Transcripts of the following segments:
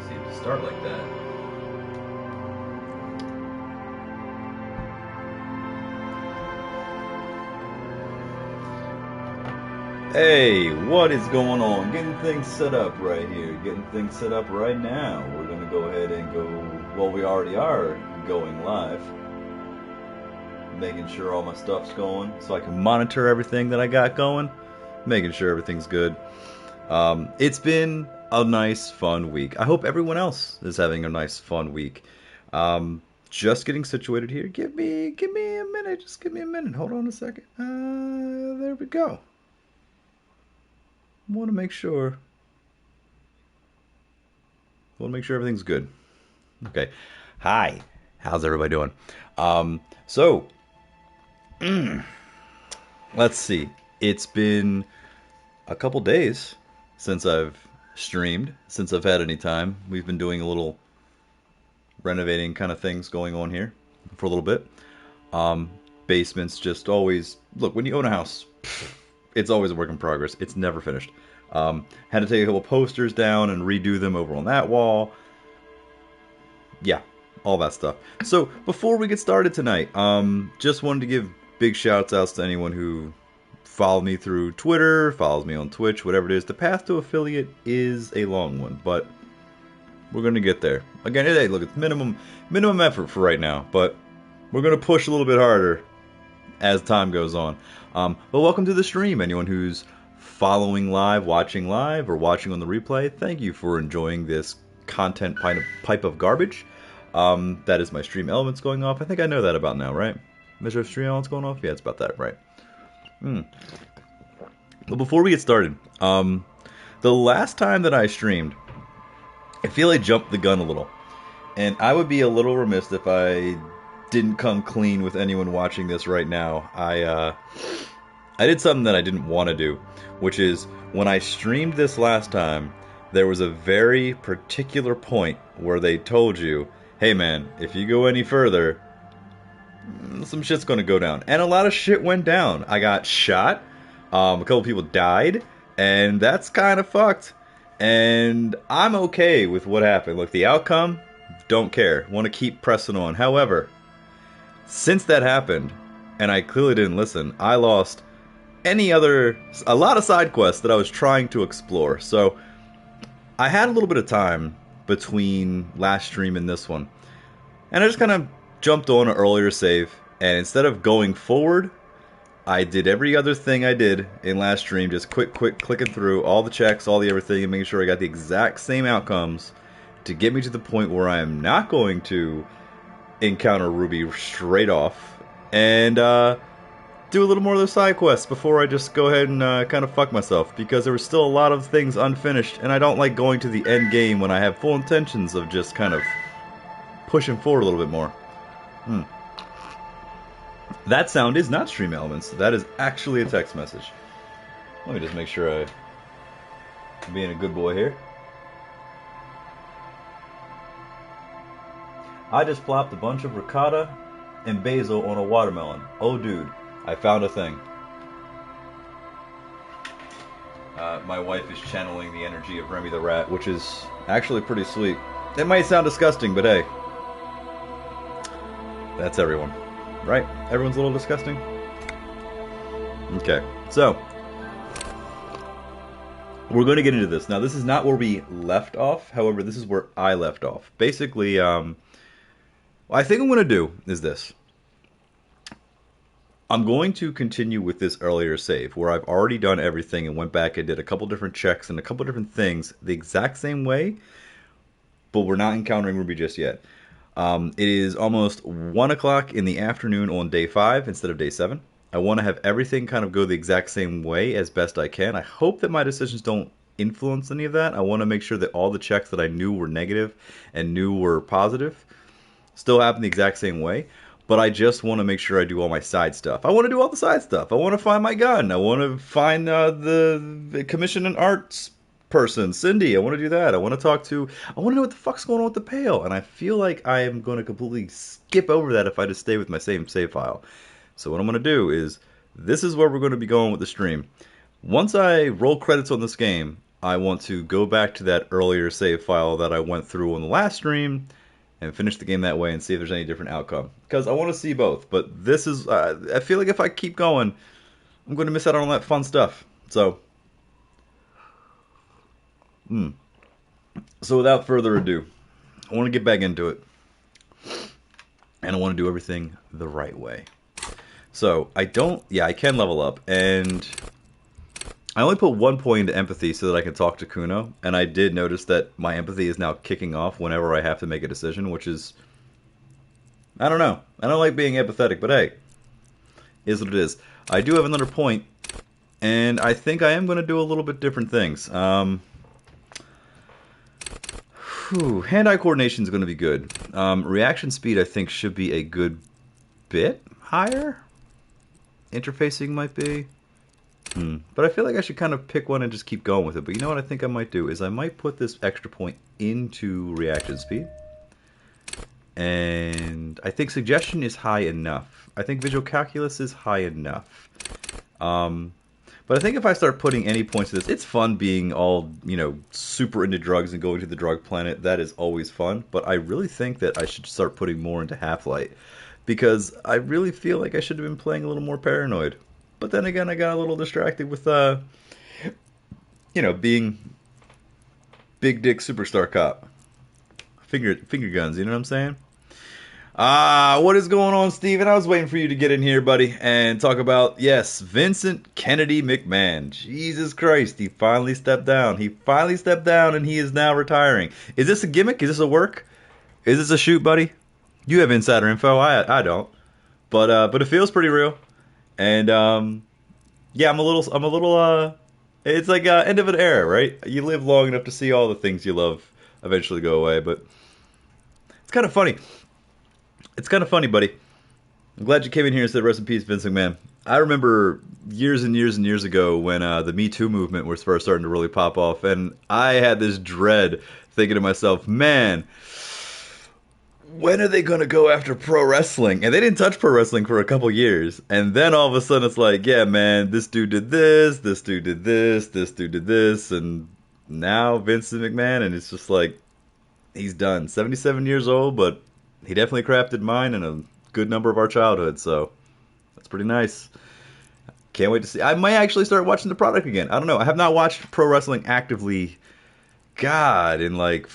see it start like that. Hey, what is going on? Getting things set up right here. Getting things set up right now. We're going to go ahead and go, well, we already are going live. Making sure all my stuff's going so I can monitor everything that I got going. Making sure everything's good. It's been a nice, fun week. I hope everyone else is having a nice, fun week. Just getting situated here. Give me a minute. Just give me a minute. Hold on a second. There we go. Want to make sure. Want to make sure everything's good. Okay. Hi. How's everybody doing? So, let's see. It's been a couple days since I've streamed, since I've had any time. We've been doing a little renovating kind of things going on here for a little bit. Basements just always, look, when you own a house, it's always a work in progress. It's never finished. Had to take a couple posters down and redo them over on that wall. Yeah, all that stuff. So before we get started tonight, just wanted to give big shouts outs to anyone who followed me through Twitter, follows me on Twitch, whatever it is. The path to affiliate is a long one, but we're gonna get there. Again, hey, look, it's minimum effort for right now, but we're gonna push a little bit harder as time goes on. But welcome to the stream, anyone who's following live, watching live, or watching on the replay. Thank you for enjoying this content pipe of garbage. That is my stream elements going off. I think I know that about now, right? Measure of stream elements going off? Yeah, it's about that, right? But before we get started, the last time that I streamed, I feel I jumped the gun a little. And I would be a little remiss if I didn't come clean with anyone watching this right now. I did something that I didn't want to do, which is when I streamed this last time, there was a very particular point where they told you, hey man, if you go any further, some shit's going to go down. And a lot of shit went down. I got shot, a couple people died, and that's kind of fucked. And I'm okay with what happened. Look, the outcome, don't care. Want to keep pressing on. However, since that happened, and I clearly didn't listen, I lost a lot of side quests that I was trying to explore. So I had a little bit of time between last stream and this one, and I just kind of jumped on an earlier save, and instead of going forward, I did every other thing I did in last stream, just quick clicking through all the checks, all the everything, and making sure I got the exact same outcomes to get me to the point where I am not going to encounter Ruby straight off, and do a little more of those side quests before I just go ahead and kind of fuck myself, because there were still a lot of things unfinished, and I don't like going to the end game when I have full intentions of just kind of pushing forward a little bit more. That sound is not stream elements. That is actually a text message. Let me just make sure I'm being a good boy here. I just plopped a bunch of ricotta and basil on a watermelon. Oh dude, I found a thing. My wife is channeling the energy of Remy the Rat, which is actually pretty sweet. It might sound disgusting, but hey. That's everyone. Right? Everyone's a little disgusting? Okay, so we're going to get into this. Now, this is not where we left off. However, this is where I left off. Basically, what I think I'm going to do is this. I'm going to continue with this earlier save, where I've already done everything and went back and did a couple different checks and a couple different things the exact same way, but we're not encountering Ruby just yet. It is almost 1 o'clock in the afternoon on day 5 instead of day 7. I want to have everything kind of go the exact same way as best I can. I hope that my decisions don't influence any of that. I want to make sure that all the checks that I knew were negative and knew were positive still happen the exact same way. But I just want to make sure I do all my side stuff. I want to do all the side stuff. I want to find my gun. I want to find the commission and arts person, Cindy. I want to do that. I want to know what the fuck's going on with the pail. And I feel like I am going to completely skip over that if I just stay with my same save file. So what I'm going to do is, this is where we're going to be going with the stream. Once I roll credits on this game, I want to go back to that earlier save file that I went through on the last stream and finish the game that way and see if there's any different outcome. Because I want to see both, but this is, I feel like if I keep going, I'm going to miss out on all that fun stuff. So, so without further ado, I want to get back into it. And I want to do everything the right way. So, I can level up, and I only put 1 point into empathy so that I can talk to Kuno, and I did notice that my empathy is now kicking off whenever I have to make a decision, which is, I don't know. I don't like being empathetic, but hey, is what it is. I do have another point, and I think I am going to do a little bit different things. Hand-eye coordination is going to be good. Reaction speed, I think, should be a good bit higher. Interfacing might be. But I feel like I should kind of pick one and just keep going with it. But you know what I think I might do is I might put this extra point into reaction speed. And I think suggestion is high enough. I think visual calculus is high enough. But I think if I start putting any points to this, it's fun being all, super into drugs and going to the drug planet. That is always fun. But I really think that I should start putting more into Half-Light. Because I really feel like I should have been playing a little more Paranoid. But then again, I got a little distracted with, being big dick superstar cop. Finger guns, you know what I'm saying? What is going on, Steven? I was waiting for you to get in here, buddy, and talk about, yes, Vincent Kennedy McMahon. Jesus Christ, he finally stepped down. He finally stepped down, and he is now retiring. Is this a gimmick? Is this a work? Is this a shoot, buddy? You have insider info. I don't. But it feels pretty real. And yeah, I'm a little it's like end of an era, right? You live long enough to see all the things you love eventually go away, but it's kind of funny. It's kind of funny, buddy. I'm glad you came in here and said rest in peace, Vince McMahon. I remember years and years and years ago when the Me Too movement was first starting to really pop off, and I had this dread thinking to myself, man, when are they going to go after pro wrestling? And they didn't touch pro wrestling for a couple years. And then all of a sudden it's like, yeah, man, this dude did this dude did this dude did this. And now Vincent McMahon, and it's just like, he's done. 77 years old, but he definitely crafted mine and a good number of our childhood. So that's pretty nice. Can't wait to see. I might actually start watching the product again. I don't know. I have not watched pro wrestling actively, God, in like,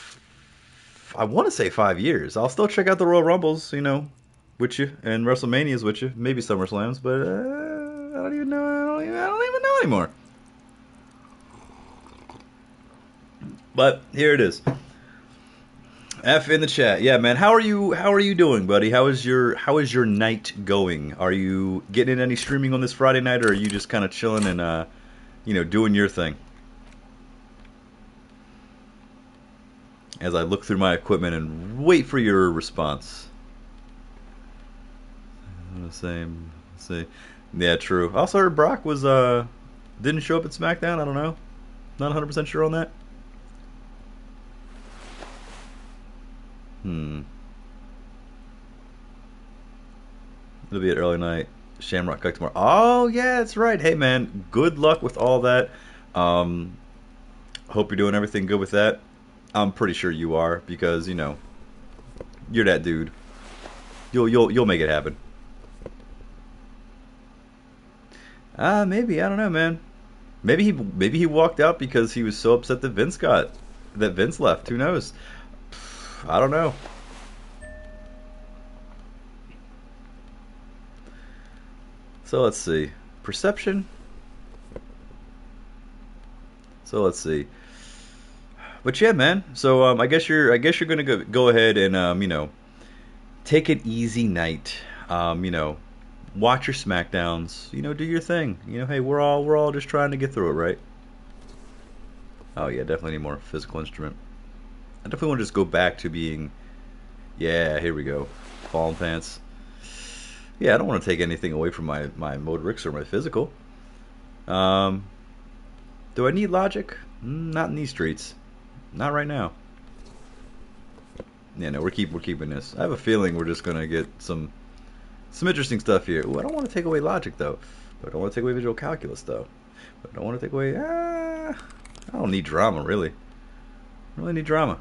I want to say 5 years. I'll still check out the Royal Rumbles, with you, and WrestleManias with you, maybe SummerSlams, but I don't even know. I don't even know anymore. But here it is. F in the chat. Yeah, man. How are you doing, buddy? How is your night going? Are you getting in any streaming on this Friday night, or are you just kind of chilling and doing your thing? As I look through my equipment and wait for your response. Same. See. Yeah, true. Also heard Brock was didn't show up at SmackDown. I don't know. Not 100% sure on that. It'll be an early night. Shamrock Cook tomorrow. Oh yeah, that's right. Hey man, good luck with all that. Hope you're doing everything good with that. I'm pretty sure you are, because you're that dude. You'll make it happen. Maybe, I don't know, man. Maybe he walked out because he was so upset that Vince left. Who knows? I don't know. So let's see. Perception. So let's see. But yeah, man. So I guess you're gonna go ahead and take an easy night. Watch your SmackDowns. Do your thing. Hey, we're all just trying to get through it, right? Oh yeah, definitely need more physical instrument. I definitely want to just go back to being. Yeah, here we go. Fallen pants. Yeah, I don't want to take anything away from my motorics or my physical. Do I need logic? Not in these streets. Not right now. Yeah, no, we're keeping this. I have a feeling we're just gonna get some interesting stuff here. Ooh, I don't want to take away logic though. But I don't want to take away visual calculus though. But I don't want to take away. I don't need drama, really. I really need drama.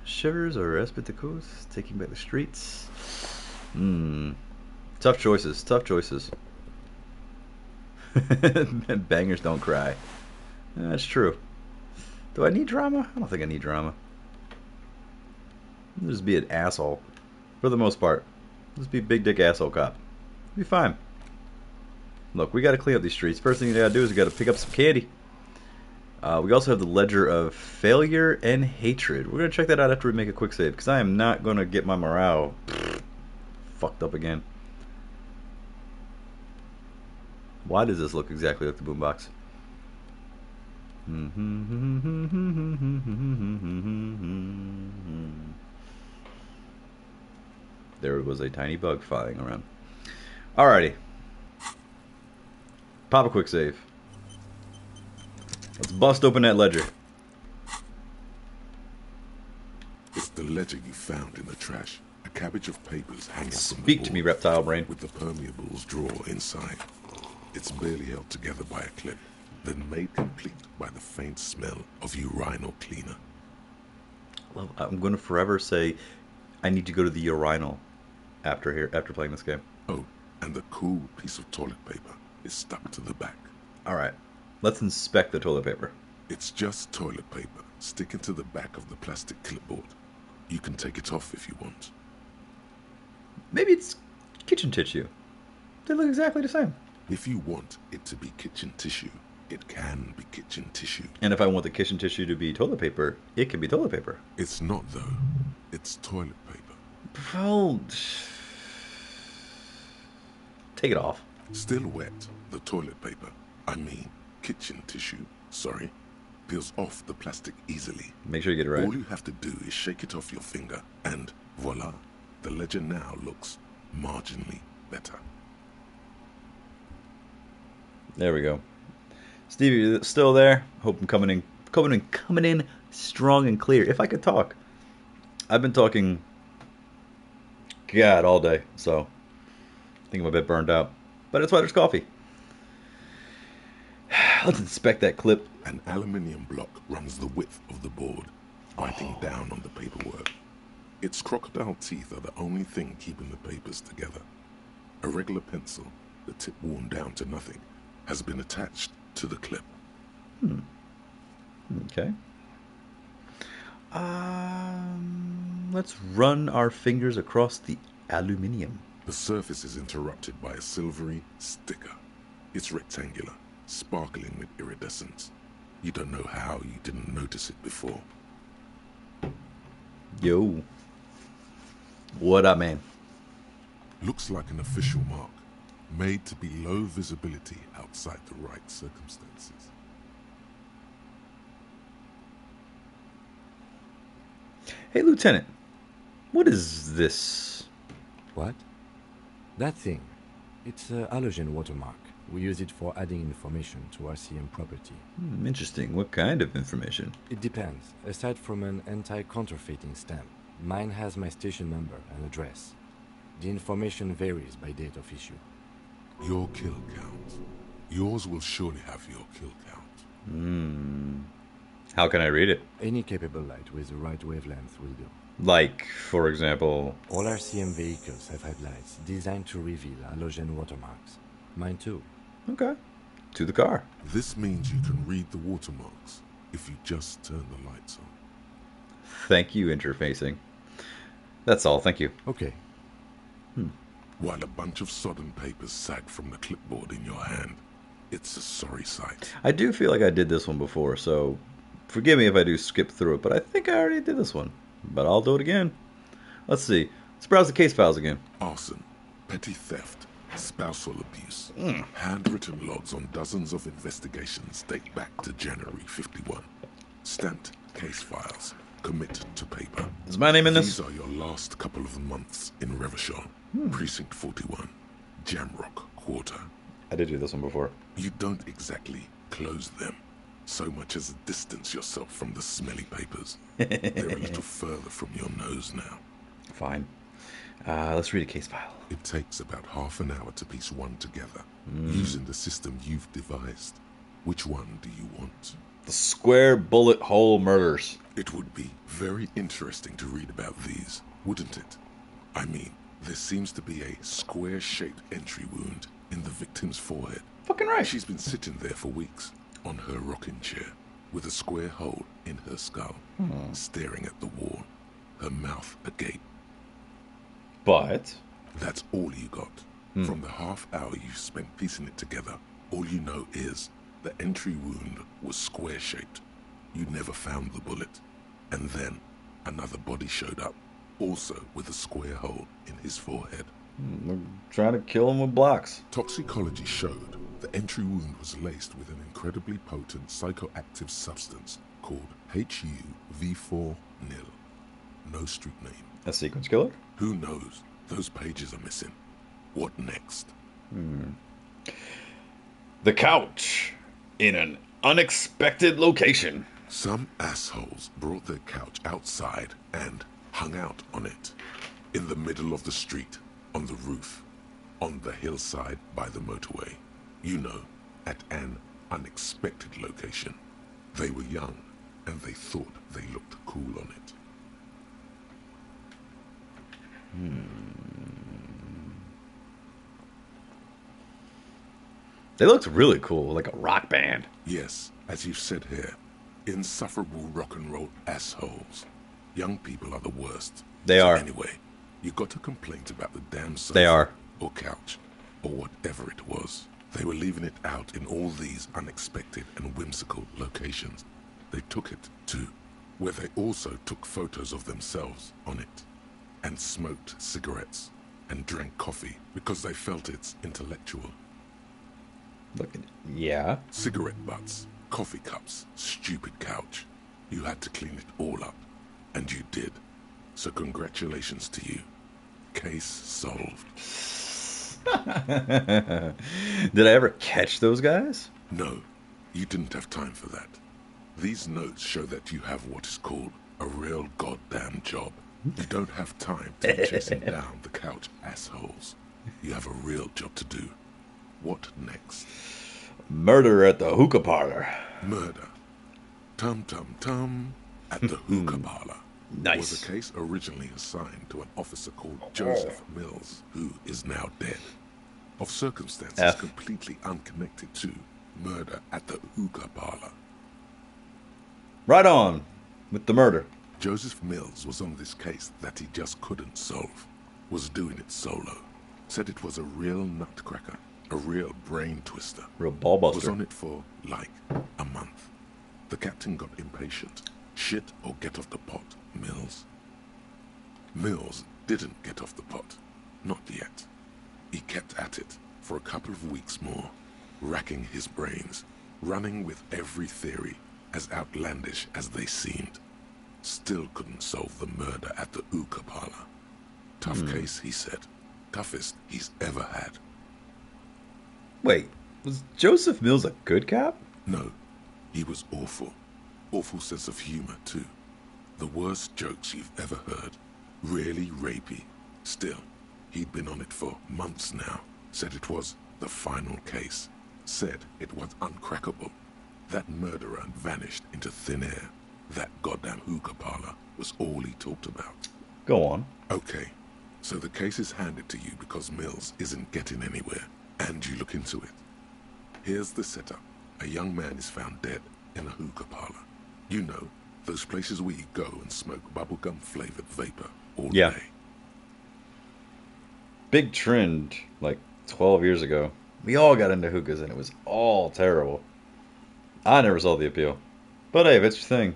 Shivers or respite the coast, taking back the streets. Tough choices, tough choices. Bangers don't cry. That's true. Do I need drama? I don't think I need drama. I'll just be an asshole. For the most part. Just be a big dick asshole cop. Be fine. Look, we gotta clean up these streets. First thing you gotta do is you gotta pick up some candy. We also have the Ledger of Failure and Hatred. We're gonna check that out after we make a quick save, because I am not gonna get my morale fucked up again. Why does this look exactly like the boombox? There was a tiny bug flying around. Alrighty. Pop a quick save. Let's bust open that ledger. It's the ledger you found in the trash. A cabbage of papers hanging from the Speak to me, reptile brain. with the permeables drawer inside. It's barely held together by a clip, then made complete by the faint smell of urinal cleaner. Well, I'm going to forever say I need to go to the urinal after playing this game. Oh, and the cool piece of toilet paper is stuck to the back. Alright, let's inspect the toilet paper. It's just toilet paper sticking to the back of the plastic clipboard. You can take it off if you want. Maybe it's kitchen tissue. They look exactly the same. If you want it to be kitchen tissue, it can be kitchen tissue. And if I want the kitchen tissue to be toilet paper, it can be toilet paper. It's not, though. It's toilet paper. Well, take it off. Still wet, the toilet paper, I mean kitchen tissue, sorry, peels off the plastic easily. Make sure you get it right. All you have to do is shake it off your finger, and voila, the ledger now looks marginally better. There we go. Stevie, you still there? Hope I'm coming in strong and clear. If I could talk. I've been talking, God, all day, so I think I'm a bit burned out. But that's why there's coffee. Let's inspect that clip. An aluminium block runs the width of the board, biting down on the paperwork. Its crocodile teeth are the only thing keeping the papers together. A regular pencil, the tip worn down to nothing, has been attached to the clip. Okay. Let's run our fingers across the aluminium. The surface is interrupted by a silvery sticker. It's rectangular, sparkling with iridescence. You don't know how you didn't notice it before. Yo. What up, man? Looks like an official mark, made to be low visibility outside the right circumstances. Hey, Lieutenant. What is this? What? That thing. It's a halogen watermark. We use it for adding information to RCM property. Interesting. What kind of information? It depends. Aside from an anti-counterfeiting stamp, mine has my station number and address. The information varies by date of issue. Your kill count. Yours will surely have your kill count. How can I read it? Any capable light with the right wavelength will do. Like, for example... All RCM vehicles have headlights designed to reveal halogen watermarks. Mine too. Okay. To the car. This means you can read the watermarks if you just turn the lights on. Thank you, interfacing. That's all, thank you. Okay. While a bunch of sodden papers sag from the clipboard in your hand, it's a sorry sight. I do feel like I did this one before, so forgive me if I do skip through it, but I think I already did this one. But I'll do it again. Let's see. Let's browse the case files again. Arson, petty theft, spousal abuse. Handwritten logs on dozens of investigations date back to January 51. Stamped case files. Commit to paper. Is my name in this? These are your last couple of months in Revachol. Precinct 41. Jamrock Quarter. I did do this one before. You don't exactly close them, so much as distance yourself from the smelly papers. They're a little further from your nose now. Fine. Let's read a case file. It takes about half an hour to piece one together, using the system you've devised. Which one do you want? The square bullet hole murders. It would be very interesting to read about these, wouldn't it? I mean, there seems to be a square-shaped entry wound in the victim's forehead. Fucking right. She's been sitting there for weeks, on her rocking chair, with a square hole in her skull, staring at the wall, her mouth agape. But That's all you got. From the half hour you spent piecing it together, all you know is the entry wound was square-shaped. You never found the bullet. And then another body showed up, also with a square hole in his forehead. we're trying to kill him with blocks. Toxicology showed the entry wound was laced with an incredibly potent psychoactive substance called HUV4 nil. No street name. A sequence killer? Who knows? Those pages are missing. What next? The couch in an unexpected location. Some assholes brought their couch outside and hung out on it. In the middle of the street, on the roof, on the hillside by the motorway. You know, at an unexpected location. They were young, and they thought they looked cool on it. They looked really cool, like a rock band. Yes, as you've said here, insufferable rock and roll assholes. Young people are the worst. They are. Anyway, you got a complaint about the damn sofa. They are. Or couch, or whatever it was. They were leaving it out in all these unexpected and whimsical locations. They took it to where they also took photos of themselves on it, and smoked cigarettes, and drank coffee because they felt it's intellectual. Look at yeah. Cigarette butts, coffee cups, stupid couch. You had to clean it all up, and you did. So congratulations to you. Case solved. Did I ever catch those guys? No, you didn't have time for that. These notes show that you have what is called a real goddamn job. You don't have time to be chasing down the couch assholes. You have a real job to do. What next? Murder at the hookah parlor. Murder. Tum tum tum. At the hookah parlor. Nice. Was a case originally assigned to an officer called Joseph Mills, who is now dead. Of circumstances F. completely unconnected to murder at the hookah parlor. Right on with the murder. Joseph Mills was on this case that he just couldn't solve. Was doing it solo. Said it was a real nutcracker. A real brain twister. Real ball Was buster. on it for, like, a month. The captain got impatient. Shit or get off the pot, Mills. Mills didn't get off the pot. Not yet. He kept at it for a couple of weeks more, racking his brains, running with every theory, as outlandish as they seemed. Still couldn't solve the murder at the hookah parlor. Tough case, he said. Toughest he's ever had. Wait, was Joseph Mills a good cop? No, he was awful. Awful sense of humor, too. The worst jokes you've ever heard. Really rapey. Still, he'd been on it for months now. Said it was the final case. Said it was uncrackable. That murderer vanished into thin air. That goddamn hookah parlor was all he talked about. Go on. Okay, so the case is handed to you because Mills isn't getting anywhere, and you look into it. Here's the setup. A young man is found dead in a hookah parlor. You know, those places where you go and smoke bubblegum-flavored vapor all Yeah. day. Big trend, like 12 years ago. We all got into hookahs and it was all terrible. I never saw the appeal. But hey, if it's your thing,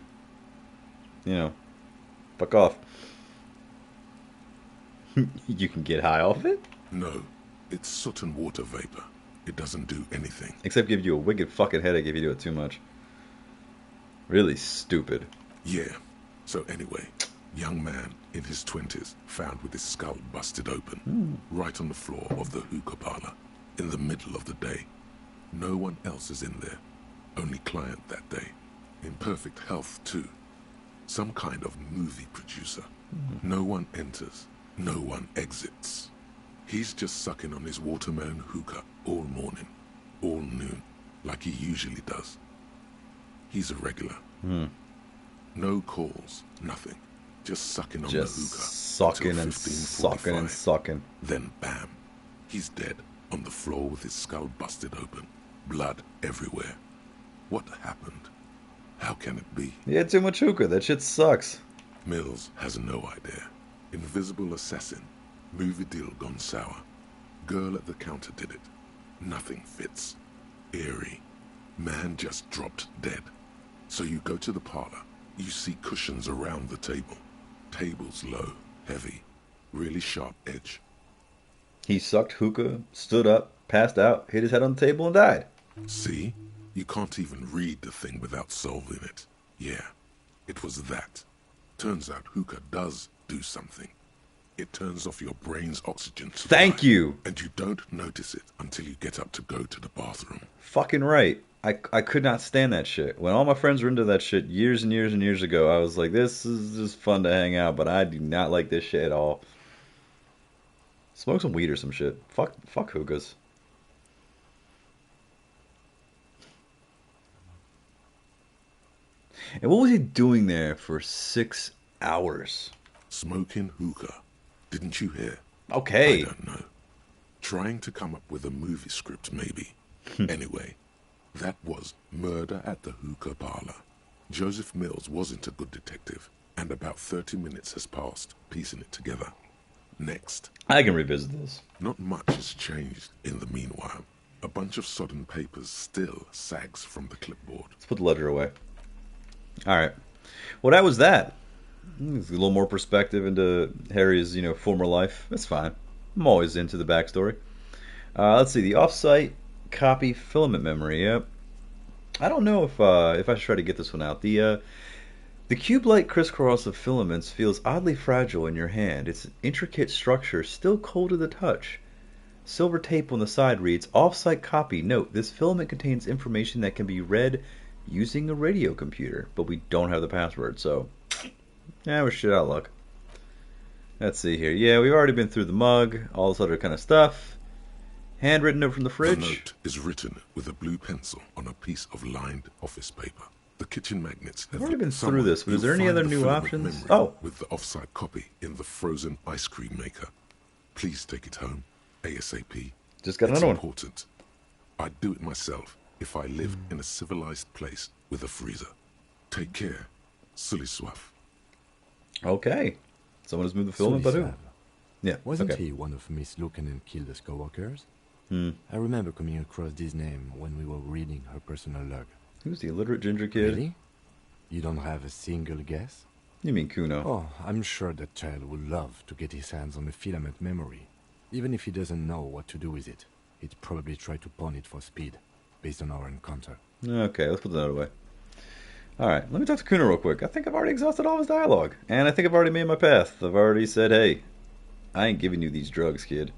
you know, fuck off. You can get high off it? No, it's soot and water vapor. It doesn't do anything. Except give you a wicked fucking headache if you do it too much. Really stupid. Yeah. So anyway, young man in his 20s found with his skull busted open, right on the floor of the hookah parlor, in the middle of the day. No one else is in there. Only client that day. In perfect health, too. Some kind of movie producer. No one enters. No one exits. He's just sucking on his watermelon hookah all morning, all noon, like he usually does. He's a regular. No calls, nothing. Just sucking on Just the hookah. sucking until and 15:45. sucking and sucking. Then bam. He's dead, on the floor with his skull busted open. Blood everywhere. What happened? How can it be? He had too much hookah. That shit sucks. Mills has no idea. Invisible assassin. Movie deal gone sour. Girl at the counter did it. Nothing fits. Eerie. Man just dropped dead. So you go to the parlor. You see cushions around the table. Tables low, heavy, really sharp edge. He sucked hookah, stood up, passed out, hit his head on the table, and died. See? You can't even read the thing without solving it. Yeah, it was that. Turns out hookah does do something. It turns off your brain's oxygen supply. Thank you. And you don't notice it until you get up to go to the bathroom. Fucking right. I could not stand that shit. When all my friends were into that shit years and years and years ago, I was like, this is just fun to hang out, but I do not like this shit at all. Smoke some weed or some shit. Fuck hookahs. And what was he doing there for 6 hours? Smoking hookah. Didn't you hear? Okay. I don't know. Trying to come up with a movie script, maybe. Anyway, that was Murder at the Hookah Parlor. Joseph Mills wasn't a good detective, and about 30 minutes has passed, piecing it together. Next. I can revisit this. Not much has changed in the meanwhile. A bunch of sodden papers still sags from the clipboard. Let's put the ledger away. Alright. Well, that was that. It's a little more perspective into Harry's, former life. That's fine. I'm always into the backstory. Let's see. The off-site copy filament memory. Yep. I don't know if I should try to get this one out. The cube-like crisscross of filaments feels oddly fragile in your hand. Its intricate structure still cold to the touch. Silver tape on the side reads, "Off-site copy. Note, this filament contains information that can be read using a radio computer, but we don't have the password, so we're shit out of luck." Let's see here. Yeah, we've already been through the mug, all this other kind of stuff. Handwritten note from the fridge. The note is written with a blue pencil on a piece of lined office paper. The kitchen magnets have I've already been somewhere through this, but is you'll there any find other the new filament options? memory Oh. with the offside copy in the frozen ice cream maker. Please take it home, ASAP. Just got It's another one. important. I'd do it myself if I lived in a civilized place with a freezer. Take care, Sully Swaff. Okay. Someone has moved the filament, but who? Sulislav. Yeah. Wasn't okay. he one of Miss Lukanen's co-workers? Hmm. I remember coming across this name when we were reading her personal log. Who's the illiterate ginger kid? Really? You don't have a single guess? You mean Kuno? Oh, I'm sure that child would love to get his hands on a filament memory. Even if he doesn't know what to do with it, he'd probably try to pawn it for speed, based on our encounter. Okay, let's put that away. Alright, let me talk to Kuno real quick. I think I've already exhausted all his dialogue. And I think I've already made my path. I've already said, hey, I ain't giving you these drugs, kid.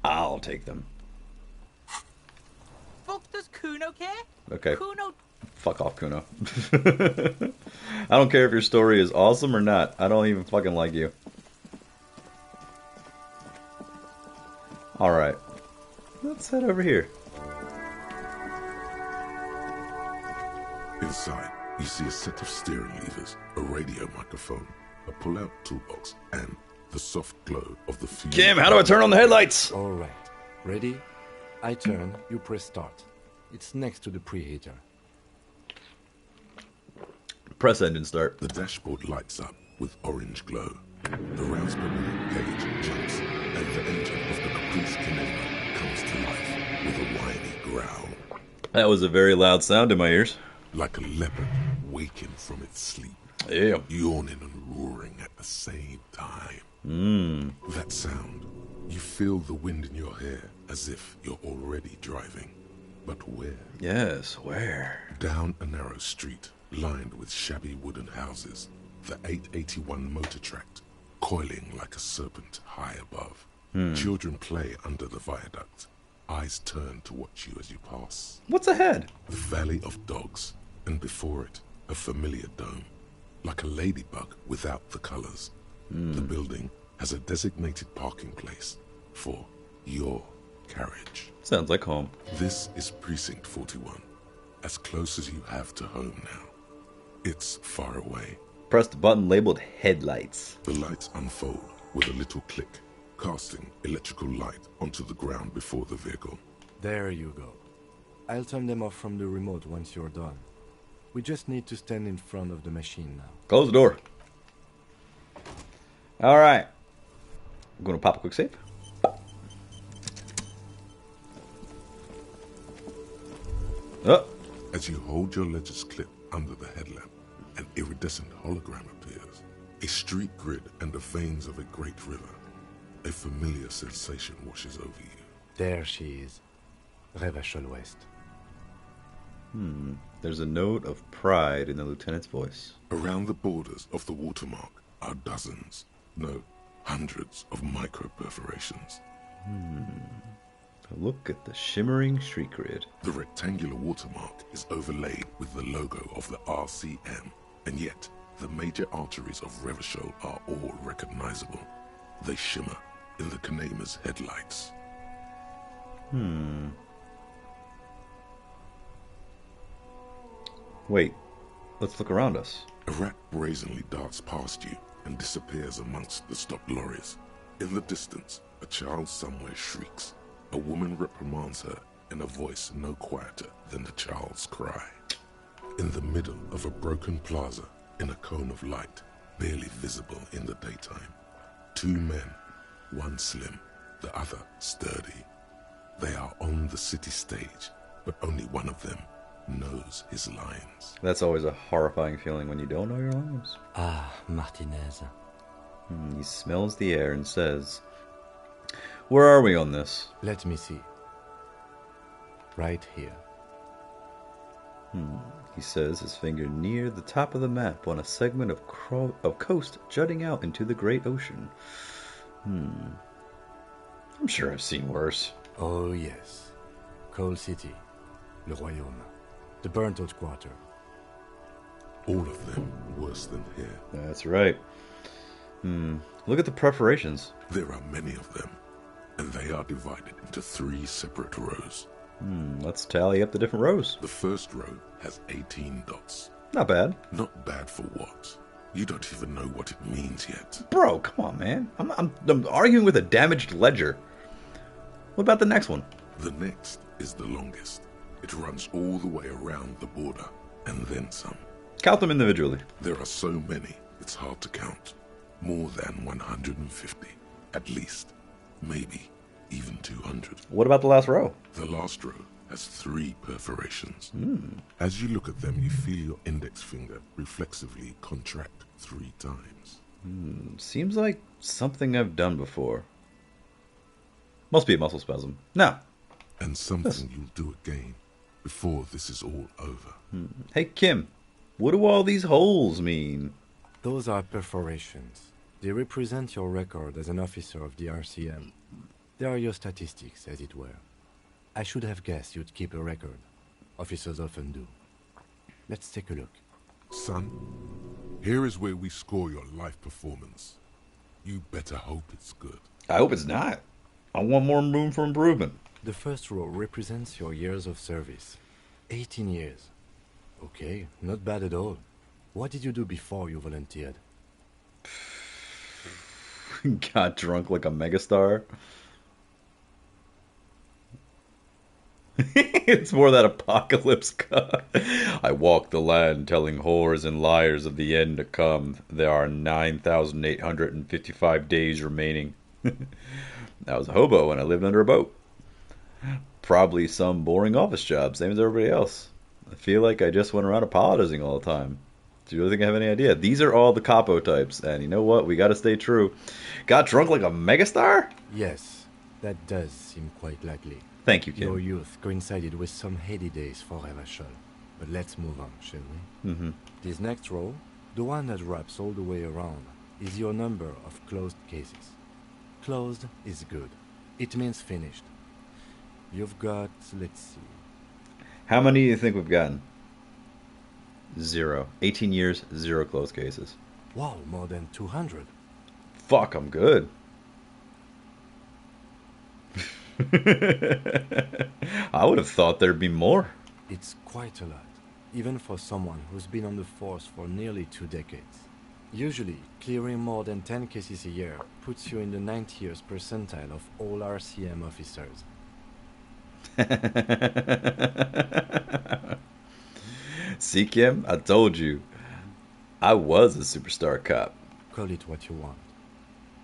I'll take them. Fuck does Kuno care? Okay. Kuno. Fuck off, Kuno. I don't care if your story is awesome or not. I don't even fucking like you. Alright. Let's head over here. Inside, you see a set of steering levers, a radio microphone, a pull-out toolbox, and the soft glow of the fuel. Kim, how do I turn on the headlights? All right. Ready? I turn, you press start. It's next to the preheater. Press engine start. The dashboard lights up with orange glow. The rounds per minute gauge jumps, and the engine of the Caprice Canelo comes to life with a whiny growl. That was a very loud sound in my ears. Like a leopard waking from its sleep, Yeah. yawning and roaring at the same time. That sound, you feel the wind in your hair as if you're already driving. But where? Yes, where? Down a narrow street, lined with shabby wooden houses, the 881 motor tract, coiling like a serpent high above. Children play under the viaduct, eyes turn to watch you as you pass. What's ahead? The Valley of Dogs, and before it, a familiar dome, like a ladybug without the colors. The building has a designated parking place for your carriage. Sounds like home. This is Precinct 41. As close as you have to home now. It's far away. Press the button labeled headlights. The lights unfold with a little click, casting electrical light onto the ground before the vehicle. There you go. I'll turn them off from the remote once you're done. We just need to stand in front of the machine now. Close the door. Alright. I'm going to pop a quick save. Oh. As you hold your ledger's clip under the headlamp, an iridescent hologram appears. A street grid and the veins of a great river. A familiar sensation washes over you. There she is. Revachol West. There's a note of pride in the lieutenant's voice. Around the borders of the watermark are dozens, no, hundreds of micro-perforations. Look at the shimmering street grid. The rectangular watermark is overlaid with the logo of the RCM, and yet the major arteries of Revachol are all recognizable. They shimmer in the Kanema's headlights. Wait, let's look around us. A rat brazenly darts past you and disappears amongst the stopped lorries. In the distance, a child somewhere shrieks. A woman reprimands her in a voice no quieter than the child's cry. In the middle of a broken plaza, in a cone of light, barely visible in the daytime, two men, one slim, the other sturdy. They are on the city stage, but only one of them knows his lines. That's always a horrifying feeling when you don't know your lines. Ah, Martinez. He smells the air and says, "Where are we on this?" Let me see. Right here. He says, his finger near the top of the map on a segment of coast jutting out into the great ocean. I'm sure I've seen worse. Oh, yes. Coal City. Le Royaume. The burnt-out quarter. All of them worse than here. That's right. Look at the perforations. There are many of them, and they are divided into 3 separate rows. Let's tally up the different rows. The first row has 18 dots. Not bad. Not bad for what? You don't even know what it means yet. Bro, come on, man. I'm arguing with a damaged ledger. What about the next one? The next is the longest. It runs all the way around the border, and then some. Count them individually. There are so many, it's hard to count. More than 150, at least. Maybe even 200. What about the last row? The last row has 3 perforations. As you look at them, you feel your index finger reflexively contract 3 times. Seems like something I've done before. Must be a muscle spasm. No. And something you'll do again before this is all over. Hey, Kim, what do all these holes mean? Those are perforations. They represent your record as an officer of the RCM. They are your statistics, as it were. I should have guessed you'd keep a record. Officers often do. Let's take a look. Son, here is where we score your life performance. You better hope it's good. I hope it's not. I want more room for improvement. The first row represents your years of service. 18 years. Okay, not bad at all. What did you do before you volunteered? Got drunk like a megastar. It's more that apocalypse god. I walk the land telling whores and liars of the end to come. There are 9,855 days remaining. I was a hobo and I lived under a boat. Probably some boring office job, same as everybody else. I feel like I just went around apologizing all the time. Do you really think I have any idea? These are all the capo types, and you know what? We gotta stay true. Got drunk like a megastar? Yes, that does seem quite likely. Thank you, Kim. Your youth coincided with some heady days for Revachol. But let's move on, shall we? This next row, the one that wraps all the way around, is your number of closed cases. Closed is good. It means finished. You've got, let's see. How many do you think we've gotten? 0. 18 years, 0 closed cases. Wow, more than 200. Fuck, I'm good. I would have thought there'd be more. It's quite a lot, even for someone who's been on the force for nearly 2 decades. Usually, clearing more than 10 cases a year puts you in the 90th percentile of all RCM officers. See, Kim, I told you. I was a superstar cop. Call it what you want.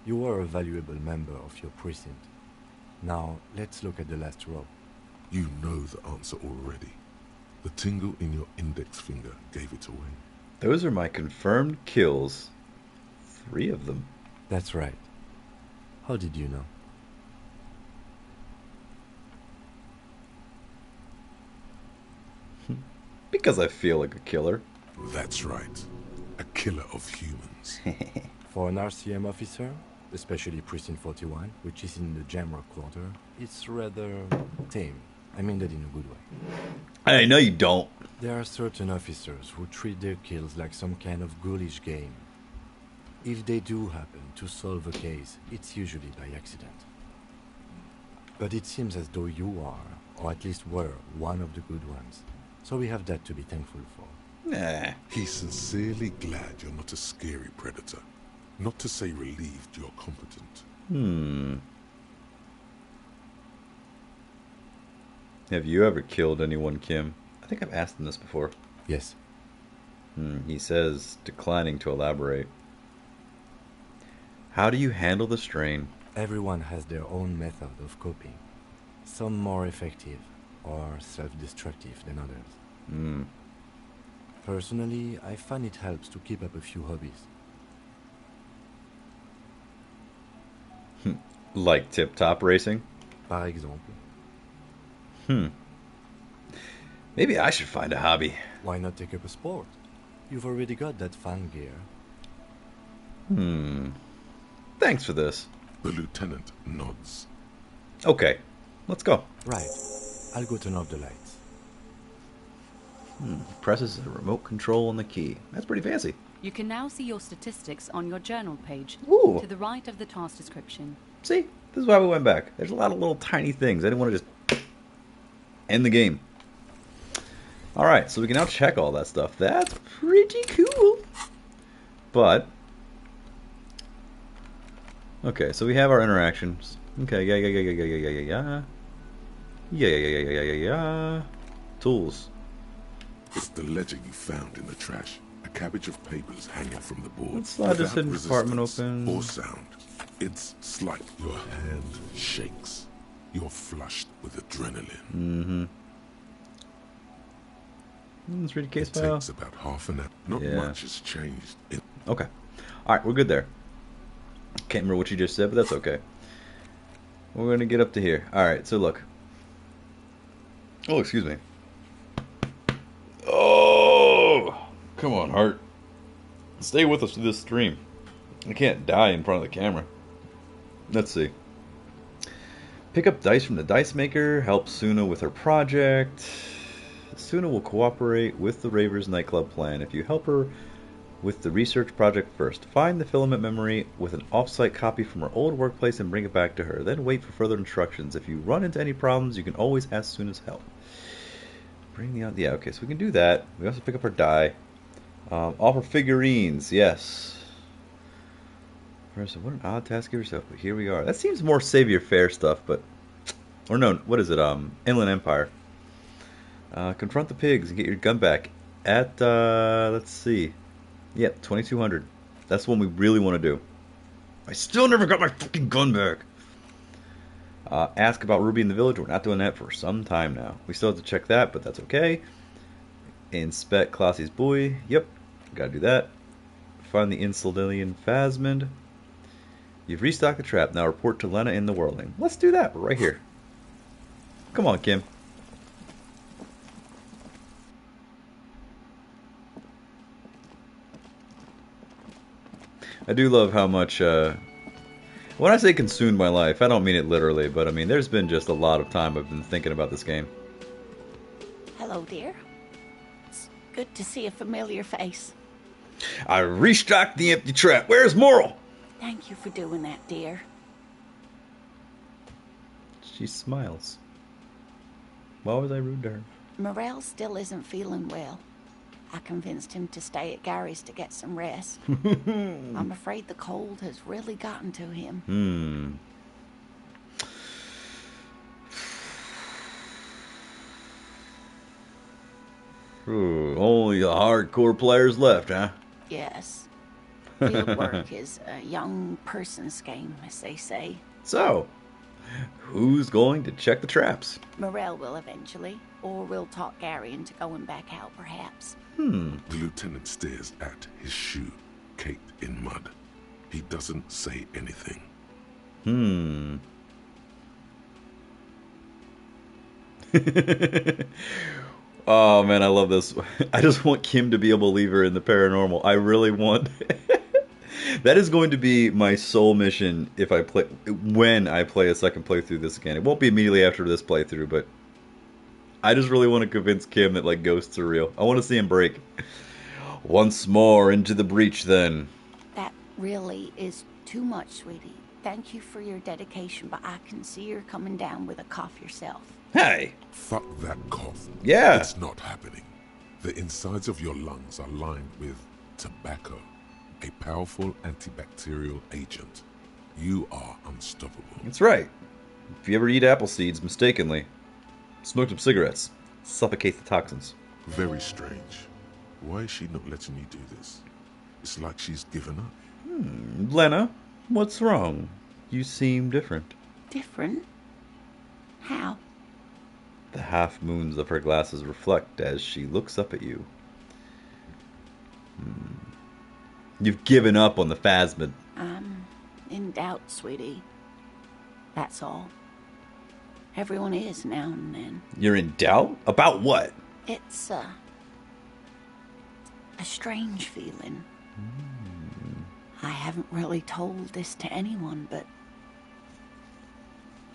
You are a valuable member of your precinct. Now, let's look at the last row. You know the answer already. The tingle in your index finger gave it away. Those are my confirmed kills. 3 of them. That's right. How did you know? Because I feel like a killer. That's right. A killer of humans. For an RCM officer, especially Precinct 41, which is in the Jamrock Quarter, it's rather tame. I mean that in a good way. I know you don't. There are certain officers who treat their kills like some kind of ghoulish game. If they do happen to solve a case, it's usually by accident. But it seems as though you are, or at least were, one of the good ones. So we have that to be thankful for. Nah. He's sincerely glad you're not a scary predator. Not to say relieved you're competent. Have you ever killed anyone, Kim? I think I've asked him this before. Yes. He says, declining to elaborate. How do you handle the strain? Everyone has their own method of coping. Some more effective or self-destructive than others. Personally, I find it helps to keep up a few hobbies. Like tip-top racing? Par exemple. Maybe I should find a hobby. Why not take up a sport? You've already got that fan gear. Thanks for this. The lieutenant nods. Okay, let's go. Right. I'll go turn off the lights. Presses a remote control on the key. That's pretty fancy. You can now see your statistics on your journal page, Ooh. to the right of the task description. See? This is why we went back. There's a lot of little tiny things. I didn't want to just end the game. Alright, so we can now check all that stuff. That's pretty cool. But okay, so we have our interactions. Okay, yeah. Tools. It's the ledger you found in the trash. A cabbage of papers hanging from the board. Let's slide this without hidden compartment resistance open. or sound. It's slight. Your hand shakes. You're flushed with adrenaline. Let's read a case It file. takes about half an hour. Not Yeah. much has changed. Okay. Alright, we're good there. Can't remember what you just said, but that's okay. We're going to get up to here. Alright, so look. Oh, excuse me. Oh! Come on, Hart. Stay with us through this stream. I can't die in front of the camera. Let's see. Pick up dice from the dice maker. Help Suna with her project. Suna will cooperate with the Ravers nightclub plan if you help her with the research project first. Find the filament memory with an off-site copy from her old workplace and bring it back to her. Then wait for further instructions. If you run into any problems, you can always ask Suna's help. Bring the yeah, okay, so we can do that. We also pick up her die. Offer figurines, yes. First, what an odd task of yourself, but here we are. That seems more Savior Fair stuff, but or no, what is it? Inland Empire. Confront the pigs and get your gun back at let's see. Yep, 2200. That's the one we really want to do. I still never got my fucking gun back. Ask about Ruby in the village. We're not doing that for some time now. We still have to check that, but that's okay. Inspect Classie's buoy. Yep, gotta do that. Find the Insuldilian Phasmid. You've restocked the trap. Now report to Lena in the Whirling. Let's do that. We're right here. Come on, Kim. I do love how much, when I say consumed my life, I don't mean it literally, but I mean, there's been just a lot of time I've been thinking about this game. Hello, dear. It's good to see a familiar face. I restocked the empty trap. Where's Moral? Thank you for doing that, dear. She smiles. Why was I rude to her? Morel still isn't feeling well. I convinced him to stay at Gary's to get some rest. I'm afraid the cold has really gotten to him. Ooh, only the hardcore players left, huh? Yes. Field work is a young person's game, as they say. So, who's going to check the traps? Morel will eventually, or we'll talk Gary into going back out, perhaps. The lieutenant stares at his shoe, caked in mud. He doesn't say anything. Oh man, I love this. I just want Kim to be a believer in the paranormal. I really want. That is going to be my sole mission if I play when I play a second playthrough this again. It won't be immediately after this playthrough, but I just really want to convince Kim that like ghosts are real. I want to see him break. Once more into the breach, then. That really is too much, sweetie. Thank you for your dedication, but I can see you're coming down with a cough yourself. Hey. Fuck that cough. Yeah. It's not happening. The insides of your lungs are lined with tobacco, a powerful antibacterial agent. You are unstoppable. That's right. If you ever eat apple seeds mistakenly, smoke some cigarettes, suffocate the toxins. Very strange. Why is she not letting you do this? It's like she's given up. Lena, what's wrong? You seem different. Different? How? The half moons of her glasses reflect as she looks up at you. You've given up on the phasmid. I'm in doubt, sweetie. That's all. Everyone is now and then. You're in doubt? About what? It's a strange feeling. I haven't really told this to anyone, but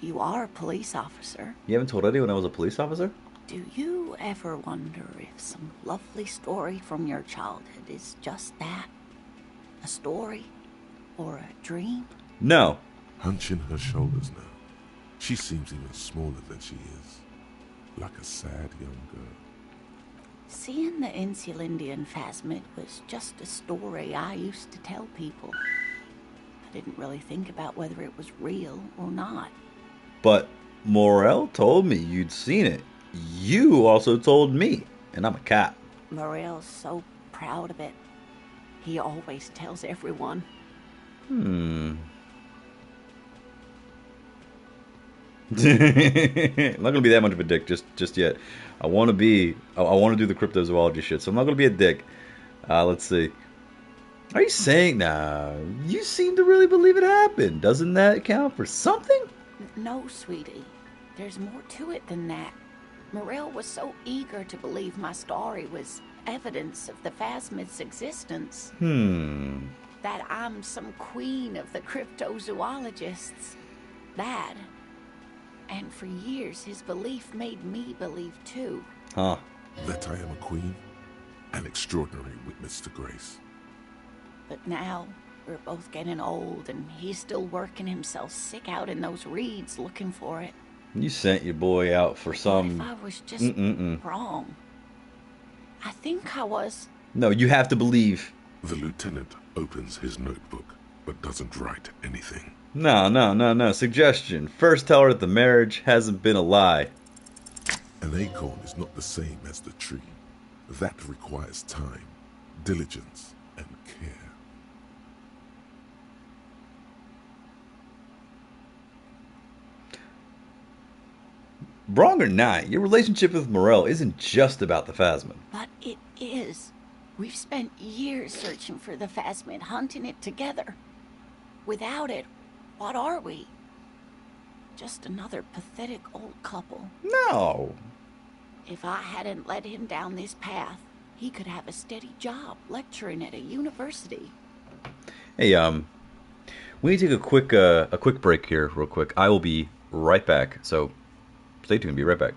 you are a police officer. You haven't told anyone I was a police officer? Do you ever wonder if some lovely story from your childhood is just that? A story? Or a dream? No. Hunching her shoulders now. She seems even smaller than she is. Like a sad young girl. Seeing the Insulindian phasmid was just a story I used to tell people. I didn't really think about whether it was real or not. But Morel told me you'd seen it. You also told me, and I'm a cop. Morel's so proud of it. He always tells everyone. I'm not gonna be that much of a dick just yet. I want to do the cryptozoology shit, so I'm not gonna be a dick. Let's see. Are you saying nah? You seem to really believe it happened. Doesn't that count for something? No, sweetie. There's more to it than that. Morel was so eager to believe my story was evidence of the phasmid's existence. That I'm some queen of the cryptozoologists. That. And for years, his belief made me believe too. Huh. That I am a queen? An extraordinary witness to grace. But now, we're both getting old, and he's still working himself sick out in those reeds looking for it. You sent your boy out for some... What if I was just wrong? I think I was. No, you have to believe. The lieutenant opens his notebook, but doesn't write anything. No. Suggestion. First tell her that the marriage hasn't been a lie. An acorn is not the same as the tree. That requires time, diligence, and care. Wrong or not, your relationship with Morel isn't just about the phasmid. But it is. We've spent years searching for the phasmid, hunting it together. Without it, what are we? Just another pathetic old couple. No. If I hadn't led him down this path, he could have a steady job lecturing at a university. Hey, we need to take a quick break here, real quick. I will be right back, so stay tuned. Be right back.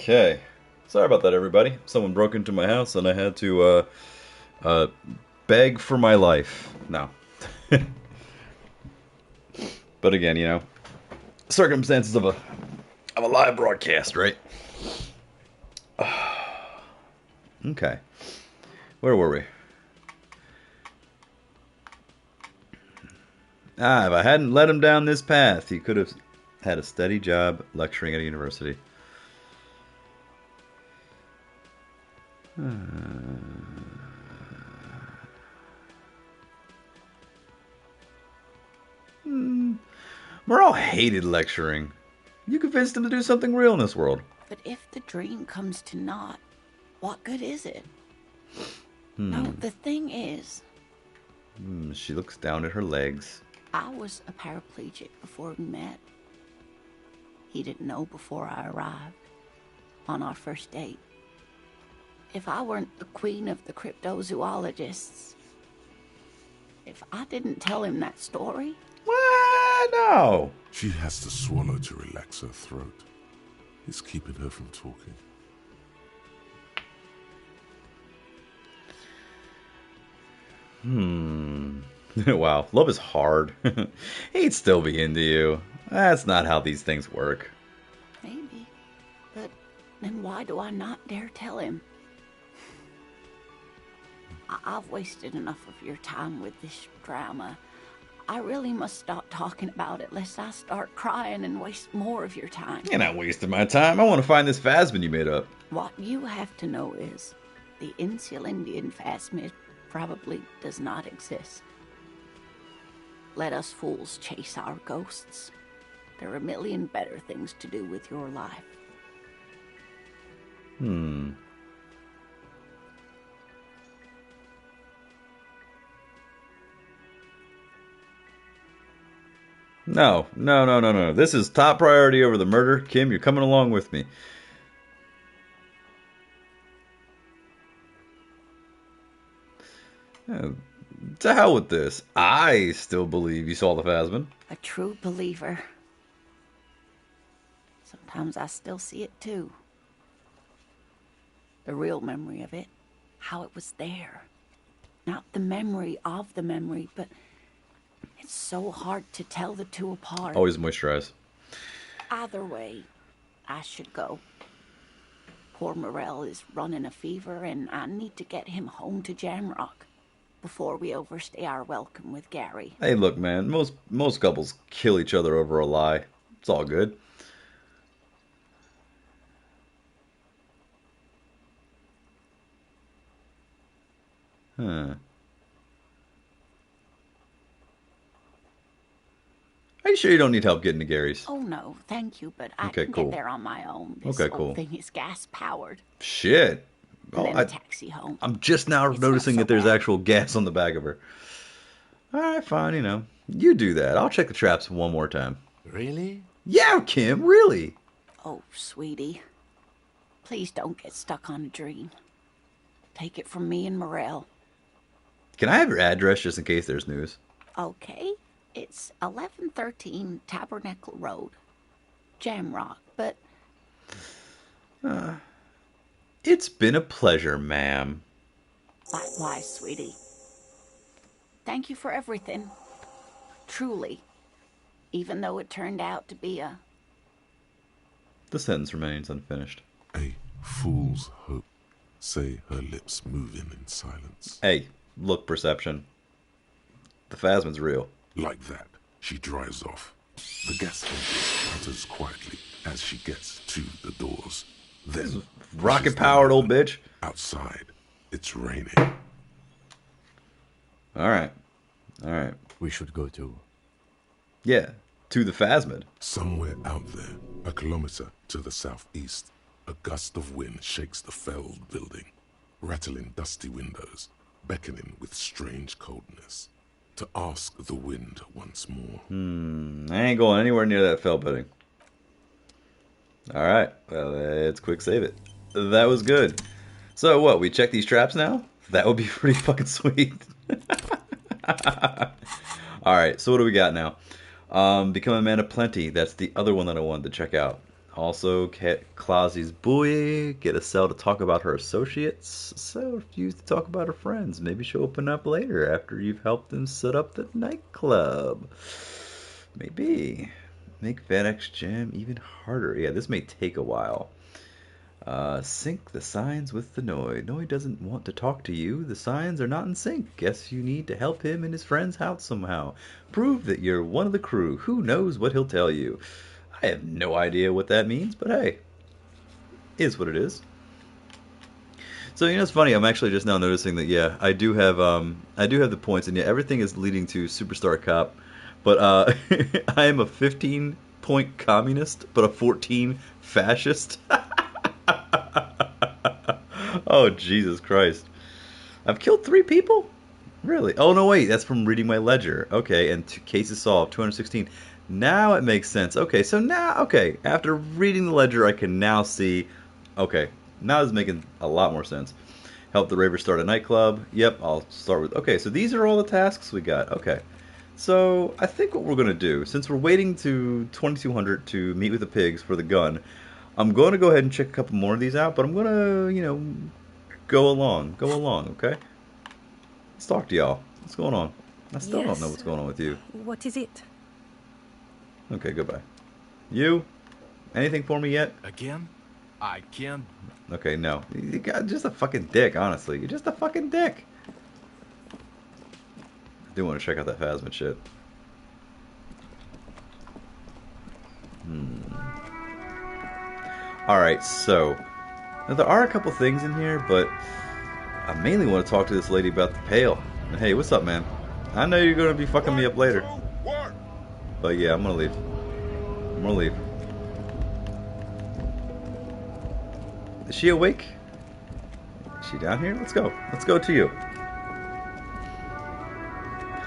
Okay. Sorry about that, everybody. Someone broke into my house and I had to beg for my life. No. But again, you know, circumstances of a live broadcast, right? Okay. Where were we? If I hadn't led him down this path, he could have had a steady job lecturing at a university. Morale hated lecturing. You convinced him to do something real in this world. But if the dream comes to naught, what good is it? No, the thing is... She looks down at her legs. I was a paraplegic before we met. He didn't know before I arrived. On our first date. If I weren't the queen of the cryptozoologists... If I didn't tell him that story... What? No. She has to swallow to relax her throat. It's keeping her from talking. Wow, love is hard. He'd still be into you. That's not how these things work. Maybe. But then why do I not dare tell him? I've wasted enough of your time with this drama. I really must stop talking about it lest I start crying and waste more of your time. You're not wasting my time. I want to find this phasmid you made up. What you have to know is the Insulindian phasmid probably does not exist. Let us fools chase our ghosts. There are a million better things to do with your life. No. This is top priority over the murder. Kim, you're coming along with me. To hell with this. I still believe you saw the phasmid. A true believer. Sometimes I still see it too. The real memory of it. How it was there. Not the memory of the memory, but it's so hard to tell the two apart. Always moisturize. Either way, I should go. Poor Morel is running a fever, and I need to get him home to Jamrock before we overstay our welcome with Gary. Hey, look, man. Most couples kill each other over a lie. It's all good. Are you sure you don't need help getting to Gary's? Oh no, thank you, but I Okay, can cool. get there on my own. This Okay, whole cool. thing is gas powered. Shit. And then I- a taxi home. I'm just now It's not noticing so that there's bad. actual gas on the back of her. Alright, fine, you know. You do that. I'll check the traps one more time. Really? Yeah, Kim, really? Oh, sweetie. Please don't get stuck on a dream. Take it from me and Morel. Can I have your address just in case there's news? Okay, it's 1113 Tabernacle Road. Jamrock, but It's been a pleasure, ma'am. likewise, sweetie. Thank you for everything. Truly. Even though it turned out to be a... The sentence remains unfinished. A fool's hope. Say her lips moving in silence. Hey, look, perception. The phasmid's real. Like that, she drives off. The gas engine putters quietly as she gets to the doors. Then Rocket-powered old bitch. Outside, it's raining. Alright. We should go to... Yeah, to the phasmid. Somewhere out there, a kilometer to the southeast, a gust of wind shakes the felled building, rattling dusty windows, beckoning with strange coldness. To ask the wind once more. I ain't going anywhere near that fell pudding. Alright, well, let's quick save it. That was good. So what, we check these traps now? That would be pretty fucking sweet. Alright, so what do we got now? Become a Man of Plenty. That's the other one that I wanted to check out. Also, Clausy's buoy. Get Estelle to talk about her associates. So refuse to talk about her friends. Maybe she'll open up later after you've helped them set up the nightclub. Maybe. Make FedEx Jam even harder. Yeah, this may take a while. Sync the signs with the Noi. Noi doesn't want to talk to you. The signs are not in sync. Guess you need to help him and his friends out somehow. Prove that you're one of the crew. Who knows what he'll tell you? I have no idea what that means, but hey, is what it is. So it's funny. I'm actually just now noticing that I do have the points, and everything is leading to Superstar Cop, but I am a 15-point communist, but a 14 fascist. Oh Jesus Christ! I've killed 3 people. Really? Oh no, wait. That's from reading my ledger. Okay, and cases solved. 216. Now it makes sense. Okay, so now, after reading the ledger, I can now see, now it's making a lot more sense. Help the ravers start a nightclub. Yep, I'll start with, so these are all the tasks we got. Okay, so I think what we're going to do, since we're waiting to 2200 to meet with the pigs for the gun, I'm going to go ahead and check a couple more of these out, but I'm going to, go along, okay? Let's talk to y'all. What's going on? I still don't know what's going on with you. What is it? Okay, goodbye. You? Anything for me yet? Again? I can't. Okay, no. You got just a fucking dick, honestly. You're just a fucking dick. I do want to check out that Phasma shit. Alright, so. Now, there are a couple things in here, but I mainly want to talk to this lady about the pail. Hey, what's up, man? I know you're going to be fucking me up later. But yeah, I'm gonna leave. Is she awake? Is she down here? Let's go. Let's go to you.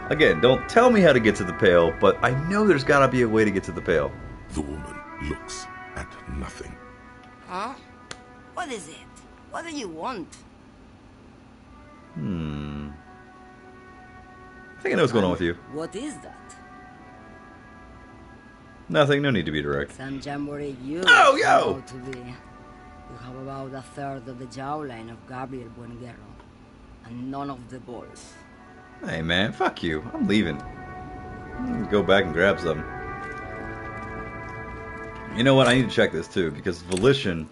Again, don't tell me how to get to the pail, but I know there's gotta be a way to get to the pail. The woman looks at nothing. Huh? What is it? What do you want? I think I know what's going on with you. What is that? Nothing, no need to be direct. Some jamboree you yo! to be. You have about a third of the jawline of Gabriel Buenguerro, and none of the balls. Hey man, fuck you. I'm leaving. Go back and grab some. You know what? I need to check this too, because Volition.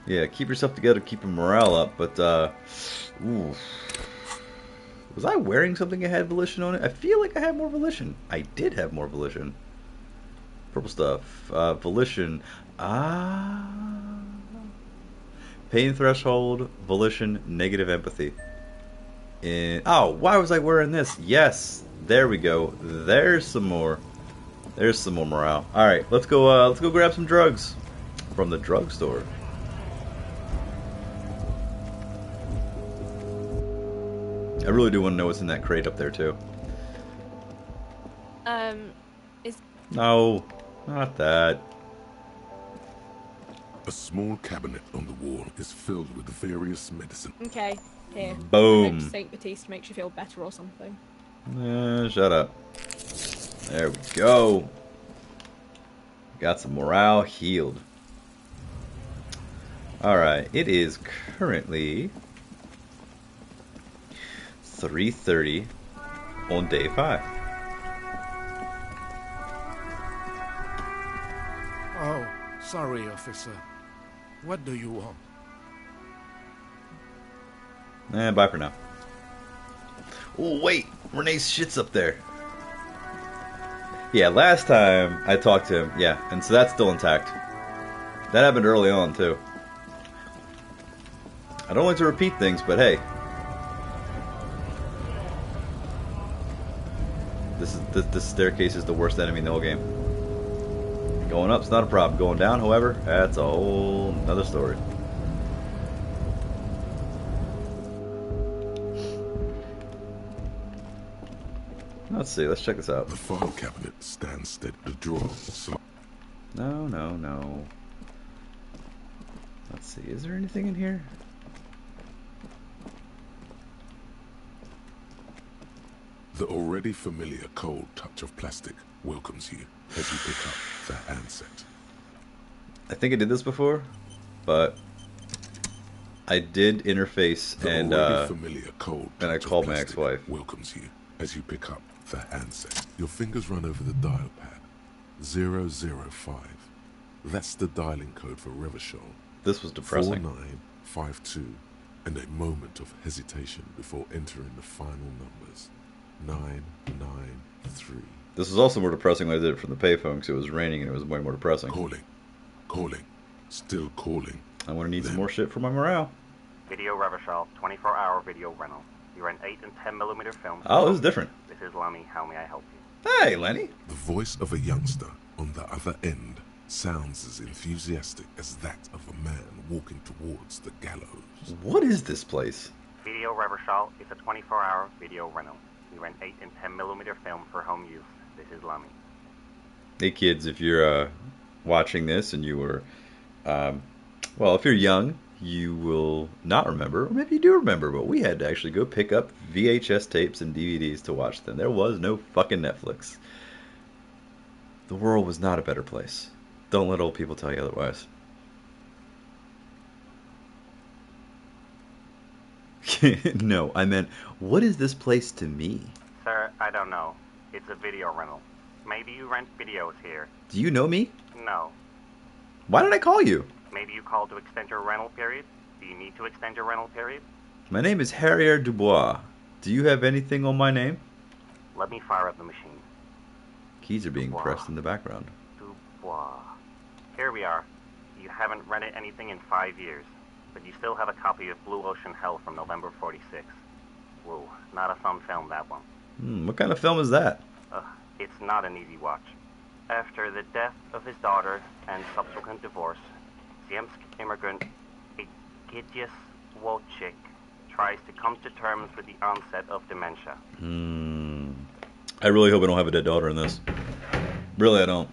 Yeah, keep yourself together, keep your morale up, but ooh. Was I wearing something that had Volition on it? I feel like I had more Volition. I did have more Volition. Purple stuff. Volition. Pain threshold, Volition, negative empathy. Why was I wearing this? Yes, there we go. There's some more. There's some more morale. All right, let's go. Let's go grab some drugs from the drugstore. I really do want to know what's in that crate up there too. No, not that. A small cabinet on the wall is filled with various medicine. Okay, here. Boom. St. Baptiste makes you feel better or something. Shut up. There we go. Got some morale healed. Alright, it is currently 3:30 on day 5. Oh, sorry, officer. What do you want? Bye for now. Oh, wait! Renee's shit's up there. Yeah, last time I talked to him, yeah, and so that's still intact. That happened early on, too. I don't like to repeat things, but hey. This staircase is the worst enemy in the whole game. Going up's not a problem. Going down, however, that's a whole another story. Let's see. Let's check this out. The file cabinet stands steady. The drawer. No. Let's see. Is there anything in here? The already familiar cold touch of plastic welcomes you as you pick up the handset. I think I did this before, but I did interface The and already familiar cold and I touch of called my plastic ex-wife. welcomes you as you pick up the handset. Your fingers run over the dial pad. 005. That's the dialing code for Revachol. This was depressing. 4952. And a moment of hesitation before entering the final numbers. 993. This was also more depressing when I did it from the payphone because it was raining and it was way more depressing. Calling. Calling. Still calling. I'm going to need some more shit for my morale. Video Revachol, 24-hour video rental. You're an 8 and 10mm film. Oh, this is different. This is Lemmy. How may I help you? Hey, Lenny. The voice of a youngster on the other end sounds as enthusiastic as that of a man walking towards the gallows. What is this place? Video Revachol is a 24-hour video rental. You rent 8 and 10mm film for home use. This is Lemmy. Hey, kids, if you're watching this and you were, well, if you're young, you will not remember, or maybe you do remember, but we had to actually go pick up VHS tapes and DVDs to watch them. There was no fucking Netflix. The world was not a better place. Don't let old people tell you otherwise. No, I meant, what is this place to me? Sir, I don't know. It's a video rental. Maybe you rent videos here. Do you know me? No. Why did I call you? Maybe you called to extend your rental period? Do you need to extend your rental period? My name is Harrier Dubois. Do you have anything on my name? Let me fire up the machine. Keys are being Dubois. pressed in the background. Dubois. Here we are. You haven't rented anything in 5 years, but you still have a copy of Blue Ocean Hell from November '46. Whoa, not a fun film, that one. What kind of film is that? It's not an easy watch. After the death of his daughter and subsequent divorce, Ziemsk immigrant Egidius Wojcik tries to come to terms with the onset of dementia. I really hope I don't have a dead daughter in this. Really, I don't.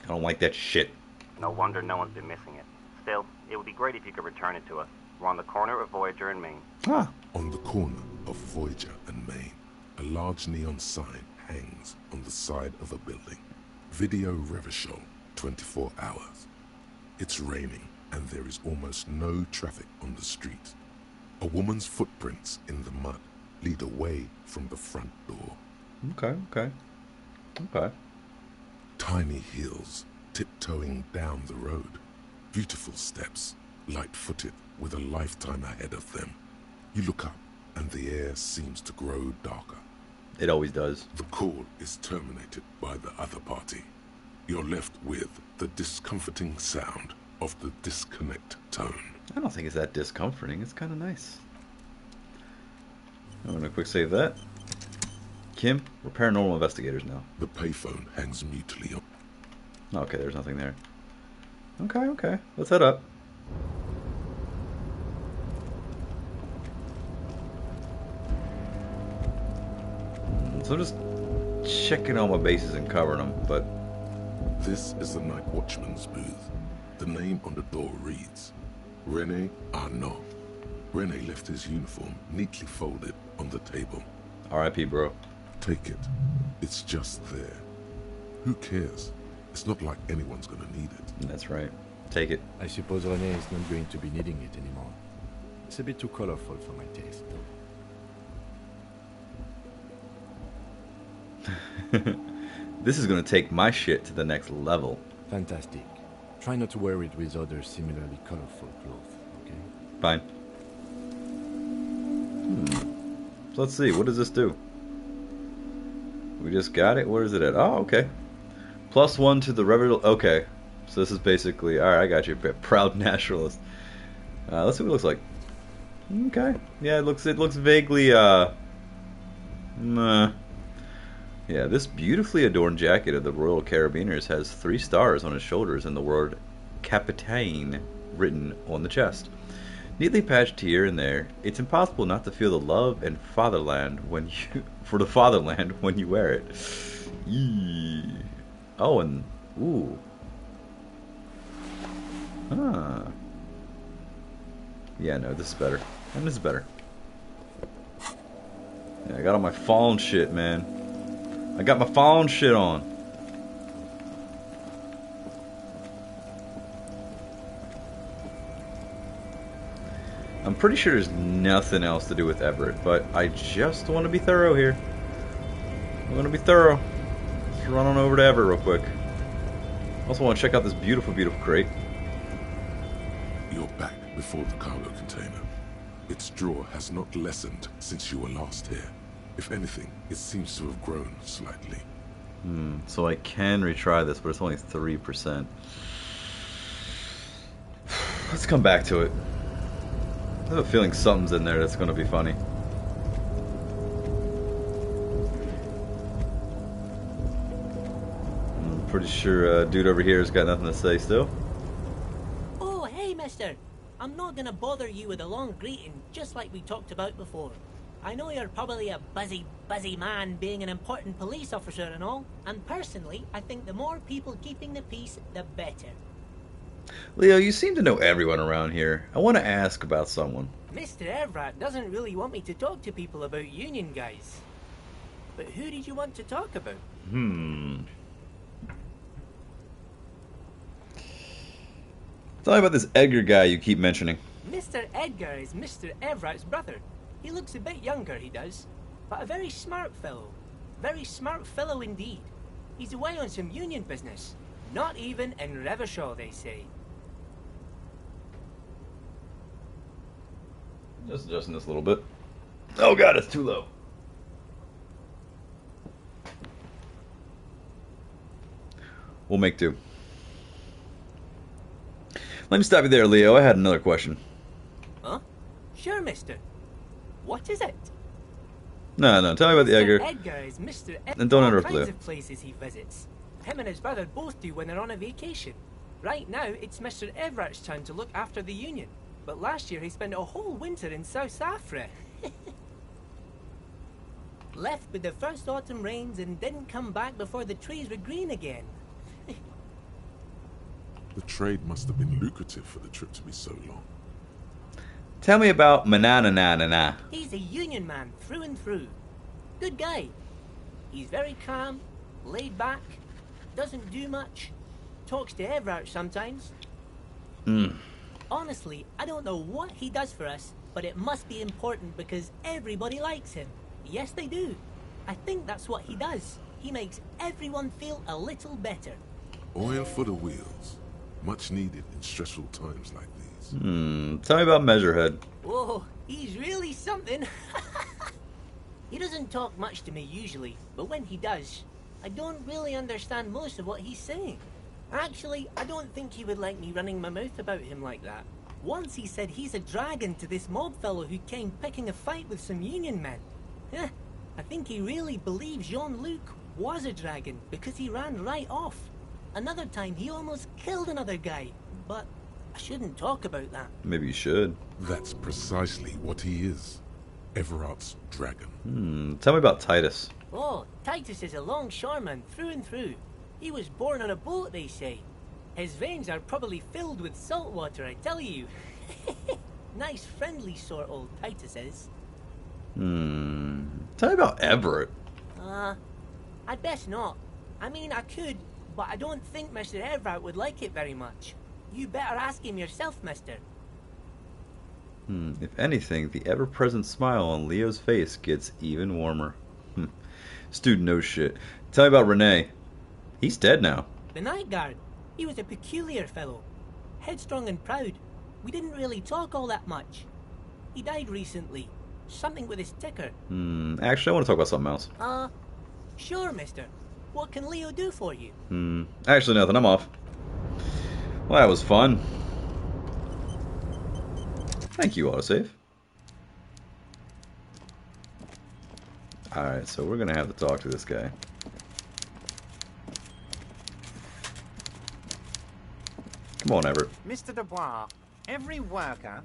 I don't like that shit. No wonder no one's been missing it. Still, it would be great if you could return it to us. We're on the corner of Voyager and Maine. Ah. On the corner of Voyager and Maine, a large neon sign hangs on the side of a building. Video Revachol, 24 hours. It's raining and there is almost no traffic on the street. A woman's footprints in the mud lead away from the front door. Okay. Tiny heels tiptoeing down the road. Beautiful steps, light-footed with a lifetime ahead of them. You look up and the air seems to grow darker. It always does. The call is terminated by the other party. You're left with the discomforting sound of the disconnect tone. I don't think it's that discomforting. It's kind of nice. I'm gonna quick save that. Kim, we're paranormal investigators now. The payphone hangs mutely on. Okay, there's nothing there. Okay. Let's head up. So just checking all my bases and covering them, but... This is the night watchman's booth. The name on the door reads, René Arnaud. René left his uniform neatly folded on the table. R.I.P., bro. Take it. It's just there. Who cares? It's not like anyone's gonna need it. That's right. Take it. I suppose René is not going to be needing it anymore. It's a bit too colorful for my taste. This is gonna take my shit to the next level. Fantastic. Try not to wear it with other similarly colorful clothes, okay? Fine. So let's see. What does this do? We just got it. Where is it at? Oh, okay. +1 to the rebel. Okay. So this is basically... Alright, I got you. Proud naturalist. Let's see what it looks like. Okay. Yeah, it looks vaguely, Yeah, this beautifully adorned jacket of the Royal Carabiners has 3 stars on its shoulders and the word Capitaine written on the chest. Neatly patched here and there, it's impossible not to feel the love and fatherland for the fatherland when you wear it. Eee. Oh, and ooh. Yeah, no, this is better. And this is better. Yeah, I got all my fallen shit, man. I got my fallen shit on. I'm pretty sure there's nothing else to do with Everett, but I just want to be thorough here. I want to be thorough. Let's run on over to Everett real quick. Also want to check out this beautiful, beautiful crate. You're back before the cargo container. Its drawer has not lessened since you were last here. If anything, it seems to have grown slightly. So I can retry this, but it's only 3%. Let's come back to it. I have a feeling something's in there that's going to be funny. I'm pretty sure dude over here has got nothing to say still. Oh, hey, mister. I'm not gonna bother you with a long greeting, just like we talked about before. I know you're probably a busy man being an important police officer and all, and personally, I think the more people keeping the peace, the better. Leo, you seem to know everyone around here. I want to ask about someone. Mr. Everett doesn't really want me to talk to people about union guys. But who did you want to talk about? Tell me about this Edgar guy you keep mentioning. Mr. Edgar is Mr. Everett's brother. He looks a bit younger, he does, but a very smart fellow. Very smart fellow indeed. He's away on some union business. Not even in Revershaw, they say. Just adjusting this a little bit. Oh god, it's too low. We'll make do. Let me stop you there, Leo. I had another question. Huh? Sure, mister. What is it? No. Tell me about the Edgar. Edgar is Mr. And don't interrupt all kinds Leo. of places he visits. Him and his brother both do when they're on a vacation. Right now, it's Mr. Everett's turn to look after the union. But last year, he spent a whole winter in South Africa. Left with the first autumn rains and didn't come back before the trees were green again. The trade must have been lucrative for the trip to be so long. Tell me about Manana. He's a union man through and through. Good guy. He's very calm, laid back, doesn't do much, talks to Everett sometimes. Honestly, I don't know what he does for us, but it must be important because everybody likes him. Yes, they do. I think that's what he does. He makes everyone feel a little better. Oil for the wheels. Much needed in stressful times like these. Tell me about Measurehead. Whoa, he's really something. He doesn't talk much to me usually, but when he does, I don't really understand most of what he's saying. Actually, I don't think he would like me running my mouth about him like that. Once he said he's a dragon to this mob fellow who came picking a fight with some union men. I think he really believes Jean-Luc was a dragon because he ran right off. Another time he almost killed another guy, but I shouldn't talk about that. Maybe you should. That's precisely what he is. Everart's dragon. Tell me about Titus. Oh, Titus is a longshoreman through and through. He was born on a boat, they say. His veins are probably filled with salt water, I tell you. Nice, friendly sort old Titus is. Tell me about Everett. I'd best not. I mean, I could, but I don't think Mr. Everett would like it very much. You better ask him yourself, mister. If anything, the ever-present smile on Leo's face gets even warmer. This dude knows shit. Tell me about Renee. He's dead now. The night guard. He was a peculiar fellow. Headstrong and proud. We didn't really talk all that much. He died recently. Something with his ticker. Actually, I want to talk about something else. Sure, mister. What can Leo do for you? Actually, nothing. I'm off. Well, that was fun. Thank you, autosave. Alright, so we're going to have to talk to this guy. Come on, Everett. Mr. Dubois, every worker...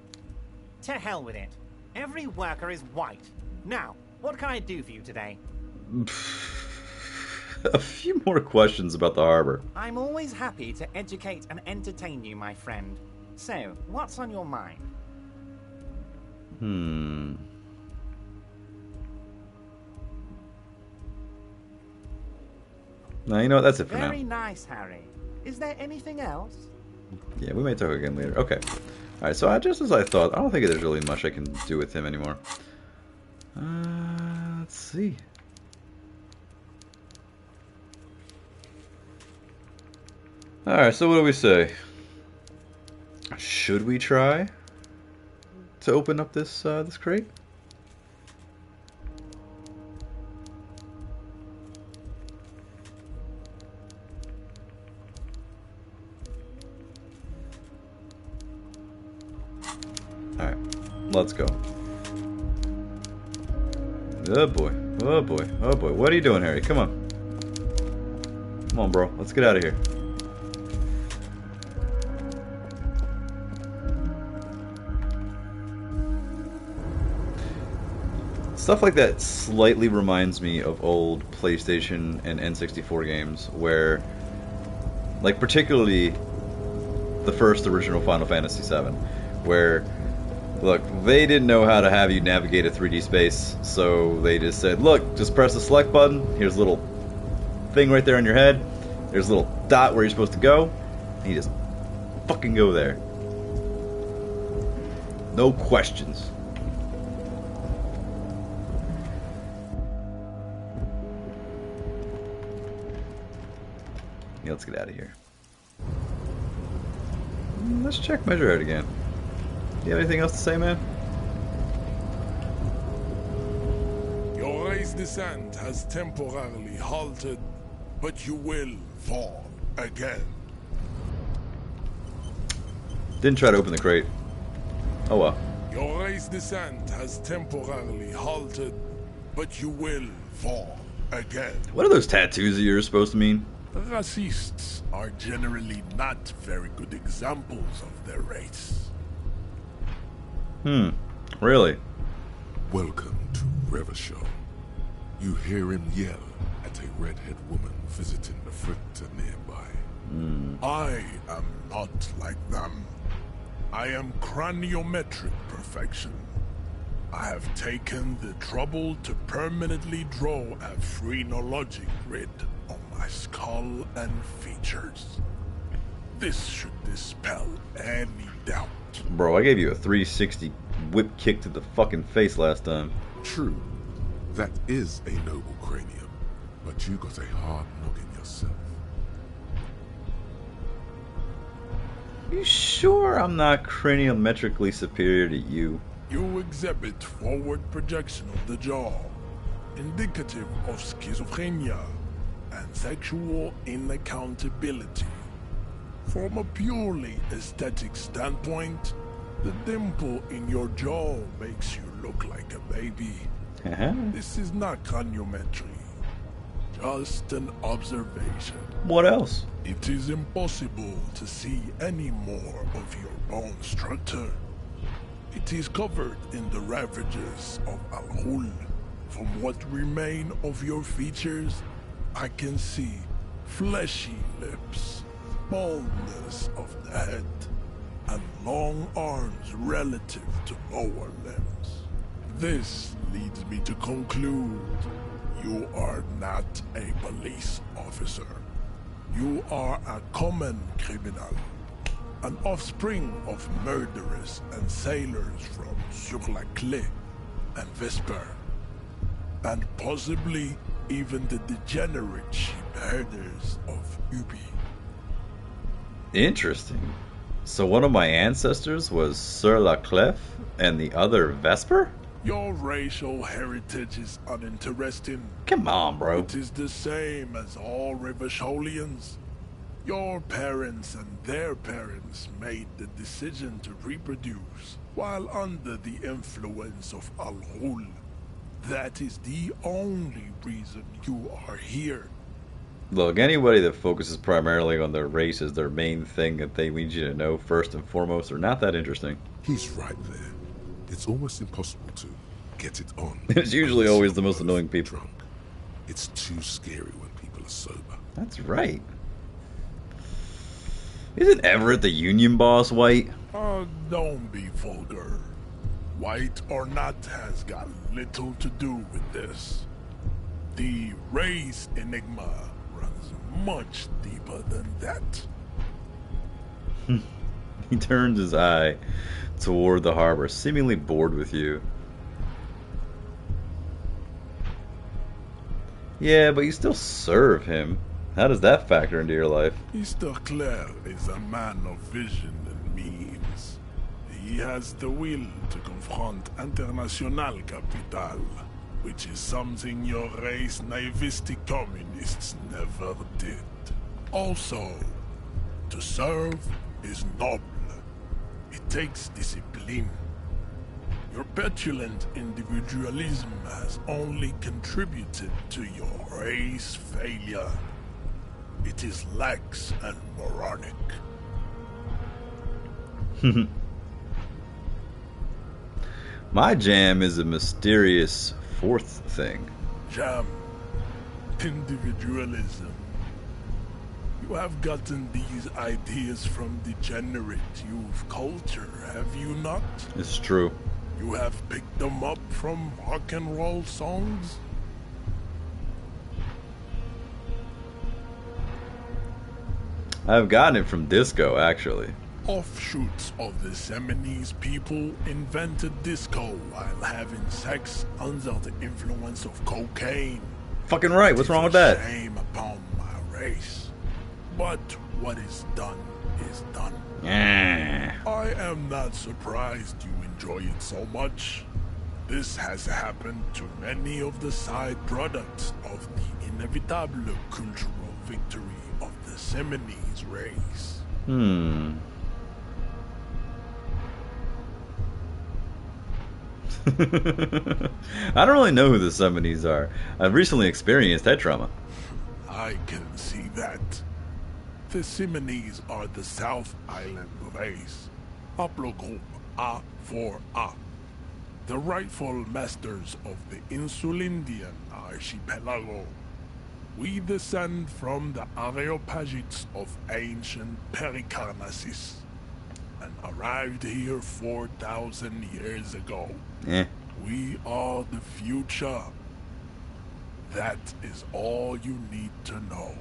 To hell with it. Every worker is white. Now, what can I do for you today? A few more questions about the harbor. I'm always happy to educate and entertain you, my friend. So, what's on your mind? Now, you know what? That's it for now. Very nice, Harry. Is there anything else? Yeah, we may talk again later. Okay. Alright, so just as I thought, I don't think there's really much I can do with him anymore. Let's see. Alright, so what do we say? Should we try to open up this this crate? Alright, let's go. Oh boy, oh boy, oh boy. What are you doing, Harry? Come on. Come on, bro. Let's get out of here. Stuff like that slightly reminds me of old PlayStation and N64 games where, like particularly the first original Final Fantasy VII, where, look, they didn't know how to have you navigate a 3D space, so they just said, look, just press the select button, here's a little thing right there on your head, there's a little dot where you're supposed to go, and you just fucking go there. No questions. Yeah, let's get out of here. Let's check measure out again. Do you have anything else to say, man? Your race descent has temporarily halted, but you will fall again. Didn't try to open the crate. Oh well. Your race descent has temporarily halted, but you will fall again. What are those tattoos of yours supposed to mean? Racists are generally not very good examples of their race. Really? Welcome to Revachol. You hear him yell at a redhead woman visiting the fritter nearby. I am not like them. I am craniometric perfection. I have taken the trouble to permanently draw a phrenologic grid on my skull and features. This should dispel any doubt. Bro, I gave you a 360 whip kick to the fucking face last time. True, that is a noble cranium, but you got a hard noggin yourself. You sure I'm not craniometrically superior to you? You exhibit forward projection of the jaw, indicative of schizophrenia and sexual inaccountability. From a purely aesthetic standpoint, the dimple in your jaw makes you look like a baby. This is not craniometry, just an observation. What else? It is impossible to see any more of your bone structure. It is covered in the ravages of Al-Hul. From what remain of your features, I can see fleshy lips, baldness of the head, and long arms relative to lower limbs. This leads me to conclude you are not a police officer. You are a common criminal, an offspring of murderers and sailors from Sur-la-Clé and Vesper, and possibly even the degenerate sheep herders of Ubi. Interesting. So one of my ancestors was Sur-la-Clef and the other Vesper? Your racial heritage is uninteresting. Come on, bro. It is the same as all Revacholians. Your parents and their parents made the decision to reproduce while under the influence of Al-Hul. That is the only reason you are here. Look, anybody that focuses primarily on their race as their main thing that they need you to know first and foremost are not that interesting. He's right there. It's almost impossible to get it on. It's usually always the most annoying people. Drunk. It's too scary when people are sober. That's right. Isn't Everett the union boss white? Don't be vulgar. White or not has got little to do with this. The race enigma runs much deeper than that. He turns his eye toward the harbor, seemingly bored with you. Yeah, but you still serve him. How does that factor into your life? Mr. Clare is a man of vision and means. He has the will to confront International Capital, which is something your race naivistic communists never did. Also, to serve is noble. It takes discipline. Your petulant individualism has only contributed to your race failure. It is lax and moronic. My jam is a mysterious fourth thing. Jam. Individualism. You have gotten these ideas from degenerate youth culture, have you not? It's true. You have picked them up from rock and roll songs? I've gotten it from disco, actually. Offshoots of the Seminoles people invented disco while having sex under the influence of cocaine. Fucking right, what's wrong with that? Shame upon my race. But what is done is done. Yeah. I am not surprised you enjoy it so much. This has happened to many of the side products of the inevitable cultural victory of the Seminoles race. I don't really know who the Seminoles are. I've recently experienced that trauma. I can see that. The Seminoles are the South Island race. Haplogroup A4A. The rightful masters of the Insulindian archipelago. We descend from the Areopagites of ancient Pericarnassus and arrived here 4,000 years ago. We are the future. That is all you need to know.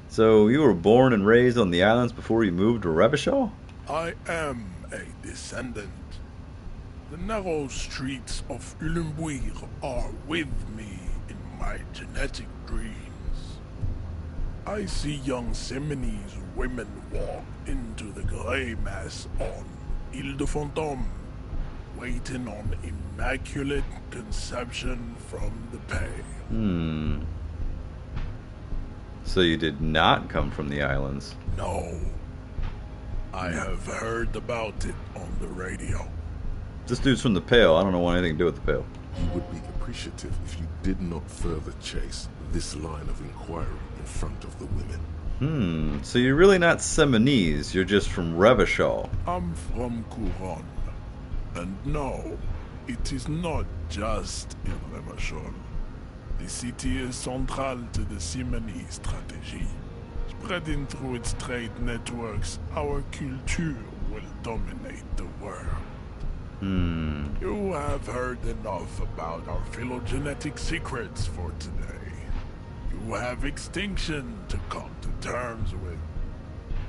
So you were born and raised on the islands before you moved to Revachol? I am a descendant. The narrow streets of Ulembuir are with me in my genetic dreams. I see young Seminoles women walk into the grey mass on Ile de Fantôme, waiting on immaculate conception from the Pale. So you did not come from the islands? No. I have heard about it on the radio. This dude's from the Pale. I don't want anything to do with the Pale. You would be appreciative if you did not further chase this line of inquiry in front of the women. So you're really not Seminoles, you're just from Revachol. I'm from Couronne. And no, it is not just in Revachol. The city is central to the Seminoles strategy. Spreading through its trade networks, our culture will dominate the world. You have heard enough about our phylogenetic secrets for today. You have extinction to come to terms with.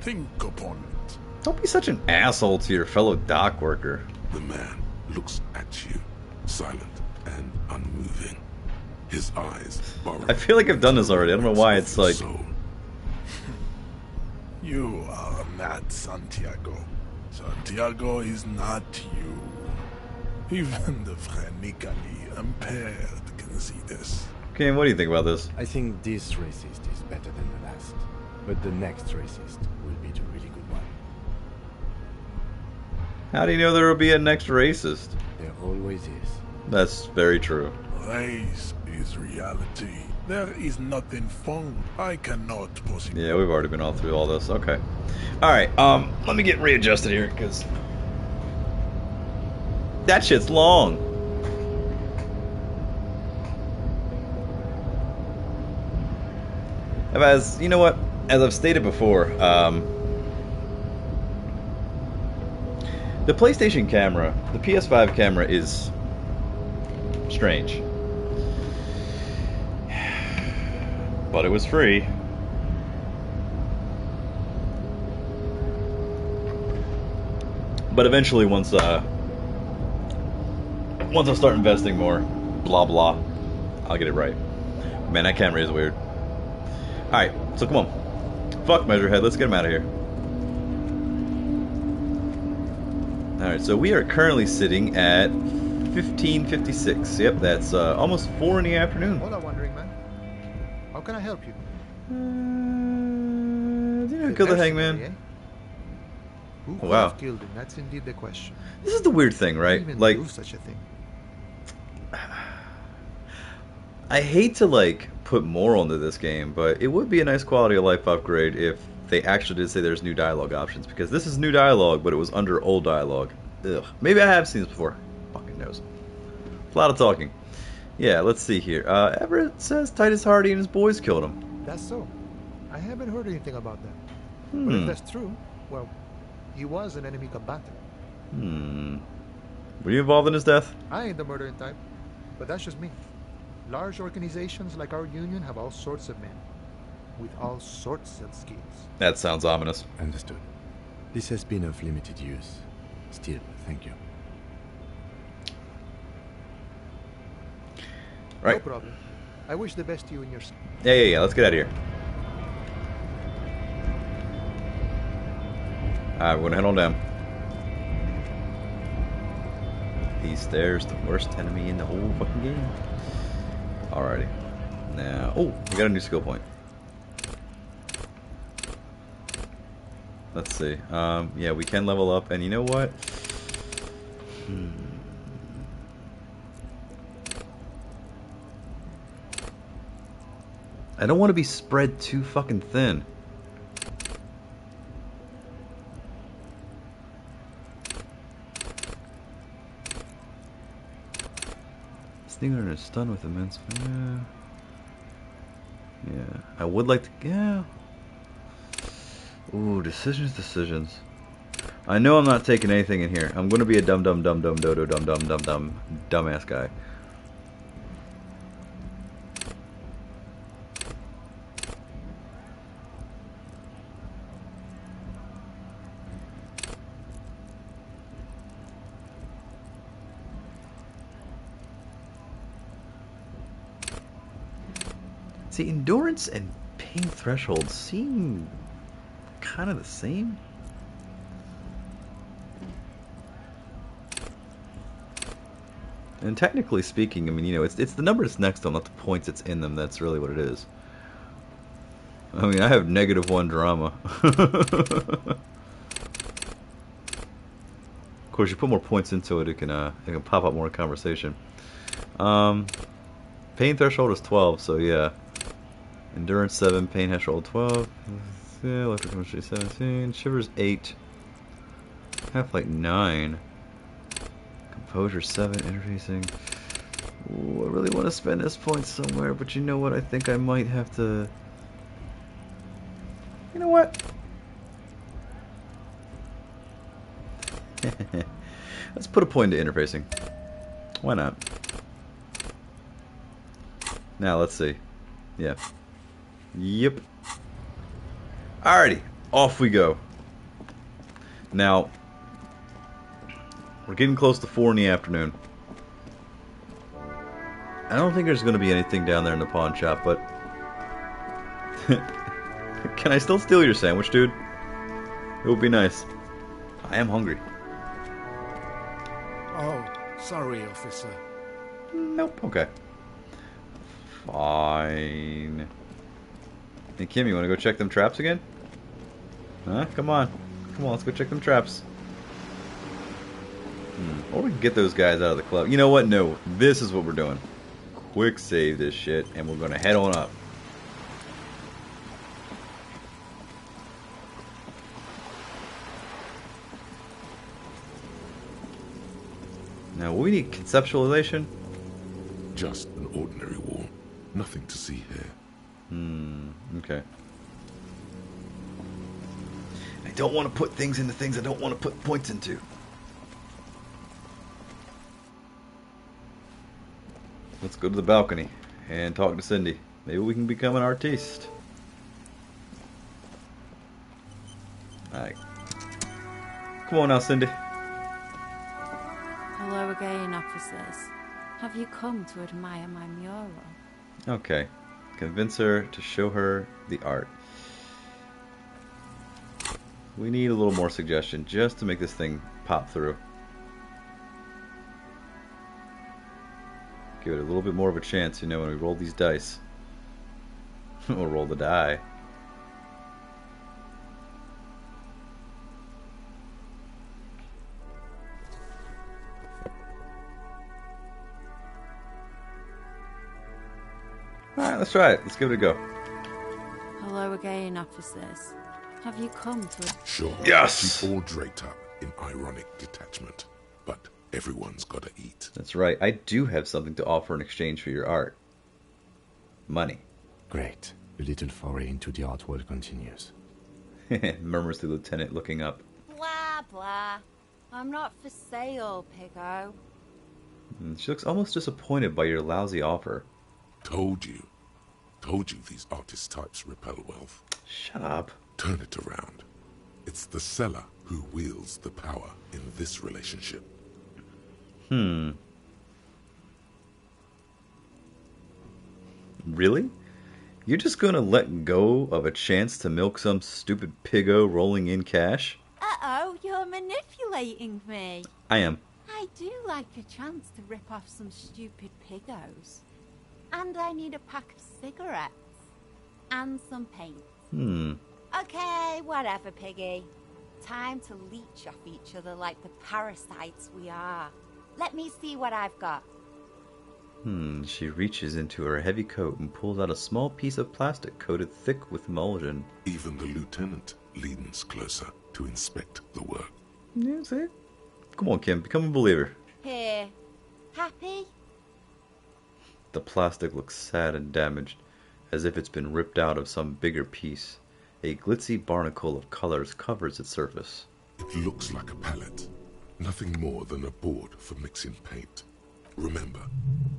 Think upon it. Don't be such an asshole to your fellow dock worker. The man looks at you, silent and unmoving. His eyes burrow. I feel like I've done this already. I don't know why it's like... You are not Santiago. Santiago is not you. Even the phrenically impaired can see this. Okay, what do you think about this? I think this racist is better than the last. But the next racist will be the really good one. How do you know there will be a next racist? There always is. That's very true. Race is reality. There is nothing fun. I cannot possibly... Yeah, we've already been all through all this. Okay. Alright, let me get readjusted here, because... that shit's long. As, you know what? As I've stated before, the PlayStation camera, the PS5 camera is strange. But it was free. But eventually, once I start investing more, blah blah, I'll get it right. Man, that camera is weird. Alright, so come on. Fuck Measurehead, let's get him out of here. Alright, so we are currently sitting at 15:56. Yep, that's almost 4 in the afternoon. Hola, wandering man. How can I help you? Do you know who killed the hangman? Eh? Who Oh, could wow. have killed him? That's indeed the question. This is the weird thing, right? Even Like, do such a thing. I hate to like put more into this game, but it would be a nice quality of life upgrade if they actually did say there's new dialogue options, because this is new dialogue, but it was under old dialogue. Ugh. Maybe I have seen this before. Fucking knows. A lot of talking. Yeah, let's see here. Everett says Titus Hardy and his boys killed him. That's so. I haven't heard anything about that. But if that's true, well, he was an enemy combatant. Were you involved in his death? I ain't the murdering type, but that's just me. Large organizations like our union have all sorts of men, with all sorts of skills. That sounds ominous. Understood. This has been of limited use. Still, thank you. Right. No problem. I wish the best to you and your son. Yeah. Let's get out of here. Alright, we're gonna head on down. These stairs, the worst enemy in the whole fucking game. Alrighty. Now, oh, we got a new skill point. Let's see. Yeah, we can level up, and you know what? I don't want to be spread too fucking thin. Sneaker is stunned with immense. Yeah. I would like to. Yeah. Ooh, decisions. I know I'm not taking anything in here. I'm going to be a dumbass guy. See, endurance and pain thresholds seem kind of the same. And technically speaking, I mean, you know, it's the number that's next to them, not the points that's in them. That's really what it is. I mean, I have -1 drama. Of course, you put more points into it, it can pop up more conversation. Pain threshold is 12, so yeah. Endurance 7, pain threshold 12. Yeah, electric chemistry 17. Shivers 8. Half-light 9. Composure 7. Interfacing. Ooh, I really want to spend this point somewhere, but you know what? I think I might have to. You know what? Let's put a point into interfacing. Why not? Now let's see. Yeah. Yep. Alrighty, off we go. Now, we're getting close to 4 in the afternoon. I don't think there's going to be anything down there in the pawn shop, but... Can I still steal your sandwich, dude? It would be nice. I am hungry. Oh, sorry, officer. Nope, okay. Fine. Hey, Kim, you want to go check them traps again? Huh? Come on, let's go check them traps. Or we can get those guys out of the club. You know what? No, this is what we're doing. Quick save this shit, and we're gonna head on up. Now, we need conceptualization. Just an ordinary wall. Nothing to see here. Okay. I don't want to put things into things I don't want to put points into. Let's go to the balcony and talk to Cindy. Maybe we can become an artiste. Alright. Come on now, Cindy. again, officers. Have you come to admire my mural? Okay. Convince her to show her the art. We need a little more suggestion just to make this thing pop through. Give it a little bit more of a chance, you know, when we roll these dice. We'll roll the die. Alright, let's try it. Let's give it a go. Hello again, officers. Have you come to... Sure. Yes! Keep all draped up in ironic detachment, but everyone's gotta eat. That's right. I do have something to offer in exchange for your art. Money. Great. The little foray into the art world continues. Murmurs the lieutenant, looking up. Blah, blah. I'm not for sale, Piggo. She looks almost disappointed by your lousy offer. Told you. Told you these artist types repel wealth. Shut up. Turn it around. It's the seller who wields the power in this relationship. Really? You're just gonna let go of a chance to milk some stupid piggo rolling in cash? Uh-oh, you're manipulating me. I am. I do like a chance to rip off some stupid piggos. And I need a pack of cigarettes. And some paint. Okay, whatever, Piggy. Time to leech off each other like the parasites we are. Let me see what I've got. She reaches into her heavy coat and pulls out a small piece of plastic coated thick with emulsion. Even the lieutenant leans closer to inspect the work. Yeah, see? Come on, Kim, become a believer. Here. Happy? The plastic looks sad and damaged, as if it's been ripped out of some bigger piece. A glitzy barnacle of colors covers its surface. It looks like a palette. Nothing more than a board for mixing paint. Remember,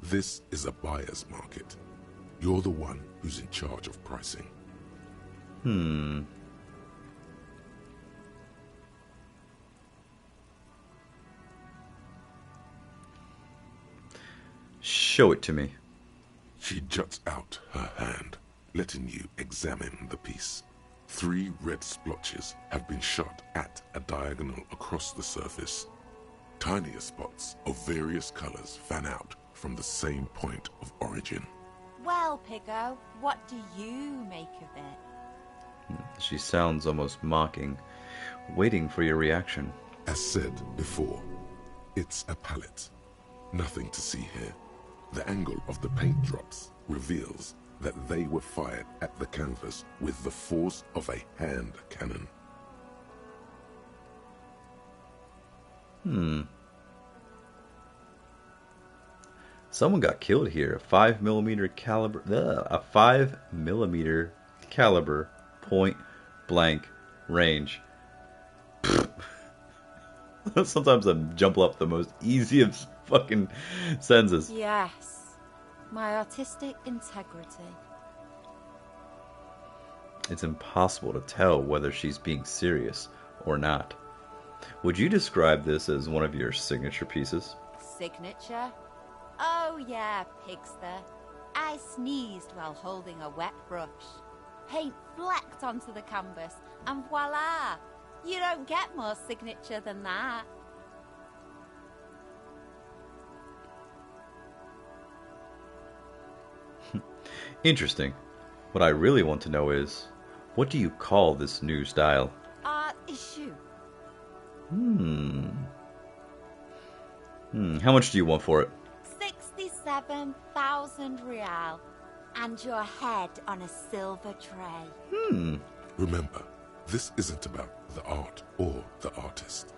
this is a buyer's market. You're the one who's in charge of pricing. Show it to me. She juts out her hand, letting you examine the piece. 3 red splotches have been shot at a diagonal across the surface. Tinier spots of various colors fan out from the same point of origin. Well, Piggo, what do you make of it? She sounds almost mocking, waiting for your reaction. As said before, it's a palette. Nothing to see here. The angle of the paint drops reveals that they were fired at the canvas with the force of a hand cannon. Someone got killed here. A 5mm caliber point blank range. Sometimes I jumble up the most easiest fucking sentences. Yes. My artistic integrity. It's impossible to tell whether she's being serious or not. Would you describe this as one of your signature pieces? Signature? Oh yeah, Pigster. I sneezed while holding a wet brush. Paint flecked onto the canvas, and voila! You don't get more signature than that. Interesting. What I really want to know is, what do you call this new style? Art issue. How much do you want for it? 67,000 real. And your head on a silver tray. Remember, this isn't about the art or the artist.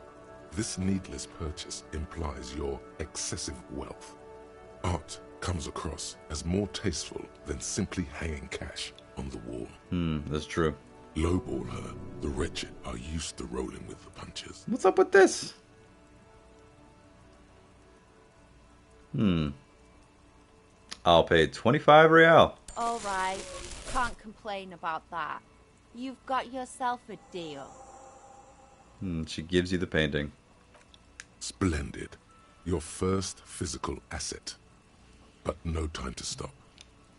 This needless purchase implies your excessive wealth. Art comes across as more tasteful than simply hanging cash on the wall. That's true. Lowball her. The wretched are used to rolling with the punches. What's up with this? I'll pay 25 real. All right. Can't complain about that. You've got yourself a deal. She gives you the painting. Splendid. Your first physical asset. But no time to stop.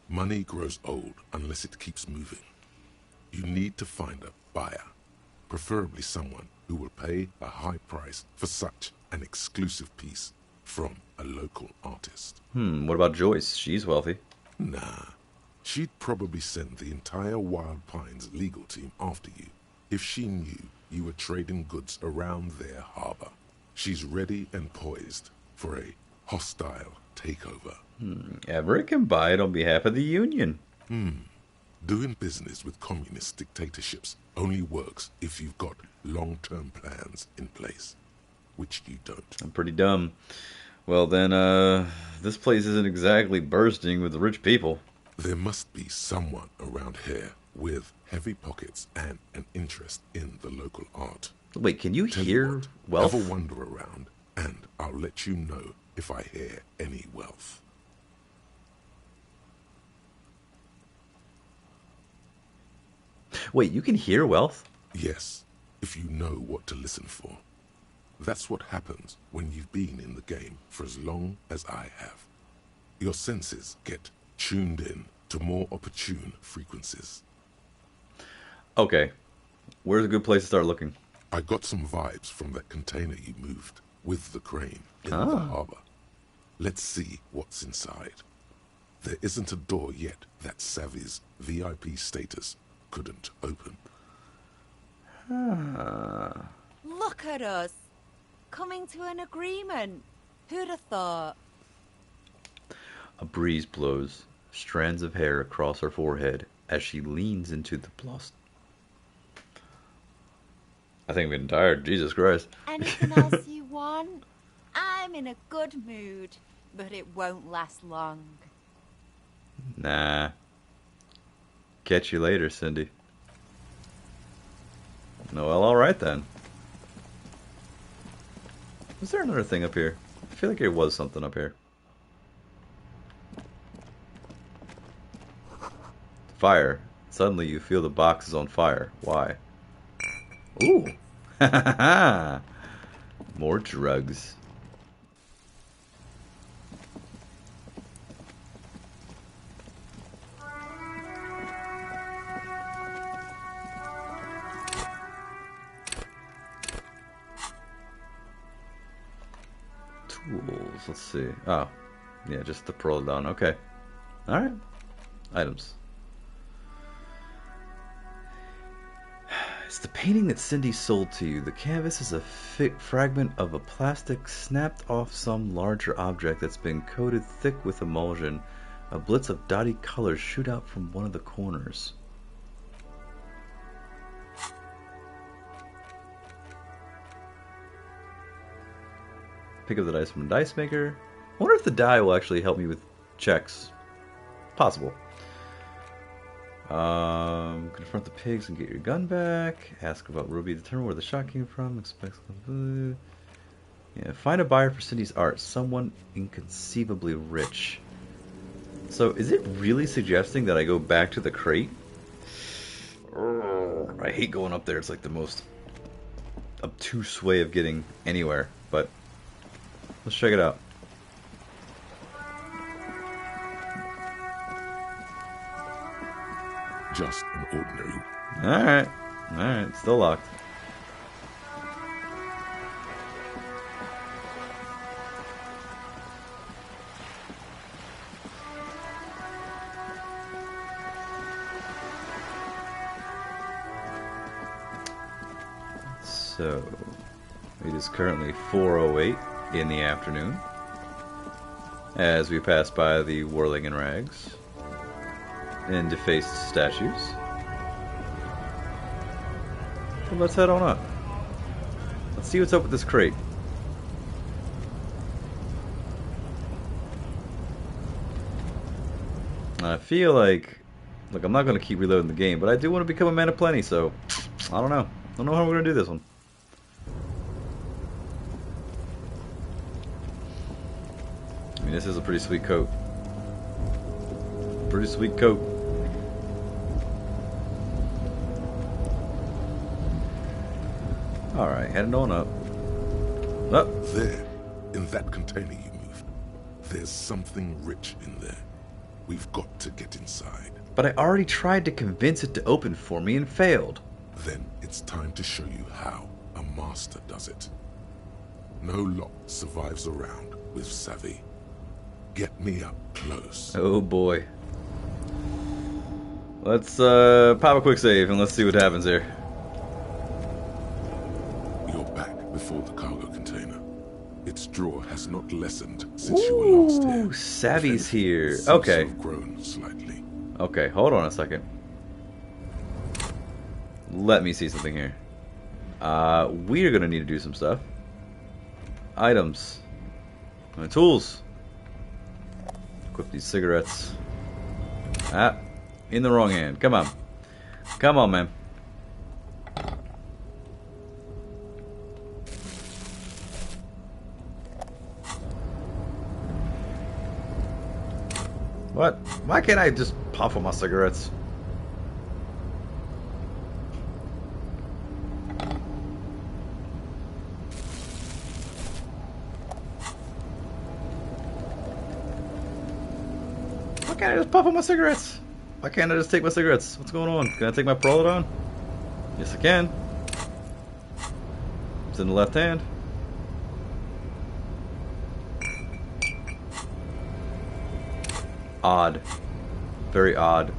Money grows old unless it keeps moving. You need to find a buyer, preferably someone who will pay a high price for such an exclusive piece from a local artist. What about Joyce? She's wealthy. Nah. She'd probably send the entire Wild Pines legal team after you if she knew you were trading goods around their harbor. She's ready and poised for a hostile takeover. Everett can buy it on behalf of the Union. Doing business with communist dictatorships only works if you've got long-term plans in place, which you don't. I'm pretty dumb. Well then, this place isn't exactly bursting with rich people. There must be someone around here with heavy pockets and an interest in the local art. Wait, can you hear what, wealth? Have a wander around, and I'll let you know if I hear any wealth. Wait, you can hear wealth? Yes, if you know what to listen for. That's what happens when you've been in the game for as long as I have. Your senses get tuned in to more opportune frequencies. Okay, where's a good place to start looking? I got some vibes from that container you moved with the crane in the harbor. Let's see what's inside. There isn't a door yet that Savvy's VIP status couldn't open. Look at us, coming to an agreement. Who'd have thought? A breeze blows strands of hair across her forehead as she leans into the blast. I think I'm getting tired. Jesus Christ. Anything else you want? I'm in a good mood, but it won't last long. Nah. Catch you later, Cindy. No, well, alright then. Was there another thing up here? I feel like there was something up here. Fire. Suddenly you feel the box is on fire. Why? Ooh. More drugs. Tools. Let's see. Oh. Yeah, just to pull it down. Okay. Alright. Items. It's the painting that Cindy sold to you. The canvas is a fragment of a plastic snapped off some larger object that's been coated thick with emulsion. A blitz of dotty colors shoot out from one of the corners. Pick up the dice from a dice maker. I wonder if the die will actually help me with checks. Possible. Confront the pigs and get your gun back. Ask about Ruby. Determine where the shot came from. Yeah, find a buyer for Cindy's art. Someone inconceivably rich. So, is it really suggesting that I go back to the crate? I hate going up there. It's like the most obtuse way of getting anywhere. But let's check it out. Just an ordinary. Alright. Alright. Still locked. So, it is currently 4:08 in the afternoon as we pass by the whirling in rags and defaced statues. So let's head on up. Let's see what's up with this crate. I feel like, look, I'm not going to keep reloading the game, but I do want to become a man of plenty, so I don't know. I don't know how we're going to do this one. I mean, this is a pretty sweet coat. Pretty sweet coat. Alright, heading on up. There In that container you moved, there's something rich in there. We've got to get inside. But I already tried to convince it to open for me and failed. Then it's time to show you how a master does it. No lock survives around with savvy. Get me up close. Oh boy. Let's pop a quick save and let's see what happens here. You're back before the cargo container. Its draw has not lessened since you were last here. Ooh, Savvy's here. Seems Okay. to have grown slightly. Okay, hold on a second. Let me see something here. We are gonna need to do some stuff. Items. Tools. Equip these cigarettes. Ah, in the wrong hand. Come on. Come on, man. What? Why can't I just puff on my cigarettes? Why can't I just puff on my cigarettes? Why can't I just take my cigarettes? What's going on? Can I take my Prolodon? Yes, I can. It's in the left hand. Odd. Very odd.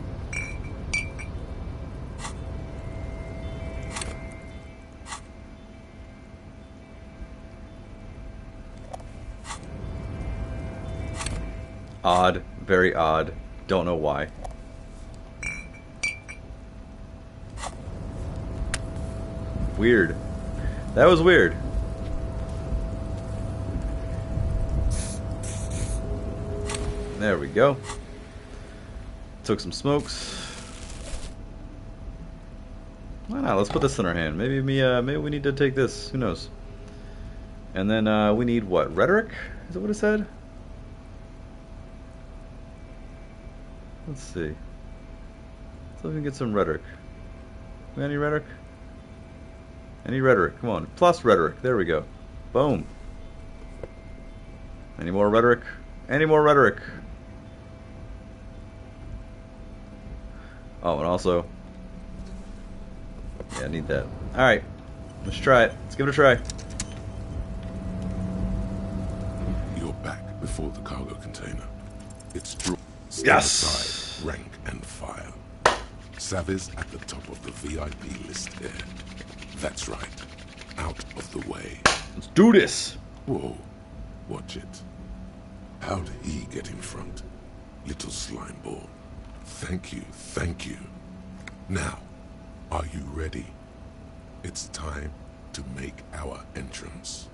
Odd. Very odd. Don't know why. Weird. That was weird. There we go. Took some smokes. Why not? Let's put this in our hand. Maybe we need to take this. Who knows? And then we need what? Rhetoric? Is that what it said? Let's see. Let's see if we can get some rhetoric. We got any rhetoric? Any rhetoric? Come on. Plus rhetoric. There we go. Boom. Any more rhetoric? Any more rhetoric? Oh, and also... yeah, I need that. Alright. Let's try it. Let's give it a try. You're back before the cargo container. It's drawn. Yes! Aside, rank and file. Savvy's at the top of the VIP list here. That's right. Out of the way. Let's do this! Whoa. Watch it. How'd he get in front? Little slime ball. Thank you, thank you. Now, are you ready? It's time to make our entrance.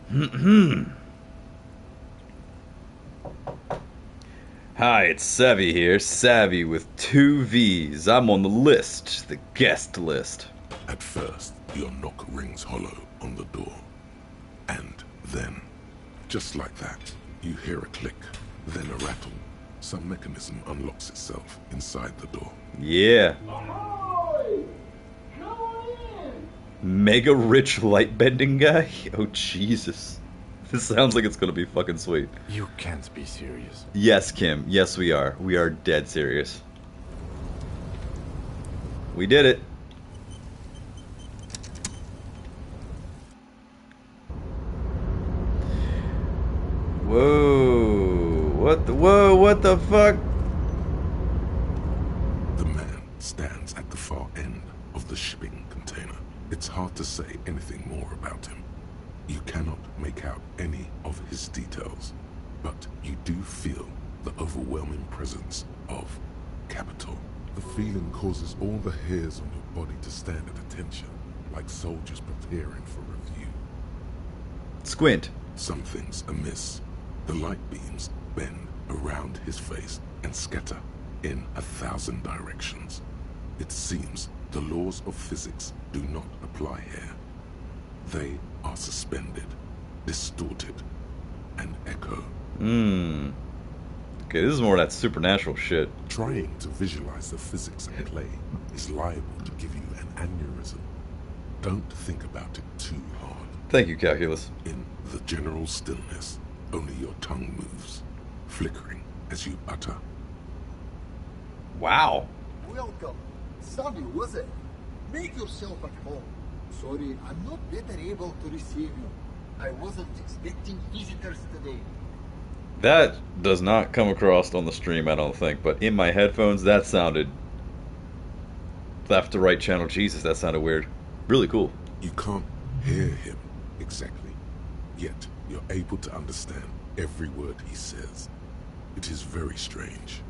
Hi, it's Savvy here. Savvy with 2 V's. I'm on the list. The guest list. At first, your knock rings hollow on the door. And then, just like that, you hear a click, then a rattle. Some mechanism unlocks itself inside the door. Yeah. Mega rich light bending guy? Oh, Jesus. This sounds like it's gonna be fucking sweet. You can't be serious. Yes, Kim. Yes, we are. We are dead serious. We did it. Whoa. What the fuck? The man stands at the far end of the shipping container. It's hard to say anything more about him. You cannot make out any of his details, but you do feel the overwhelming presence of capital. The feeling causes all the hairs on your body to stand at attention, like soldiers preparing for review. Squint. Something's amiss. The light beams bend around his face and scatter in 1,000 directions. It seems the laws of physics do not apply here. They are suspended, distorted, and echo. Okay, this is more of that supernatural shit. Trying to visualize the physics at play is liable to give you an aneurysm. Don't think about it too hard. Thank you, Calculus. In the general stillness, Only your tongue moves, flickering as you utter. Wow. Welcome. Savvy, was it? Make yourself at home. Sorry, I'm not better able to receive you. I wasn't expecting visitors today. That does not come across on the stream, I don't think, but in my headphones, that sounded left to right channel. Jesus, that sounded weird. Really cool. You can't hear him exactly, yet you're able to understand every word he says. It is very strange.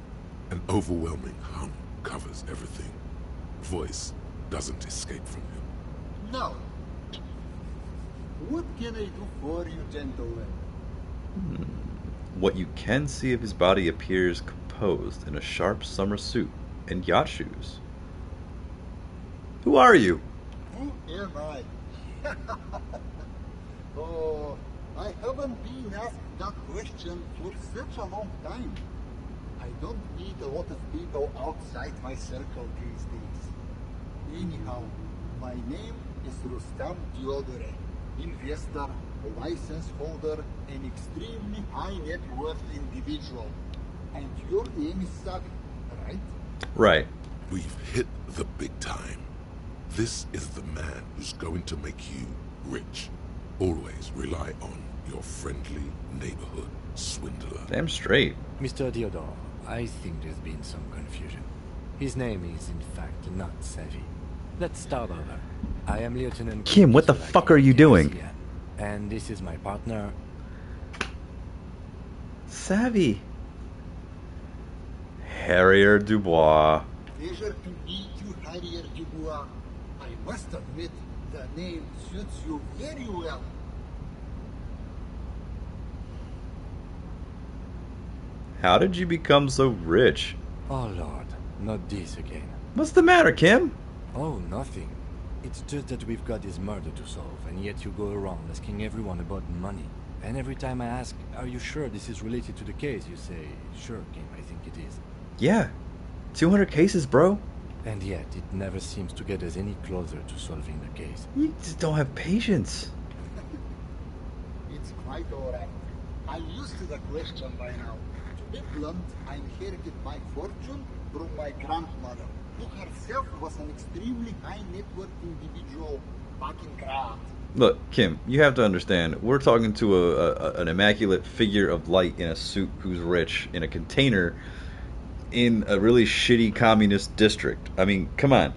An overwhelming hum covers everything. Voice doesn't escape from him. Now, what can I do for you, gentlemen? What you can see of his body appears composed in a sharp summer suit and yacht shoes. Who are you? Who am I? Oh, I haven't been asked that question for such a long time. I don't need a lot of people outside my circle these days. Anyhow, my name is Rustam Diodore, investor, license holder, an extremely high net worth individual. And your name is Savvy, right? Right. We've hit the big time. This is the man who's going to make you rich. Always rely on your friendly neighborhood swindler. Damn straight. Mr. Diodore, I think there's been some confusion. His name is, in fact, not Savvy. Let's start over. I am Lieutenant Kim, what the fuck are you doing? Elysium, and this is my partner... Savvy. Harrier Dubois. Pleasure to meet you, Harrier Dubois. I must admit, the name suits you very well. How did you become so rich? Oh Lord, not this again. What's the matter, Kim? Oh, nothing. It's just that we've got this murder to solve, and yet you go around asking everyone about money. And every time I ask, are you sure this is related to the case, you say, sure, Kim, I think it is. Yeah. 200 cases, bro. And yet, it never seems to get us any closer to solving the case. You just don't have patience. It's quite alright. I'm used to the question by now. To be blunt, I inherited my fortune from my grandmother, who herself was an extremely high net worth individual back in Graz. Look, Kim, you have to understand, we're talking to an immaculate figure of light in a suit who's rich in a container in a really shitty communist district. I mean, come on.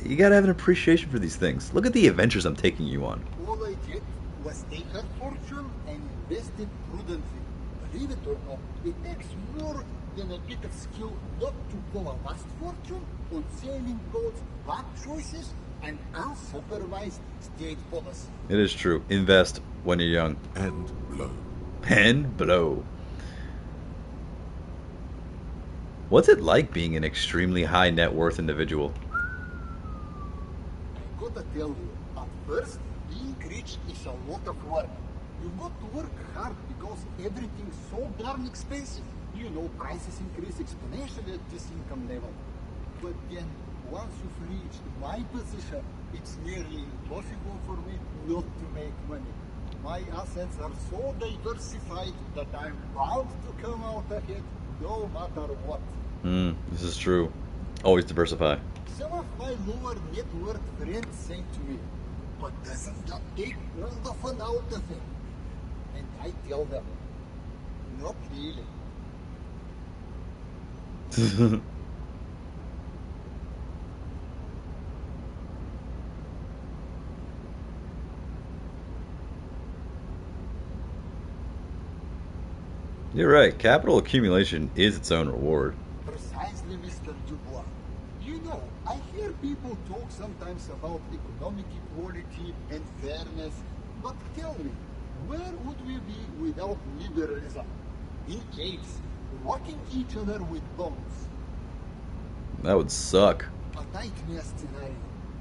You gotta have an appreciation for these things. Look at the adventures I'm taking you on. All I did was take her fortune and invest it prudently. Believe it or not, it takes more than a bit of skill not to pull a vast fortune on sailing boats, bad choices, and unsupervised state policy. It is true. Invest when you're young. And blow. And blow. What's it like being an extremely high net worth individual? I gotta tell you, at first, being rich is a lot of work. You've got to work hard because everything's so darn expensive. You know, prices increase exponentially at this income level. But then, once you've reached my position, it's nearly impossible for me not to make money. My assets are so diversified that I'm bound to come out ahead no matter what. This is true. Always diversify. Some of my lower net worth friends say to me, but doesn't that take all the fun out of it? And I tell them, not really. You're right. Capital accumulation is its own reward. Precisely, Mr. Dubois. You know, I hear people talk sometimes about economic equality and fairness, but tell me, where would we be without liberalism? In caves, rocking each other with bombs. That would suck. A nightmare scenario,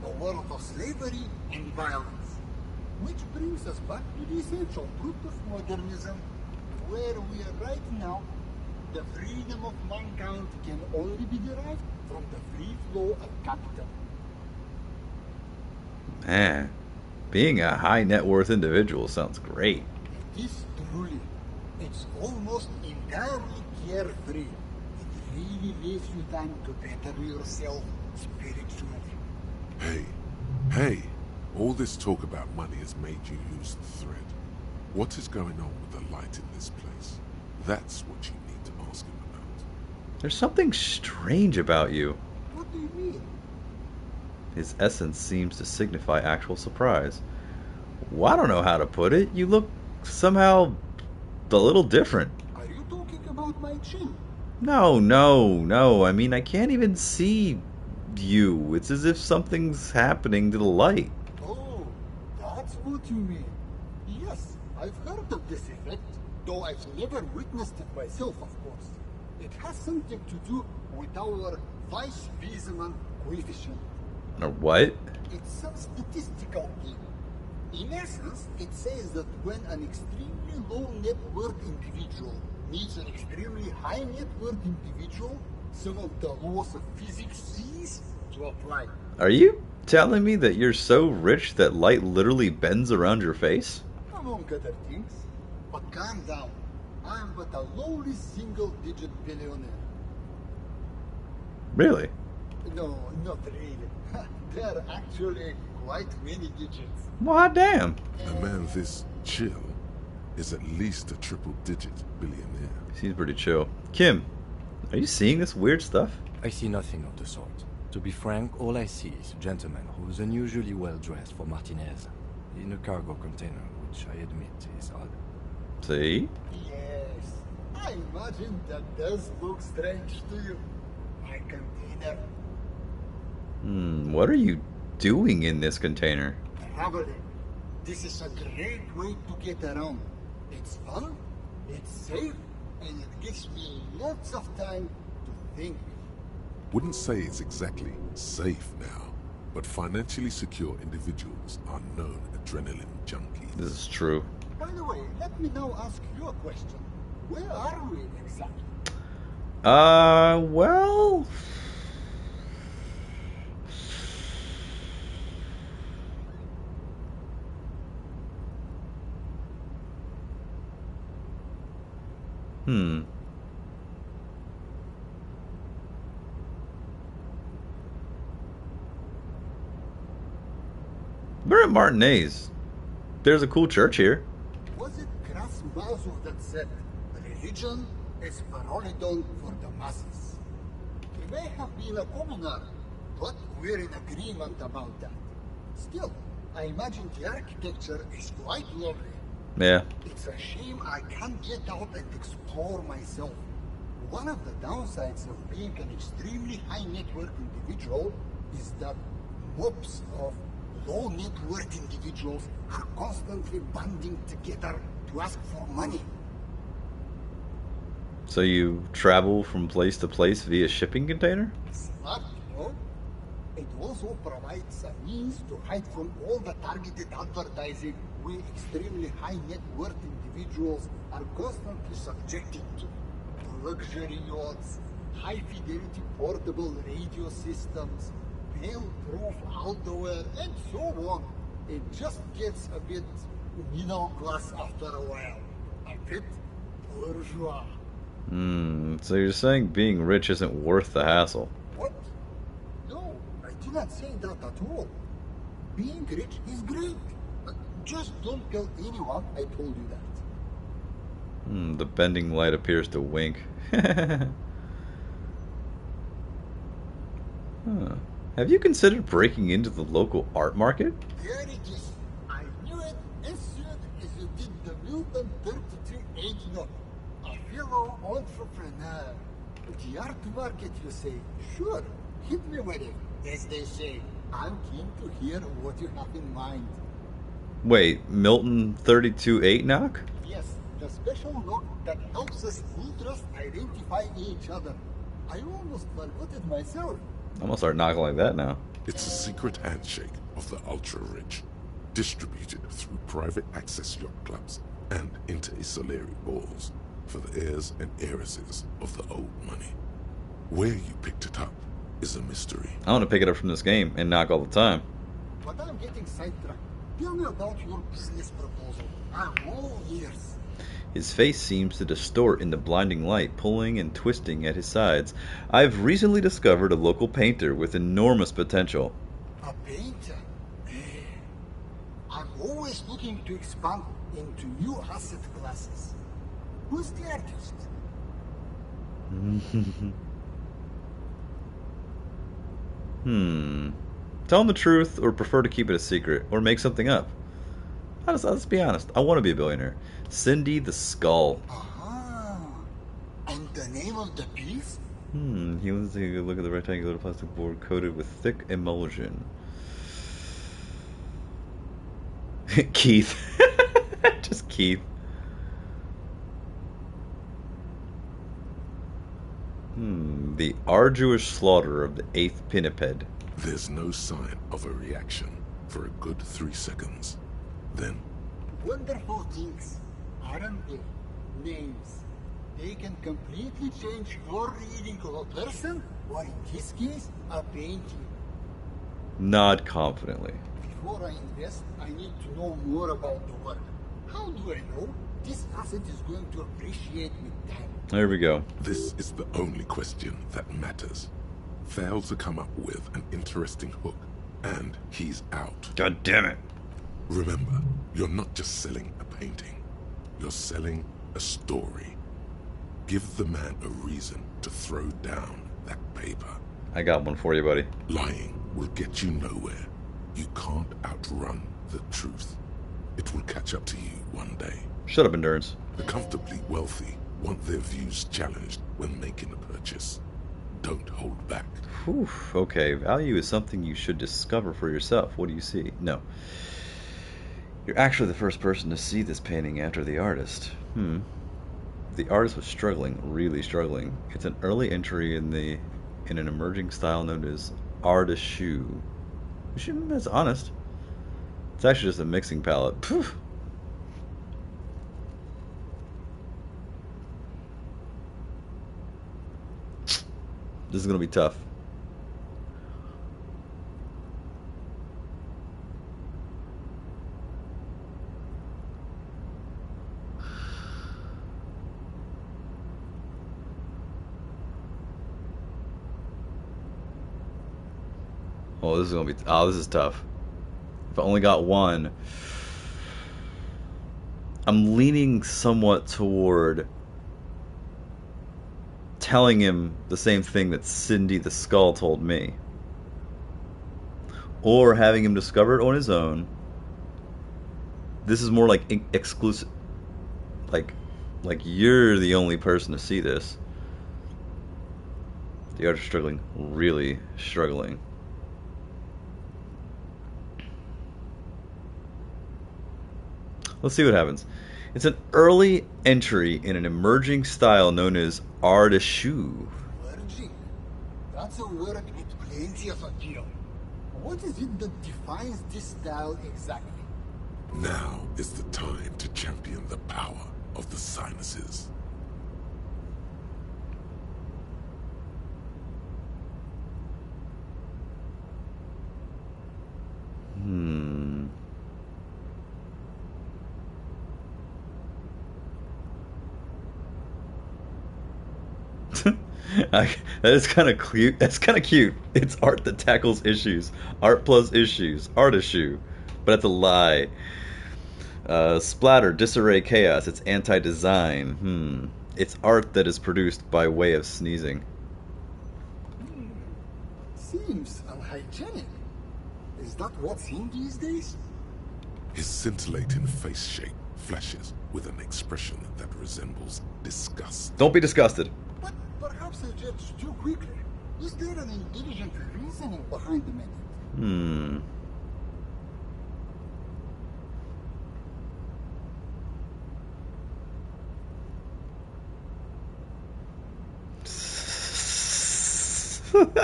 a world of slavery and violence. Which brings us back to the essential truth of modernism. Where we are right now, the freedom of mankind can only be derived from the free flow of capital. Man, being a high net worth individual sounds great. It is true. truly. It's almost entirely carefree. It really leaves you time to better yourself spiritually. Hey, all this talk about money has made you lose the thread. What is going on with the light in this place? That's what you need to ask him about. There's something strange about you. What do you mean? His essence seems to signify actual surprise. Well, I don't know how to put it. You look somehow a little different. Are you talking about my chin? No. I mean, I can't even see you. It's as if something's happening to the light. Oh, that's what you mean. Yes, I've heard of this effect, though I've never witnessed it myself, of course. It has something to do with our Weiss-Wiesemann coefficient. Or what? It's some statistical thing. In essence, it says that when an extremely low net worth individual meets an extremely high net worth individual, some of the laws of physics cease to apply. Are you telling me that you're so rich that light literally bends around your face? Among other things. But calm down. I am but a lowly single-digit billionaire. Really? No, not really. There are actually quite many digits. Well, damn. A man this chill is at least a triple-digit billionaire. Seems pretty chill. Kim, are you seeing this weird stuff? I see nothing of the sort. To be frank, all I see is a gentleman who's unusually well dressed for Martinez, in a cargo container, which I admit is odd. See? Yes, I imagine that does look strange to you. My container. What are you doing in this container? Traveling. This is a great way to get around. It's fun, it's safe, and it gives me lots of time to think. Wouldn't say it's exactly safe now, but financially secure individuals are known adrenaline junkies. This is true. By the way, let me now ask you a question. Where are we exactly? Well... We're at Martinez. There's a cool church here. Was it Krasmazu that said, religion is Parolidon for the masses? He may have been a commoner, but we're in agreement about that. Still, I imagine the architecture is quite lovely. Yeah. It's a shame I can't get out and explore myself. One of the downsides of being an extremely high net worth individual is that mobs of low net worth individuals are constantly banding together to ask for money. So you travel from place to place via shipping container? Smart, no? It also provides a means to hide from all the targeted advertising we extremely high net worth individuals are constantly subjected to. Luxury yachts, high fidelity portable radio systems, fail-proof outerwear, and so on. It just gets a bit middle class after a while. A bit bourgeois. So you're saying being rich isn't worth the hassle? What? No, I did not say that at all. Being rich is great. Just don't tell anyone I told you that. The bending light appears to wink. Have you considered breaking into the local art market? There it is. I knew it as soon as you did the Milton 32 note. A fellow entrepreneur. The art market, you say? Sure, hit me with it. As they say, I'm keen to hear what you have in mind. Wait, Milton 32 knock? Yes, the special note that helps us ultras identify each other. I almost forgot it myself. I'm gonna start knocking like that now. It's a secret handshake of the ultra-rich, distributed through private access yacht clubs and inter-isolary balls for the heirs and heiresses of the old money. Where you picked it up is a mystery. I want to pick it up from this game and knock all the time. But I'm getting sidetracked. Tell me about your business proposal. I'm all ears. His face seems to distort in the blinding light, pulling and twisting at his sides. I've recently discovered a local painter with enormous potential. A painter? I'm always looking to expand into new asset classes. Who's the artist? Tell him the truth, or prefer to keep it a secret, or make something up. Let's be honest. I want to be a billionaire. Cindy the Skull. And the name of the piece? He wants to take a look at the rectangular plastic board coated with thick emulsion. Keith. Just Keith. The arduous slaughter of the 8th pinniped. There's no sign of a reaction for a good 3 seconds. Then... Wonderful things, aren't they? Names. They can completely change your reading of a person, or in this case, a painting. Nod confidently. Before I invest, I need to know more about the work. How do I know this asset is going to appreciate with time? There we go. This is the only question that matters. Fail to come up with an interesting hook, and he's out. God damn it. Remember, you're not just selling a painting. You're selling a story. Give the man a reason to throw down that paper. I got one for you, buddy. Lying will get you nowhere. You can't outrun the truth. It will catch up to you one day. Shut up, Endurance. The comfortably wealthy want their views challenged when making a purchase. Don't hold back. Whew, okay, value is something you should discover for yourself. What do you see? No. You're actually the first person to see this painting after the artist. The artist was struggling, really struggling. It's an early entry in an emerging style known as Art-a-shoe. That's honest. It's actually just a mixing palette. Poof. This is gonna be tough. Oh, this is gonna be. Oh, this is tough. If I only got one, I'm leaning somewhat toward telling him the same thing that Cindy the Skull told me, or having him discover it on his own. This is more like exclusive, like you're the only person to see this. The artist is struggling, really struggling. Let's see what happens. It's an early entry in an emerging style known as Art-a-shoe. Emerging? That's a word with plenty of appeal. What is it that defines this style exactly? Now is the time to champion the power of the sinuses. That is kind of cute. That's kind of cute. It's art that tackles issues. Art plus issues. Art-a-shoe. But that's a lie. Splatter, disarray, chaos. It's anti-design. It's art that is produced by way of sneezing. Seems unhygienic. Is that what's in these days? His scintillating face shape flashes with an expression that resembles disgust. Don't be disgusted. But perhaps I judged too quickly. Is there an intelligent reasoning behind the method?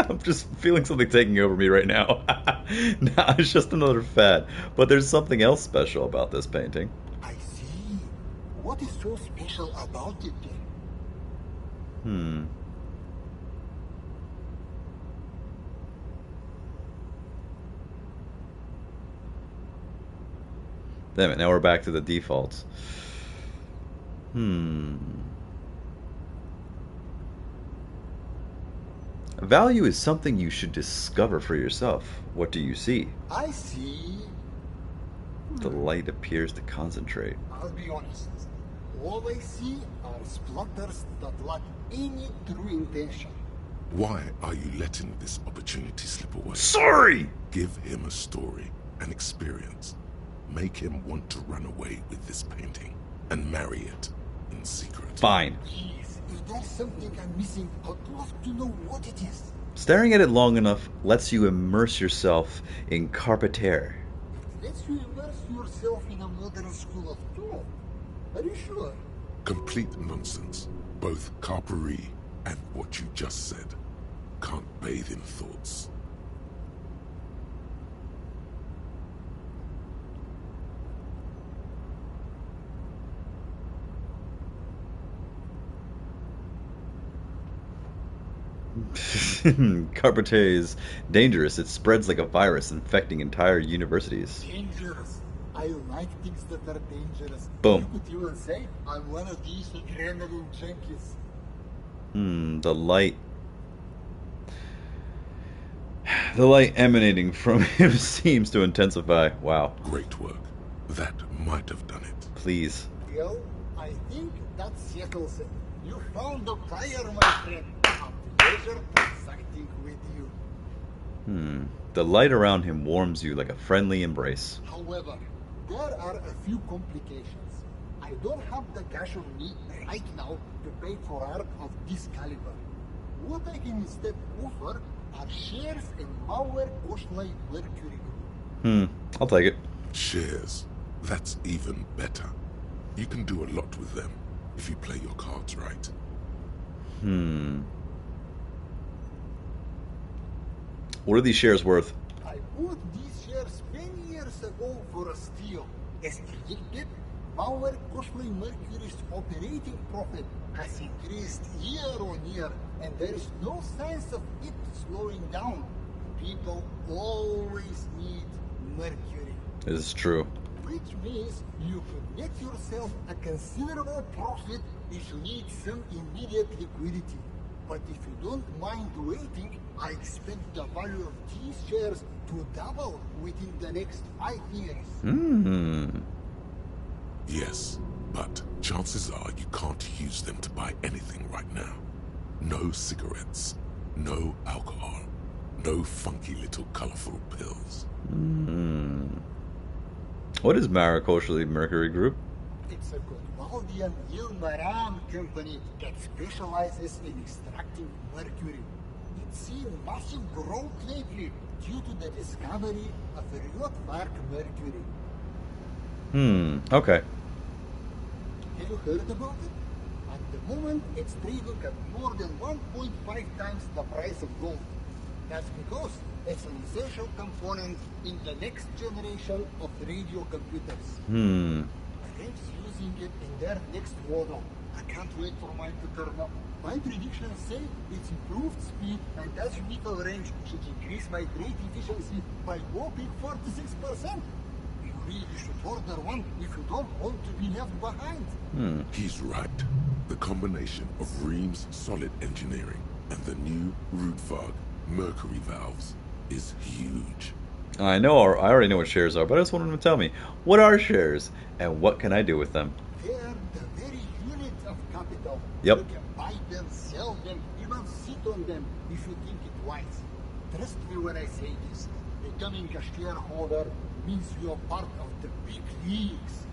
I'm just feeling something taking over me right now. Nah, it's just another fad. But there's something else special about this painting. I see. What is so special about it then? Damn it, now we're back to the defaults. Value is something you should discover for yourself. What do you see? I see. The light appears to concentrate. I'll be honest. All I see are splutters that lack any true intention. Why are you letting this opportunity slip away? Sorry! Give him a story, an experience. Make him want to run away with this painting and marry it in secret. Fine. Please, if there's something I'm missing, I'd love to know what it is. Staring at it long enough lets you immerse yourself in carpe terre. It lets you immerse yourself in a modern school of thought. Are you sure? Complete nonsense. Both carpery and what you just said. Can't bathe in thoughts. Carpe terre is dangerous. It spreads like a virus, infecting entire universities. Dangerous. I like things that are dangerous. Boom. You could even say, I'm one of these adrenaline junkies. The light emanating from him seems to intensify. Wow. Great work. That might have done it. Please. Well, I think that settles it. You found the fire, my friend. A pleasure transacting with you. The light around him warms you like a friendly embrace. However, there are a few complications. I don't have the cash on me right now to pay for art of this caliber. What I can instead offer are shares in Mauer Koschlei Mercury Group. I'll take it. Shares. That's even better. You can do a lot with them if you play your cards right. What are these shares worth? I bought these shares many years ago for a steal. As predicted, Mauer Koschlei Mercury's operating profit has increased year on year, and there is no signs of it slowing down. People always need mercury. This is true. Which means you could net yourself a considerable profit if you need some immediate liquidity. But if you don't mind waiting, I expect the value of these shares to double within the next 5 years. Yes, but chances are you can't use them to buy anything right now. No cigarettes, no alcohol, no funky little colorful pills. What is Mauer Koschlei Mercury Group? It's a Gottwaldian Ilmaran company that specializes in extracting mercury. It's seen massive growth lately due to the discovery of Rötvark mercury. Okay. Have you heard about it? At the moment, it's trading at more than 1.5 times the price of gold. That's because it's an essential component in the next generation of radio computers. They're using it in their next model. I can't wait for mine to turn up. My predictions say its improved speed and azimuthal range should increase my trade efficiency by whopping 46%. You really should order one if you don't want to be left behind. He's right. The combination of Ream's solid engineering and the new Rudfog mercury valves is huge. I already know what shares are, but I just wanted him to tell me, what are shares and what can I do with them? They're the very unit of capital. Yep. You can buy them, sell them, even sit on them if you think it wise. Trust me when I say this. Becoming a shareholder means you're part of the big leagues.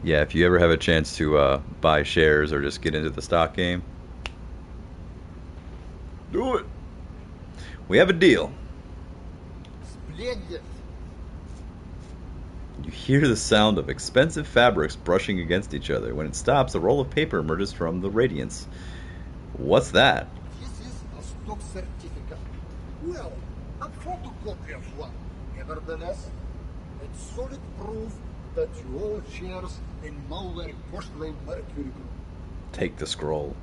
Yeah, if you ever have a chance to buy shares or just get into the stock game, do it. We have a deal. Splendid. You hear the sound of expensive fabrics brushing against each other. When it stops, a roll of paper emerges from the radiance. What's that? This is a stock certificate. Well, a photocopy of one. Nevertheless, it's solid proof that you hold shares in Mauer Koschlei Mercury Group. Take the scroll.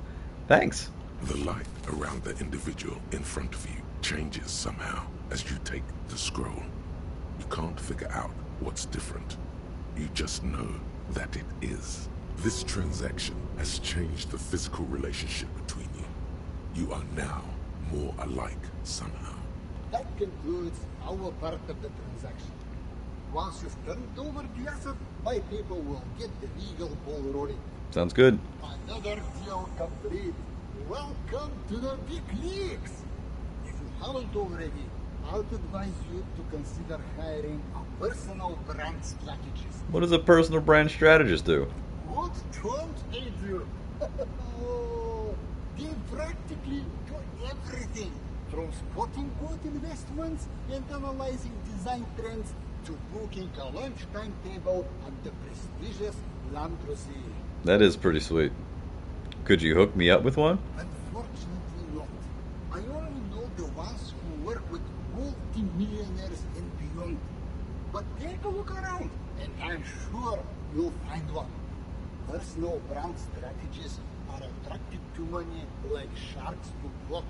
Thanks. The light around the individual in front of you changes somehow as you take the scroll. You can't figure out what's different. You just know that it is. This transaction has changed the physical relationship between you. You are now more alike somehow. That concludes our part of the transaction. Once you've turned over the asset, my people will get the legal ball rolling. Sounds good. Another deal complete. Welcome to the big leagues. If you haven't already, I would advise you to consider hiring a personal brand strategist. What does a personal brand strategist do? What don't they do? They practically do everything, from spotting good investments and analyzing design trends to booking a lunch timetable at the prestigious Landrossi. That is pretty sweet. Could you hook me up with one? Unfortunately not. I only know the ones who work with multi-millionaires and beyond. But take a look around, and I'm sure you'll find one. Personal brand strategists are attracted to money like sharks to blood.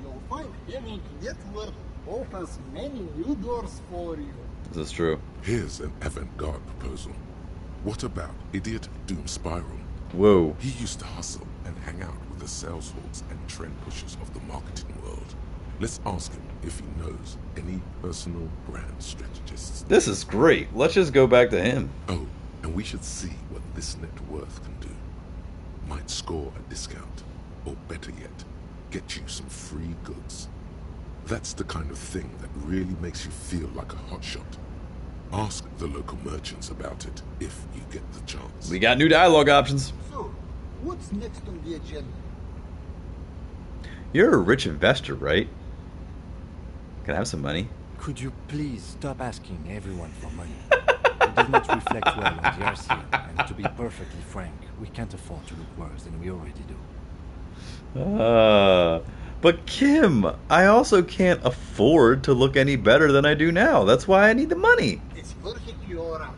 You'll find having a network opens many new doors for you. This is true. Here's an avant-garde proposal. What about Idiot Doom Spiral? Whoa. He used to hustle and hang out with the sales hawks and trend pushers of the marketing world. Let's ask him if he knows any personal brand strategists. This is great. Let's just go back to him. Oh, and we should see what this net worth can do. Might score a discount, or better yet, get you some free goods. That's the kind of thing that really makes you feel like a hotshot. Ask the local merchants about it if you get the chance. We got new dialogue options. So, what's next on the agenda? You're a rich investor, right? Can I have some money? Could you please stop asking everyone for money? It does not reflect well on the RCM, and to be perfectly frank, we can't afford to look worse than we already do. But Kim, I also can't afford to look any better than I do now. That's why I need the money. It's perfectly alright.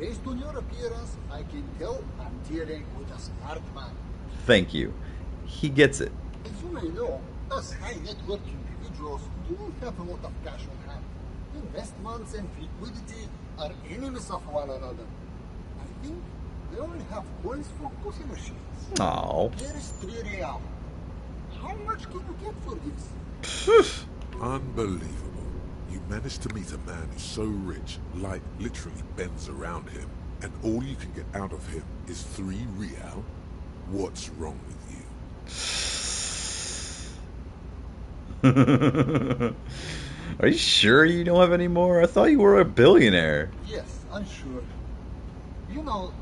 Based on your appearance, I can tell I'm dealing with a smart man. Thank you. He gets it. As you may know, us high net worth individuals don't have a lot of cash on hand. Investments and liquidity are enemies of one another. I think they only have coins for coffee machines. Aww. Here is 3 real. How much can you get for this? Unbelievable. You managed to meet a man who's so rich, light literally bends around him, and all you can get out of him is 3 real? What's wrong with you? Are you sure you don't have any more? I thought you were a billionaire. Yes, I'm sure. You know...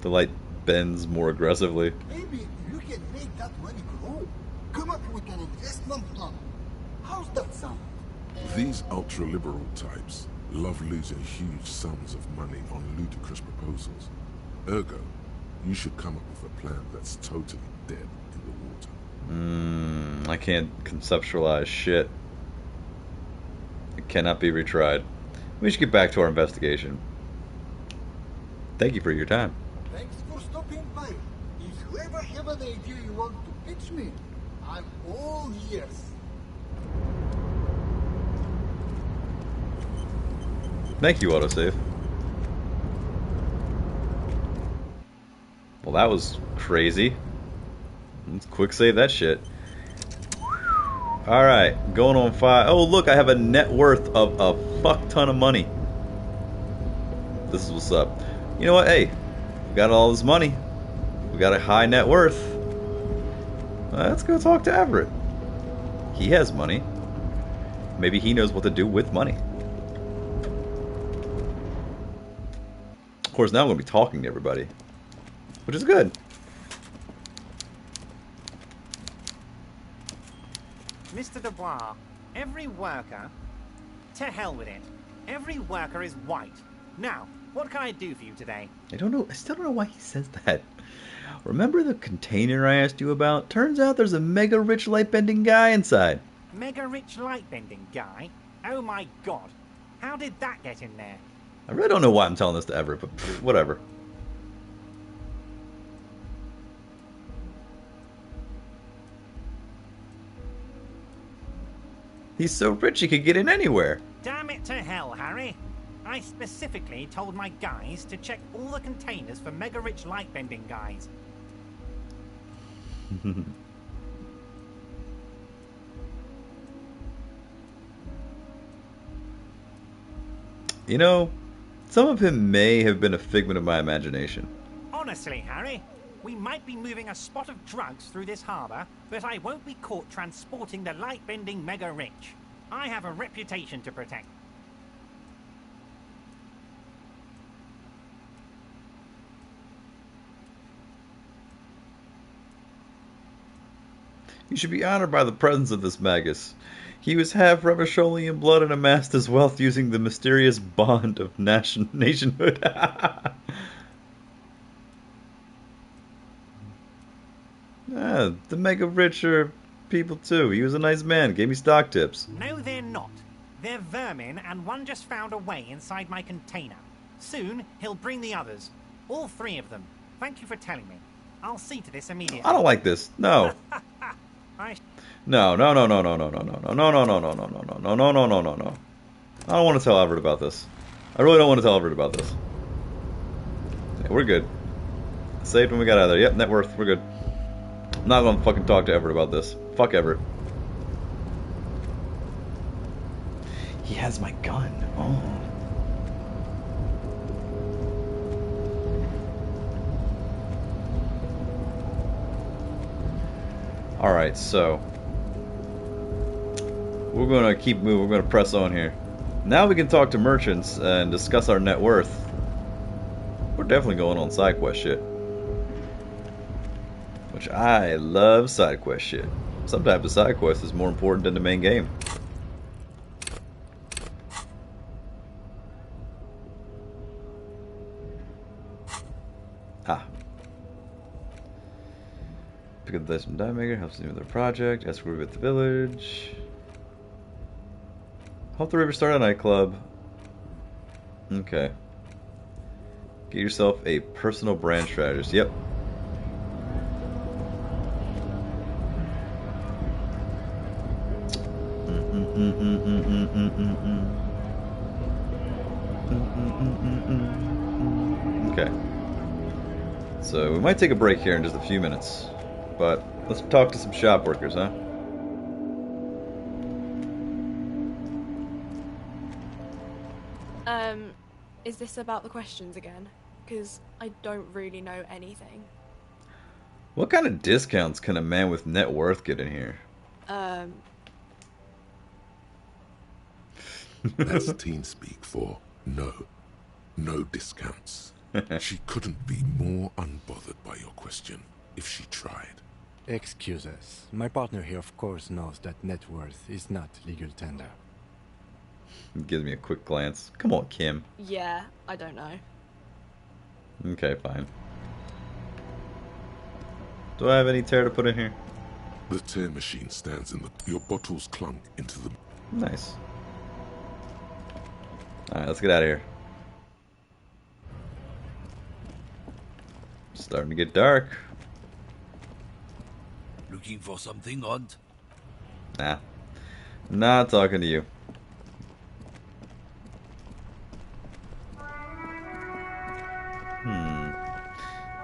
The light bends more aggressively. Maybe you can make that money grow. Come up with an investment plan. How's that sound? These ultra-liberal types love losing huge sums of money on ludicrous proposals. Ergo, you should come up with a plan that's totally dead in the water. I can't conceptualize shit. It cannot be retried. We should get back to our investigation. Thank you for your time. Thanks for stopping by. If you ever have an idea you want to pitch me, I'm all ears. Thank you, autosave. Well, that was crazy. Let's quick save that shit. Alright, going on 5. Oh, look, I have a net worth of a fuck ton of money. This is what's up. You know what? Hey, we got all this money. We got a high net worth. Let's go talk to Everett. He has money. Maybe he knows what to do with money. Of course, now I'm going to be talking to everybody, which is good. Mr. Dubois, every worker... To hell with it. Every worker is white. Now, what can I do for you today? I don't know. I still don't know why he says that. Remember the container I asked you about? Turns out there's a mega rich light bending guy inside. Mega rich light bending guy? Oh my god. How did that get in there? I really don't know why I'm telling this to Everett, but whatever. He's so rich he could get in anywhere. Damn it to hell, Harry. I specifically told my guys to check all the containers for mega-rich light-bending guys. You know, some of him may have been a figment of my imagination. Honestly, Harry, we might be moving a spot of drugs through this harbor, but I won't be caught transporting the light-bending mega-rich. I have a reputation to protect. You should be honored by the presence of this magus. He was half Revacholian blood and amassed his wealth using the mysterious bond of nationhood. The mega rich are people too. He was a nice man, gave me stock tips. No, they're not. They're vermin, and one just found a way inside my container. Soon, he'll bring the others. All 3 of them. Thank you for telling me. I'll see to this immediately. I don't like this. No. No. I don't want to tell Everett about this. I really don't want to tell Everett about this. Yeah, we're good. Saved when we got out of there. Yep, net worth. We're good. I'm not gonna fucking talk to Everett about this. Fuck Everett. He has my gun. Oh. Alright, so we're gonna keep moving, we're gonna press on here. Now we can talk to merchants and discuss our net worth. We're definitely going on side quest shit. Which I love side quest shit. Sometimes the side quest is more important than the main game. Pick up the dice from Die Maker, helps them with their project, escort with the village. Help the River start a nightclub. Okay. Get yourself a personal brand strategist. Yep. Okay. So we might take a break here in just a few minutes. But let's talk to some shop workers, huh? Is this about the questions again? Because I don't really know anything. What kind of discounts can a man with net worth get in here? That's teen speak for no discounts. She couldn't be more unbothered by your question if she tried. Excuse us. My partner here, of course, knows that net worth is not legal tender. He gives me a quick glance. Come on, Kim. Yeah, I don't know. Okay, fine. Do I have any tear to put in here? The tear machine stands in the... Your bottles clunk into the... Nice. Alright, let's get out of here. Starting to get dark. Looking for something odd? Nah. Not talking to you.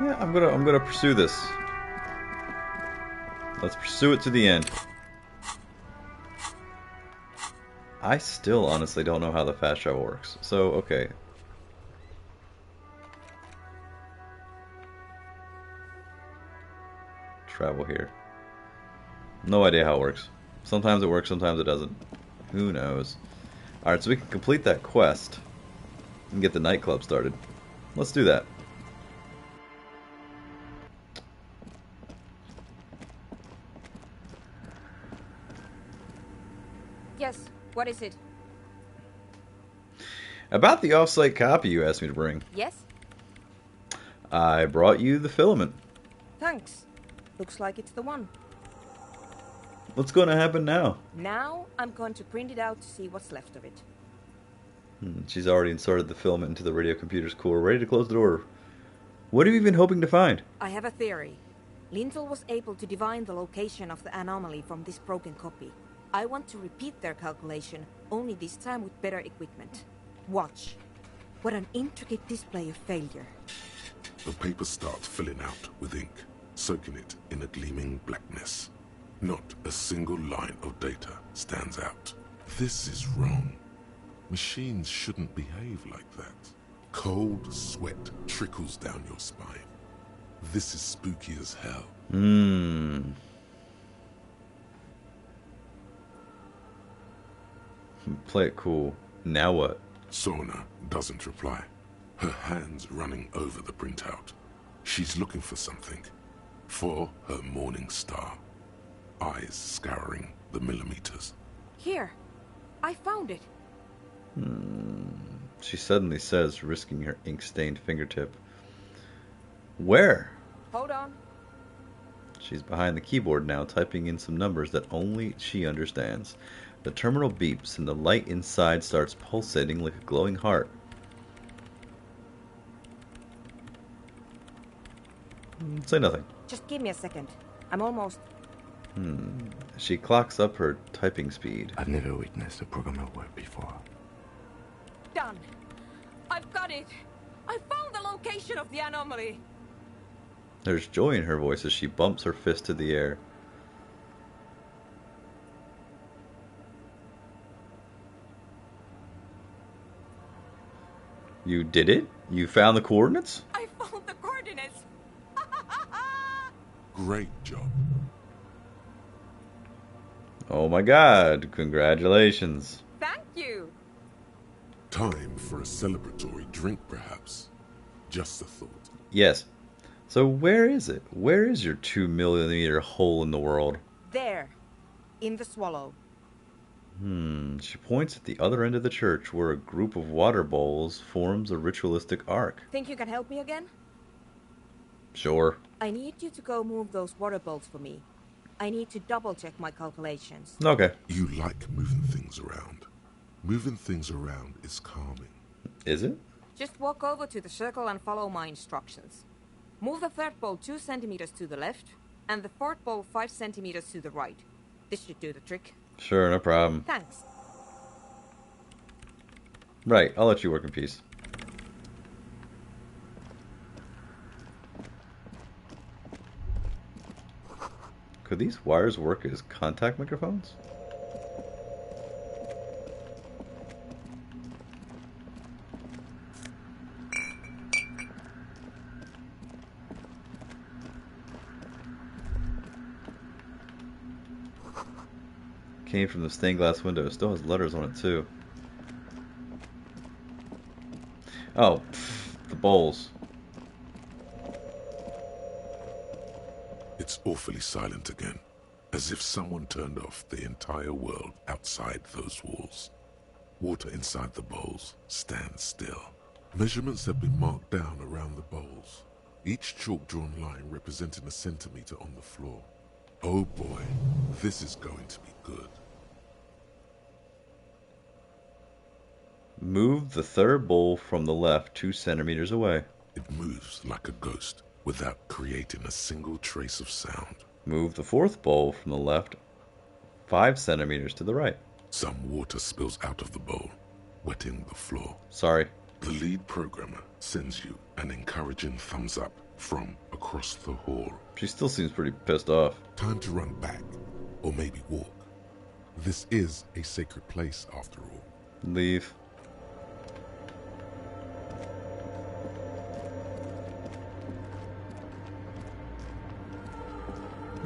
Yeah, I'm gonna pursue this. Let's pursue it to the end. I still honestly don't know how the fast travel works. So, okay. Travel here. No idea how it works. Sometimes it works, sometimes it doesn't. Who knows? Alright, so we can complete that quest and get the nightclub started. Let's do that. Yes, what is it? About the off-site copy you asked me to bring. Yes? I brought you the filament. Thanks. Looks like it's the one. What's going to happen now? Now I'm going to print it out to see what's left of it. She's already inserted the filament into the radio computer's core, ready to close the door. What are you even hoping to find? I have a theory. Lintel was able to divine the location of the anomaly from this broken copy. I want to repeat their calculation, only this time with better equipment. Watch. What an intricate display of failure. The paper starts filling out with ink, soaking it in a gleaming blackness. Not a single line of data stands out. This is wrong. Machines shouldn't behave like that. Cold sweat trickles down your spine. This is spooky as hell. Play it cool. Now what? Sona doesn't reply. Her hands running over the printout. She's looking for something. For her morning star. Eyes scouring the millimeters. Here. I found it. She suddenly says, risking her ink-stained fingertip. Where? Hold on. She's behind the keyboard now, typing in some numbers that only she understands. The terminal beeps, and the light inside starts pulsating like a glowing heart. Say nothing. Just give me a second. I'm almost... She clocks up her typing speed. I've never witnessed a programmer work before. Done. I've got it. I found the location of the anomaly. There's joy in her voice as she bumps her fist to the air. You did it? You found the coordinates? I found the coordinates. Great job. Oh my god, congratulations. Thank you. Time for a celebratory drink, perhaps. Just a thought. Yes. So where is it? Where is your 2 millimeter hole in the world? There. In the swallow. She points at the other end of the church where a group of water bowls forms a ritualistic arc. Think you can help me again? Sure. I need you to go move those water bowls for me. I need to double check my calculations. Okay. You like moving things around. Moving things around is calming. Is it? Just walk over to the circle and follow my instructions. Move the third bowl 2 centimeters to the left, and the fourth bowl 5 centimeters to the right. This should do the trick. Sure, no problem. Thanks. Right, I'll let you work in peace. Could these wires work as contact microphones? Came from the stained glass window. It still has letters on it too. Oh, the bowls. It's awfully silent again, as if someone turned off the entire world outside those walls. Water inside the bowls stands still. Measurements have been marked down around the bowls, each chalk-drawn line representing a centimeter on the floor. Oh boy, this is going to be good. Move the third bowl from the left 2 centimeters away. It moves like a ghost without creating a single trace of sound. Move the fourth bowl from the left 5 centimeters to the right. Some water spills out of the bowl, wetting the floor. Sorry. The lead programmer sends you an encouraging thumbs up from across the hall. She still seems pretty pissed off. Time to run back, or maybe walk. This is a sacred place, after all. Leave.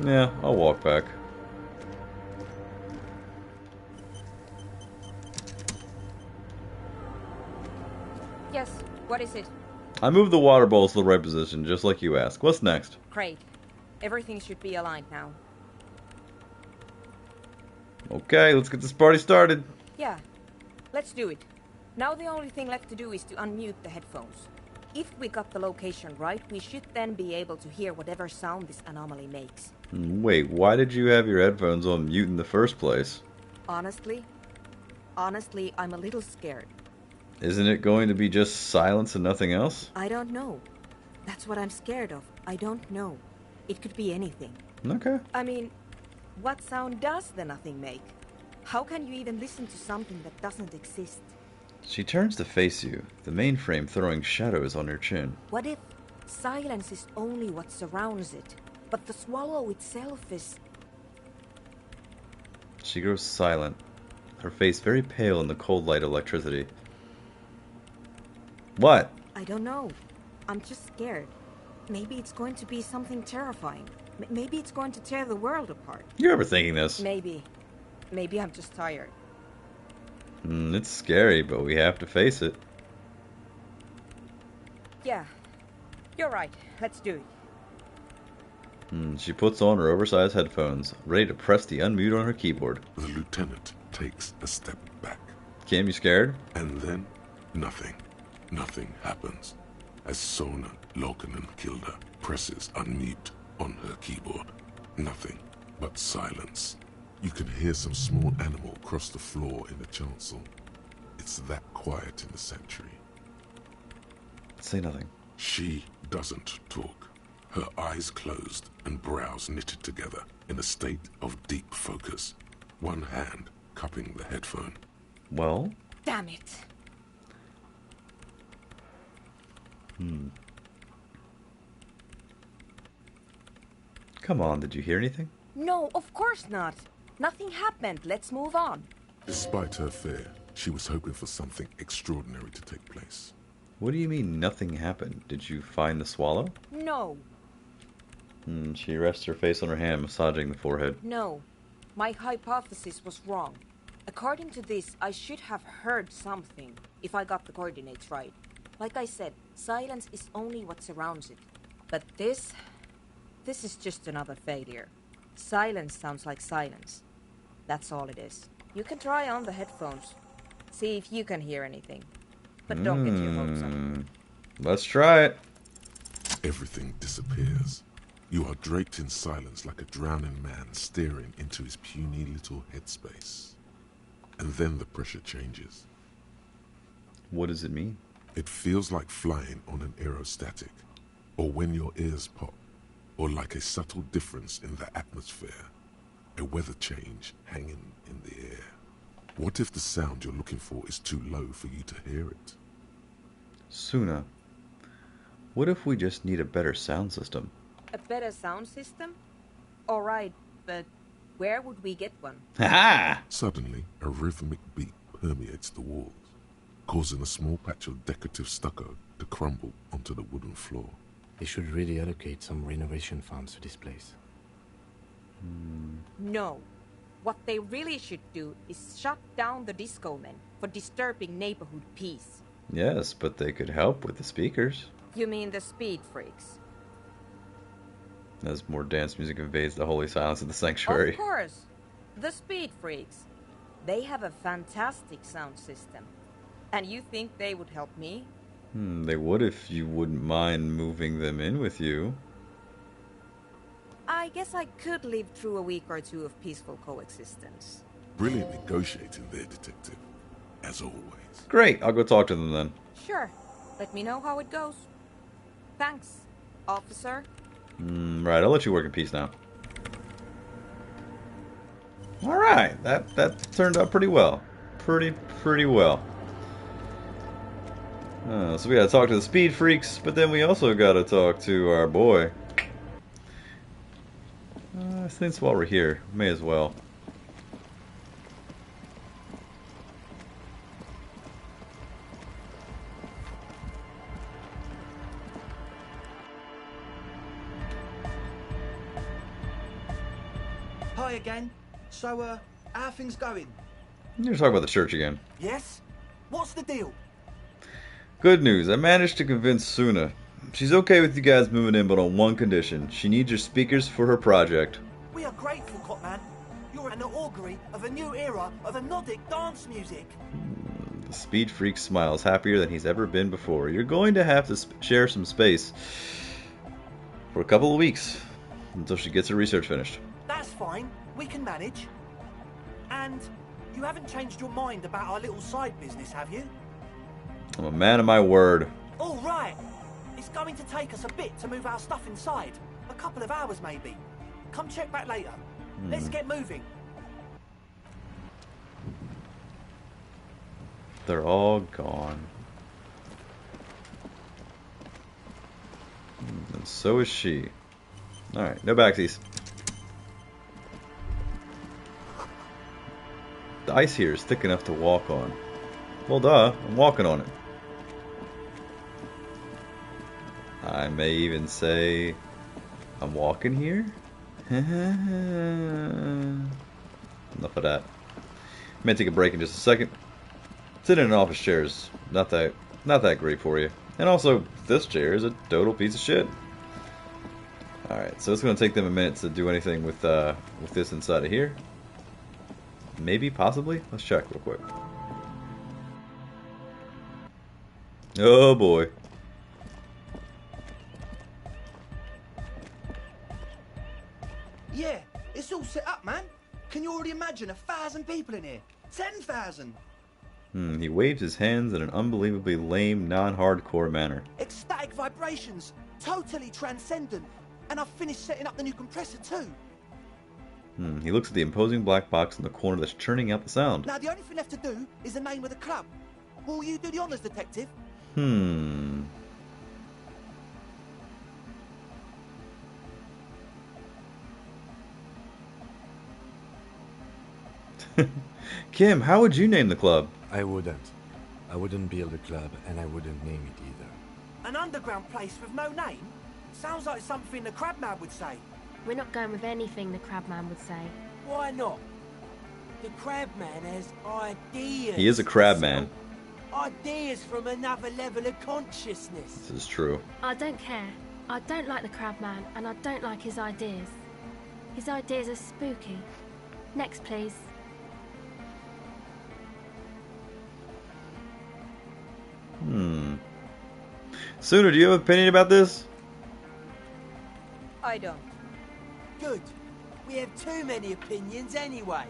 Yeah, I'll walk back. Yes, what is it? I moved the water bowls to the right position, just like you asked. What's next? Great. Everything should be aligned now. Okay, let's get this party started. Yeah, let's do it. Now the only thing left to do is to unmute the headphones. If we got the location right, we should then be able to hear whatever sound this anomaly makes. Wait, why did you have your headphones on mute in the first place? Honestly, I'm a little scared. Isn't it going to be just silence and nothing else? I don't know. That's what I'm scared of. I don't know. It could be anything. Okay. I mean, what sound does the nothing make? How can you even listen to something that doesn't exist? She turns to face you, the mainframe throwing shadows on her chin. What if silence is only what surrounds it, but the swallow itself is... She grows silent, her face very pale in the cold light of electricity. What? I don't know. I'm just scared. Maybe it's going to be something terrifying. Maybe it's going to tear the world apart. You're overthinking this. Maybe. Maybe I'm just tired. It's scary, but we have to face it. Yeah. You're right. Let's do it. She puts on her oversized headphones, ready to press the unmute on her keyboard. The lieutenant takes a step back. Kim, you scared? And then, nothing. Nothing happens. As Sona Lokanen-Kilda presses unmute on her keyboard. Nothing but silence. You can hear some small animal cross the floor in the chancel. It's that quiet in the sanctuary. Say nothing. She doesn't talk. Her eyes closed and brows knitted together in a state of deep focus. One hand cupping the headphone. Well? Damn it. Come on, did you hear anything? No, of course not. Nothing happened. Let's move on. Despite her fear, she was hoping for something extraordinary to take place. What do you mean nothing happened? Did you find the swallow? No. She rests her face on her hand, massaging the forehead. No. My hypothesis was wrong. According to this, I should have heard something, if I got the coordinates right. Like I said, silence is only what surrounds it. But this is just another failure. Silence sounds like silence. That's all it is. You can try on the headphones. See if you can hear anything. But don't get your hopes up. Let's try it. Everything disappears. You are draped in silence like a drowning man staring into his puny little headspace. And then the pressure changes. What does it mean? It feels like flying on an aerostatic, or when your ears pop, or like a subtle difference in the atmosphere, a weather change hanging in the air. What if the sound you're looking for is too low for you to hear it? Suna, what if we just need a better sound system? A better sound system? Alright, but where would we get one? Ha! Suddenly, a rhythmic beat permeates the walls, causing a small patch of decorative stucco to crumble onto the wooden floor. They should really allocate some renovation funds to this place. No. What they really should do is shut down the disco men for disturbing neighborhood peace. Yes, but they could help with the speakers. You mean the speed freaks? As more dance music invades the holy silence of the sanctuary. Of course. The speed freaks. They have a fantastic sound system. And you think they would help me? They would if you wouldn't mind moving them in with you. I guess I could live through a week or two of peaceful coexistence. Brilliant negotiating there, detective. As always. Great, I'll go talk to them then. Sure. Let me know how it goes. Thanks, officer. Right, I'll let you work in peace now. Alright, that turned out pretty well. Pretty well. So we gotta talk to the speed freaks, but then we also gotta talk to our boy. Since while we're here, may as well. Hi again. So, how are things going? You're talking about the church again. Yes? What's the deal? Good news, I managed to convince Suna. She's okay with you guys moving in, but on one condition. She needs your speakers for her project. We are grateful, Copman. You're an augury of a new era of anodic dance music. The speed freak smiles happier than he's ever been before. You're going to have to share some space for a couple of weeks until she gets her research finished. That's fine. We can manage. And you haven't changed your mind about our little side business, have you? I'm a man of my word. All right. It's going to take us a bit to move our stuff inside. A couple of hours, maybe. Come check back later. Let's get moving. They're all gone. And so is she. Alright, no backsies. The ice here is thick enough to walk on. Well, duh, I'm walking on it. I may even say I'm walking here. Enough of that. I may take a break in just a second. Sitting in an office chair is not that great for you. And also, this chair is a total piece of shit. Alright, so it's going to take them a minute to do anything with this inside of here. Maybe, possibly? Let's check real quick. Oh boy. Yeah, it's all set up, man. Can you already imagine 1,000 people in here? 10,000! He waves his hands in an unbelievably lame, non-hardcore manner. Ecstatic vibrations, totally transcendent. And I've finished setting up the new compressor too. He looks at the imposing black box in the corner that's churning out the sound. Now the only thing left to do is the name of the club. Will you do the honors, detective? Kim, how would you name the club? I wouldn't. I wouldn't build a club, and I wouldn't name it either. An underground place with no name? Sounds like something the Crabman would say. We're not going with anything the Crabman would say. Why not? The Crabman has ideas. He is a crabman. Ideas from another level of consciousness. This is true. I don't care. I don't like the Crabman, and I don't like his ideas. His ideas are spooky. Next, please. Sooner, do you have an opinion about this? I don't. Good. We have too many opinions anyway.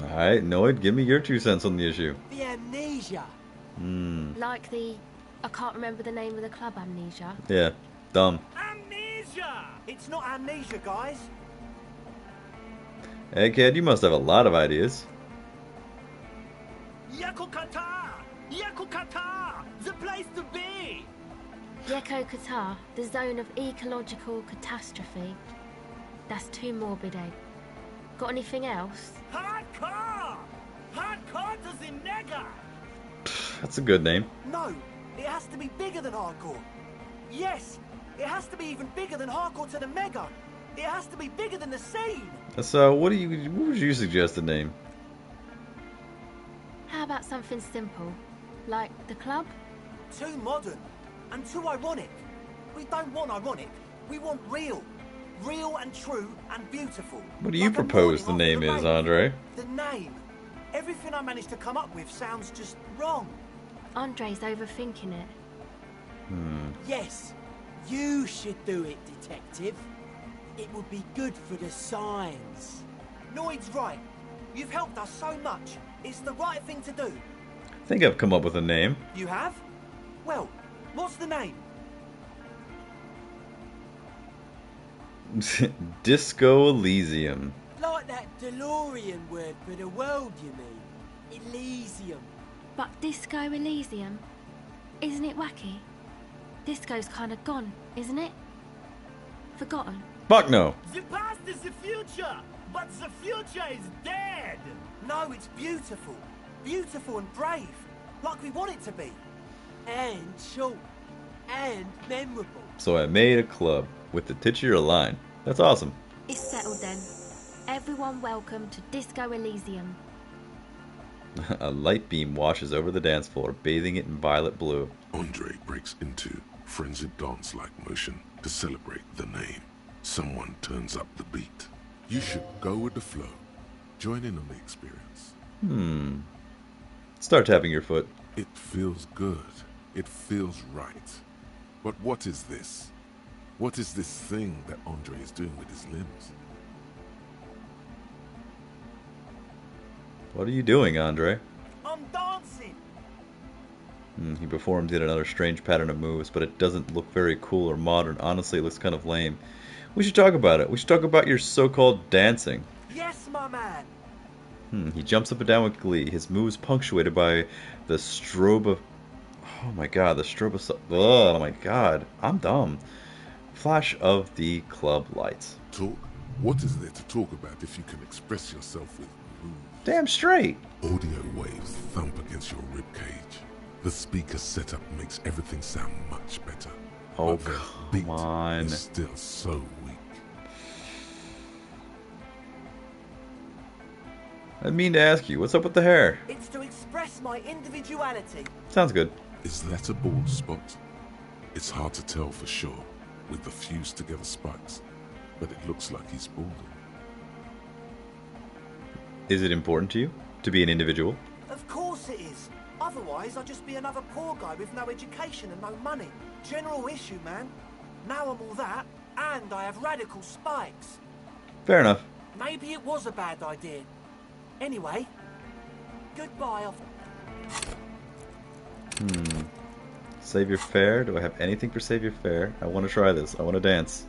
Alright, Noid, give me your 2 cents on the issue. The amnesia. Like the... I can't remember the name of the club, Amnesia. Yeah, dumb. Amnesia! It's not amnesia, guys. Hey, kid, you must have a lot of ideas. Yakukata! Yakukata! The place to be! Yeko Qatar, the zone of ecological catastrophe. That's too morbid, eh? Got anything else? Hardcore! Hardcore to the nega! That's a good name. No, it has to be bigger than hardcore. Yes, it has to be even bigger than hardcore to the mega. It has to be bigger than the scene. So, what would you suggest the name? How about something simple? Like the club? Too modern and too ironic. We don't want ironic. We want real. Real and true and beautiful. What do you propose the name is, Andre? The name. Everything I managed to come up with sounds just wrong. Andre's overthinking it. Yes, you should do it, detective. It would be good for the signs. Noid's right. You've helped us so much. It's the right thing to do. I think I've come up with a name. You have? Well, what's the name? Disco Elysium. Like that DeLorean word for the world, you mean? Elysium. But Disco Elysium? Isn't it wacky? Disco's kind of gone, isn't it? Forgotten. Fuck no. The past is the future, but the future is dead. No, it's beautiful. Beautiful and brave. Like we want it to be. And short. And memorable. So I made a club with the titular line. That's awesome. It's settled then. Everyone welcome to Disco Elysium. A light beam washes over the dance floor, bathing it in violet blue. Andre breaks into frenzied dance-like motion to celebrate the name. Someone turns up the beat. You should go with the flow. Join in on the experience. Start tapping your foot. It feels good. It feels right. But what is this? What is this thing that Andre is doing with his limbs? What are you doing, Andre? I'm dancing. He performs yet another strange pattern of moves, but it doesn't look very cool or modern. Honestly, it looks kind of lame. We should talk about it. We should talk about your so-called dancing. Yes, my man. He jumps up and down with glee, his moves punctuated by the strobe. Oh my god, the strobe. Oh my god, I'm dumb. Flash of the club lights. Talk? What is there to talk about if you can express yourself with moves? Damn straight. Audio waves thump against your ribcage. The speaker setup makes everything sound much better. Oh, but the come beat on. is still so weak. I mean to ask you, what's up with the hair? It's to express my individuality. Sounds good. Is that a bald spot? It's hard to tell for sure with the fused together spikes, but it looks like he's balding. Is it important to you to be an individual? Of course it is. Otherwise, I'd just be another poor guy with no education and no money. General issue, man. Now I'm all that, and I have radical spikes. Fair enough. Maybe it was a bad idea. Anyway, goodbye. Save your fare? Do I have anything for save your fare? I want to try this. I want to dance.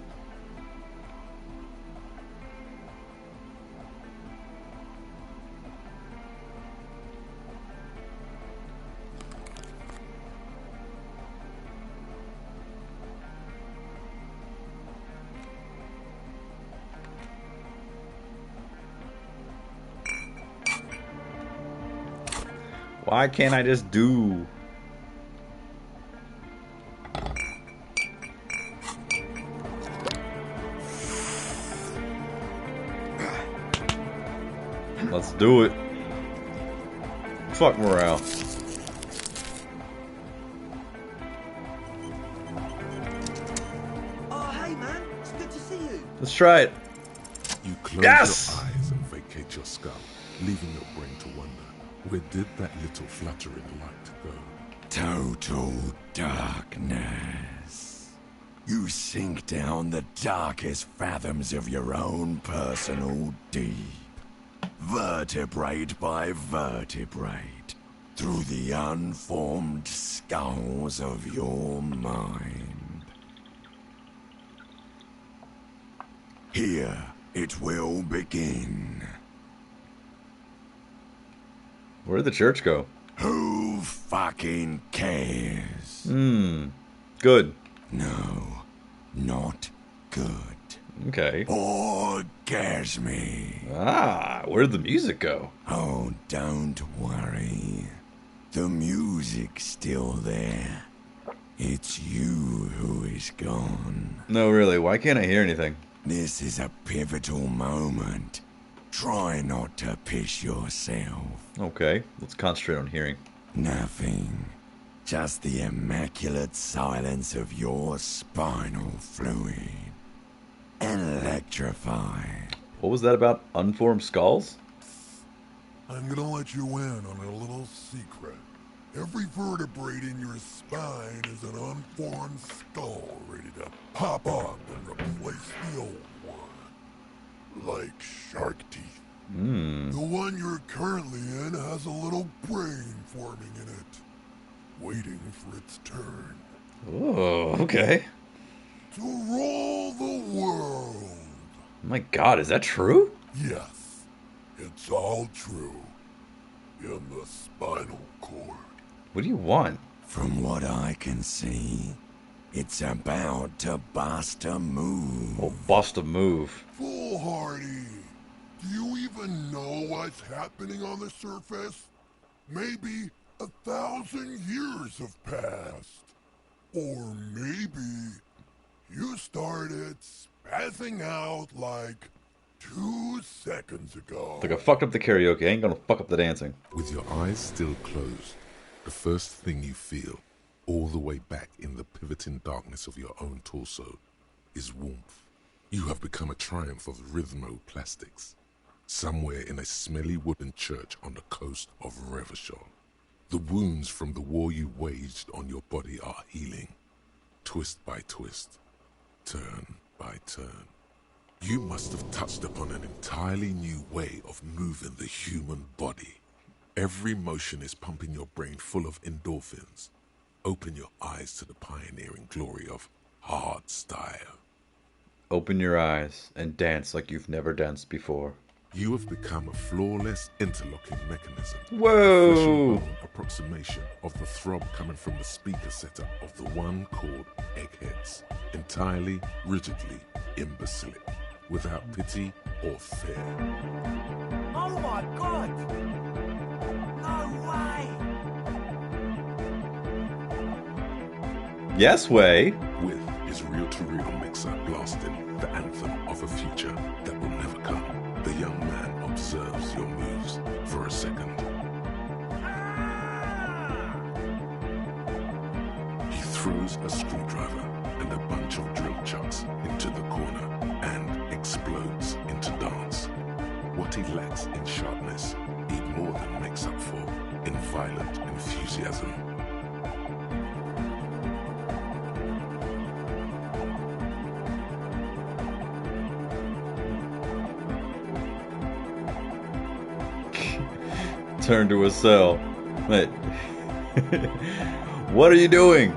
Why can't I just do? Let's do it. Fuck morale. Oh, hey, man. It's good to see you. Let's try it. You close Yes! your eyes and vacate your skull, leaving your brain to wonder, where did that little fluttering light go? Total darkness. You sink down the darkest fathoms of your own personal deep. Vertebrate by vertebrate. Through the unformed skulls of your mind. Here it will begin. Where did the church go? Who fucking cares? Good. No, not good. Okay. Orgasme. Ah, where'd the music go? Oh, don't worry. The music's still there. It's you who is gone. No, really, why can't I hear anything? This is a pivotal moment. Try not to piss yourself. Okay, let's concentrate on hearing. Nothing. Just the immaculate silence of your spinal fluid. Electrified. What was that about unformed skulls? I'm gonna let you in on a little secret. Every vertebrae in your spine is an unformed skull ready to pop up and replace the old one. Like shark teeth. The one you're currently in has a little brain forming in it, waiting for its turn. Oh, okay. To rule the world. My god, is that true? Yes, it's all true. In the spinal cord. What do you want? From what I can see, it's about to bust a move. Oh, bust a move. Foolhardy. Do you even know what's happening on the surface? Maybe 1,000 years have passed. Or maybe you started spazzing out like 2 seconds ago. Like I fucked up the karaoke, I ain't gonna fuck up the dancing. With your eyes still closed, the first thing you feel, all the way back in the pivoting darkness of your own torso, is warmth. You have become a triumph of rhythmoplastics, somewhere in a smelly wooden church on the coast of Revachol. The wounds from the war you waged on your body are healing, twist by twist, turn by turn. You must have touched upon an entirely new way of moving the human body. Every motion is pumping your brain full of endorphins. Open your eyes to the pioneering glory of hard style. Open your eyes and dance like you've never danced before. You have become a flawless interlocking mechanism. Whoa! A flesh and bone approximation of the throb coming from the speaker setup of the one called Eggheads. Entirely, rigidly, imbecilic, without pity or fear. Oh my god! No way! Yes way. With his reel-to-reel mixer blasting the anthem of a future that will never come, the young man observes your moves for a second. He throws a screwdriver and a bunch of drill chucks into the corner and explodes into dance. What he lacks in sharpness, he more than makes up for in violent enthusiasm. Turn to a cell. Wait. What are you doing?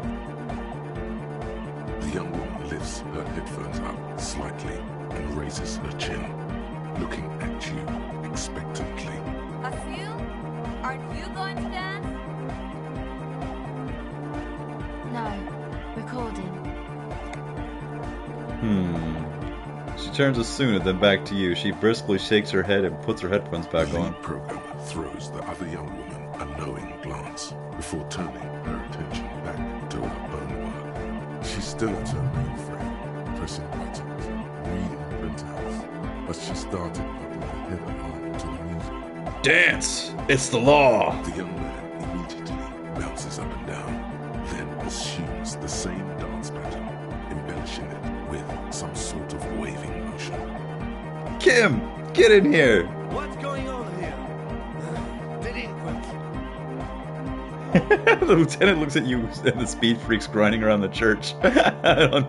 The young woman lifts her headphones up slightly and raises her chin, looking at you expectantly. A few? Aren't you going to dance? No, recording. She turns to Suna, then back to you. She briskly shakes her head and puts her headphones back The on. lead programmer throws the other young woman a knowing glance before turning her attention back to her own work. She's still at her mainframe, pressing buttons, reading printouts, but she started putting her head along to the music. Dance! It's the law! The young man immediately bounces up and down, then assumes the same dance pattern, embellishing it with some sort of waving motion. Kim! Get in here! What's going on here? The lieutenant looks at you and the speed freaks grinding around the church. I don't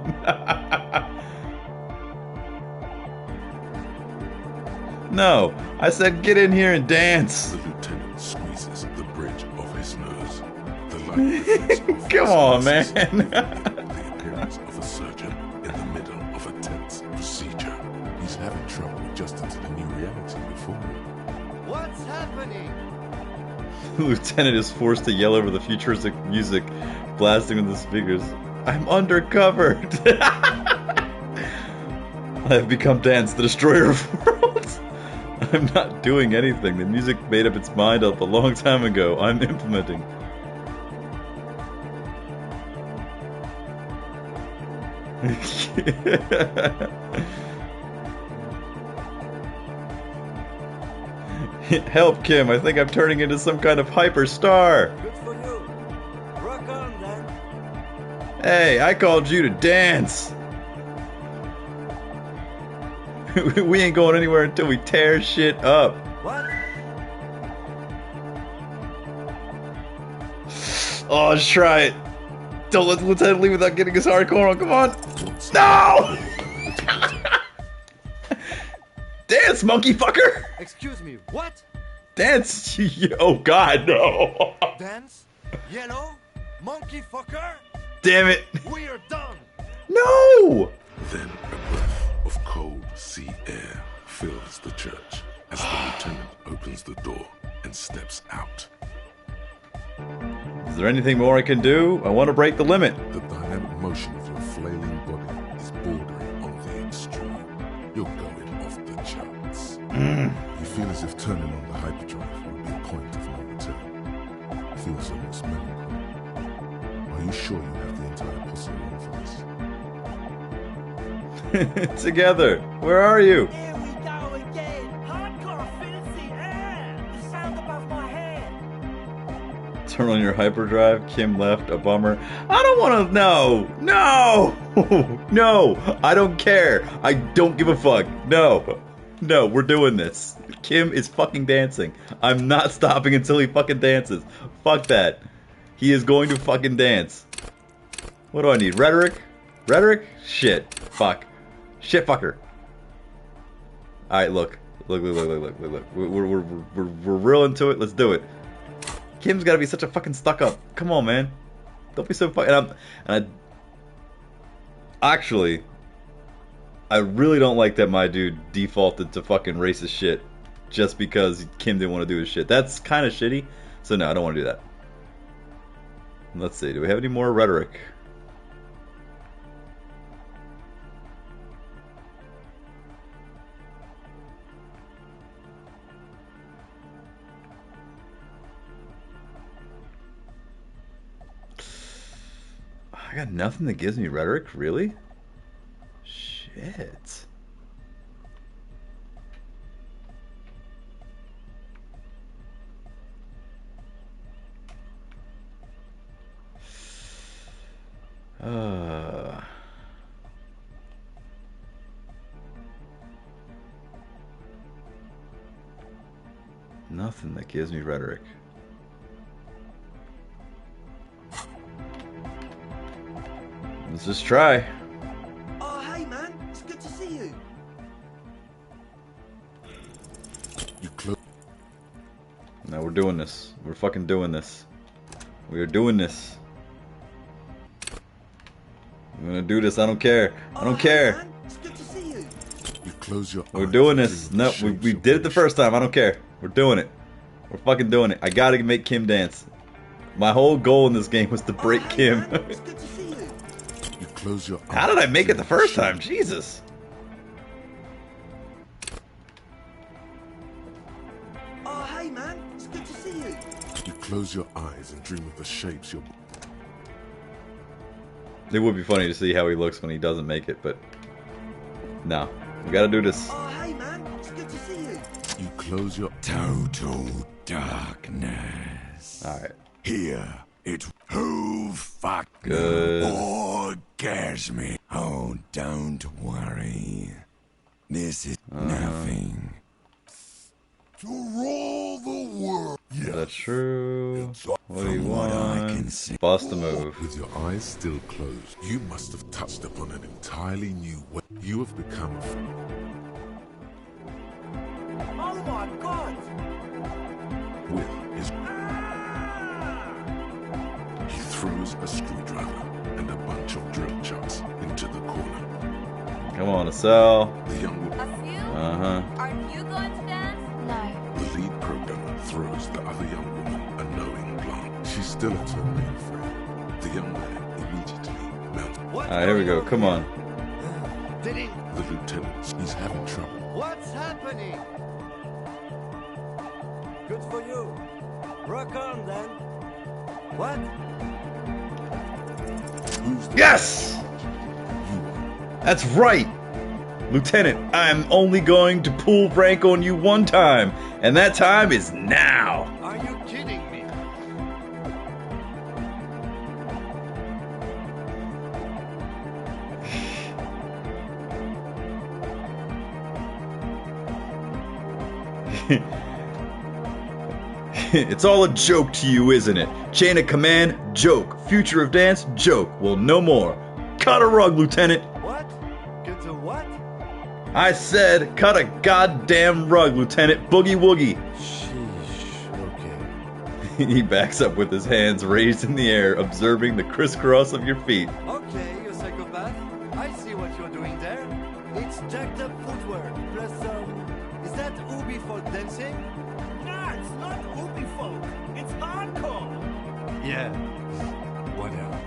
No, I said get in here and dance. The lieutenant squeezes the bridge of his nose. The light reflects off Come on, man. the appearance of a surgeon in the middle of a tense procedure. He's having trouble adjusting to the new reality before him. What's happening? The lieutenant is forced to yell over the futuristic music blasting on the speakers. I'm undercovered. I have become Dance, the destroyer of worlds. I'm not doing anything. The music made up its mind up a long time ago. I'm implementing. Help, Kim. I think I'm turning into some kind of hyper star. Good for you. Rock on, then. Hey, I called you to dance. We ain't going anywhere until we tear shit up. What? Oh, let's try it. Don't let the lieutenant leave without getting his hardcore on. Come on. No! Dance, monkey fucker! Excuse me, what? Dance! Oh god, no! Dance? Yellow? Monkey fucker? Damn it! We are done! No! Then a breath of cold sea air fills the church as the lieutenant opens the door and steps out. Is there anything more I can do? I want to break the limit. The dynamic motion of your flailing body is bordering on the extreme. You're going off the charts. You feel as if turning on the hyperdrive would be a point of no return. It feels almost melancholy. Are you sure you have the entire posse along for this? Together. Where are you? Here we go again! Hardcore fancy air! The sound above my head! Turn on your hyperdrive. Kim left. A bummer. I don't want to. No! No! I don't care. I don't give a fuck. No, we're doing this. Kim is fucking dancing. I'm not stopping until he fucking dances. Fuck that. He is going to fucking dance. What do I need? Rhetoric? Rhetoric? Shit. Fuck. Shit fucker. Alright, look. Look. We're real into it. Let's do it. Kim's gotta be such a fucking stuck up. Come on, man. Don't be so fucking... Actually, I really don't like that my dude defaulted to fucking racist shit. just because Kim didn't want to do his shit. That's kind of shitty. So no, I don't want to do that. Let's see. Do we have any more rhetoric? I got nothing that gives me rhetoric, really? Shit. Nothing that gives me rhetoric. Let's just try. Oh, hey, man. It's good to see you. No, we're doing this. We're fucking doing this. We are doing this. I'm gonna do this. I don't care. I don't care. Man. It's good to see you. You close your We're doing this. No, we did it the first time. I don't care. We're doing it. We're fucking doing it. I gotta make Kim dance. My whole goal in this game was to break Kim. You close your eyes. How did I make it the first time? Jesus. Oh, hey, man. It's good to see you. You close your eyes and dream of the shapes you're... It would be funny to see how he looks when he doesn't make it, but no. We gotta do this. Oh, hey, man. It's good to see you. You close your... Total darkness. Alright. Here, it... Who fuck Good. orgasm? Oh, don't worry. This is nothing. To rule the world. Is that true? What do you From what I can want? see. Bust a move. With your eyes still closed, you must have touched upon an entirely new way. You have become... Oh, my God. Will is... He throws a screwdriver and a bunch of drill chucks into the corner. Come on, Estelle. The young woman... Uh-huh. Aren't you going to dance? No. The lead programmer throws the other young woman a knowing glance. She's still at her mainframe. The young man immediately mounts. Alright, here we go. Come on. Did he... The lieutenant, he's having trouble. What's happening? Good for you. Rock on, then. What? Yes! That's right! Lieutenant, I'm only going to pull rank on you one time, and that time is now! Are you kidding me? It's all a joke to you, isn't it? Chain of command, joke. Future of dance, joke. Well, no more. Cut a rug, Lieutenant! What? Get to what? I said, cut a goddamn rug, Lieutenant. Boogie woogie. Sheesh, okay. He backs up with his hands raised in the air, observing the crisscross of your feet. Okay, you psychopath. I see what you're doing there. It's jacked up footwork. Plus, is that Ubi for dancing? No, it's not Ubi folk. It's hardcore. Yeah. Whatever.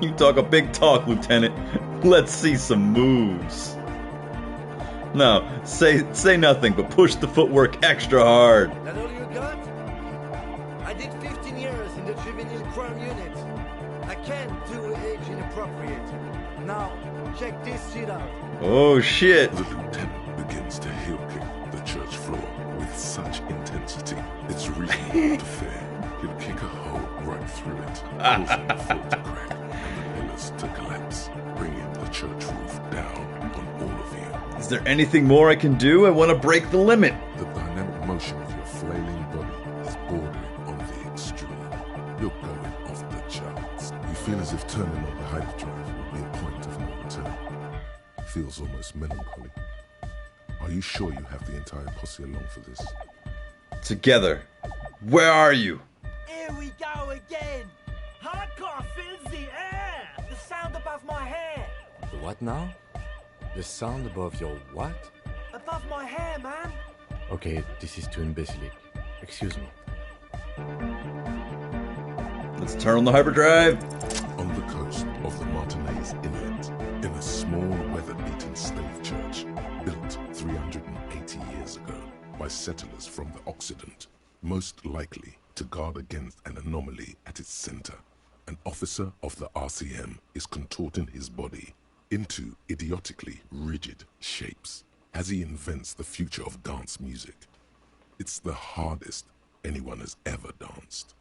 You talk a big talk, Lieutenant. Let's see some moves. No, say nothing, but push the footwork extra hard. That all you got? I did 15 years in the juvenile crime unit. I can't do age inappropriate. Now, check this shit out. Oh shit. The lieutenant begins to heel kick the church floor with such intensity, it's reasonable to fear he'll kick a hole right through it, causing the floor to crack and the pillars to collapse, bringing the church roof down on all of you. Is there anything more I can do? I want to break the limit. The dynamic motion of your flailing body is bordering on the extreme. You're going off the charts. You feel as if turning on the hyperdrive would be a point of no return. Feels almost melancholy. Are you sure you have the entire posse along for this? Together. Where are you? Here we go again. Hardcore fills the air. The sound above my head. The what now? The sound above your what? Above my hair, man. Okay, this is too imbecilic. Excuse me. Let's turn on the hyperdrive. On the coast of the Martinez Inlet, in a small weather-beaten slave church built 380 years ago by settlers from the Occident, most likely to guard against an anomaly at its center, an officer of the RCM is contorting his body into idiotically rigid shapes as he invents the future of dance music. It's the hardest anyone has ever danced.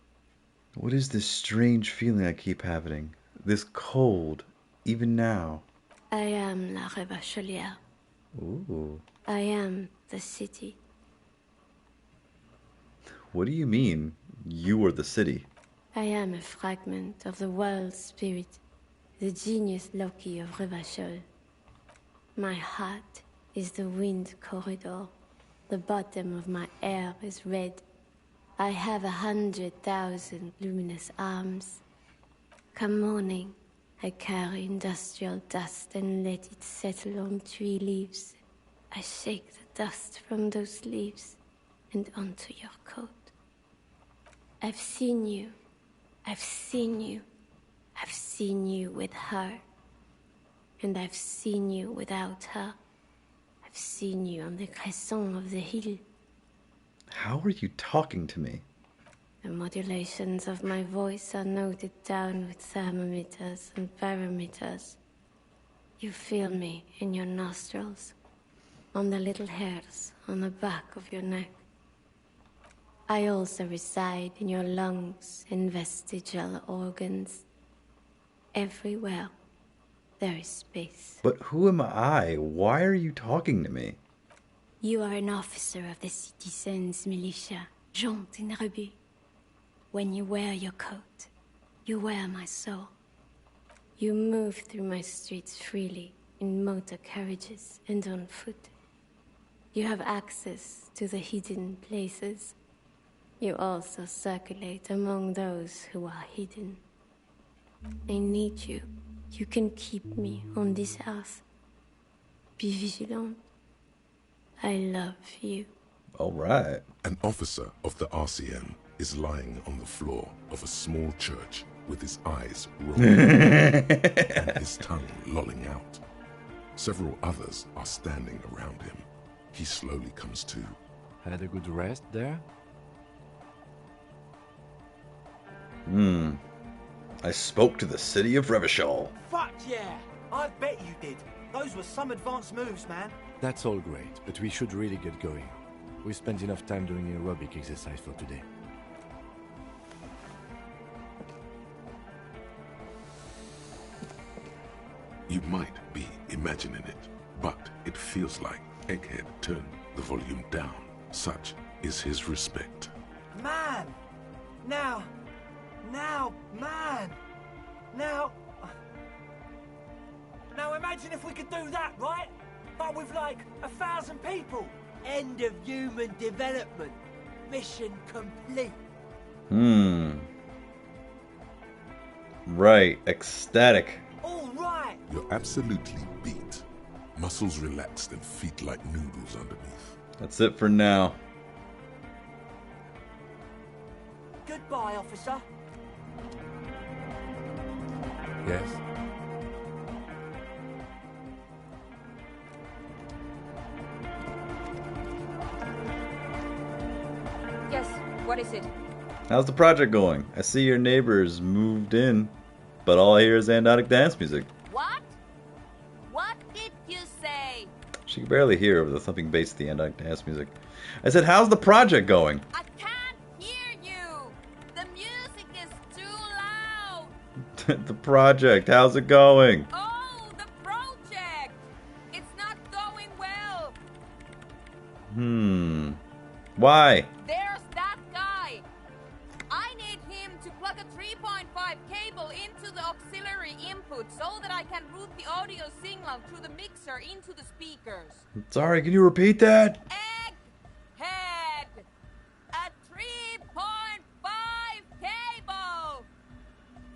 What is this strange feeling I keep having? This cold, even now. I am La Revacholière. Ooh. I am the city. What do you mean, you are the city? I am a fragment of the world spirit, the genius Loki of Revachol. My heart is the wind corridor. The bottom of my air is red. I have 100,000 luminous arms. Come morning, I carry industrial dust and let it settle on tree leaves. I shake the dust from those leaves and onto your coat. I've seen you. I've seen you. I've seen you with her. And I've seen you without her. I've seen you on the crescent of the hill. How are you talking to me? The modulations of my voice are noted down with thermometers and barometers. You feel me in your nostrils, on the little hairs on the back of your neck. I also reside in your lungs and vestigial organs. Everywhere there is space. But who am I? Why are you talking to me? You are an officer of the citizens' militia, Jante and Rebut. When you wear your coat, you wear my soul. You move through my streets freely, in motor carriages and on foot. You have access to the hidden places. You also circulate among those who are hidden. I need you. You can keep me on this earth. Be vigilant. I love you. All right. An officer of the RCM is lying on the floor of a small church with his eyes rolling and his tongue lolling out. Several others are standing around him. He slowly comes to. Had a good rest there? I spoke to the city of Revachol. Fuck yeah! I bet you did. Those were some advanced moves, man. That's all great, but we should really get going. We spent enough time doing aerobic exercise for today. You might be imagining it, but it feels like Egghead turned the volume down. Such is his respect. Man! Now, man! Now imagine if we could do that, right? But with like 1,000 people. End of human development. Mission complete. Right, ecstatic. All right. You're absolutely beat. Muscles relaxed and feet like noodles underneath. That's it for now. Goodbye, officer. Yes? Yes, what is it? How's the project going? I see your neighbors moved in, but all I hear is andonic dance music. What? What did you say? She can barely hear over the thumping bass of the andonic dance music. I said, how's the project going? I can't hear you. The music is too loud. The project, how's it going? Oh, the project. It's not going well. Why? There's that guy. I need him to plug a 3.5 cable into the auxiliary input so that I can route the audio signal through the mixer into the speakers. Sorry, can you repeat that? Egghead! A 3.5 cable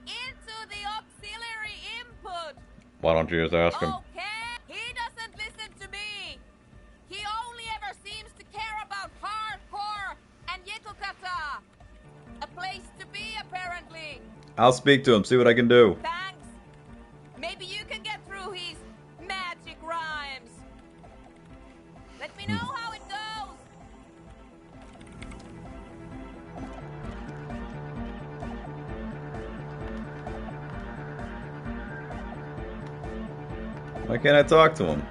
into the auxiliary input. Why don't you just ask him? Okay, he doesn't listen to me. He only ever seems to care about I'll speak to him, see what I can do. Thanks. Maybe you can get through his magic rhymes. Let me know how it goes. Why can't I talk to him?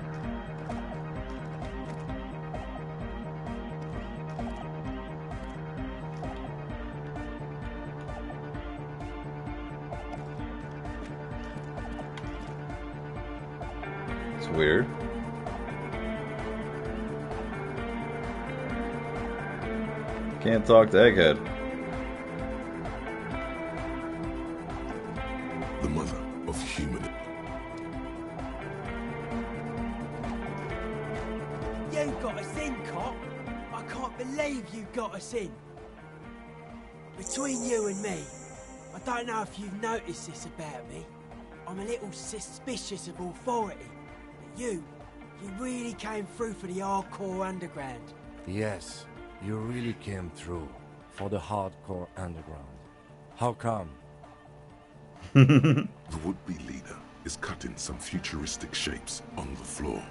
It's weird. Can't talk to Egghead. The mother of human. You got us in, cop. I can't believe you got us in. Between you and me, I don't know if you've noticed this about me. I'm a little suspicious of authority. But you really came through for the hardcore underground. Yes, you really came through for the hardcore underground. How come? The would-be leader is cutting some futuristic shapes on the floor,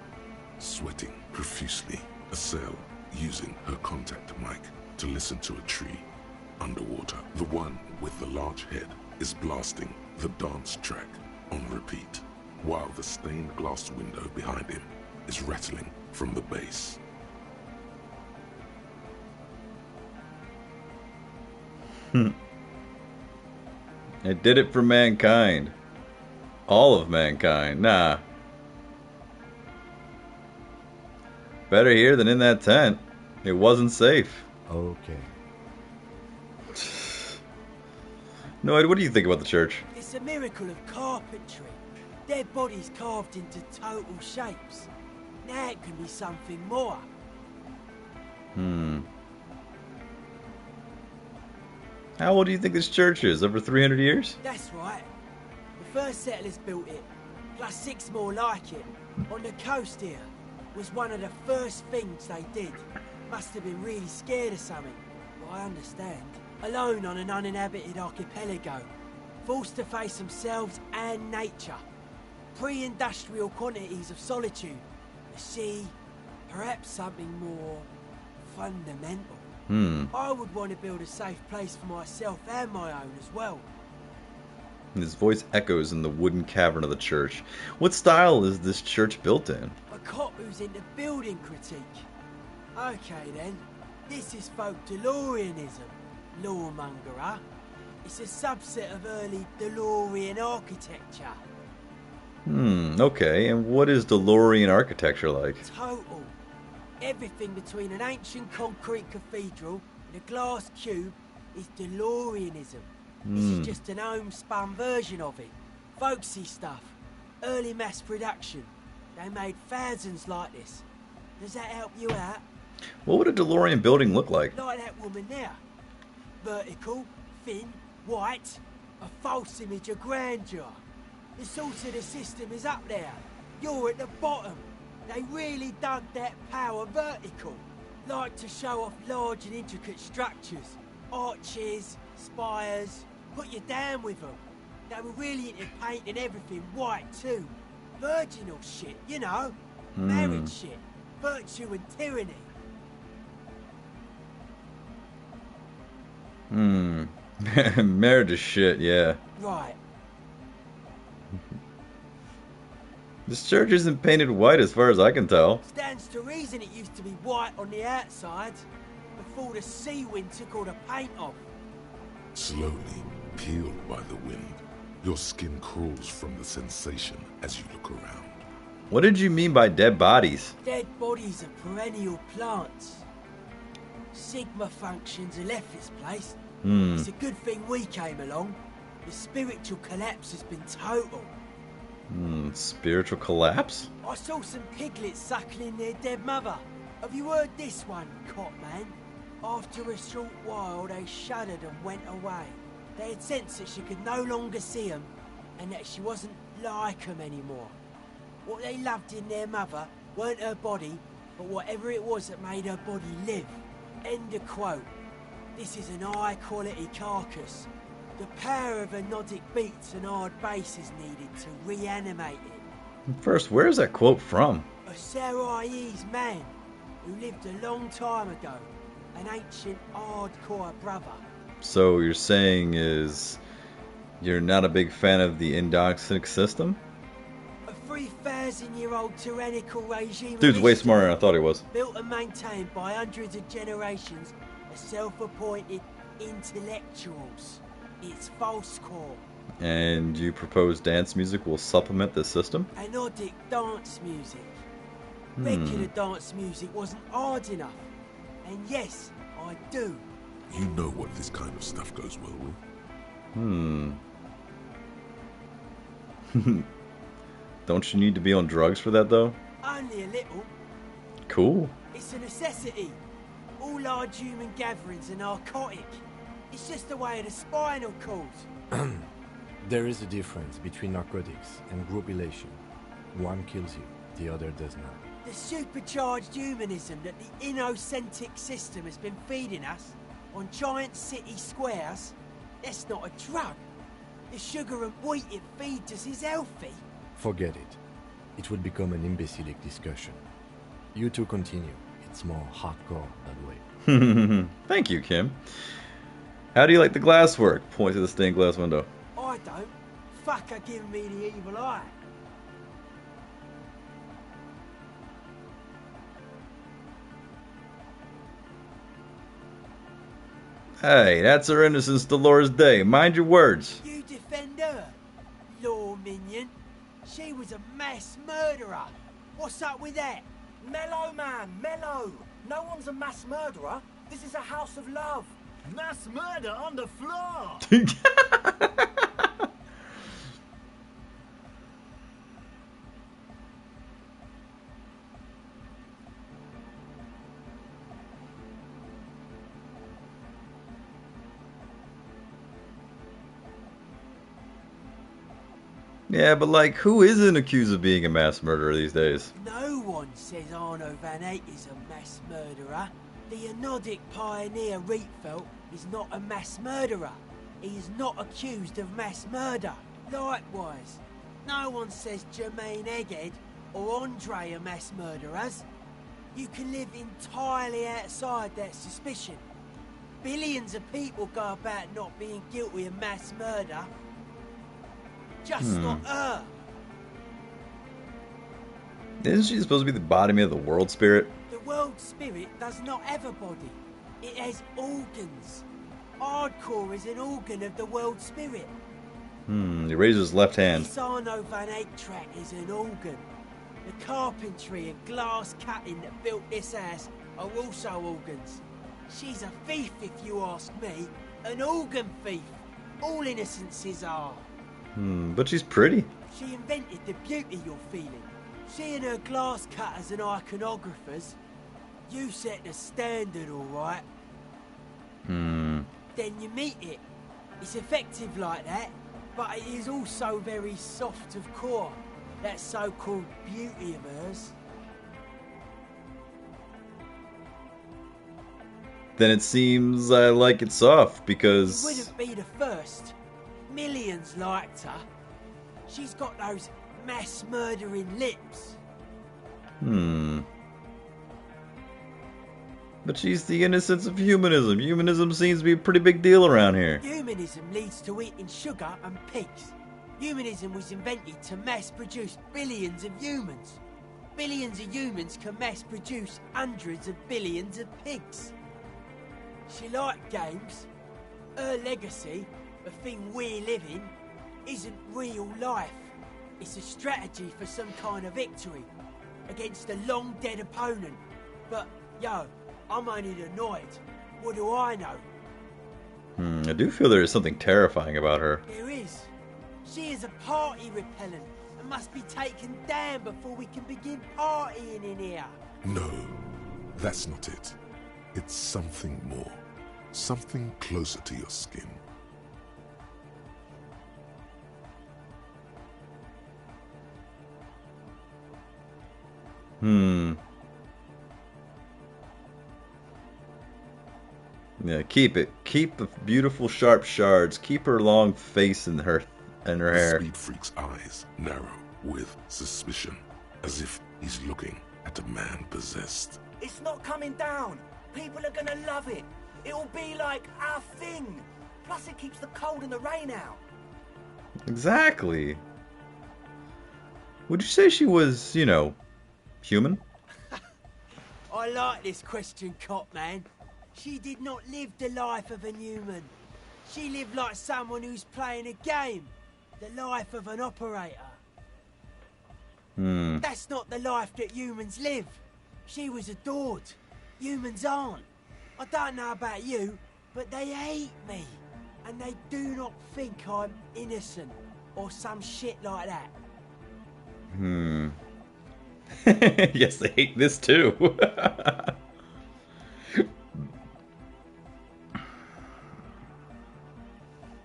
sweating profusely. A cell using her contact mic to listen to a tree underwater. The one with the large head is blasting the dance track on repeat, while the stained glass window behind him is rattling from the bass. I did it for mankind. All of mankind. Nah. Better here than in that tent. It wasn't safe. Okay. Noid, what do you think about the church? It's a miracle of carpentry. Dead bodies carved into total shapes. Now it can be something more. How old do you think this church is? Over 300 years? That's right. The first settlers built it, plus 6 more like it. On the coast here was one of the first things they did. Must have been really scared of something, but I understand. Alone on an uninhabited archipelago, forced to face themselves and nature. Pre-industrial quantities of solitude. The sea, perhaps something more fundamental. I would want to build a safe place for myself and my own as well. His voice echoes in the wooden cavern of the church. What style is this church built in? A cop who's into building critique. Okay then, this is folk DeLoreanism. Lawmonger, huh? It's a subset of early DeLorean architecture. Okay. And what is DeLorean architecture like? Total. Everything between an ancient concrete cathedral and a glass cube is DeLoreanism. This is just an homespun version of it. Folksy stuff. Early mass production. They made thousands like this. Does that help you out? What would a DeLorean building look like? Like that woman there. Vertical, thin, white. A false image of grandeur. The source of the system is up there. You're at the bottom. They really dug that power vertical. Like to show off large and intricate structures. Arches, spires. Put you down with them. They were really into painting everything white too. Virginal shit, you know. Marriage shit. Virtue and tyranny. Marriage is shit, yeah. Right. This church isn't painted white as far as I can tell. Stands to reason it used to be white on the outside before the sea wind took all the paint off. Slowly, peeled by the wind, your skin crawls from the sensation as you look around. What did you mean by dead bodies? Dead bodies are perennial plants. Sigma functions have left this place. It's a good thing we came along. The spiritual collapse has been total. Spiritual collapse? I saw some piglets suckling their dead mother. Have you heard this one, cop man? After a short while, they shuddered and went away. They had sensed that she could no longer see them, and that she wasn't like them anymore. What they loved in their mother weren't her body, but whatever it was that made her body live. End of quote. This is an high-quality carcass. The power of anodic beats and hard bass is needed to reanimate it. First, where is that quote from? A Sarais man who lived a long time ago, an ancient hardcore brother. So you're saying is you're not a big fan of the Indoxic system? A 3,000-year-old tyrannical regime. Dude's way smarter than I thought he was. Built and maintained by hundreds of generations of self-appointed intellectuals. It's false core. And you propose dance music will supplement this system? Anodic dance music. Regular dance music wasn't hard enough. And yes, I do. You know what this kind of stuff goes well with. Don't you need to be on drugs for that, though? Only a little. Cool. It's a necessity. All large human gatherings are narcotic. It's just the way of the spinal cord. There is a difference between narcotics and group elation. One kills you, the other does not. The supercharged humanism that the innocentric system has been feeding us on giant city squares, that's not a drug. The sugar and wheat it feeds us is healthy. Forget it. It would become an imbecilic discussion. You two continue. It's more hardcore that way. Thank you, Kim. How do you like the glasswork? Point to the stained glass window. I don't. Fuck are giving me the evil eye. Hey, that's her innocence, Dolores Day. Mind your words. You defend her, law minion. She was a mass murderer. What's up with that? Mellow, man, mellow. No one's a mass murderer. This is a house of love. Mass murder on the floor. Yeah, but like, who isn't accused of being a mass murderer these days? No one says Arno van Eyck is a mass murderer. The anodic pioneer Rietveld is not a mass murderer. He is not accused of mass murder. Likewise, no one says Jermaine Egghead or Andre are mass murderers. You can live entirely outside that suspicion. Billions of people go about not being guilty of mass murder. Just not her. Isn't she supposed to be the body of the world spirit? The world spirit does not have a body. It has organs. Hardcore is an organ of the world spirit. He raises his left hand. This Arno van Eyck track is an organ. The carpentry and glass cutting that built this house are also organs. She's a thief, if you ask me. An organ thief. All innocences are. But she's pretty. She invented the beauty you're feeling. She and her glass cutters and iconographers. You set the standard, alright. Then you meet it. It's effective like that, but it is also very soft of core. That so-called beauty of hers. Then it seems I like it soft, because... She wouldn't be the first. Millions liked her. She's got those mass murdering lips. But she's the innocence of humanism. Humanism seems to be a pretty big deal around here. Humanism leads to eating sugar and pigs. Humanism was invented to mass produce billions of humans. Billions of humans can mass produce hundreds of billions of pigs. She liked games. Her legacy, the thing we live in, isn't real life. It's a strategy for some kind of victory against a long dead opponent. But, yo, I'm only annoyed. What do I know? I do feel there is something terrifying about her. There is. She is a party repellent and must be taken down before we can begin partying in here. No, that's not it. It's something more. Something closer to your skin. Yeah, keep it. Keep the beautiful sharp shards. Keep her long face and her The hair. speed freak's eyes narrow with suspicion, as if he's looking at a man possessed. It's not coming down. People are gonna love it. It'll be like our thing. Plus it keeps the cold and the rain out. Exactly. Would you say she was, you know, human? I like this question, Cop Man. She did not live the life of a human. She lived like someone who's playing a game. The life of an operator. That's not the life that humans live. She was adored. Humans aren't. I don't know about you, but they hate me. And they do not think I'm innocent or some shit like that. Yes, they hate this too.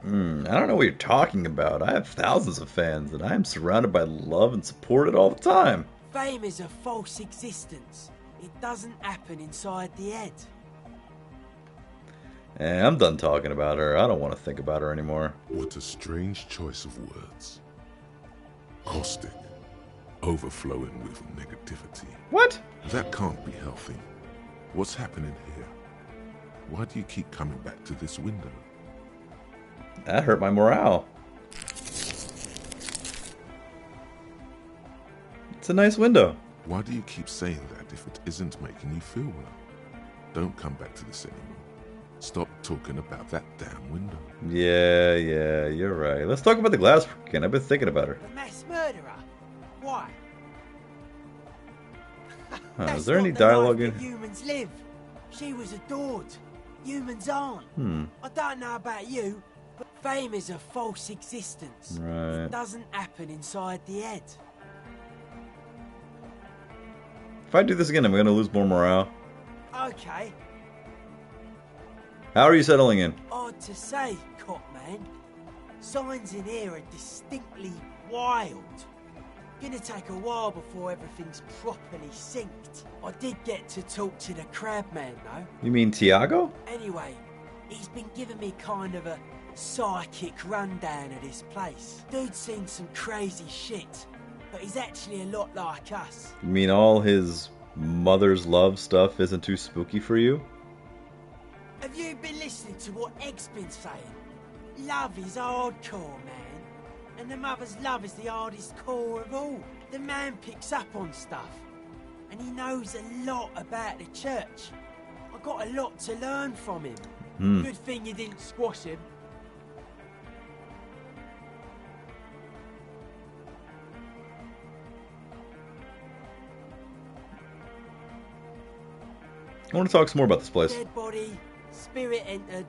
I don't know what you're talking about. I have thousands of fans, and I am surrounded by love and supported all the time. Fame is a false existence. It doesn't happen inside the head. I'm done talking about her. I don't want to think about her anymore. What a strange choice of words. Caustic. Overflowing with negativity. What? That can't be healthy. What's happening here? Why do you keep coming back to this window? That hurt my morale. It's a nice window. Why do you keep saying that if it isn't making you feel well? Don't come back to this anymore. Stop talking about that damn window. Yeah, you're right. Let's talk about the glass again. I've been thinking about her. The mass murderer? Why? Is there any dialogue in? Humans live. She was adored. Humans aren't. I don't know about you, but fame is a false existence. Right. It doesn't happen inside the head. If I do this again, I'm going to lose more morale. Okay. How are you settling in? Odd to say, Cop Man. Signs in here are distinctly wild. Gonna take a while before everything's properly synced. I did get to talk to the Crabman, though. You mean Tiago? Anyway, he's been giving me kind of a psychic rundown of this place. Dude's seen some crazy shit, but he's actually a lot like us. You mean all his mother's love stuff isn't too spooky for you? Have you been listening to what Egg's been saying? Love is hardcore, man. And the mother's love is the hardest core of all. The man picks up on stuff. And he knows a lot about the church. I got a lot to learn from him. Good thing you didn't squash him. I want to talk some more about this place. Dead body, spirit entered.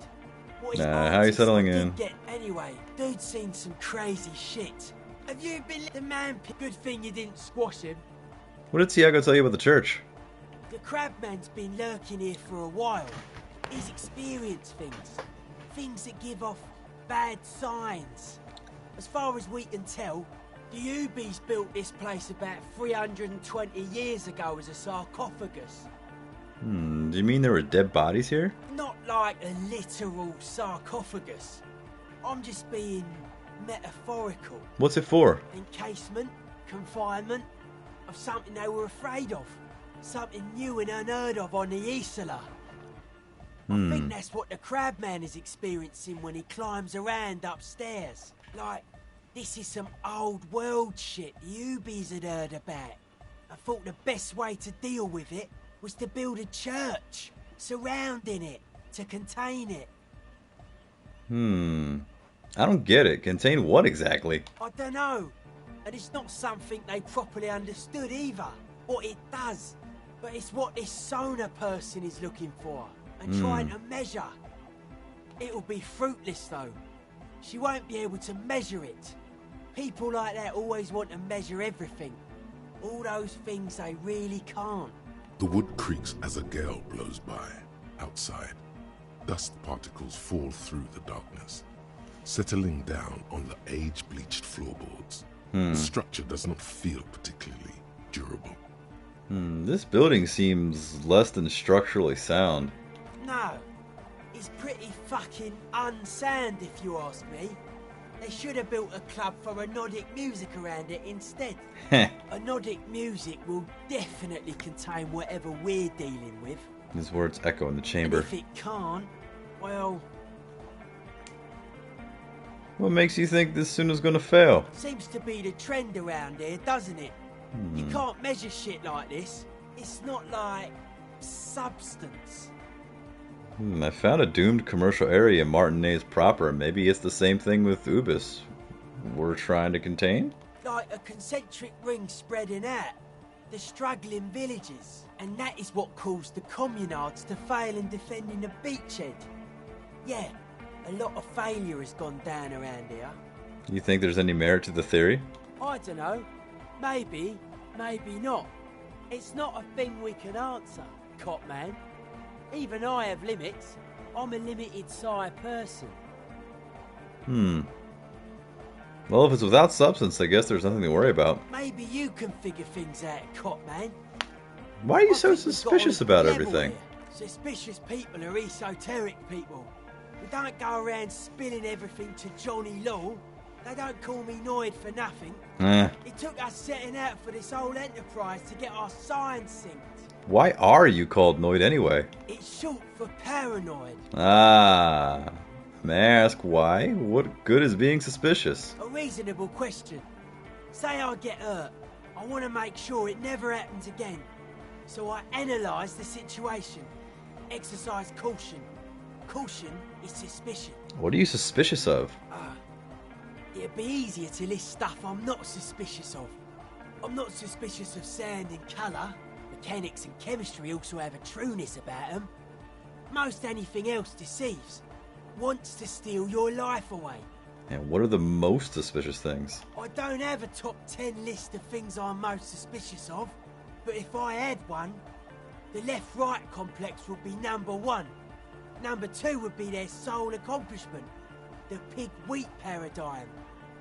How are you settling in? Anyway, dude's seen some crazy shit. Have you been the man? Good thing you didn't squash him. What did Tiago tell you about the church? The Crabman's been lurking here for a while. He's experienced things. Things that give off bad signs. As far as we can tell, the Ubies built this place about 320 years ago as a sarcophagus. Do you mean there were dead bodies here? Not like a literal sarcophagus. I'm just being metaphorical. What's it for? Encasement, confinement, of something they were afraid of. Something new and unheard of on the Isla. I think that's what the Crabman is experiencing when he climbs around upstairs. Like, this is some old world shit the Ubies had heard about. I thought the best way to deal with it was to build a church surrounding it to contain it. I don't get it. Contain what exactly? I don't know. And it's not something they properly understood either. Or it does. But it's what this Sona person is looking for and trying to measure. It'll be fruitless though. She won't be able to measure it. People like that always want to measure everything. All those things they really can't. The wood creaks as a gale blows by. Outside, dust particles fall through the darkness, settling down on the age-bleached floorboards. The structure does not feel particularly durable. This building seems less than structurally sound. No, is pretty fucking unsound if you ask me. They should have built a club for anodic music around it instead. Anodic music will definitely contain whatever we're dealing with. His words echo in the chamber. And if it can't, well... What makes you think this soon is gonna fail? Seems to be the trend around here, doesn't it? You can't measure shit like this. It's not like... substance. I found a doomed commercial area in Martinez proper. Maybe it's the same thing with Ubis. We're trying to contain? Like a concentric ring spreading out. The struggling villages. And that is what caused the communards to fail in defending the beachhead. Yeah, a lot of failure has gone down around here. You think there's any merit to the theory? I don't know. Maybe, maybe not. It's not a thing we can answer, cop man. Even I have limits. I'm a limited-size person. Well, if it's without substance, I guess there's nothing to worry about. Maybe you can figure things out, cop man. Why are you so suspicious about everything? Suspicious people are esoteric people. We don't go around spilling everything to Johnny Law. They don't call me Noid for nothing. It took us setting out for this whole enterprise to get our signs synced. Why are you called Noid anyway? It's short for paranoid. Ah. May I ask why? What good is being suspicious? A reasonable question. Say I get hurt. I want to make sure it never happens again. So I analyse the situation. Exercise caution. Caution is suspicion. What are you suspicious of? It'd be easier to list stuff I'm not suspicious of. I'm not suspicious of sound and colour. Mechanics and chemistry also have a trueness about them. Most anything else deceives. Wants to steal your life away. And what are the most suspicious things? I don't have a top 10 list of things I'm most suspicious of. But if I had one, the left-right complex would be number 1. Number 2 would be their sole accomplishment. The pig-wheat paradigm.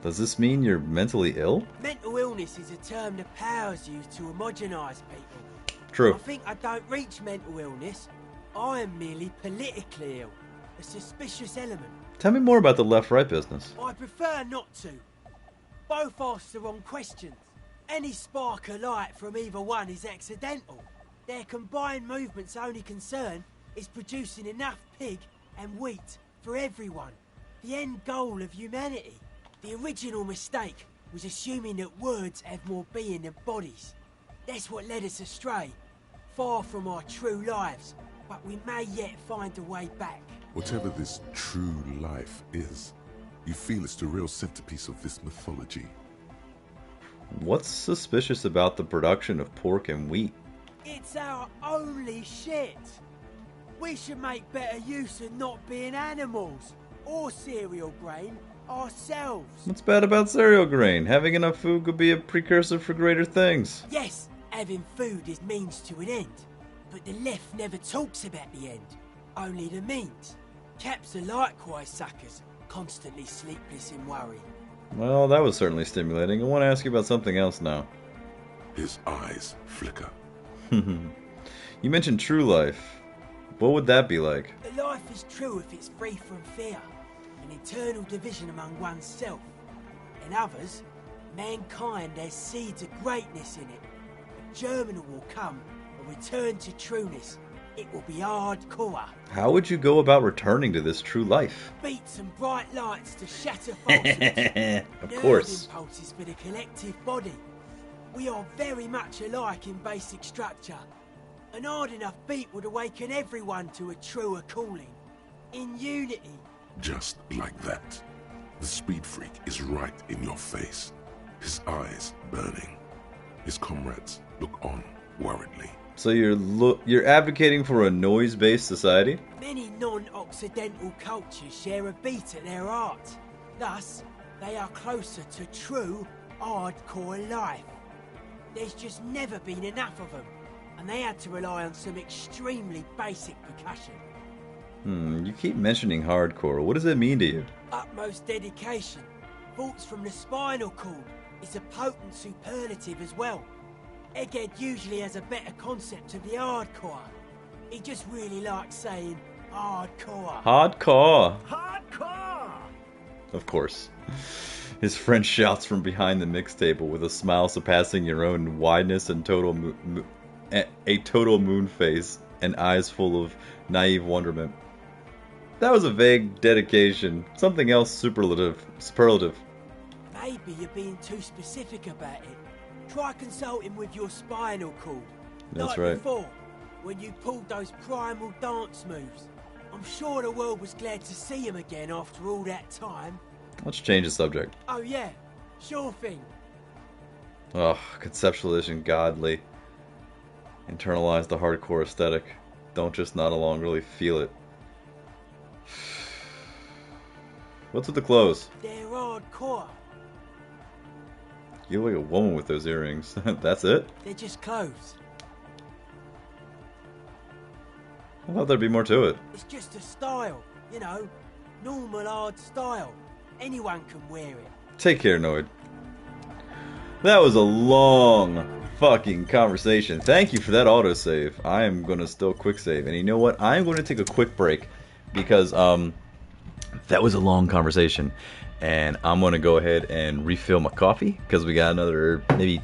Does this mean you're mentally ill? Mental illness is a term the powers use to homogenise people. True. I think I don't reach mental illness. I am merely politically ill. A suspicious element. Tell me more about the left-right business. I prefer not to. Both ask the wrong questions. Any spark of light from either one is accidental. Their combined movement's only concern is producing enough pig and wheat for everyone. The end goal of humanity. The original mistake was assuming that words have more being than bodies. That's what led us astray. Far from our true lives, but we may yet find a way back. Whatever this true life is, you feel it's the real centerpiece of this mythology. What's suspicious about the production of pork and wheat? It's our only shit. We should make better use of not being animals or cereal grain ourselves. What's bad about cereal grain? Having enough food could be a precursor for greater things. Yes, having food is means to an end. But the left never talks about the end, only the means. Caps are likewise suckers, constantly sleepless in worry. Well, that was certainly stimulating. I want to ask you about something else now. His eyes flicker. You mentioned true life. What would that be like? The life is true if it's free from fear. An eternal division among oneself. In others, mankind has seeds of greatness in it. A Germinal will come, a return to trueness. It will be hardcore. How would you go about returning to this true life? Beat some bright lights to shatter falsehoods. Of course. Nerve impulses for the collective body. We are very much alike in basic structure. An hard enough beat would awaken everyone to a truer calling. In unity. Just like that. The speed freak is right in your face. His eyes burning. His comrades look on worriedly. So you're advocating for a noise-based society? Many non-Occidental cultures share a beat at their art. Thus, they are closer to true, hardcore life. There's just never been enough of them, and they had to rely on some extremely basic percussion. You keep mentioning hardcore. What does it mean to you? Utmost dedication. Thoughts from the spinal cord is a potent superlative as well. Egghead usually has a better concept of the hardcore. He just really likes saying, Hardcore. Hardcore. Hardcore. Of course. His friend shouts from behind the mix table with a smile surpassing your own in wideness and a total moon face and eyes full of naive wonderment. That was a vague dedication. Something else superlative. Maybe you're being too specific about it. Try consulting with your spinal cord. That's like right. Before, when you pulled those primal dance moves. I'm sure the world was glad to see him again after all that time. Let's change the subject. Oh yeah, sure thing. Ugh, conceptualization godly. Internalize the hardcore aesthetic. Don't just nod along, really feel it. What's with the clothes? They're hardcore. You look like a woman with those earrings. That's it? They're just clothes. I thought there'd be more to it. It's just a style, you know, normal hard style. Anyone can wear it. Take care, Noid. That was a long fucking conversation. Thank you for that autosave. I am going to still quick save. And you know what? I'm going to take a quick break because that was a long conversation. And I'm going to go ahead and refill my coffee because we got another maybe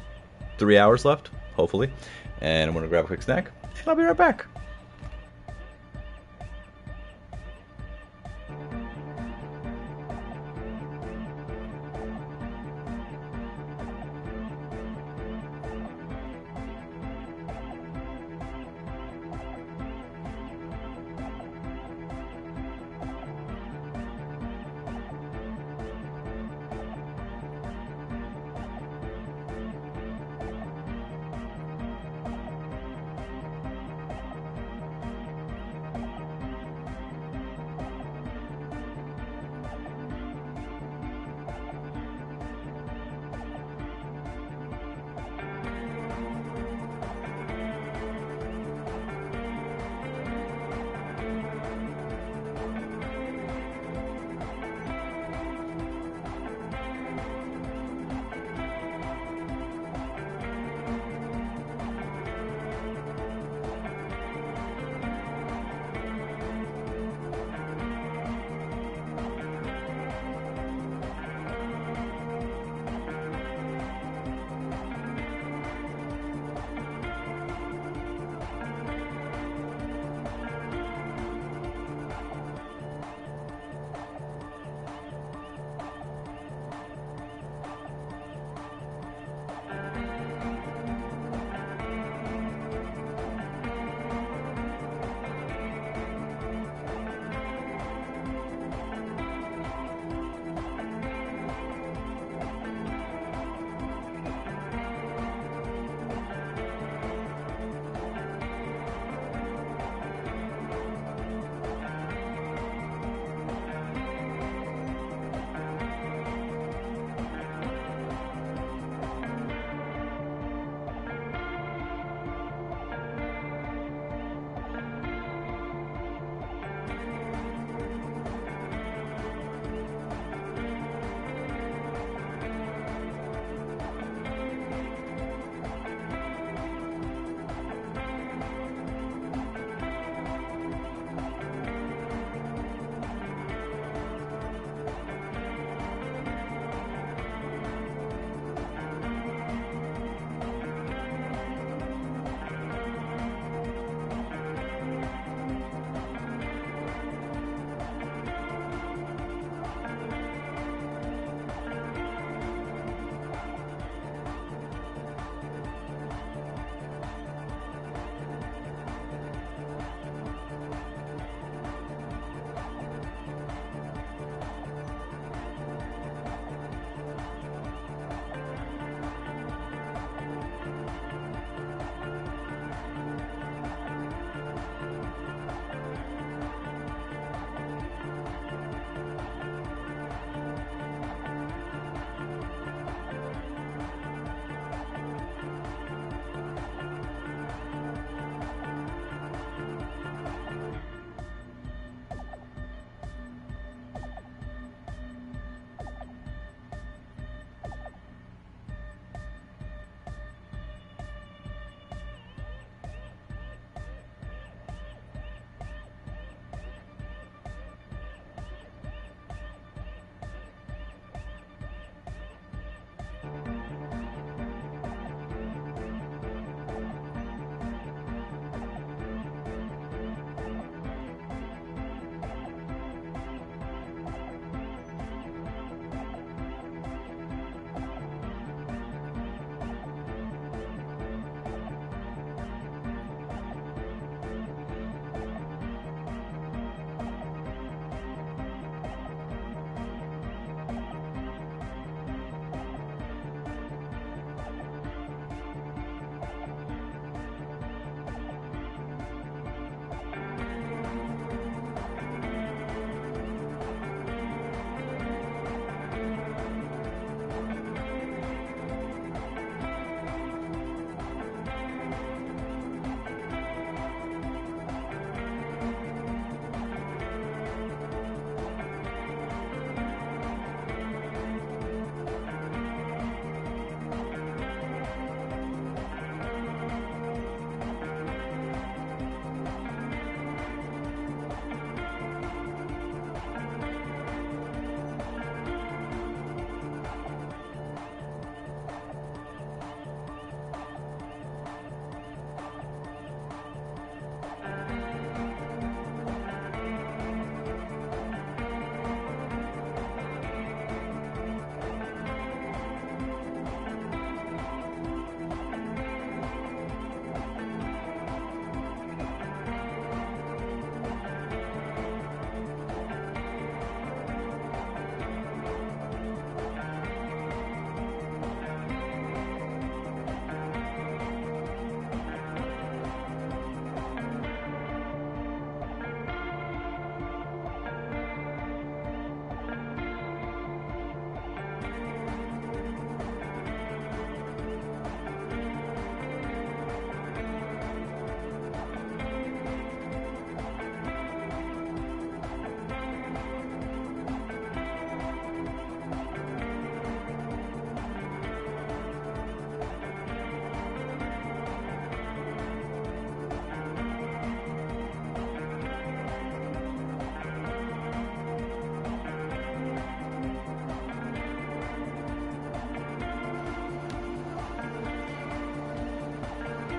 3 hours left, hopefully. And I'm going to grab a quick snack. And I'll be right back.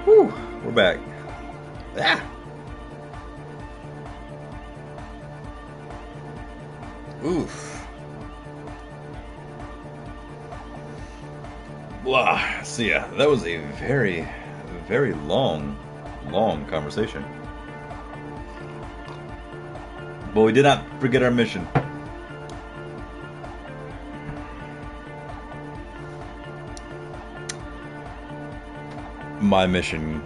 Whew, we're back. Ah! Oof. Wow. So yeah, that was a very, very long conversation. But we did not forget our mission. My mission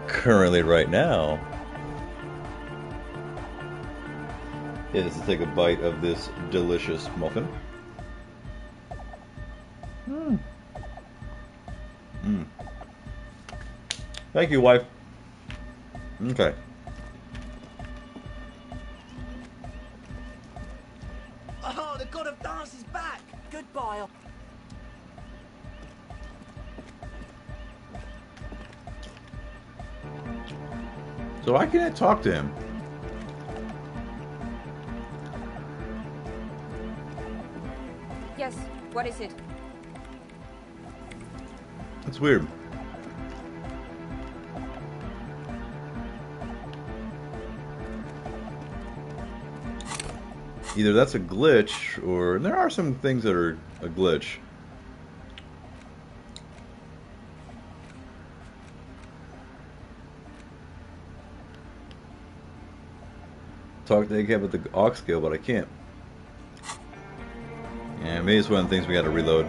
currently right now is to take a bite of this delicious muffin. Thank you, wife. Okay. Oh, the god of dance is back! Goodbye. So why can't I talk to him? Yes, what is it? That's weird. Either that's a glitch, or there are some things that are a glitch. Talk to Egghead with the aux skill, but I can't. Yeah, maybe it's one of the things we gotta reload.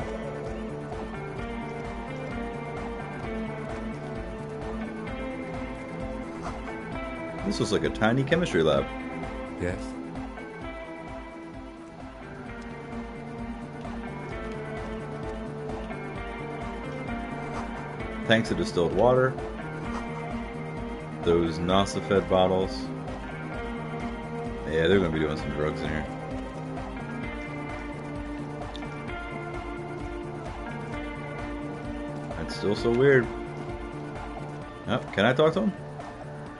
This looks like a tiny chemistry lab. Yes. Tanks of distilled water. Those NASA-fed bottles. Yeah, they're gonna be doing some drugs in here. That's still so weird. Oh, can I talk to him?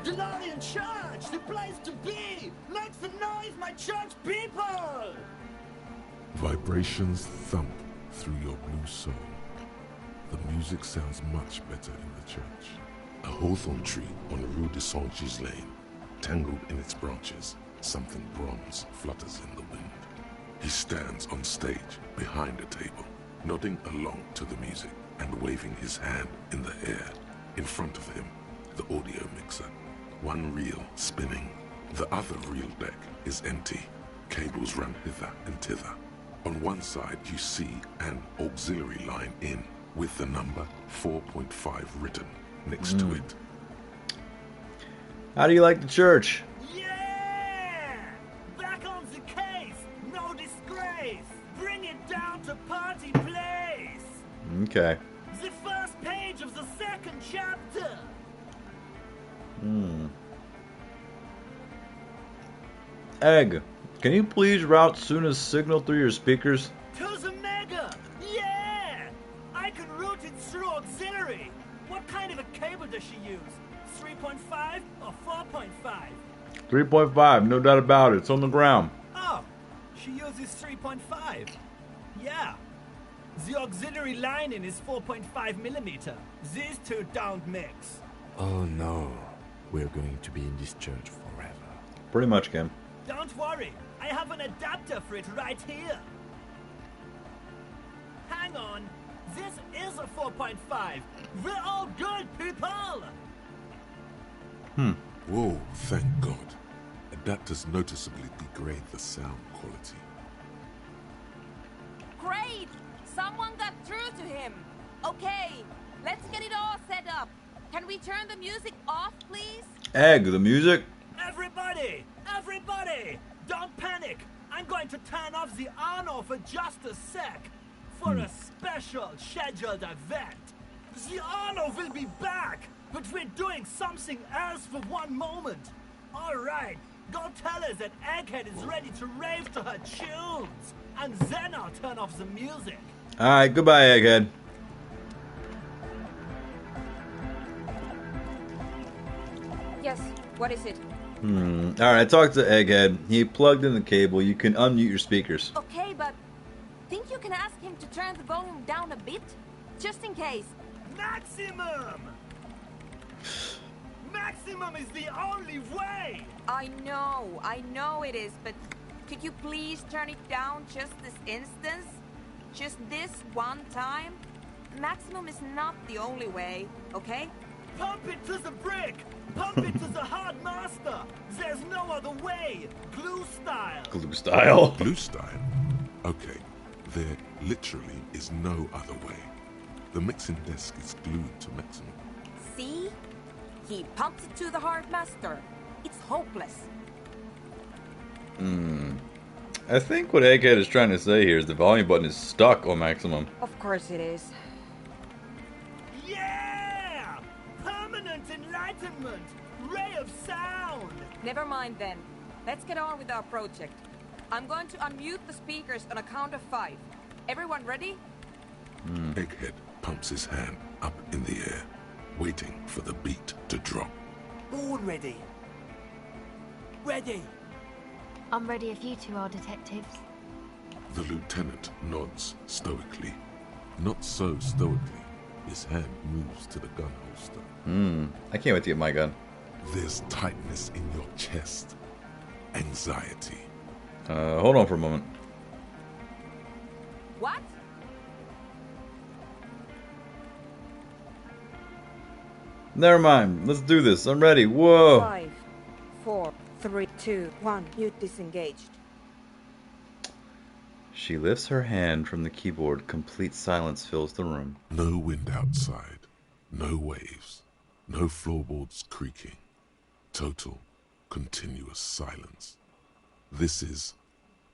Delarian Church! The place to be! Make some noise, my church people! Vibrations thump through your blue soul. The music sounds much better in the church. A hawthorn tree on Rue de Saint-Gilles Lane, tangled in its branches, something bronze flutters in the wind. He stands on stage behind a table, nodding along to the music and waving his hand in the air. In front of him, the audio mixer, one reel spinning. The other reel deck is empty. Cables run hither and thither. On one side you see an auxiliary line in with the number 4.5 written next to it. How do you like the church? Yeah! Back on the case! No disgrace! Bring it down to party place! Okay. The first page of the second chapter! Egg, can you please route Suna's signal through your speakers? To the Mega! Yeah! I can route it through auxiliary! What kind of a cable does she use? 3.5 or 4.5? 3.5, no doubt about it. It's on the ground. Oh, she uses 3.5. Yeah. The auxiliary lining is 4.5 millimeter. These two don't mix. Oh no, we're going to be in this church forever. Pretty much, Kim. Don't worry, I have an adapter for it right here. Hang on, this is a 4.5. We're all good, people! Whoa, thank God. Adapters noticeably degrade the sound quality. Great! Someone got through to him. Okay, let's get it all set up. Can we turn the music off, please? Egg, the music? Everybody! Everybody! Don't panic! I'm going to turn off the on-off for just a sec. For a special scheduled event. The on-off will be back, but we're doing something else for one moment. Alright, go tell her that Egghead is ready to rave to her tunes. And then I'll turn off the music. Alright, goodbye, Egghead. Yes, what is it? Alright, I talked to Egghead. He plugged in the cable. You can unmute your speakers. Okay, but think you can ask him to turn the volume down a bit? Just in case. Maximum! Maximum is the only way! I know it is, but could you please turn it down just this instance? Just this one time? Maximum is not the only way, okay? Pump it to the brick! Pump it to the hard master! There's no other way! Glue style! Glue style? Glue style? Okay, there literally is no other way. The mixing desk is glued to maximum. See? He pumps it to the hard master. It's hopeless. I think what Egghead is trying to say here is the volume button is stuck on maximum. Of course it is. Yeah! Permanent enlightenment! Ray of sound! Never mind then. Let's get on with our project. I'm going to unmute the speakers on a count of 5. Everyone ready? Egghead pumps his hand up in the air, waiting for the beat to drop. All ready. Ready. I'm ready if you two are detectives. The lieutenant nods stoically. Not so stoically. His hand moves to the gun holster. I can't wait to get my gun. There's tightness in your chest. Anxiety. Hold on for a moment. What? Never mind. Let's do this. I'm ready. Whoa. 5, 4, 3, 2, 1. Mute disengaged. She lifts her hand from the keyboard. Complete silence fills the room. No wind outside. No waves. No floorboards creaking. Total, continuous silence. This is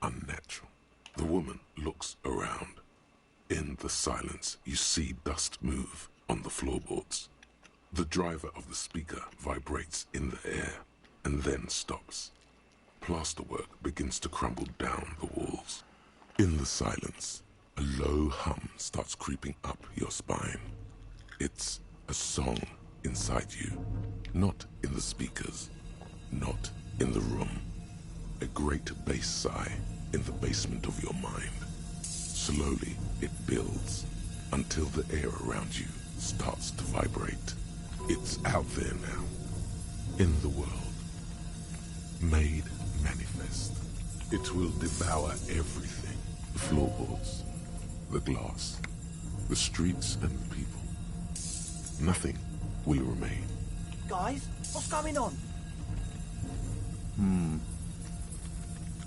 unnatural. The woman looks around. In the silence, you see dust move on the floorboards. The driver of the speaker vibrates in the air and then stops. Plasterwork begins to crumble down the walls. In the silence, a low hum starts creeping up your spine. It's a song inside you, not in the speakers, not in the room. A great bass sigh in the basement of your mind. Slowly, It builds until the air around you starts to vibrate. It's out there now, in the world, made manifest. It will devour everything. The floorboards, the glass, the streets and the people. Nothing will remain. Guys, what's going on?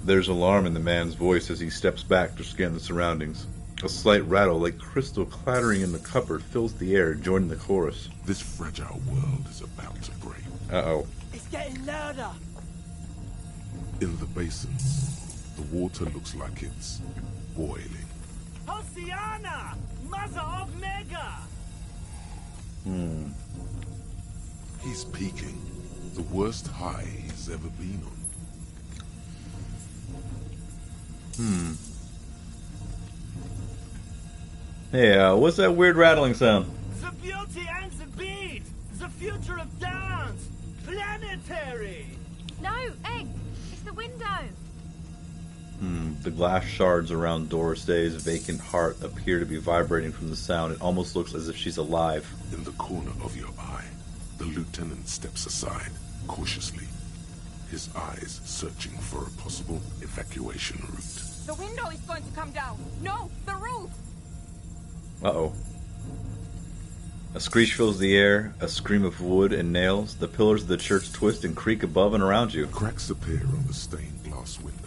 There's alarm in the man's voice as he steps back to scan the surroundings. A slight rattle like crystal clattering in the cupboard fills the air, joining the chorus. This fragile world is about to break. Uh-oh. It's getting louder. In the basin, the water looks like it's boiling. Hosiana! Mother of Mega! He's peaking. The worst high he's ever been on. Hey, what's that weird rattling sound? The beauty and the beat! The future of dance! Planetary! No, Egg! It's the window! The glass shards around Dorothé's vacant heart appear to be vibrating from the sound. It almost looks as if she's alive. In the corner of your eye, the lieutenant steps aside, cautiously, his eyes searching for a possible evacuation route. The window is going to come down. No, the roof! Uh-oh. A screech fills the air, a scream of wood and nails. The pillars of the church twist and creak above and around you. Cracks appear on the stained glass window.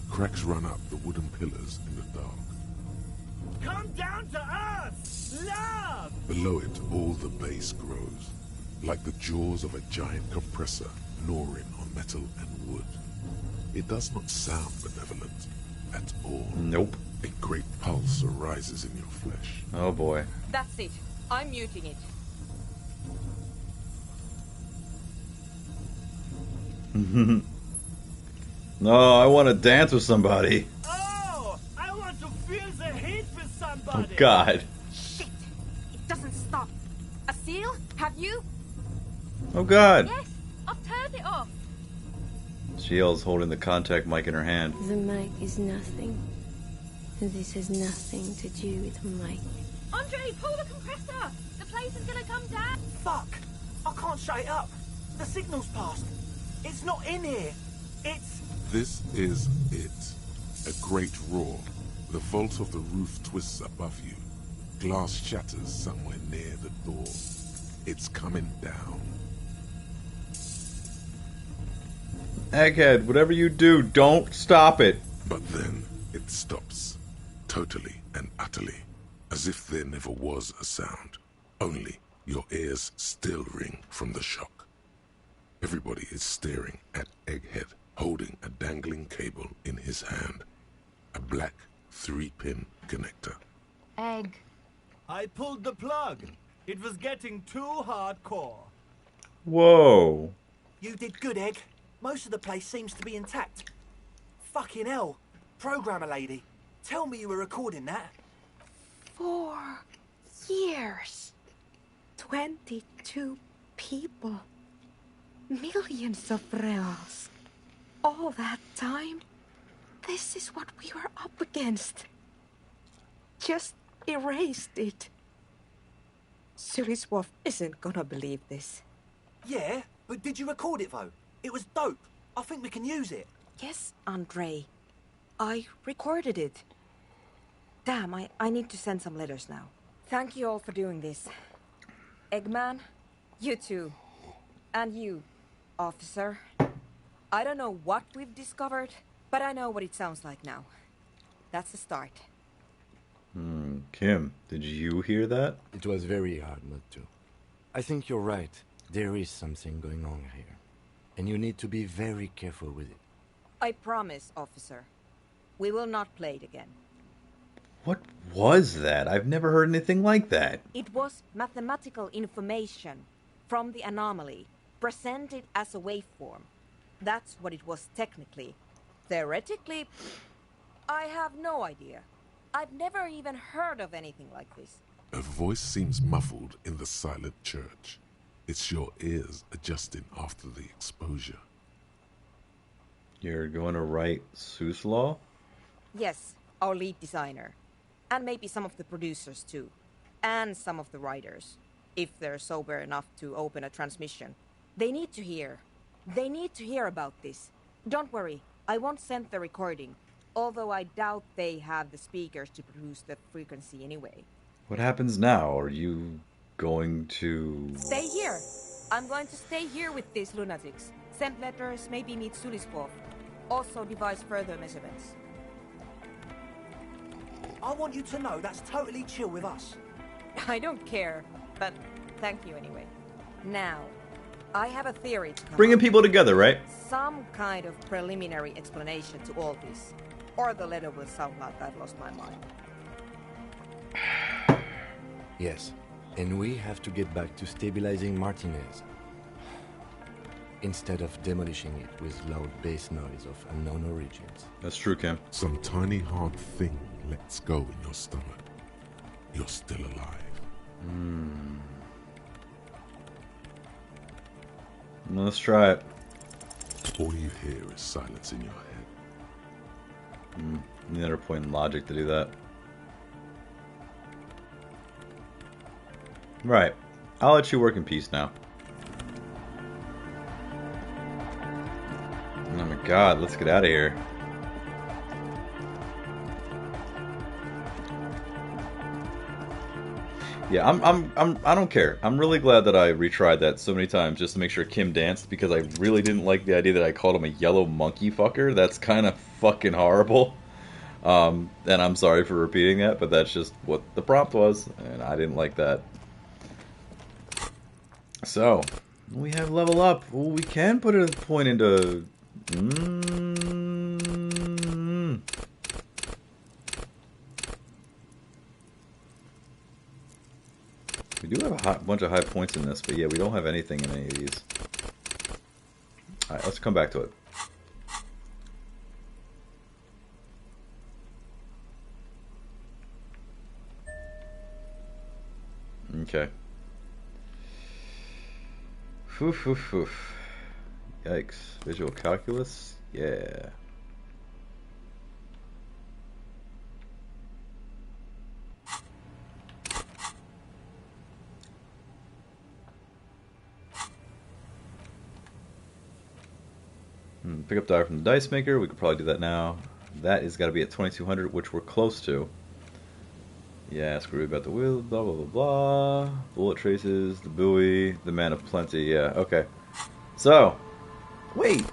Cracks run up the wooden pillars in the dark. Come down to us! Love! Below it, all the bass grows, like the jaws of a giant compressor gnawing on metal and wood. It does not sound benevolent at all. Nope. A great pulse arises in your flesh. Oh boy. That's it. I'm muting it. No, I want to dance with somebody. Oh! I want to feel the heat with Oh somebody! God. Shit! It doesn't stop. A seal? Have you? Oh God. Yes, I've turned it off. She yells, holding the contact mic in her hand. The mic is nothing. This has nothing to do with Mike. Andre, pull the compressor! The place is gonna come down! Fuck! I can't shut it up. The signal's passed. It's not in here. It's... This is it. A great roar. The vault of the roof twists above you. Glass shatters somewhere near the door. It's coming down. Egghead, whatever you do, don't stop it. But then it stops. Totally and utterly. As if there never was a sound. Only your ears still ring from the shock. Everybody is staring at Egghead, holding a dangling cable in his hand. A black 3-pin connector. Egg. I pulled the plug. It was getting too hardcore. Whoa. You did good, Egg. Most of the place seems to be intact. Fucking hell. Programmer lady, tell me you were recording that. 4 years. 22 people. Millions of reals. All that time, this is what we were up against. Just erased it. Suriswov isn't gonna believe this. Yeah, but did you record it though? It was dope. I think we can use it. Yes, Andre. I recorded it. Damn, I need to send some letters now. Thank you all for doing this. Eggman, you too. And you, officer. I don't know what we've discovered, but I know what it sounds like now. That's the start. Kim, did you hear that? It was very hard not to. I think you're right. There is something going on here. And you need to be very careful with it. I promise, officer. We will not play it again. What was that? I've never heard anything like that. It was mathematical information from the anomaly, presented as a waveform. That's what it was technically. Theoretically, I have no idea. I've never even heard of anything like this. A voice seems muffled in the silent church. It's your ears adjusting after the exposure. You're going to write Seuss Law? Yes, our lead designer. And maybe some of the producers too. And some of the writers. If they're sober enough to open a transmission. They need to hear. They need to hear about this. Don't worry, I won't send the recording. Although I doubt they have the speakers to produce the frequency anyway. What happens now? Are you going to... Stay here. I'm going to stay here with these lunatics. Send letters, maybe meet Sulispov. Also devise further measurements. I want you to know that's totally chill with us. I don't care, but thank you anyway. Now, I have a theory to come Bringing up. people together, right? Some kind of preliminary explanation to all this. Or the letter will sound like I've lost my mind. Yes, and we have to get back to stabilizing Martinez. Instead of demolishing it with loud bass noise of unknown origins. That's true, Kim. Some tiny hard thing lets go in your stomach. You're still alive. Let's try it. All you hear is silence in your head. Another point in logic to do that. Right. I'll let you work in peace now. Oh my god, let's get out of here. Yeah, I don't care. I'm really glad that I retried that so many times just to make sure Kim danced, because I really didn't like the idea that I called him a yellow monkey fucker. That's kind of fucking horrible. And I'm sorry for repeating that, but that's just what the prompt was, and I didn't like that. So, we have level up. Well, we can put a point into... We do have a bunch of high points in this, but yeah, we don't have anything in any of these. Alright, let's come back to it. Okay. Yikes. Visual calculus? Yeah. Pick up die from the dice maker. We could probably do that now. That is got to be at 2200, which we're close to. Yeah, screw about the wheel, blah, blah, blah, blah. Bullet traces, the buoy, the man of plenty. Yeah, okay. So, wait.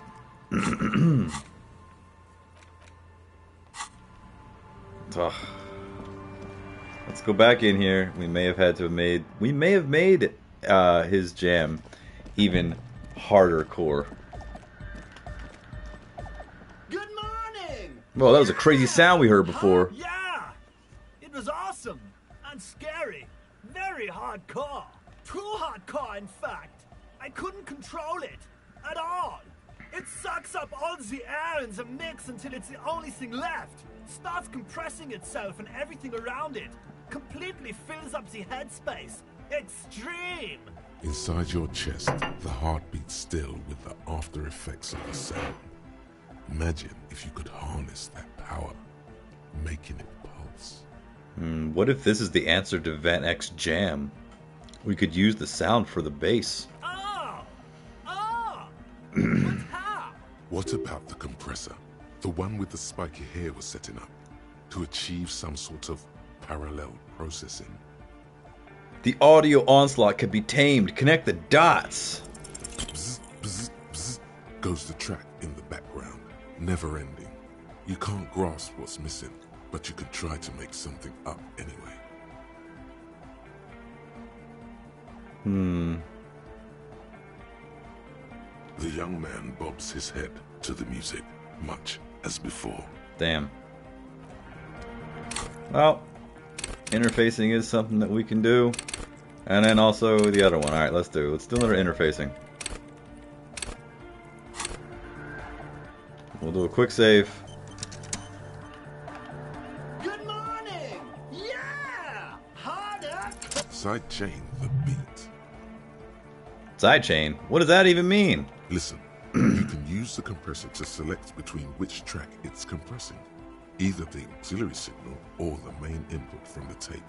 Ugh. Let's go back in here. We may have made his jam even harder core. Good morning! Well, that was a crazy sound we heard before. Yeah! It was awesome and scary. Very hardcore. Too hardcore, in fact. I couldn't control it at all. It sucks up all the air in the mix until it's the only thing left. Starts compressing itself and everything around it. Completely fills up the headspace. Extreme! Inside your chest, the heart beats still with the after effects of the sound. Imagine if you could harness that power, making it pulse. What if this is the answer to Van X Jam? We could use the sound for the bass. What about the compressor? The one with the spiky hair was setting up to achieve some sort of parallel processing. The audio onslaught could be tamed. Connect the dots. Bzz, bzz, bzz, goes the track in the background, never ending. You can't grasp what's missing, but you can try to make something up anyway. The young man bobs his head to the music, much as before. Damn. Well, interfacing is something that we can do. And then also the other one. Alright, let's do another interfacing. We'll do a quick save. Good morning! Yeah! Harder! Sidechain the beat. Sidechain? What does that even mean? Listen, you can use the compressor to select between which track it's compressing. Either the auxiliary signal or the main input from the tape.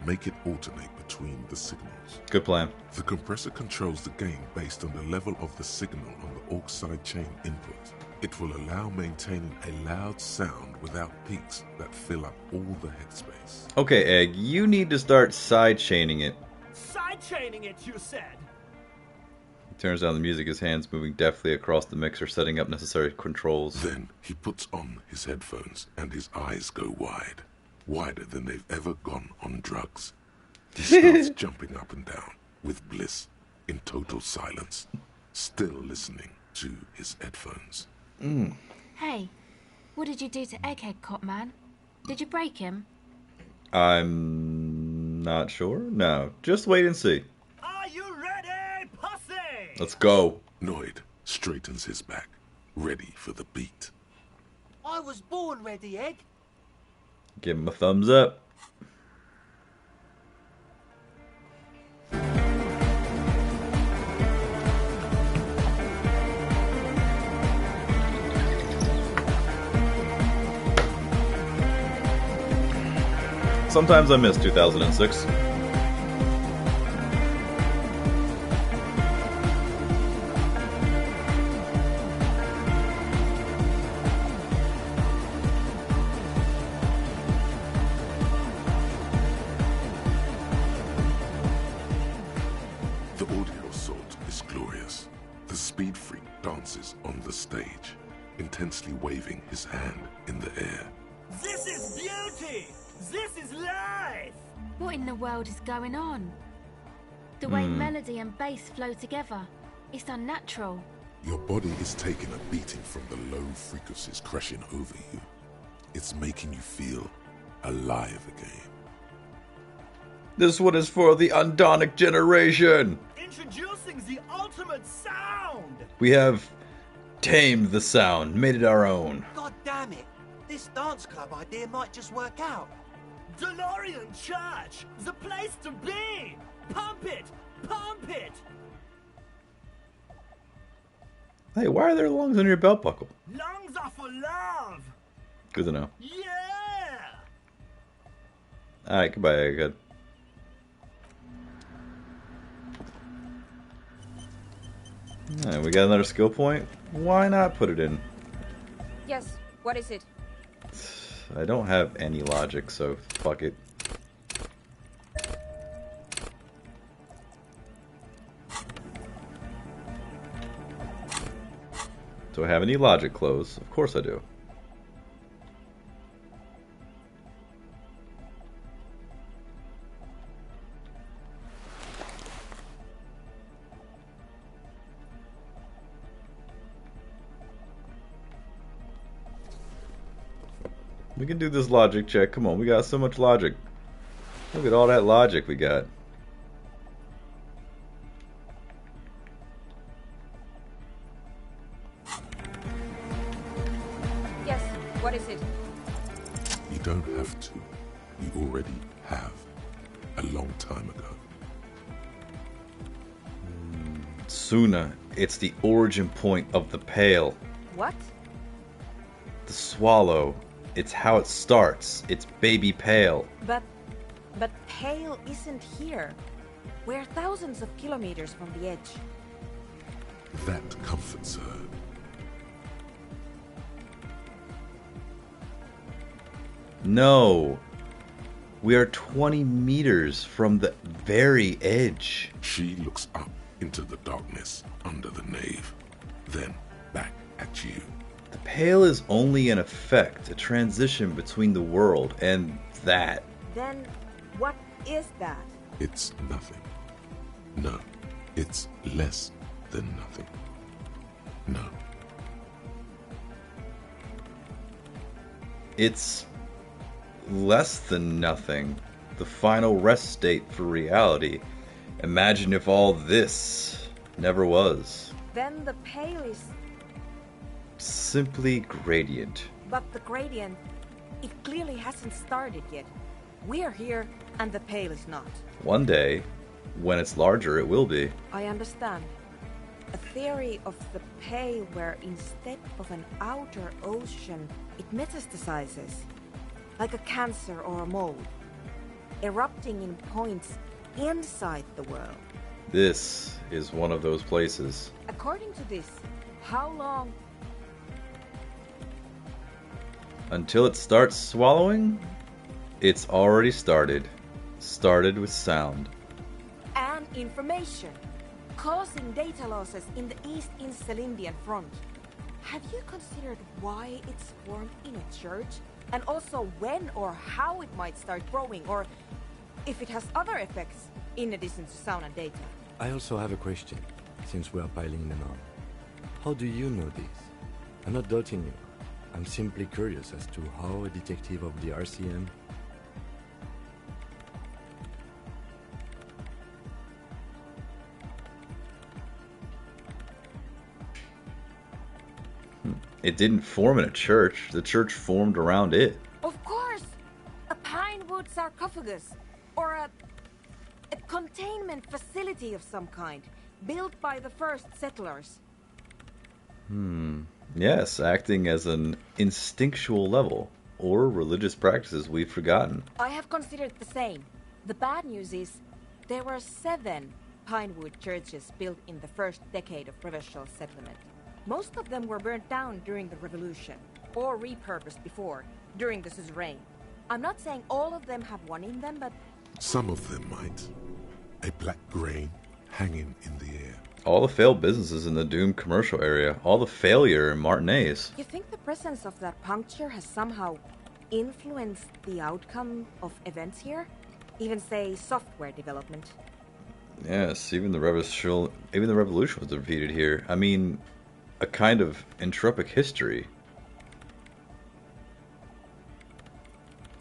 Make it alternate between the signals. Good plan. The compressor controls the gain based on the level of the signal on the aux side chain input. It will allow maintaining a loud sound without peaks that fill up all the headspace. Okay, Egg, you need to start side-chaining it. Side-chaining it, you said? He turns down the music, his hands moving deftly across the mixer, setting up necessary controls. Then he puts on his headphones and his eyes go wide. Wider than they've ever gone on drugs. He starts jumping up and down with bliss in total silence, still listening to his headphones. Hey, what did you do to Egghead, Copman? Did you break him? I'm not sure. No, just wait and see. Are you ready, pussy? Let's go. Noid straightens his back, ready for the beat. I was born ready, Egg. Give him a thumbs up. Sometimes I miss 2006. The audio assault is glorious. The speed freak dances on the stage, intensely waving his hand in the air. This is beauty! This is life! What in the world is going on? The way melody and bass flow together, it's unnatural. Your body is taking a beating from the low frequencies crashing over you. It's making you feel alive again. This one is for the Undonic generation. Introducing the ultimate sound! We have tamed the sound, made it our own. God damn it! This dance club idea might just work out. DeLorean Church! The place to be! Pump it! Pump it! Hey, why are there lungs on your belt buckle? Lungs are for love! Good to know. Yeah! Alright, goodbye, Egghead. Alright, we got another skill point. Why not put it in? Yes, what is it? I don't have any logic, so fuck it. Do I have any logic clothes? Of course I do. We can do this logic check. Come on, we got so much logic. Look at all that logic we got. Yes, what is it? You don't have to. You already have. A long time ago. Suna, it's the origin point of the Pale. What? The swallow. It's how it starts. It's baby Pale. But Pale isn't here. We're thousands of kilometers from the edge. That comforts her. No. We are 20 meters from the very edge. She looks up into the darkness under the nave, then back at you. The Pale is only an effect, a transition between the world and that. Then what is that? It's nothing. No, it's less than nothing. No. It's less than nothing. The final rest state for reality. Imagine if all this never was. Then the Pale is... simply gradient. But the gradient, it clearly hasn't started yet. We're here, and the Pale is not. One day, when it's larger, it will be. I understand. A theory of the Pale where instead of an outer ocean, it metastasizes, like a cancer or a mold, erupting in points inside the world. This is one of those places. According to this, how long? Until it starts swallowing, it's already started. Started with sound. And information, causing data losses in the East Insulindian front. Have you considered why it's formed in a church? And also when or how it might start growing, or if it has other effects in addition to sound and data? I also have a question, since we are piling them on. How do you know this? I'm not doubting you. I'm simply curious as to how a detective of the RCM... It didn't form in a church. The church formed around it. Of course! A pine wood sarcophagus, or a containment facility of some kind, built by the first settlers. Yes, acting as an instinctual level, or religious practices we've forgotten. I have considered the same. The bad news is, there were 7 pinewood churches built in the first decade of provincial settlement. Most of them were burnt down during the revolution, or repurposed before, during the suzerain. I'm not saying all of them have one in them, but... Some of them might. A black grain hanging in the air. All the failed businesses in the doomed commercial area. All the failure in Martinez. You think the presence of that puncture has somehow influenced the outcome of events here? Even, say, software development? Yes, even the revolution was defeated here. I mean, a kind of entropic history.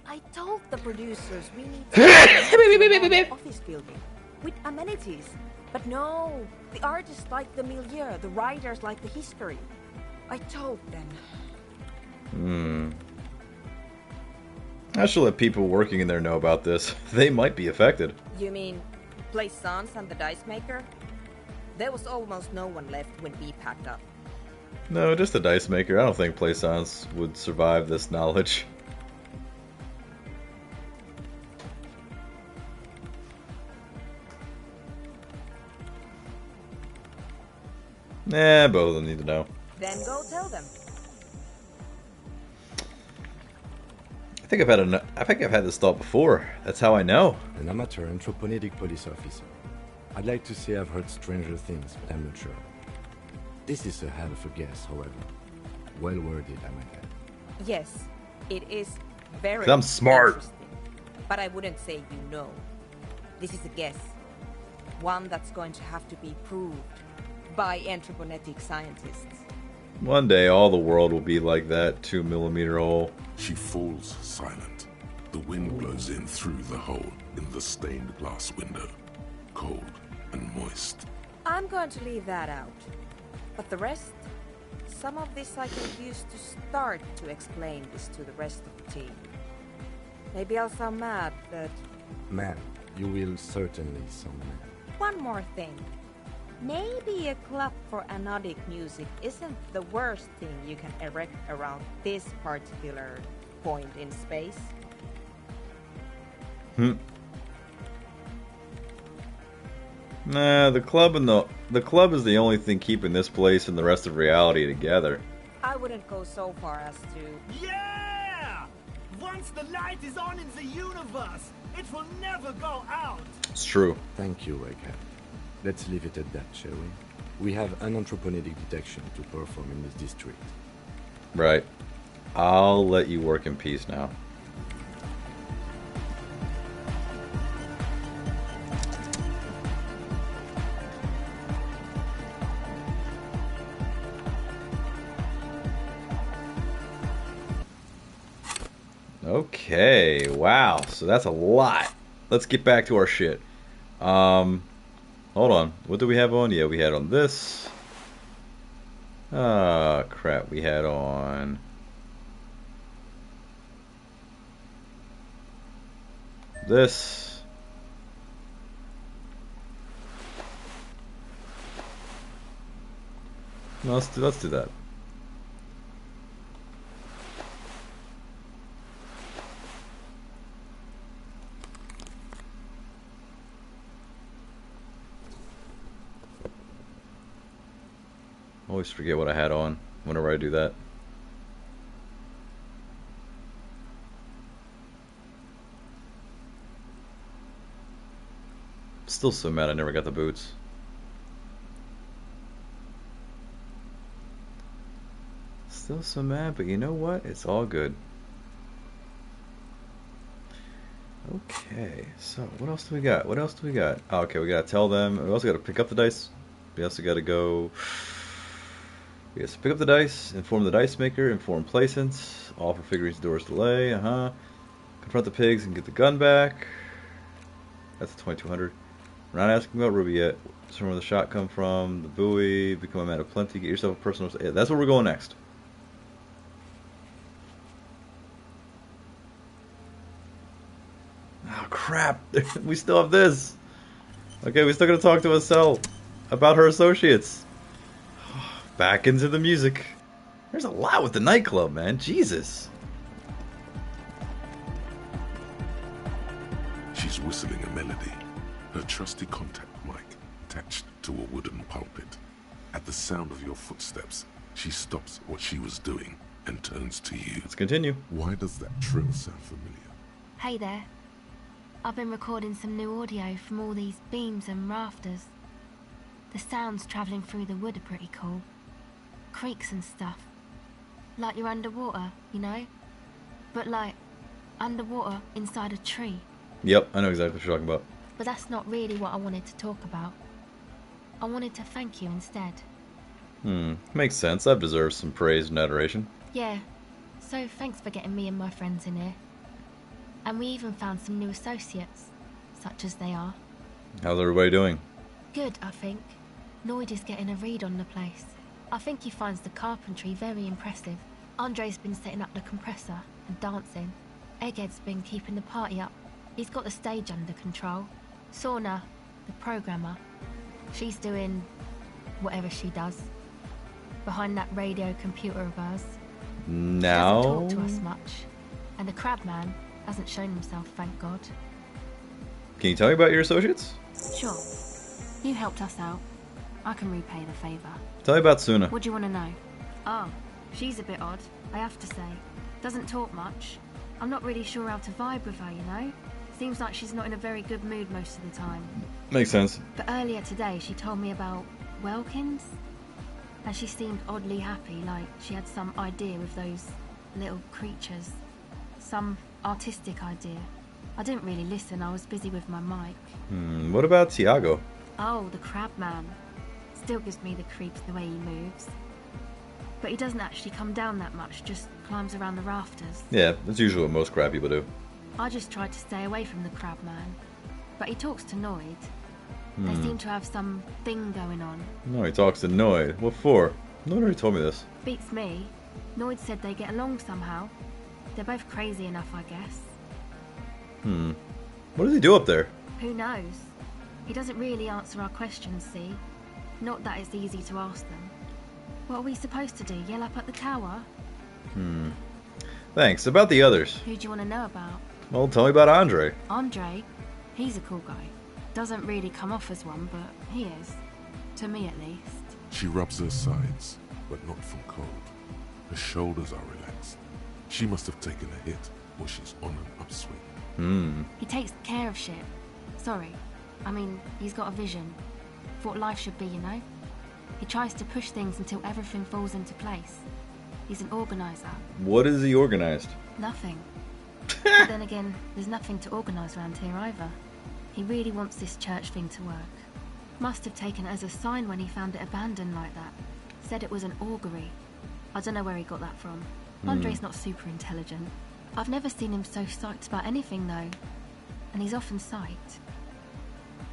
I told the producers we need an office building with amenities. But no, the artists like the milieu, the writers like the history. I told them. I should let people working in there know about this. They might be affected. You mean Plaisance and the dice maker? There was almost no one left when we packed up. No, just the dice maker. I don't think Plaisance would survive this knowledge. Nah, both of them need to know. Then go tell them. I think I've had this thought before. That's how I know. An amateur anthropomedic police officer. I'd like to say I've heard stranger things, but I'm not sure. This is a hell of a guess, however. Well worded, I might add. Yes, it is very. 'Cause I'm smart. Interesting. But I wouldn't say you know. This is a guess. One that's going to have to be proved by anthroponetic scientists. One day, all the world will be like that 2mm hole. She falls silent. The wind blows in through the hole in the stained glass window. Cold and moist. I'm going to leave that out. But the rest, some of this I can use to start to explain this to the rest of the team. Maybe I'll sound mad, but... Man, you will certainly sound mad. One more thing. Maybe a club for anodic music isn't the worst thing you can erect around this particular point in space. Nah, the club is the only thing keeping this place and the rest of reality together. I wouldn't go so far as to... Yeah! Once the light is on in the universe, it will never go out! It's true. Thank you, Wakeham. Let's leave it at that, shall we? We have an anthropomedic detection to perform in this district. Right. I'll let you work in peace now. Okay, wow. So that's a lot. Let's get back to our shit. Hold on. What do we have on? Yeah, we had on this. Ah, crap. We had on... this. No, let's do that. Always forget what I had on whenever I do that. Still so mad I never got the boots. Still so mad, but you know what? It's all good. Okay, so what else do we got? What else do we got? Oh, okay, we gotta tell them. We also gotta pick up the dice. We also gotta go. Yes, pick up the dice, inform the dice maker, inform placements, offer figurines doors delay, confront the pigs and get the gun back. That's 2200. We're not asking about Ruby yet. Determine where the shot come from, the buoy, become a man of plenty, get yourself a personal... Yeah, that's where we're going next. Oh, crap. We still have this. Okay, we still gotta talk to Estelle about her associates. Back into the music. There's a lot with the nightclub, man. Jesus. She's whistling a melody, her trusty contact mic attached to a wooden pulpit. At the sound of your footsteps, she stops what she was doing and turns to you. Let's continue. Why does that trill sound familiar? Hey there. I've been recording some new audio from all these beams and rafters. The sounds travelling through the wood are pretty cool. Creaks and stuff. Like you're underwater, you know? But like, underwater inside a tree. Yep, I know exactly what you're talking about. But that's not really what I wanted to talk about. I wanted to thank you instead. Makes sense. That deserves some praise and adoration. Yeah, so thanks for getting me and my friends in here. And we even found some new associates, such as they are. How's everybody doing? Good, I think. Noid is getting a read on the place. I think he finds the carpentry very impressive. Andre's been setting up the compressor and dancing. Egghead's been keeping the party up. He's got the stage under control. Sorna, the programmer, she's doing whatever she does. Behind that radio computer of hers. Now? She doesn't talk to us much. And the crabman hasn't shown himself, thank God. Can you tell me about your associates? Sure. You helped us out. I can repay the favour. Tell me about Suna. What do you want to know? Oh, she's a bit odd, I have to say. Doesn't talk much. I'm not really sure how to vibe with her, you know? Seems like she's not in a very good mood most of the time. Makes sense. But earlier today she told me about Welkins. And she seemed oddly happy, like she had some idea with those little creatures. Some artistic idea. I didn't really listen, I was busy with my mic. What about Tiago? Oh, the crab man. Still gives me the creeps the way he moves. But he doesn't actually come down that much, just climbs around the rafters. Yeah, that's usually what most crab people do. I just tried to stay away from the crab man. But he talks to Noid. They seem to have some thing going on. No, he talks to Noid. What for? Noid already told me this. Beats me. Noid said they get along somehow. They're both crazy enough, I guess. What does he do up there? Who knows? He doesn't really answer our questions, see? Not that it's easy to ask them. What are we supposed to do? Yell up at the tower? Thanks. About the others. Who do you want to know about? Well, tell me about Andre. Andre? He's a cool guy. Doesn't really come off as one, but he is. To me, at least. She rubs her sides, but not from cold. Her shoulders are relaxed. She must have taken a hit, or she's on an upswing. He takes care of shit. Sorry. I mean, he's got a vision. For what life should be, you know? He tries to push things until everything falls into place. He's an organizer. What is he organized? Nothing. But then again, there's nothing to organise around here either. He really wants this church thing to work. Must have taken it as a sign when he found it abandoned like that. Said it was an augury. I don't know where he got that from. Andre's not super intelligent. I've never seen him so psyched about anything though. And he's often psyched.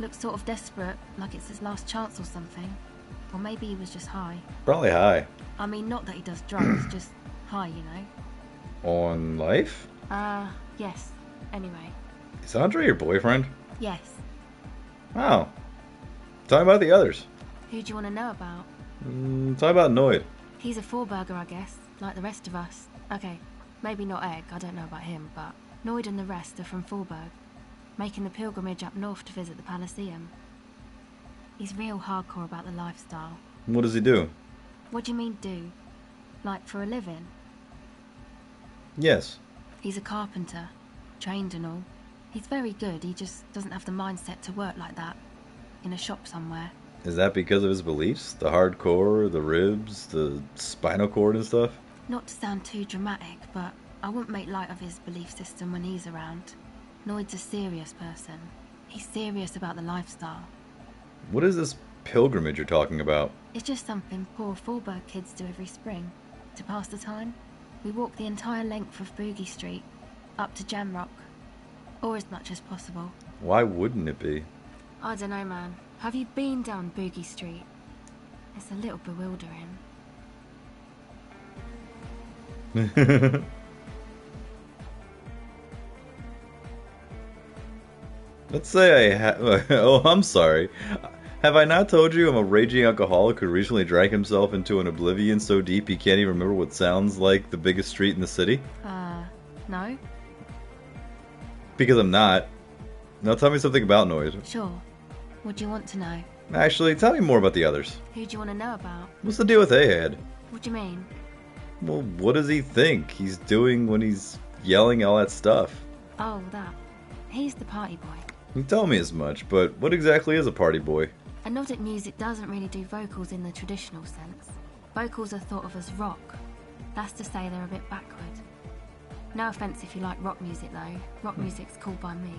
Looks sort of desperate, like it's his last chance or something. Or maybe he was just high. Probably high. I mean, not that he does drugs, just high, you know? On life? Yes. Anyway. Is Andre your boyfriend? Yes. Oh. Tell me about the others. Who do you want to know about? Talk about Noid. He's a four-burger, I guess, like the rest of us. Okay, maybe not Egg, I don't know about him, but Noid and the rest are from Forburg, making the pilgrimage up north to visit the Elysium. He's real hardcore about the lifestyle. What does he do? What do you mean, do? Like, for a living? Yes. He's a carpenter, trained and all. He's very good, he just doesn't have the mindset to work like that, in a shop somewhere. Is that because of his beliefs? The hardcore, the ribs, the spinal cord and stuff? Not to sound too dramatic, but I wouldn't make light of his belief system when he's around. Noid's a serious person. He's serious about the lifestyle. What is this pilgrimage you're talking about? It's just something poor Forburg kids do every spring. To pass the time, we walk the entire length of Boogie Street, up to Jamrock. Or as much as possible. Why wouldn't it be? I don't know, man. Have you been down Boogie Street? It's a little bewildering. Let's say I have... Oh, I'm sorry. Have I not told you I'm a raging alcoholic who recently drank himself into an oblivion so deep he can't even remember what sounds like the biggest street in the city? No? Because I'm not. Now tell me something about Noid. Sure. What do you want to know? Actually, tell me more about the others. Who do you want to know about? What's the deal with Ahad? What do you mean? Well, what does he think he's doing when he's yelling all that stuff? Oh, that. He's the party boy. You told me as much, but what exactly is a party boy? Anodic music doesn't really do vocals in the traditional sense. Vocals are thought of as rock. That's to say they're a bit backward. No offence if you like rock music though. Rock music's cool by me.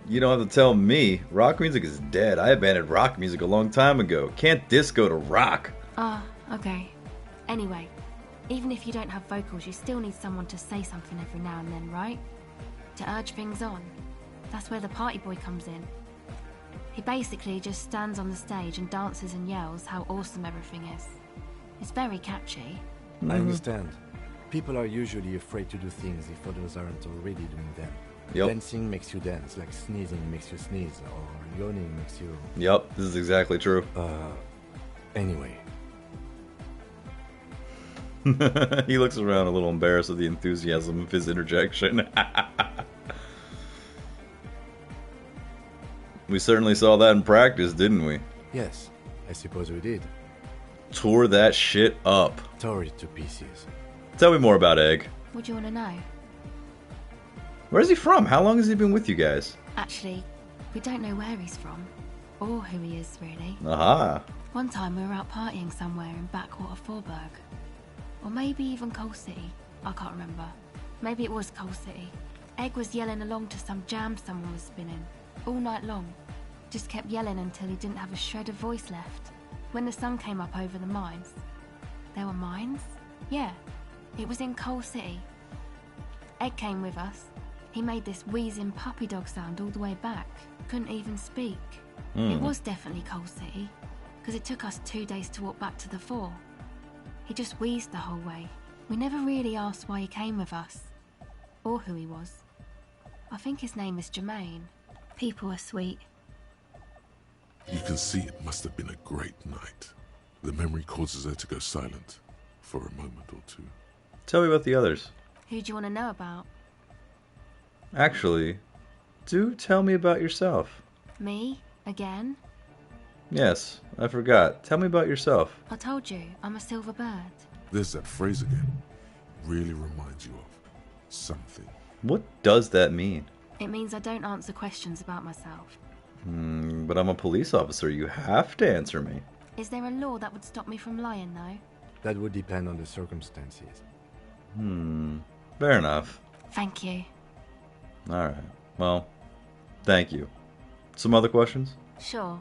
You don't have to tell me. Rock music is dead. I abandoned rock music a long time ago. Can't disco to rock. Okay. Anyway, even if you don't have vocals, you still need someone to say something every now and then, right? To urge things on. That's where the party boy comes in. He basically just stands on the stage and dances and yells how awesome everything is. It's very catchy. I understand. People are usually afraid to do things if others aren't already doing them. Yep. Dancing makes you dance, like sneezing makes you sneeze, or yawning makes you... Yep, this is exactly true. Anyway. He looks around a little embarrassed at the enthusiasm of his interjection. We certainly saw that in practice, didn't we? Yes, I suppose we did. Tore that shit up. Tore it to pieces. Tell me more about Egg. What do you want to know? Where's he from? How long has he been with you guys? Actually, we don't know where he's from. Or who he is, really. Aha. One time we were out partying somewhere in backwater Forburg. Or maybe even Coal City. I can't remember. Maybe it was Coal City. Egg was yelling along to some jam someone was spinning. All night long. Just kept yelling until he didn't have a shred of voice left. When the sun came up over the mines. There were mines? Yeah. It was in Coal City. Egg came with us. He made this wheezing puppy dog sound all the way back. Couldn't even speak. It was definitely Coal City, because it took us 2 days to walk back to the fort. He just wheezed the whole way. We never really asked why he came with us, or who he was. I think his name is Jermaine. People are sweet. You can see it must have been a great night. The memory causes her to go silent for a moment or two. Tell me about the others. Who do you want to know about? Actually, do tell me about yourself. Me? Again? Yes, I forgot. Tell me about yourself. I told you, I'm a silver bird. There's that phrase again. Really reminds you of something. What does that mean? It means I don't answer questions about myself. But I'm a police officer. You have to answer me. Is there a law that would stop me from lying, though? That would depend on the circumstances. Fair enough. Thank you. Alright. Well, thank you. Some other questions? Sure.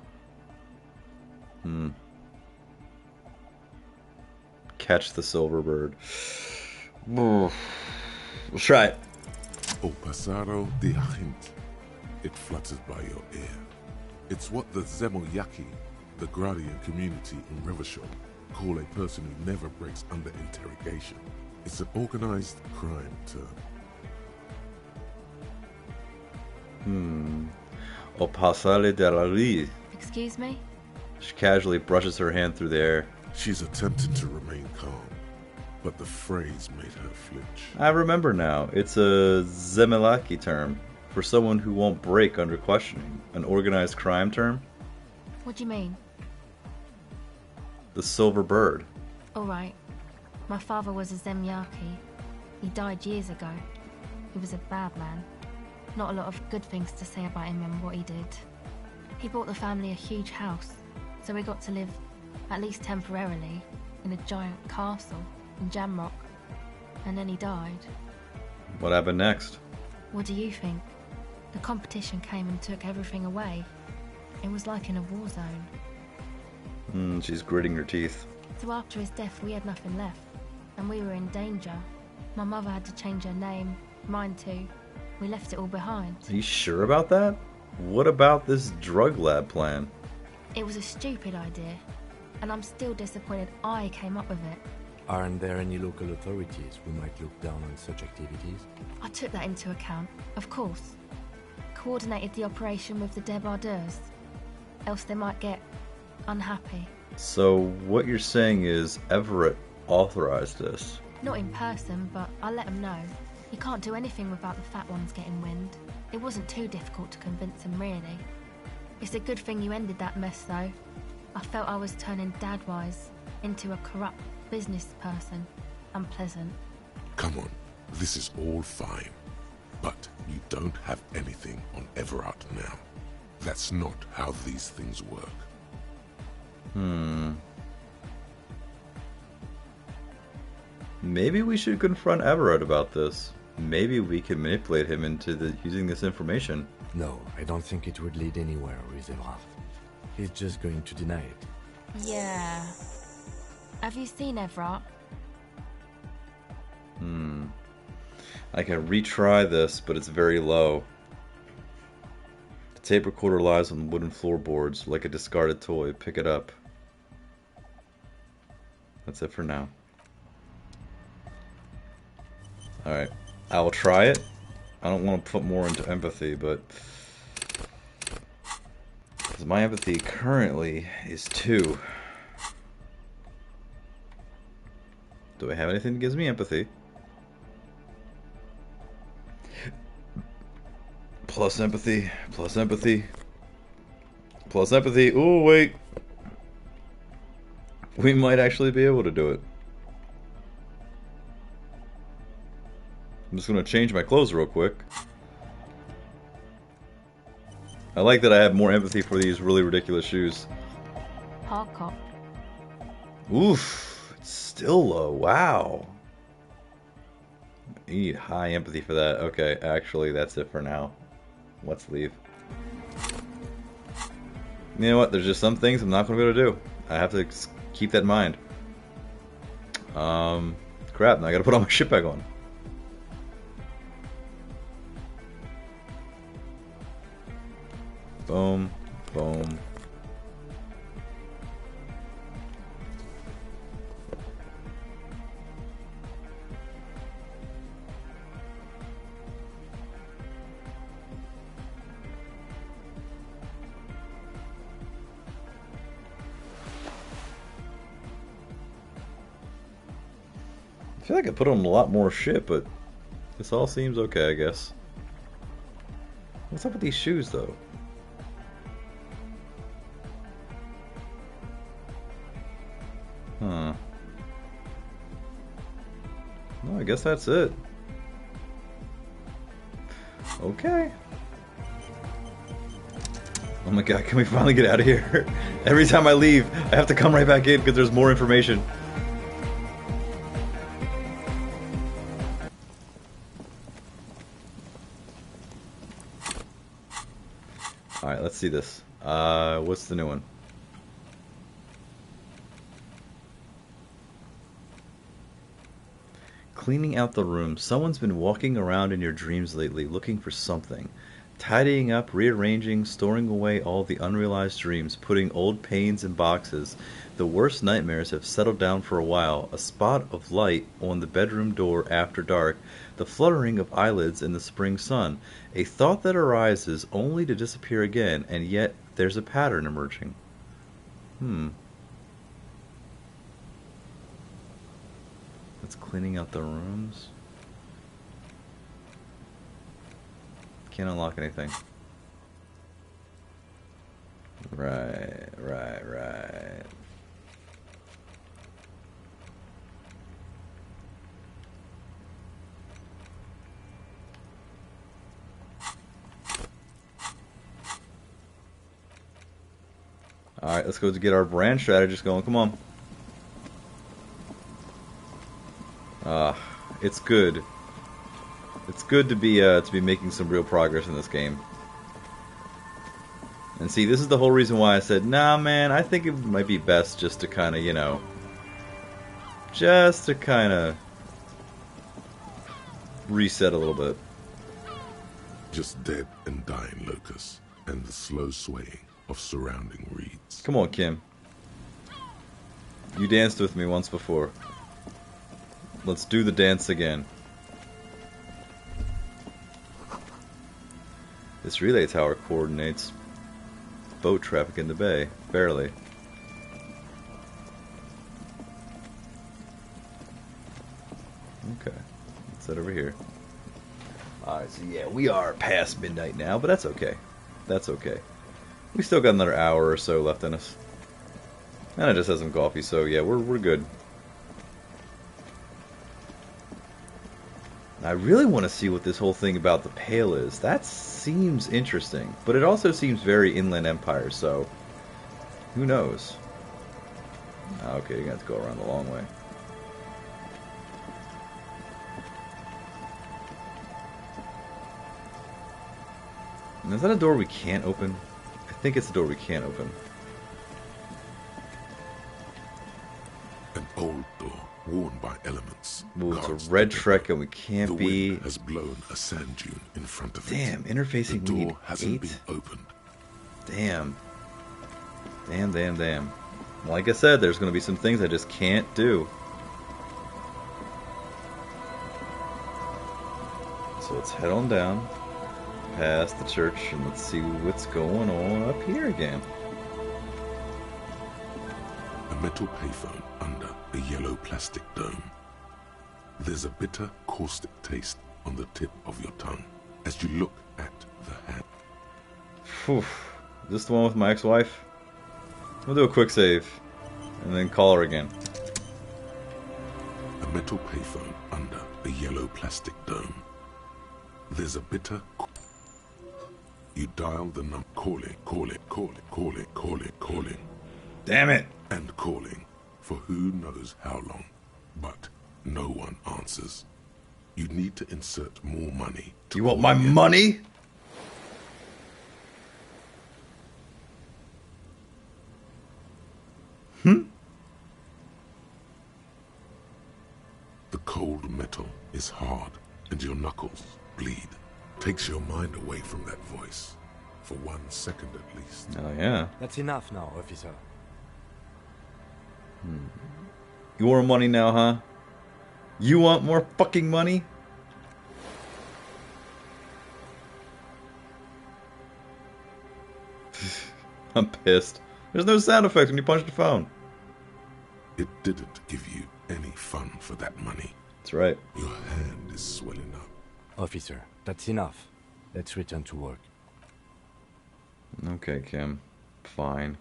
Catch the silver bird. Let's try it. O pasaro de agint. It flutters by your ear. It's what the Zemoyaki, the Gradian community in Revachol, call a person who never breaks under interrogation. It's an organized crime term. Au passage de la rue. Excuse me? She casually brushes her hand through the air. She's attempting to remain calm, but the phrase made her flinch. I remember now. It's a Zemelaki term for someone who won't break under questioning. An organized crime term. What do you mean? The silver bird. Alright. My father was a Zemyaki. He died years ago. He was a bad man. Not a lot of good things to say about him and what he did. He bought the family a huge house, so we got to live, at least temporarily, in a giant castle in Jamrock. And then he died. What happened next? What do you think? The competition came and took everything away. It was like in a war zone. She's gritting her teeth. So after his death, we had nothing left, and we were in danger. My mother had to change her name, mine too. We left it all behind. Are you sure about that? What about this drug lab plan? It was a stupid idea, and I'm still disappointed I came up with it. Aren't there any local authorities who might look down on such activities? I took that into account, of course. Coordinated the operation with the débardeurs, else they might get unhappy. So what you're saying is Everett authorized this? Not in person, but I let him know. You can't do anything without the fat ones getting wind. It wasn't too difficult to convince him, really. It's a good thing you ended that mess, though. I felt I was turning Dadwise into a corrupt business person. Unpleasant. Come on, this is all fine. But you don't have anything on Everett now. That's not how these things work. Maybe we should confront Everett about this. Maybe we can manipulate him into using this information. No, I don't think it would lead anywhere with Everett. He's just going to deny it. Yeah. Have you seen Everett? I can retry this, but it's very low. The tape recorder lies on wooden floorboards like a discarded toy. Pick it up. That's it for now. Alright. I will try it. I don't want to put more into empathy, but... because my empathy currently is 2. Do I have anything that gives me empathy? Plus empathy, plus empathy, plus empathy. Ooh, wait. We might actually be able to do it. I'm just going to change my clothes real quick. I like that I have more empathy for these really ridiculous shoes. Hardcore. Oof. It's still low. Wow. I need high empathy for that. Okay, actually, that's it for now. Let's leave. You know what? There's just some things I'm not going to be able to do. I have to keep that in mind. Crap, now I got to put all my shit back on. Boom, boom. I feel like I put on a lot more shit, but this all seems okay, I guess. What's up with these shoes, though? Huh. No, I guess that's it. Okay. Oh my god, can we finally get out of here? Every time I leave, I have to come right back in because there's more information. Alright, let's see this. What's the new one? Cleaning out the room. Someone's been walking around in your dreams lately looking for something. Tidying up, rearranging, storing away all the unrealized dreams, putting old pains in boxes. The worst nightmares have settled down for a while. A spot of light on the bedroom door after dark. The fluttering of eyelids in the spring sun. A thought that arises only to disappear again, and yet there's a pattern emerging. That's cleaning out the rooms. Can't unlock anything. Right. Alright, let's go to get our brand strategist going. Come on. It's good. It's good to be making some real progress in this game. And see, this is the whole reason why I said, nah, man, I think it might be best just to kind of, you know, reset a little bit. Just dead and dying locusts, and the slow swaying of surrounding reeds. Come on, Kim. You danced with me once before. Let's do the dance again. This relay tower coordinates boat traffic in the bay. Barely. Okay. Let's head over here. Alright, so yeah, we are past midnight now, but that's okay. That's okay. We still got another hour or so left in us. And I just had some coffee, so yeah, we're good. I really want to see what this whole thing about the Pale is. That seems interesting, but it also seems very Inland Empire, so who knows? Okay, you're going to have to go around the long way. And is that a door we can't open? I think it's a door we can't open. An old door, worn by elements. Ooh, it's a red Trek and we can't the be... wind has blown a sand dune in front of it. Damn, interfacing the we door need hasn't 8? been opened. Damn. Damn. Like I said, there's going to be some things I just can't do. So let's head on down past the church and let's see what's going on up here again. A metal payphone under a yellow plastic dome. There's a bitter, caustic taste on the tip of your tongue as you look at the hand. Phew. Is this the one with my ex-wife? We'll do a quick save and then call her again. A metal payphone under a yellow plastic dome. There's a bitter... You dial the number, calling. Damn it! And calling for who knows how long, but no one answers. You need to insert more money. You want my money? The cold metal is hard, and your knuckles bleed. Takes your mind away from that voice. For 1 second at least. Oh, yeah. That's enough now, officer. You want money now, huh? You want more fucking money? I'm pissed. There's no sound effects when you punch the phone. It didn't give you any fun for that money. That's right. Your hand is swelling up. Officer, that's enough. Let's return to work. Okay, Kim. Fine.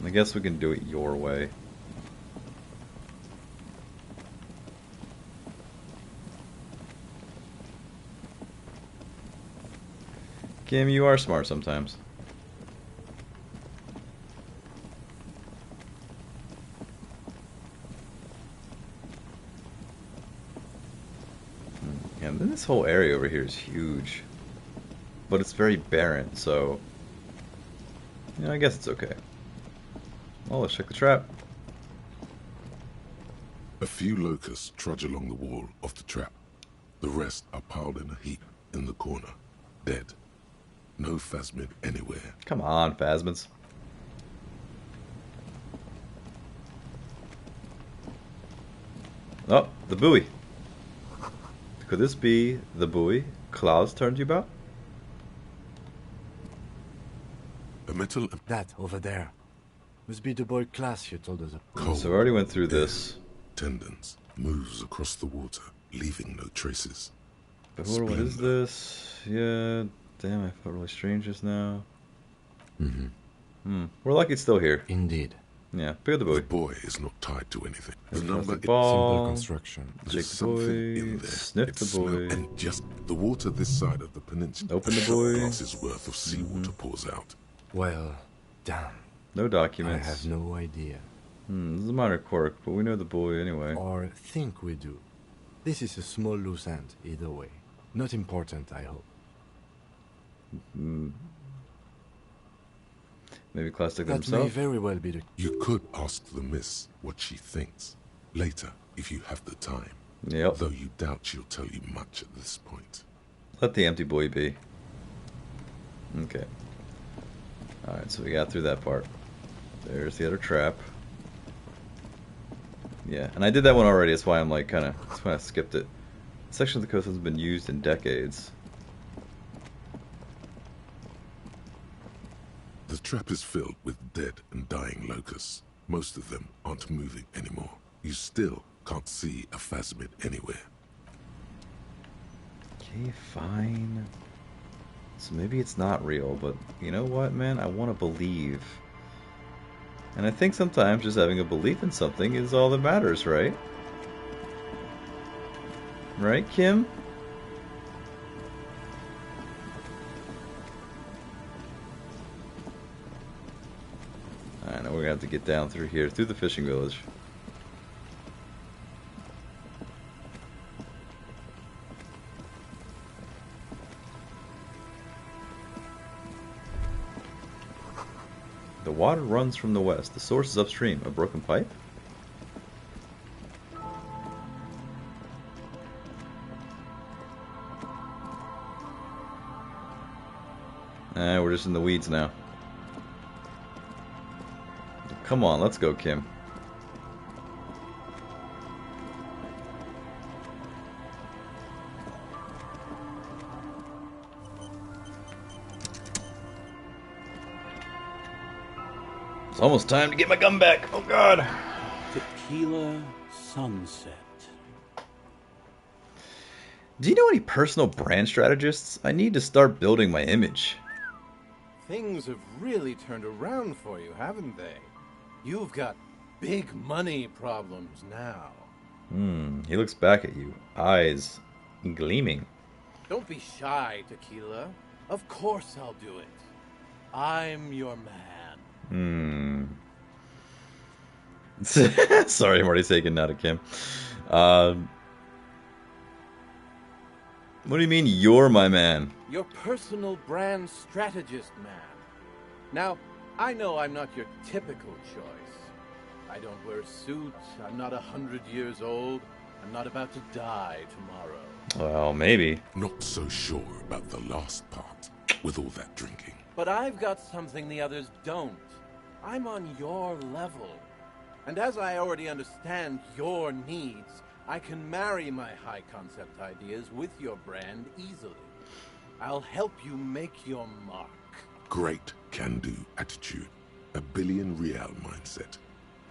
I guess we can do it your way. Kim, you are smart sometimes. Yeah, and then this whole area over here is huge. But it's very barren, so... yeah, I guess it's okay. Well, let's check the trap. A few locusts trudge along the wall of the trap. The rest are piled in a heap in the corner. Dead. No phasmid anywhere. Come on, phasmids. Oh, the buoy. The Could this be the buoy Klaus turned you about? A metal... That over there. Must be the boy Klaus you told us about. So I already went through this. Tendons moves across the water, leaving no traces. But what is this? Yeah, damn, I felt really strange just now. We're lucky it's still here. Indeed. Yeah, pick up the buoy. The buoy is not tied to anything. The number simple construction. There's something in there. Sniff the buoy. And just the water this side of the peninsula. Open the buoy. Glass's worth of seawater pours out. Well, damn. No documents. I have no idea. This is a minor quirk, but we know the buoy anyway. Or think we do. This is a small loose end, either way. Not important, I hope. Maybe Klaus took that himself? May very well be the... You could ask the miss what she thinks. Later, if you have the time. Yep. Though you doubt she'll tell you much at this point. Let the empty buoy be. Okay. Alright, so we got through that part. There's the other trap. Yeah, and I did that one already, that's why I'm like that's why I skipped it. This section of the coast hasn't been used in decades. The trap is filled with dead and dying locusts. Most of them aren't moving anymore. You still can't see a phasmid anywhere. Okay, fine. So maybe it's not real, but you know what, man? I want to believe. And I think sometimes just having a belief in something is all that matters, right? Right, Kim? I know we're gonna have to get down through here, through the fishing village. The water runs from the west. The source is upstream. A broken pipe? We're just in the weeds now. Come on, let's go, Kim. It's almost time to get my gun back. Oh, God. Tequila Sunset. Do you know any personal brand strategists? I need to start building my image. Things have really turned around for you, haven't they? You've got big money problems now. He looks back at you, eyes gleaming. Don't be shy, Tequila. Of course I'll do it. I'm your man. Sorry, I'm already taking that at Kim. What do you mean you're my man? Your personal brand strategist man. Now, I know I'm not your typical choice. I don't wear a suit, I'm not 100 years old, I'm not about to die tomorrow. Well, maybe. Not so sure about the last part, with all that drinking. But I've got something the others don't. I'm on your level. And as I already understand your needs, I can marry my high-concept ideas with your brand easily. I'll help you make your mark. Great can-do attitude. A billion real mindset.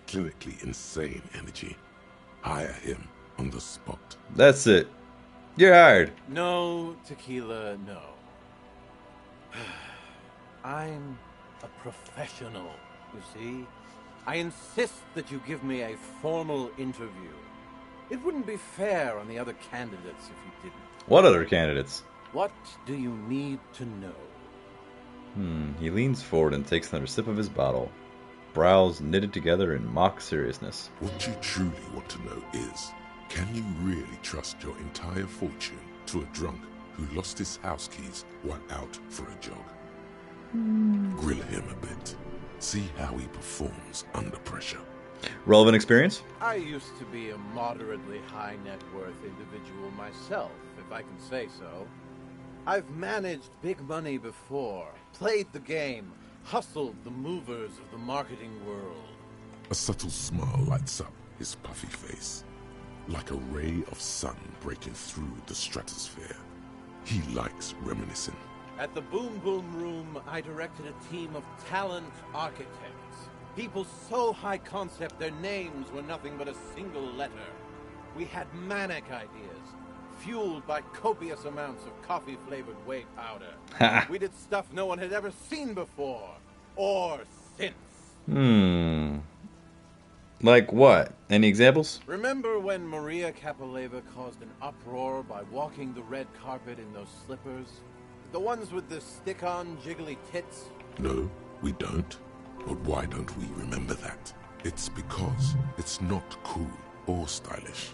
Clinically insane energy. Hire him on the spot. That's it. You're hired. No, Tequila, no. I'm a professional, you see. I insist that you give me a formal interview. It wouldn't be fair on the other candidates if you didn't. What other candidates? What do you need to know? He leans forward and takes another sip of his bottle. Brows knitted together in mock seriousness. What you truly want to know is, can you really trust your entire fortune to a drunk who lost his house keys while out for a jog? Grill him a bit. See how he performs under pressure. Relevant experience? I used to be a moderately high net worth individual myself, if I can say so. I've managed big money before, played the game, hustled the movers of the marketing world. A subtle smile lights up his puffy face. like a ray of sun breaking through the stratosphere. He likes reminiscing. At the Boom Boom Room, I directed a team of talent architects. People so high concept their names were nothing but a single letter. We had manic ideas, fueled by copious amounts of coffee-flavored whey powder. We did stuff no one had ever seen before, or since. Like what? Any examples? Remember when Maria Capoleva caused an uproar by walking the red carpet in those slippers? The ones with the stick-on jiggly tits? No, we don't. But why don't we remember that? It's because it's not cool or stylish.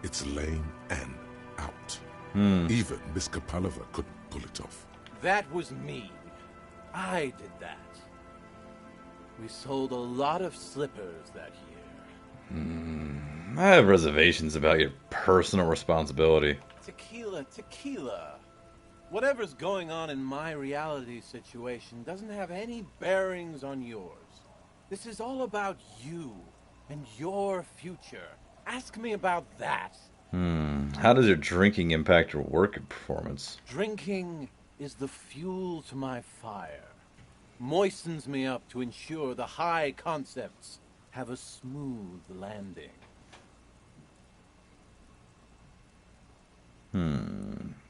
It's lame and out. Even Miss Capoleva couldn't pull it off. That was me. I did that. We sold a lot of slippers that year. I have reservations about your personal responsibility. Tequila. Whatever's going on in my reality situation doesn't have any bearings on yours. This is all about you and your future. Ask me about that. How does your drinking impact your work performance? Drinking is the fuel to my fire. Moistens me up to ensure the high concepts have a smooth landing.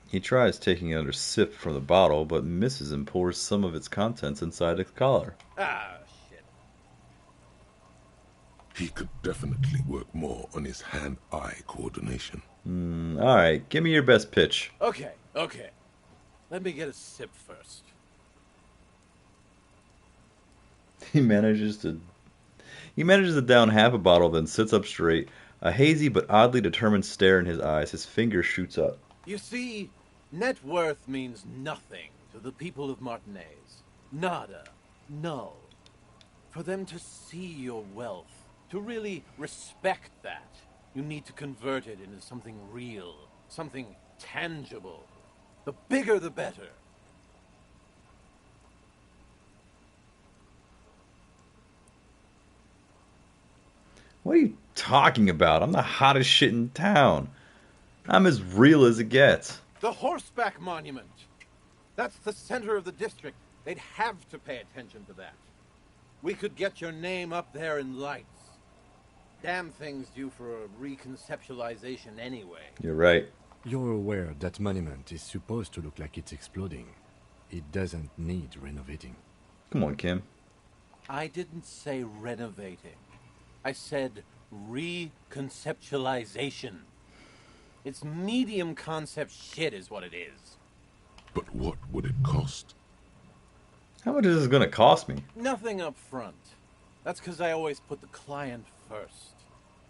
He tries taking another sip from the bottle, but misses and pours some of its contents inside its collar. Ah, shit. He could definitely work more on his hand-eye coordination. Alright, give me your best pitch. Okay. Let me get a sip first. He manages to down half a bottle, then sits up straight, a hazy but oddly determined stare in his eyes. His finger shoots up. You see, net worth means nothing to the people of Martinez. Nada. Null. For them to see your wealth, to really respect that, you need to convert it into something real, something tangible. The bigger the better. What are you talking about? I'm the hottest shit in town. I'm as real as it gets. The Horseback Monument. That's the center of the district. They'd have to pay attention to that. We could get your name up there in lights. Damn thing's due for a reconceptualization anyway. You're right. You're aware that monument is supposed to look like it's exploding. It doesn't need renovating. Come on, Kim. I didn't say renovating. I said reconceptualization. It's medium concept shit is what it is. But what would it cost? How much is this going to cost me? Nothing up front. That's because I always put the client first.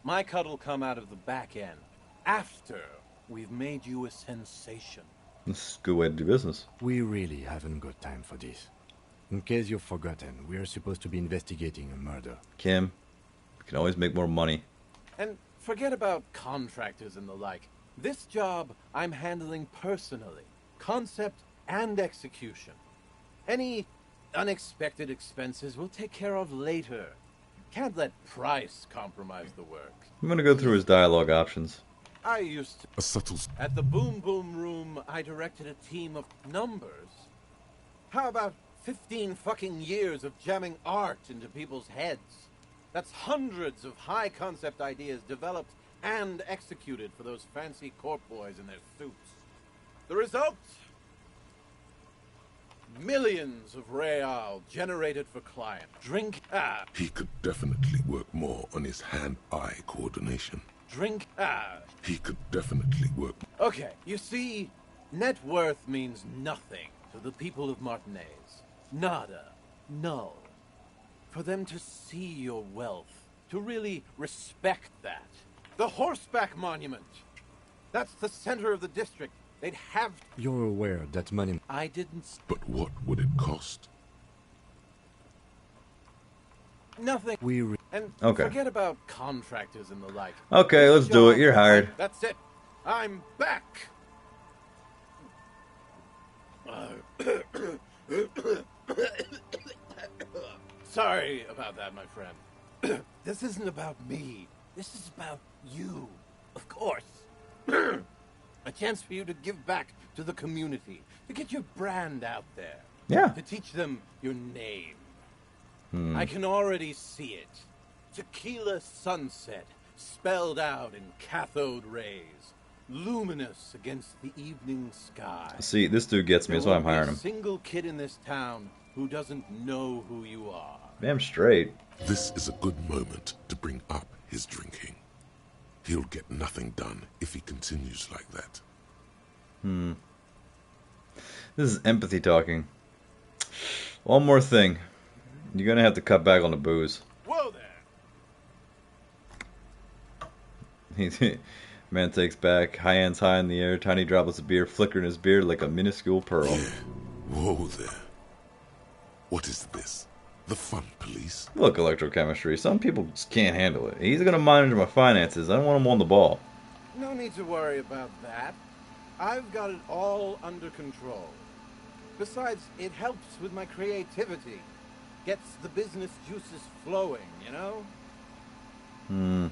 My cut'll come out of the back end, after we've made you a sensation. This is a good way to do business. We really haven't got time for this. In case you've forgotten, we're supposed to be investigating a murder. Kim, we can always make more money. And forget about contractors and the like. This job I'm handling personally. Concept and execution. Any unexpected expenses we'll take care of later. Can't let price compromise the work. I'm going to go through his dialogue options. I used to... A subtle... At the Boom Boom Room, I directed a team of numbers. How about 15 fucking years of jamming art into people's heads? That's hundreds of high-concept ideas developed and executed for those fancy corp boys in their suits. The result? Millions of real generated for client. Drink... He could definitely work more on his hand-eye coordination. Drink... He could definitely work... Okay, you see, net worth means nothing to the people of Martinez. Nada. Null. For them to see your wealth, to really respect that. The Horseback Monument. That's the center of the district. They'd have... You're aware that money... I didn't... But what would it cost? Nothing. And okay. Forget about contractors and the like. Okay, let's do it. You're hired. That's it. I'm back. Sorry about that, my friend. This isn't about me. This is about you, of course. A chance for you to give back to the community, to get your brand out there. Yeah. To teach them your name. Hmm. I can already see it. Tequila Sunset, spelled out in cathode rays, luminous against the evening sky. See, this dude gets me, that's why I'm hiring There him. won't be a single kid in this town who doesn't know who you are. Damn straight. This is a good moment to bring up his drinking. He'll get nothing done if he continues like that. Hmm. This is empathy talking. One more thing. You're gonna have to cut back on the booze. Whoa there! Man takes back, high hands high in the air, tiny droplets of beer flicker in his beard like a minuscule pearl. Yeah. Whoa there. What is this? The fun police? Look, electrochemistry, some people just can't handle it. He's gonna monitor my finances. I don't want him on the ball. No need to worry about that. I've got it all under control. Besides, it helps with my creativity. Gets the business juices flowing, you know? Hmm.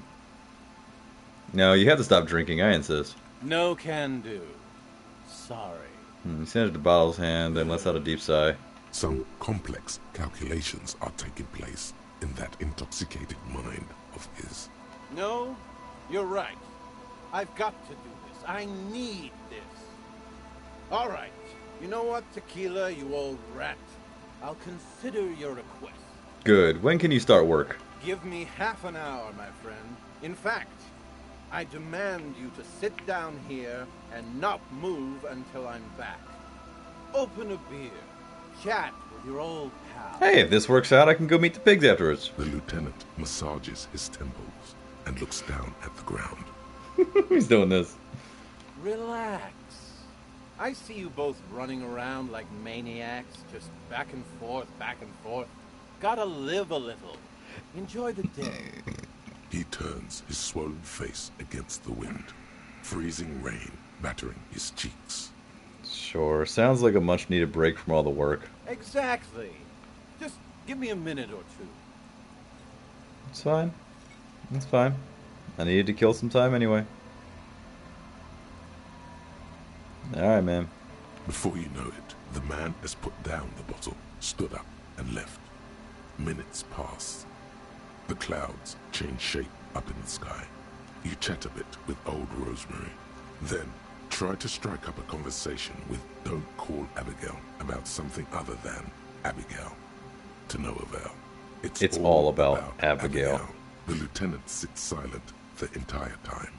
No, you have to stop drinking, I insist. No can do. Sorry. He sends the bottle's hand, then lets out a deep sigh. Some complex calculations are taking place in that intoxicated mind of his. No, you're right. I've got to do this. I need this. All right. You know what, Tequila, you old rat? I'll consider your request. Good. When can you start work? Give me half an hour, my friend. In fact, I demand you to sit down here and not move until I'm back. Open a beer. Chat with your old pal. Hey, if this works out, I can go meet the pigs afterwards. The lieutenant massages his temples and looks down at the ground. He's doing this. Relax. I see you both running around like maniacs, just back and forth, back and forth. Gotta live a little. Enjoy the day. He turns his swollen face against the wind. Freezing rain battering his cheeks. Sure, sounds like a much-needed break from all the work. Exactly. Just give me a minute or two. It's fine. It's fine. I needed to kill some time anyway. Alright, man. Before you know it, the man has put down the bottle, stood up, and left. Minutes pass. The clouds change shape up in the sky. You chat a bit with old Rosemary. Then, try to strike up a conversation with Don't Call Abigail about something other than Abigail. To no avail. It's all about Abigail. The lieutenant sits silent the entire time,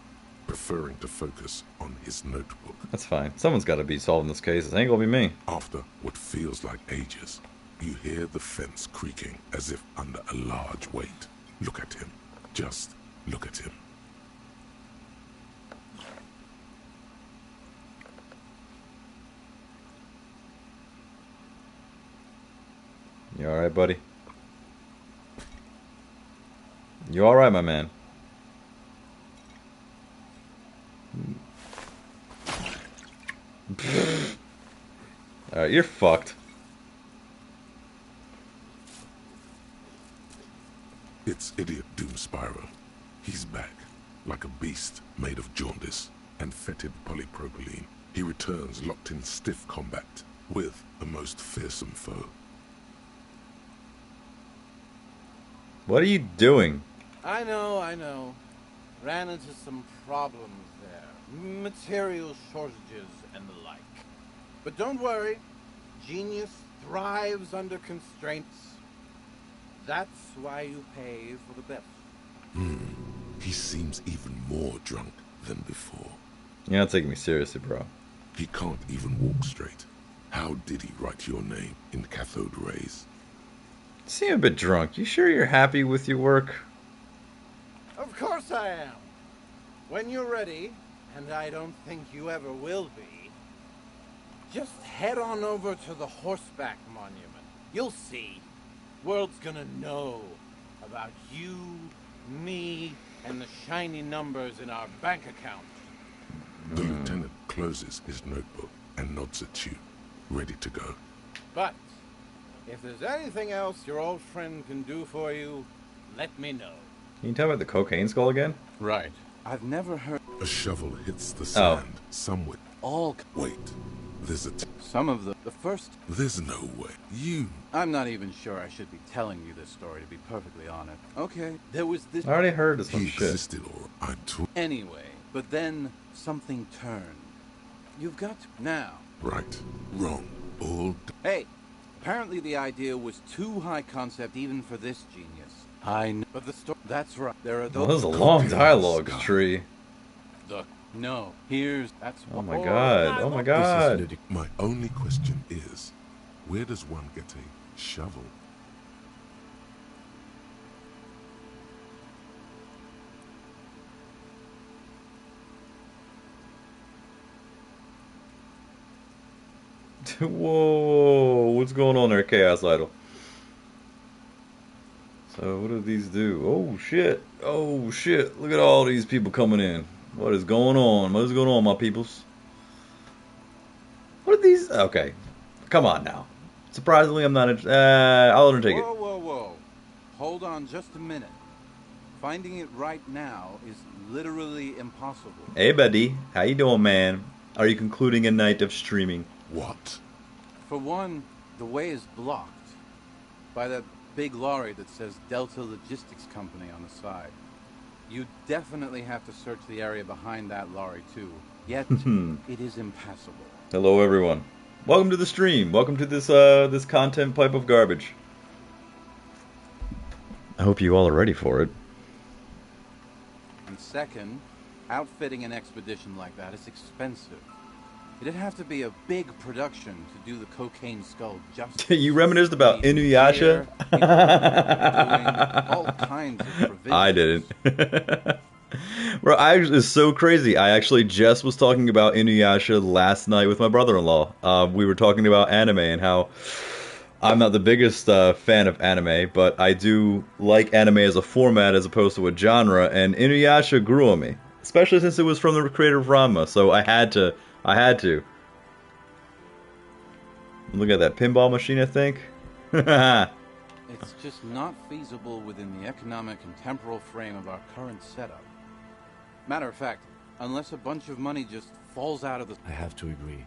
preferring to focus on his notebook. That's fine. Someone's got to be solving this case. It ain't gonna be me. After what feels like ages, you hear the fence creaking as if under a large weight. Look at him. Just look at him. You alright, buddy? You alright, my man? Alright, you're fucked. It's Idiot Doom Spyro. He's back, like a beast made of jaundice and fetid polypropylene. He returns locked in stiff combat with a most fearsome foe. What are you doing? I know. Ran into some problems there. Material shortages and the like. But don't worry. Genius thrives under constraints. That's why you pay for the best. He seems even more drunk than before. You're not taking me seriously, bro. He can't even walk straight. How did he write your name in cathode rays? You seem a bit drunk. You sure you're happy with your work? Of course I am. When you're ready, and I don't think you ever will be, just head on over to the Horseback Monument. You'll see. World's gonna know about you, me, and the shiny numbers in our bank account. The lieutenant closes his notebook and nods at you, ready to go. But if there's anything else your old friend can do for you, let me know. Can you tell me about the cocaine skull again? Right. I've never heard... A shovel hits the sand somewhere. All... Wait. There's some of the first... There's no way. I'm not even sure I should be telling you this story, to be perfectly honest. Okay, there was this... I already heard of some he shit. Existed, or Anyway, but then something turned. You've got to... Now. Right. Wrong. All... Hey, apparently the idea was too high concept even for this genius. I know. But the story... That's right. There are those... Well, this is a long dialogue tree. No. Here's... That's... Oh my god. Oh my god. My only question is, where does one get a shovel? Whoa, what's going on there, Chaos Idol? So, what do these do? Oh, shit. Oh, shit. Look at all these people coming in. What is going on? What is going on, my peoples? What are these? Okay. Come on now. Surprisingly, I'm not... I'll undertake it. Whoa. Hold on just a minute. Finding it right now is literally impossible. Hey, buddy. How you doing, man? Are you concluding a night of streaming? What? For one, the way is blocked by that big lorry that says Delta Logistics Company on the side. You definitely have to search the area behind that lorry too. Yet it is impassable. Hello, everyone. Welcome to the stream. Welcome to this content pipe of garbage. I hope you all are ready for it. And second, outfitting an expedition like that is expensive. It'd have to be a big production to do the cocaine skull justice. You reminisced about Inuyasha? All kinds of provisions. I didn't. Bro, it's so crazy. I actually just was talking about Inuyasha last night with my brother-in-law. We were talking about anime and how I'm not the biggest fan of anime, but I do like anime as a format as opposed to a genre, and Inuyasha grew on me. Especially since it was from the creator of Ranma, so I had to. Look at that pinball machine, I think. It's just not feasible within the economic and temporal frame of our current setup. Matter of fact, unless a bunch of money just falls out of the... I have to agree.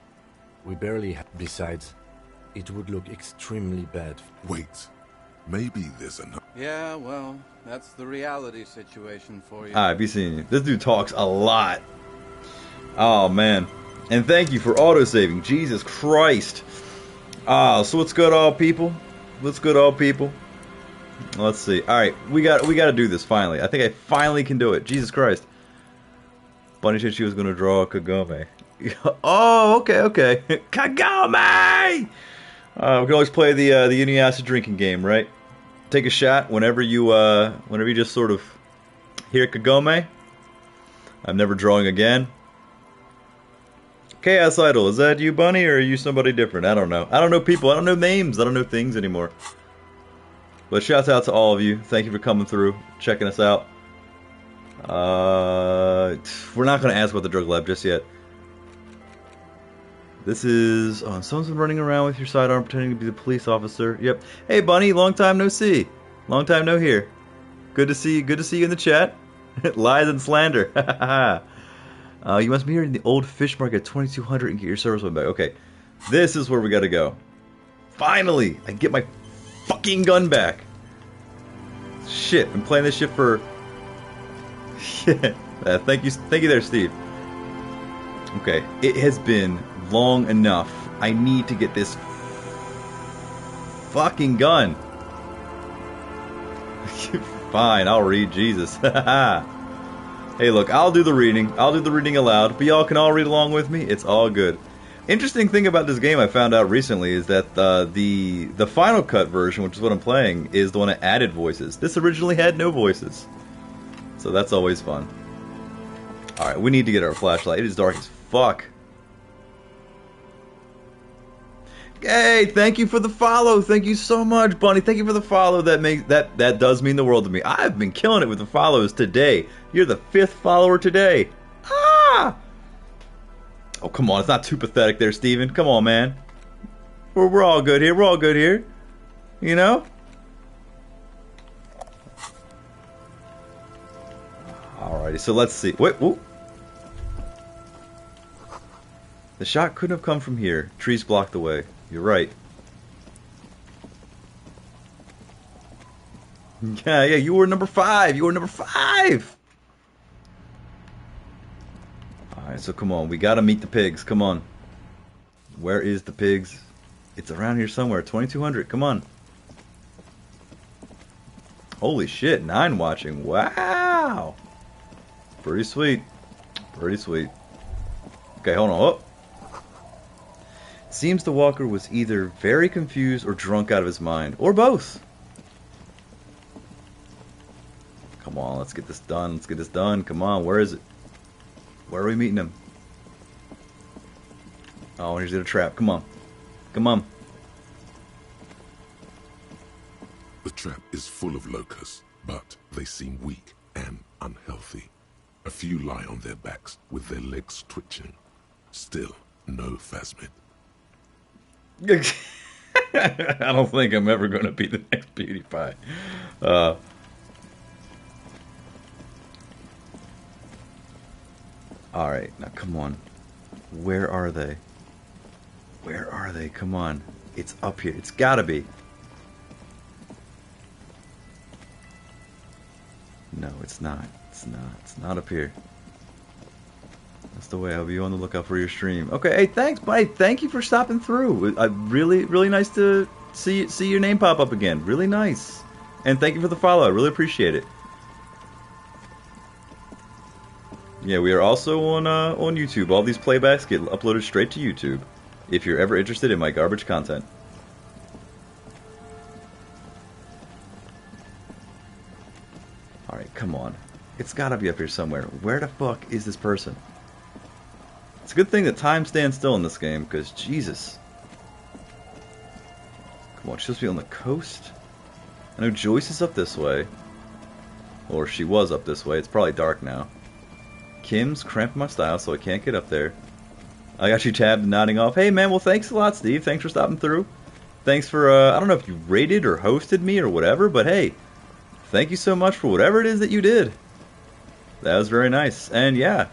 We barely have... Besides, it would look extremely bad. Wait. Maybe there's enough... Yeah, well, that's the reality situation for you. I've seen you. This dude talks a lot. Oh, man. And thank you for autosaving. Jesus Christ. So what's good, all people? What's good, all people? Let's see. Alright, we got to do this finally. I think I finally can do it. Jesus Christ. Bunny said she was going to draw a Kagome. Oh, okay. Kagome! We can always play the Inuyasha drinking game, right? Take a shot whenever you just sort of hear Kagome. I'm never drawing again. Chaos Idol, is that you, Bunny, or are you somebody different? I don't know. I don't know people. I don't know names. I don't know things anymore. But shouts out to all of you. Thank you for coming through, checking us out. We're not going to ask about the drug lab just yet. This is... Oh, someone's been running around with your sidearm pretending to be the police officer. Yep. Hey, Bunny, long time no see. Long time no hear. Good to see you in the chat. Lies and slander. You must be here in the old fish market at 2200 and get your service one back. Okay, this is where we gotta go. Finally, I can get my fucking gun back. Shit, I'm playing this shit for... thank you there, Steve. Okay, it has been long enough. I need to get this fucking gun. Fine, I'll read, Jesus. Hey, look, I'll do the reading. I'll do the reading aloud, but y'all can all read along with me. It's all good. Interesting thing about this game I found out recently is that the Final Cut version, which is what I'm playing, is the one that added voices. This originally had no voices. So that's always fun. Alright, we need to get our flashlight. It is dark as fuck. Hey, thank you for the follow. Thank you so much, Bunny. Thank you for the follow. That does mean the world to me. I've been killing it with the follows today. You're the 5th follower today. Ah! Oh, come on. It's not too pathetic there, Steven. Come on, man. We're all good here. We're all good here. You know? Alright. Alrighty, so let's see. Wait, whoop. The shot couldn't have come from here. Trees blocked the way. You're right. Yeah, you were number 5. You were number 5. Alright, so come on. We gotta meet the pigs. Come on. Where is the pigs? It's around here somewhere. 2200. Come on. Holy shit. 9 watching. Wow. Pretty sweet. Pretty sweet. Okay, hold on. Oh. Seems the walker was either very confused or drunk out of his mind. Or both. Come on, let's get this done. Let's get this done. Come on, where is it? Where are we meeting him? Oh, here's the trap. Come on. Come on. The trap is full of locusts, but they seem weak and unhealthy. A few lie on their backs with their legs twitching. Still, no phasmid. I don't think I'm ever going to be the next PewDiePie. Alright, now come on. Where are they? Where are they? Come on. It's up here. It's gotta be. No, it's not. It's not. It's not up here. That's the way. I'll be on the lookout for your stream. Okay, hey, thanks, buddy. Thank you for stopping through. Really nice to see your name pop up again. Really nice. And thank you for the follow. I really appreciate it. Yeah, we are also on YouTube. All these playbacks get uploaded straight to YouTube. If you're ever interested in my garbage content. Alright, come on. It's gotta be up here somewhere. Where the fuck is this person? It's a good thing that time stands still in this game, because Jesus. Come on, she's supposed to be on the coast? I know Joyce is up this way. Or she was up this way. It's probably dark now. Kim's cramping my style, so I can't get up there. I got you tabbed and nodding off. Hey, man, well, thanks a lot, Steve. Thanks for stopping through. Thanks for, I don't know if you rated or hosted me or whatever, but hey, thank you so much for whatever it is that you did. That was very nice. And yeah,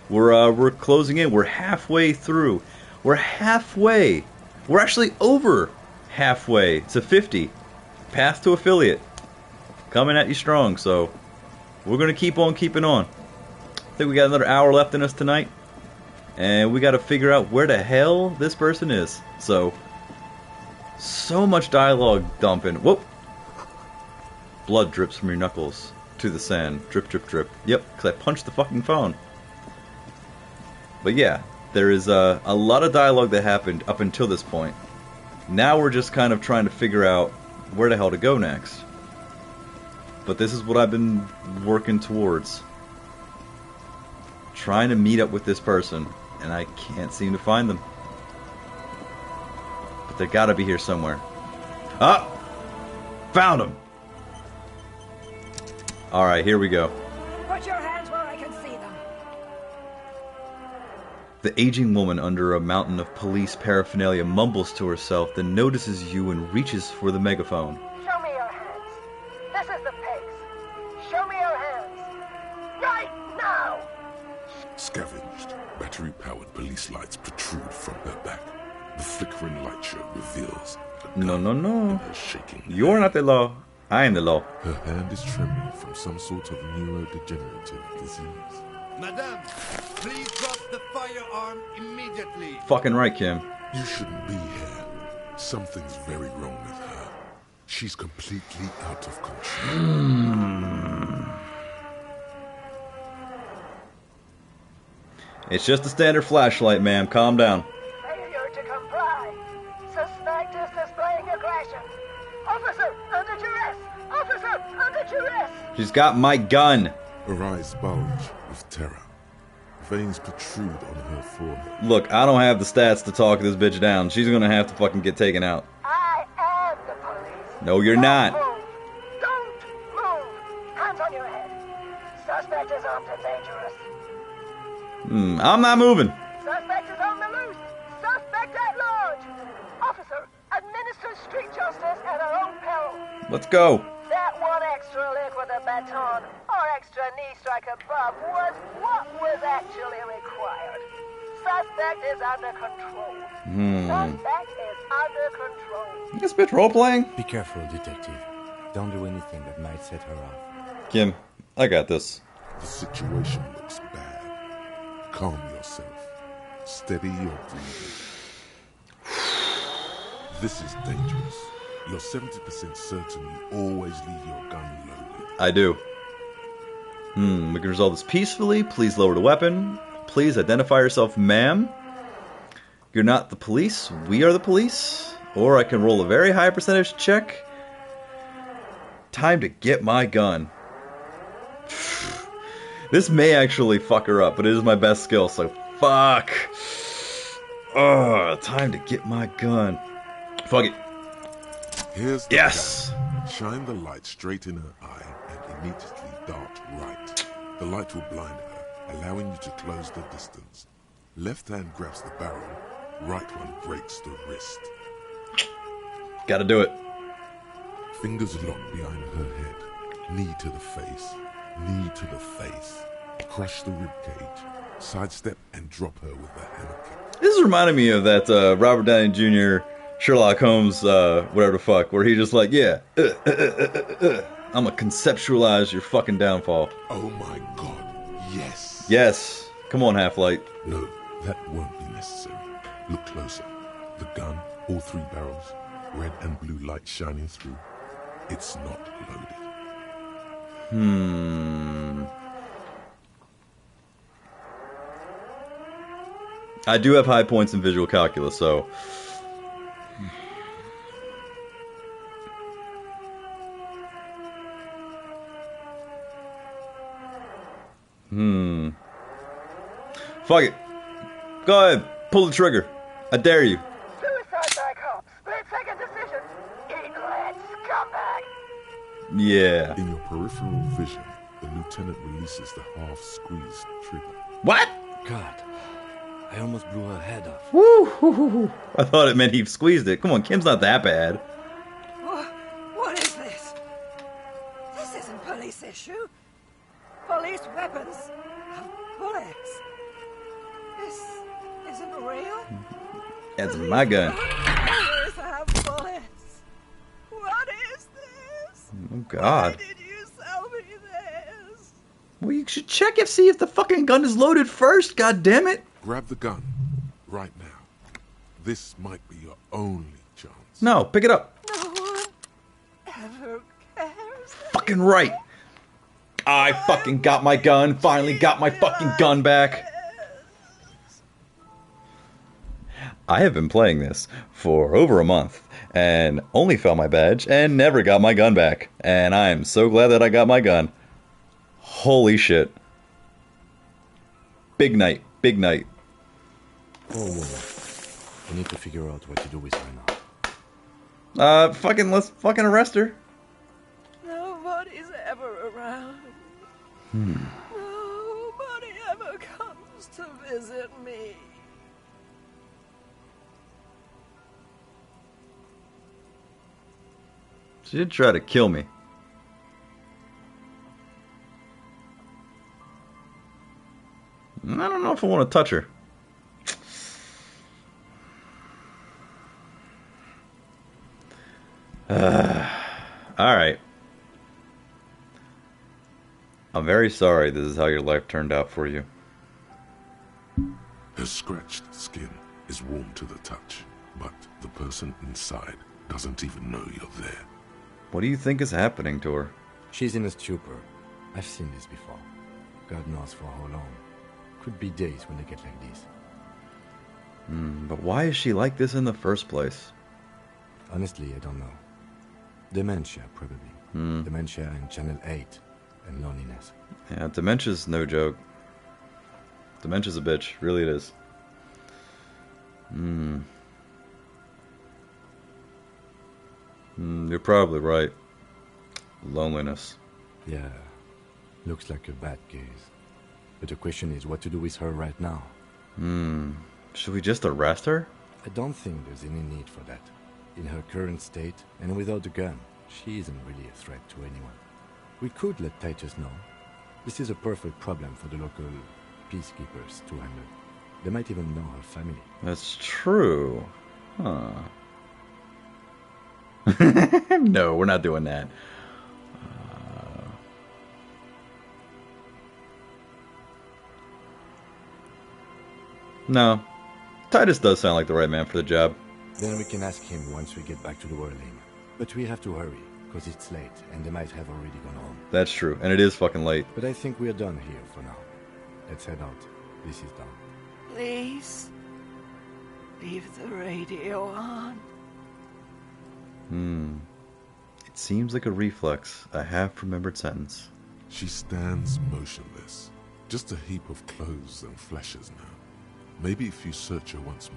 we're closing in. We're halfway through. We're halfway. We're actually over halfway to 50. Path to affiliate. Coming at you strong, so we're going to keep on keeping on. I think we got another hour left in us tonight. And we got to figure out where the hell this person is. So much dialogue dumping. Whoop! Blood drips from your knuckles to the sand. Drip, drip, drip. Yep, because I punched the fucking phone. But yeah, there is a lot of dialogue that happened up until this point. Now we're just kind of trying to figure out where the hell to go next. But this is what I've been working towards. Trying to meet up with this person. And I can't seem to find them. But they gotta be here somewhere. Ah! Found them! Alright, here we go. Put your hands where I can see them. The aging woman under a mountain of police paraphernalia mumbles to herself, then notices you and reaches for the megaphone. Show me your hands. This is the pigs. Show me your hands. Right now! Scavenged, battery-powered police lights protrude from her back. The flickering light show reveals a gun in her shaking hand. You're not the law. I am the law. Her hand is trembling from some sort of neurodegenerative disease. Madame, please drop the firearm immediately. Fucking right, Kim. You shouldn't be here. Something's very wrong with her. She's completely out of control. It's just a standard flashlight, ma'am. Calm down. Failure to comply. Suspect is displaying aggression. Officer, under duress! Officer, under duress! She's got my gun. Her eyes bulge with terror. Veins protrude on her forehead. Look, I don't have the stats to talk this bitch down. She's gonna have to fucking get taken out. I am the police. No, you're not. Move. Don't move. Hands on your head. Suspect is armed and dangerous. I'm not moving. Suspect is on the loose. Suspect at large. Officer, administer street justice at our own peril. Let's go. That one extra lick with a baton. extra knee strike above was what was actually required. Suspect is under control. Suspect is under control. This bitch role playing? Be careful, detective. Don't do anything that might set her off. Kim, I got this. The situation looks bad. Calm yourself. Steady your breathing. This is dangerous. You're 70% certain you always leave your gun loaded. I do. We can resolve this peacefully. Please lower the weapon. Please identify yourself, ma'am. You're not the police. We are the police. Or I can roll a very high percentage check. Time to get my gun. This may actually fuck her up, but it is my best skill, so fuck. Time to get my gun. Fuck it. Here's the yes! gun. Shine the light straight in her eye and immediately dart right. The light will blind her, allowing you to close the distance. Left hand grabs the barrel, right one breaks the wrist. Gotta do it. Fingers locked behind her head. Knee to the face. Knee to the face. Crush the ribcage. Sidestep and drop her with a hammer kick. This is reminding me of that Robert Downey Jr. Sherlock Holmes, whatever the fuck, where he just like, yeah, I'm gonna conceptualize your fucking downfall. Oh my god, yes. Yes. Come on, Half-Light. No, that won't be necessary. Look closer. The gun, all 3 barrels, red and blue light shining through. It's not loaded. I do have high points in visual calculus, so... Fuck it. Go ahead. Pull the trigger. I dare you. Suicide back home. Split-second decision. Ignorant scumbag. Yeah. In your peripheral vision, the lieutenant releases the half-squeezed trigger. What? God. I almost blew her head off. Woo! I thought it meant he squeezed it. Come on, Kim's not that bad. What is this? This isn't police issue. Police weapons have bullets. This isn't real. That's my gun. Bullets have bullets. What is this? Oh God. Why did you sell me this? Well, you should check and see if the fucking gun is loaded first. God damn it. Grab the gun right now. This might be your only chance. No, pick it up. No one ever cares. Fucking right. I fucking got my gun. Finally got my fucking gun back. I have been playing this for over a month and only found my badge and never got my gun back. And I am so glad that I got my gun. Holy shit. Big night. Big night. Oh, we need to figure out what to do with her now. Let's fucking arrest her. Nobody's ever around. Nobody ever comes to visit me. She did try to kill me. I don't know if I want to touch her. Alright. I'm very sorry this is how your life turned out for you. Her scratched skin is warm to the touch, but the person inside doesn't even know you're there. What do you think is happening to her? She's in a stupor. I've seen this before. God knows for how long. Could be days when they get like this. But why is she like this in the first place? Honestly, I don't know. Dementia, probably. Dementia and Channel 8 and loneliness. Yeah, dementia's no joke. Dementia's a bitch. Really it is. You're probably right. Loneliness. Yeah. Looks like a bad case. But the question is what to do with her right now. Should we just arrest her? I don't think there's any need for that. In her current state, and without the gun, she isn't really a threat to anyone. We could let Titus know, This is a perfect problem for the local peacekeepers to handle. They might even know her family. That's true. Huh. No, we're not doing that. No. Titus does sound like the right man for the job. Then we can ask him once we get back to the whirling. But we have to hurry, because it's late, and they might have already gone home. That's true, and it is fucking late. But I think we're done here for now. Let's head out. This is done. Please, leave the radio on. It seems like a reflex, a half-remembered sentence. She stands motionless, just a heap of clothes and fleshes now. Maybe if you search her once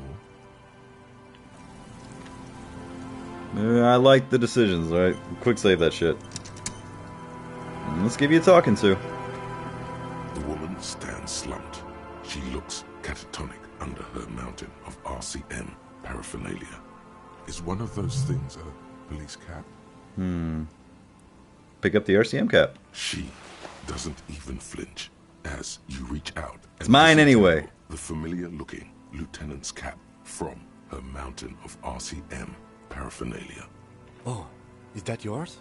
more. I like the decisions, alright? Quick save that shit. Let's give you a talking to. The woman stands slumped. She looks catatonic under her mountain of RCM paraphernalia. Is one of those things a police cap? Pick up the RCM cap. She doesn't even flinch as you reach out. It's mine anyway. The familiar-looking lieutenant's cap from her mountain of RCM paraphernalia. Oh, is that yours?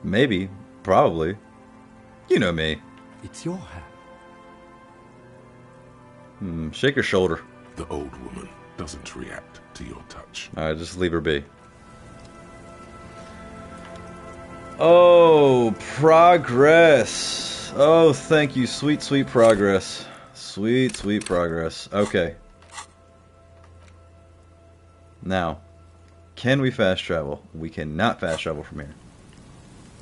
Maybe. Probably. You know me. It's your hat. Shake her shoulder. The old woman doesn't react to your touch. Alright, just leave her be. Oh, progress. Oh, thank you. Sweet, sweet progress. Sweet, sweet progress. Okay. Now, can we fast travel? We cannot fast travel from here.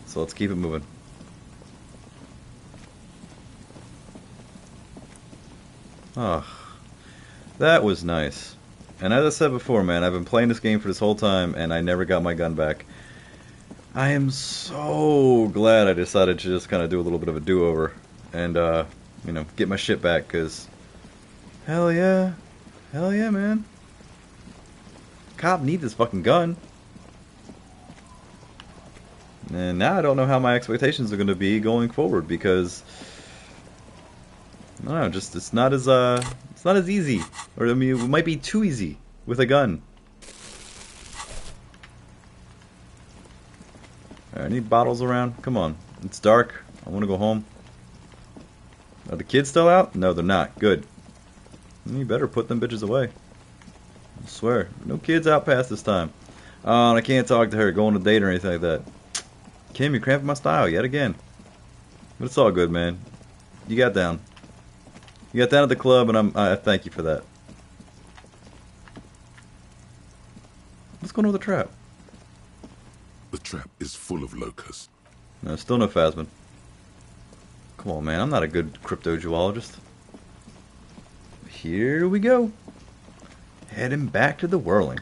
So let's keep it moving. Oh, that was nice. And as I said before, man, I've been playing this game for this whole time, and I never got my gun back. I am so glad I decided to just kind of do a little bit of a do-over and, you know, get my shit back, because hell yeah, man. Cop need this fucking gun. And now I don't know how my expectations are going to be going forward, because I don't know, just it's not as easy, or I mean, it might be too easy with a gun. Any bottles around? Come on, it's dark. I want to go home. Are the kids still out? No, they're not. Good. You better put them bitches away. I swear, no kids out past this time. Oh, and I can't talk to her, go on a date or anything like that. Kim, you're cramping my style yet again. But it's all good, man. You got down. You got down at the club, and I thank you for that. What's going on with the trap? The trap is full of locusts. No, still no Phasmin. Come on, man. I'm not a good cryptozoologist. Here we go. Heading back to the whirling.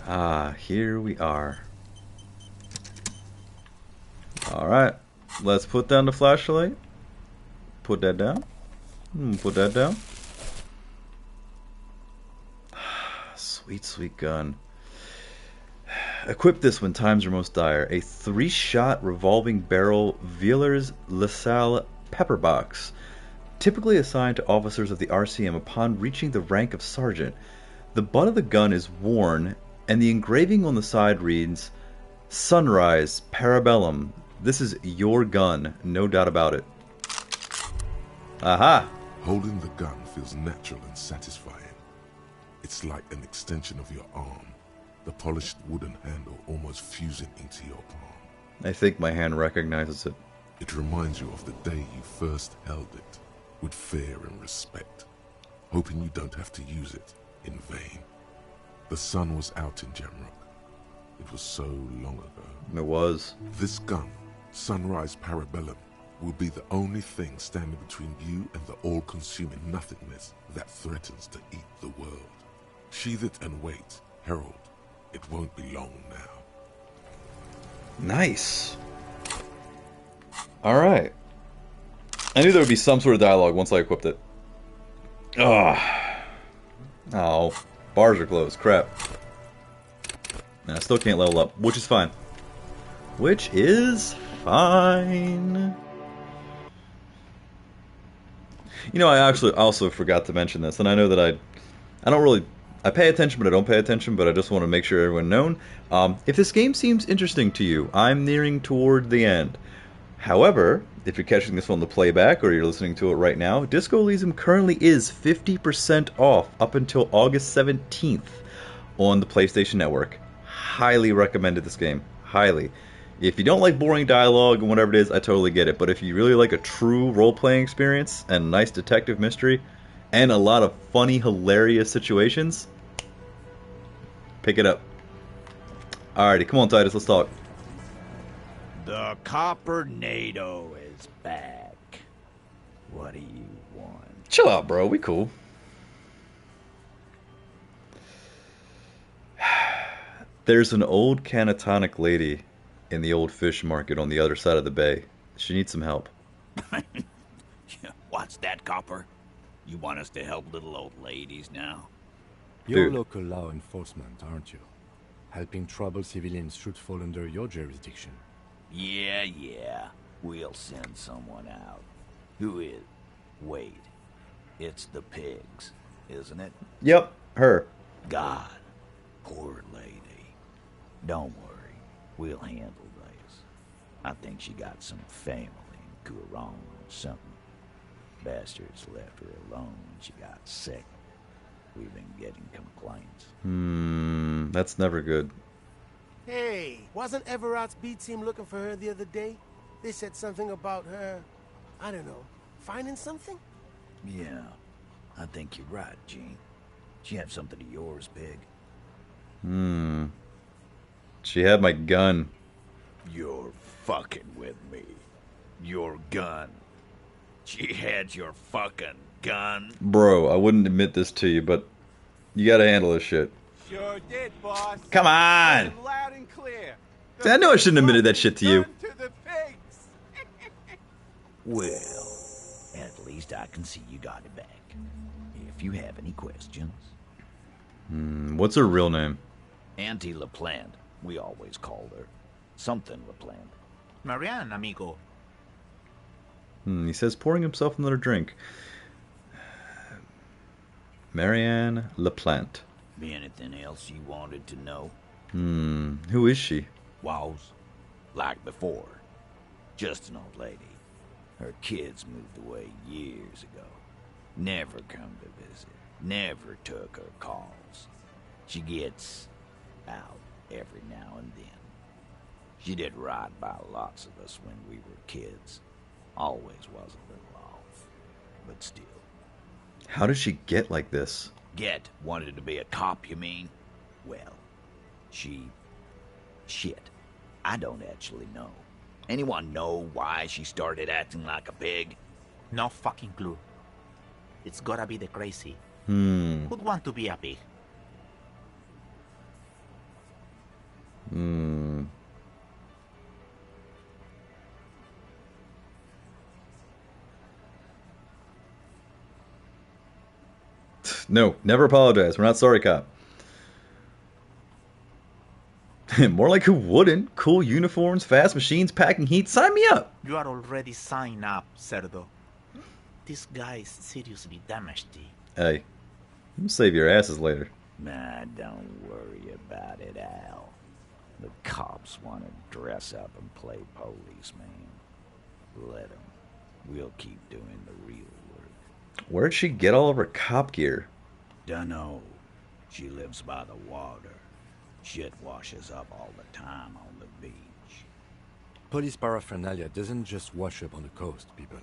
Ah, here we are. Alright, let's put down the flashlight. Put that down. Put that down. Sweet, sweet gun. Equip this when times are most dire. A 3-shot revolving barrel Villers LaSalle pepper box. Typically assigned to officers of the RCM upon reaching the rank of sergeant. The butt of the gun is worn, and the engraving on the side reads, Sunrise, Parabellum. This is your gun, no doubt about it. Aha! Holding the gun feels natural and satisfying. It's like an extension of your arm, the polished wooden handle almost fusing into your palm. I think my hand recognizes it. It reminds you of the day you first held it, with fear and respect, hoping you don't have to use it in vain. The sun was out in Jamrock. It was so long ago. It was. This gun, Sunrise Parabellum, will be the only thing standing between you and the all-consuming nothingness that threatens to eat the world. Sheathe it and wait, herald, It won't be long now. Nice. Alright. I knew there would be some sort of dialogue once I equipped it. Ugh. Oh. Bars are closed. Crap. And I still can't level up, which is fine. Which is fine. You know, I actually also forgot to mention this, and I know that I don't really... I pay attention, but I don't pay attention, but I just want to make sure everyone knows. If this game seems interesting to you, I'm nearing toward the end. However, if you're catching this on the playback or you're listening to it right now, Disco Elysium currently is 50% off up until August 17th on the PlayStation Network. Highly recommended this game. Highly. If you don't like boring dialogue and whatever it is, I totally get it. But if you really like a true role-playing experience and nice detective mystery and a lot of funny, hilarious situations, pick it up. Alrighty, come on, Titus, let's talk. The Copper-nado is back. What do you want? Chill out, bro. We cool. There's an old canatonic lady in the old fish market on the other side of the bay. She needs some help. What's that, Copper? You want us to help little old ladies now? You're local law enforcement, aren't you? Helping troubled civilians should fall under your jurisdiction. Yeah. We'll send someone out. Who is? Wait. It's the pigs, isn't it? Yep, her. God. Poor lady. Don't worry. We'll handle this. I think she got some family in Kuron or something. Bastards left her alone when she got sick. We've been getting complaints. That's never good. Hey, wasn't Everott's B team looking for her the other day? They said something about her, I don't know, finding something? Yeah, I think you're right, Gene. She had something of yours, Pig. She had my gun. You're fucking with me. Your gun. She had your fucking gun. Bro, I wouldn't admit this to you, but you gotta handle this shit. Sure did, boss. Come on! Loud and clear. See, I knew I shouldn't have admitted that shit to you. To the pigs. Well, at least I can see you got it back. If you have any questions. What's her real name? Auntie LaPlante. We always called her. Something LaPlante. Marianne, amigo. He says pouring himself another drink. Marianne LaPlante. Be anything else you wanted to know? Who is she? Was. Like before. Just an old lady. Her kids moved away years ago. Never come to visit. Never took her calls. She gets out every now and then. She did right by lots of us when we were kids. Always was a little off. But still. How did she get like this? Wanted to be a cop, you mean? Well, shit. I don't actually know. Anyone know why she started acting like a pig? No fucking clue. It's gotta be the crazy. Who'd want to be a pig? No, never apologize. We're not sorry, cop. More like who wouldn't. Cool uniforms, fast machines, packing heat. Sign me up. You are already signed up, Cerdo. This guy is seriously damaged. Hey, you'll save your asses later. Nah, don't worry about it, Al. The cops want to dress up and play policeman. Let them. We'll keep doing the real work. Where'd she get all of her cop gear? Dunno. She lives by the water. Shit washes up all the time on the beach. Police paraphernalia doesn't just wash up on the coast, people.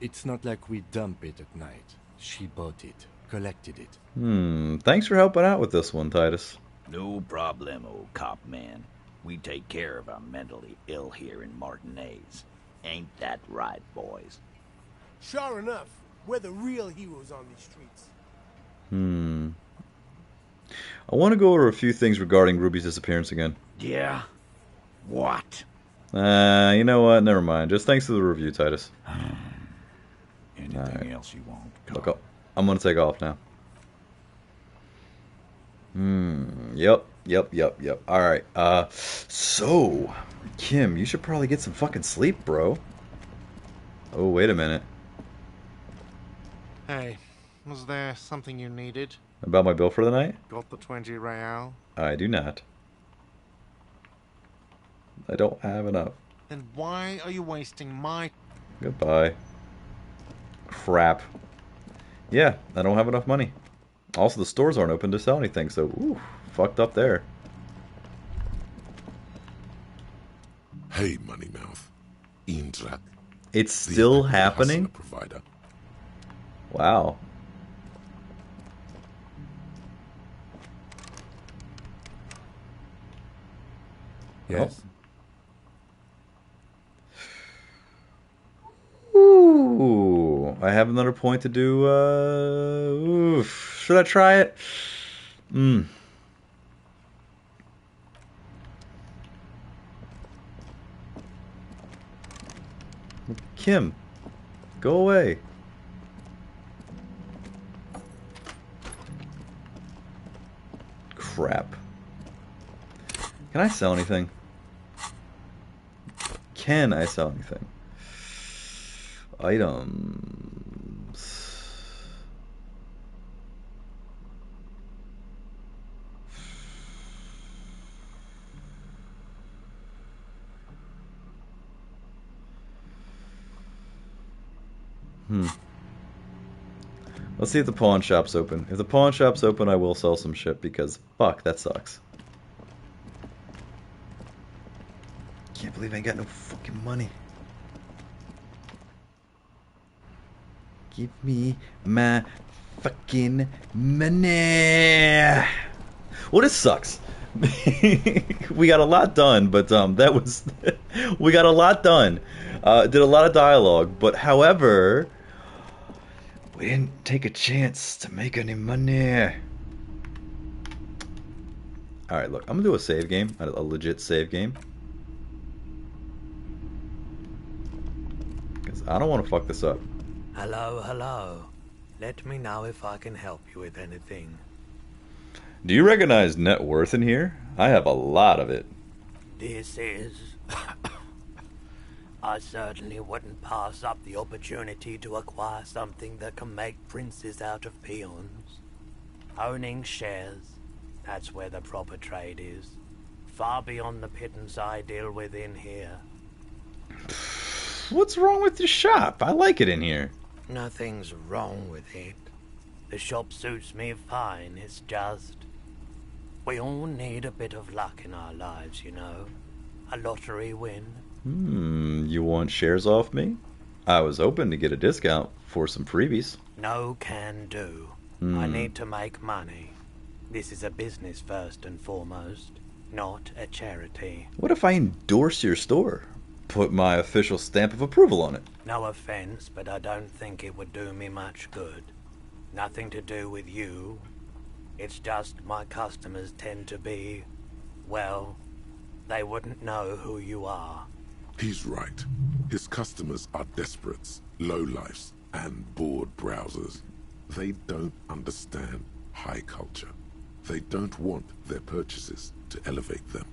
It's not like we dump it at night. She bought it, collected it. Thanks for helping out with this one, Titus. No problem, old cop man. We take care of our mentally ill here in Martinez. Ain't that right, boys? Sure enough, we're the real heroes on these streets. I want to go over a few things regarding Ruby's disappearance again. Yeah? What? You know what? Never mind. Just thanks to the review, Titus. Anything else you want? Look, I'm gonna take off now. Yep. Alright, so, Kim, you should probably get some fucking sleep, bro. Oh, wait a minute. Hey, was there something you needed? About my bill for the night? Got the 20 real? I do not. I don't have enough. Then why are you wasting my... Goodbye. Crap. Yeah, I don't have enough money. Also, the stores aren't open to sell anything, so, ooh, fucked up there. Hey, Moneymouth. Indrak. It's still happening? Provider. Wow. Yes. Ooh, I have another point to do. Oof. Should I try it? Kim, go away. Crap. Can I sell anything? Can I sell anything? Items. Let's see if the pawn shop's open. If the pawn shop's open, I will sell some shit because fuck, that sucks. Can't believe I ain't got no fucking money. Give me my fucking money. Well, this sucks. We got a lot done, but that was we got a lot done. Did a lot of dialogue, but however, we didn't take a chance to make any money. All right, look, I'm gonna do a save game, a legit save game, because I don't want to fuck this up. Hello. Let me know if I can help you with anything. Do you recognize net worth in here? I have a lot of it. This is... I certainly wouldn't pass up the opportunity to acquire something that can make princes out of peons. Owning shares, that's where the proper trade is. Far beyond the pittance I deal with in here. What's wrong with your shop? I like it in here. Nothing's wrong with it. The shop suits me fine, it's just... we all need a bit of luck in our lives, you know. A lottery win. You want shares off me? I was hoping to get a discount for some freebies. No can do. I need to make money. This is a business first and foremost, not a charity. What if I endorse your store? Put my official stamp of approval on it. No offense, but I don't think it would do me much good. Nothing to do with you. It's just my customers tend to be, well, they wouldn't know who you are. He's right. His customers are desperates, lowlifes, and bored browsers. They don't understand high culture. They don't want their purchases to elevate them.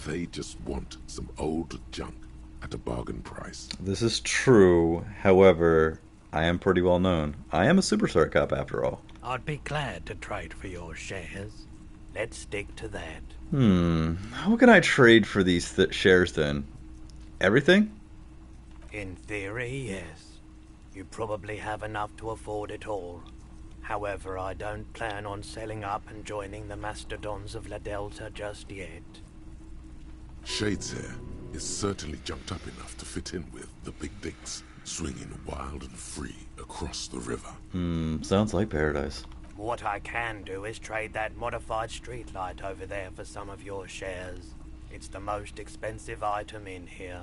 They just want some old junk at a bargain price. This is true. However, I am pretty well known. I am a superstar cop after all. I'd be glad to trade for your shares. Let's stick to that. How can I trade for these shares then? Everything? In theory, yes. You probably have enough to afford it all. However, I don't plan on selling up and joining the mastodons of La Delta just yet. Shade's hair is certainly jumped up enough to fit in with the big dicks, swinging wild and free across the river. Sounds like paradise. What I can do is trade that modified streetlight over there for some of your shares. It's the most expensive item in here.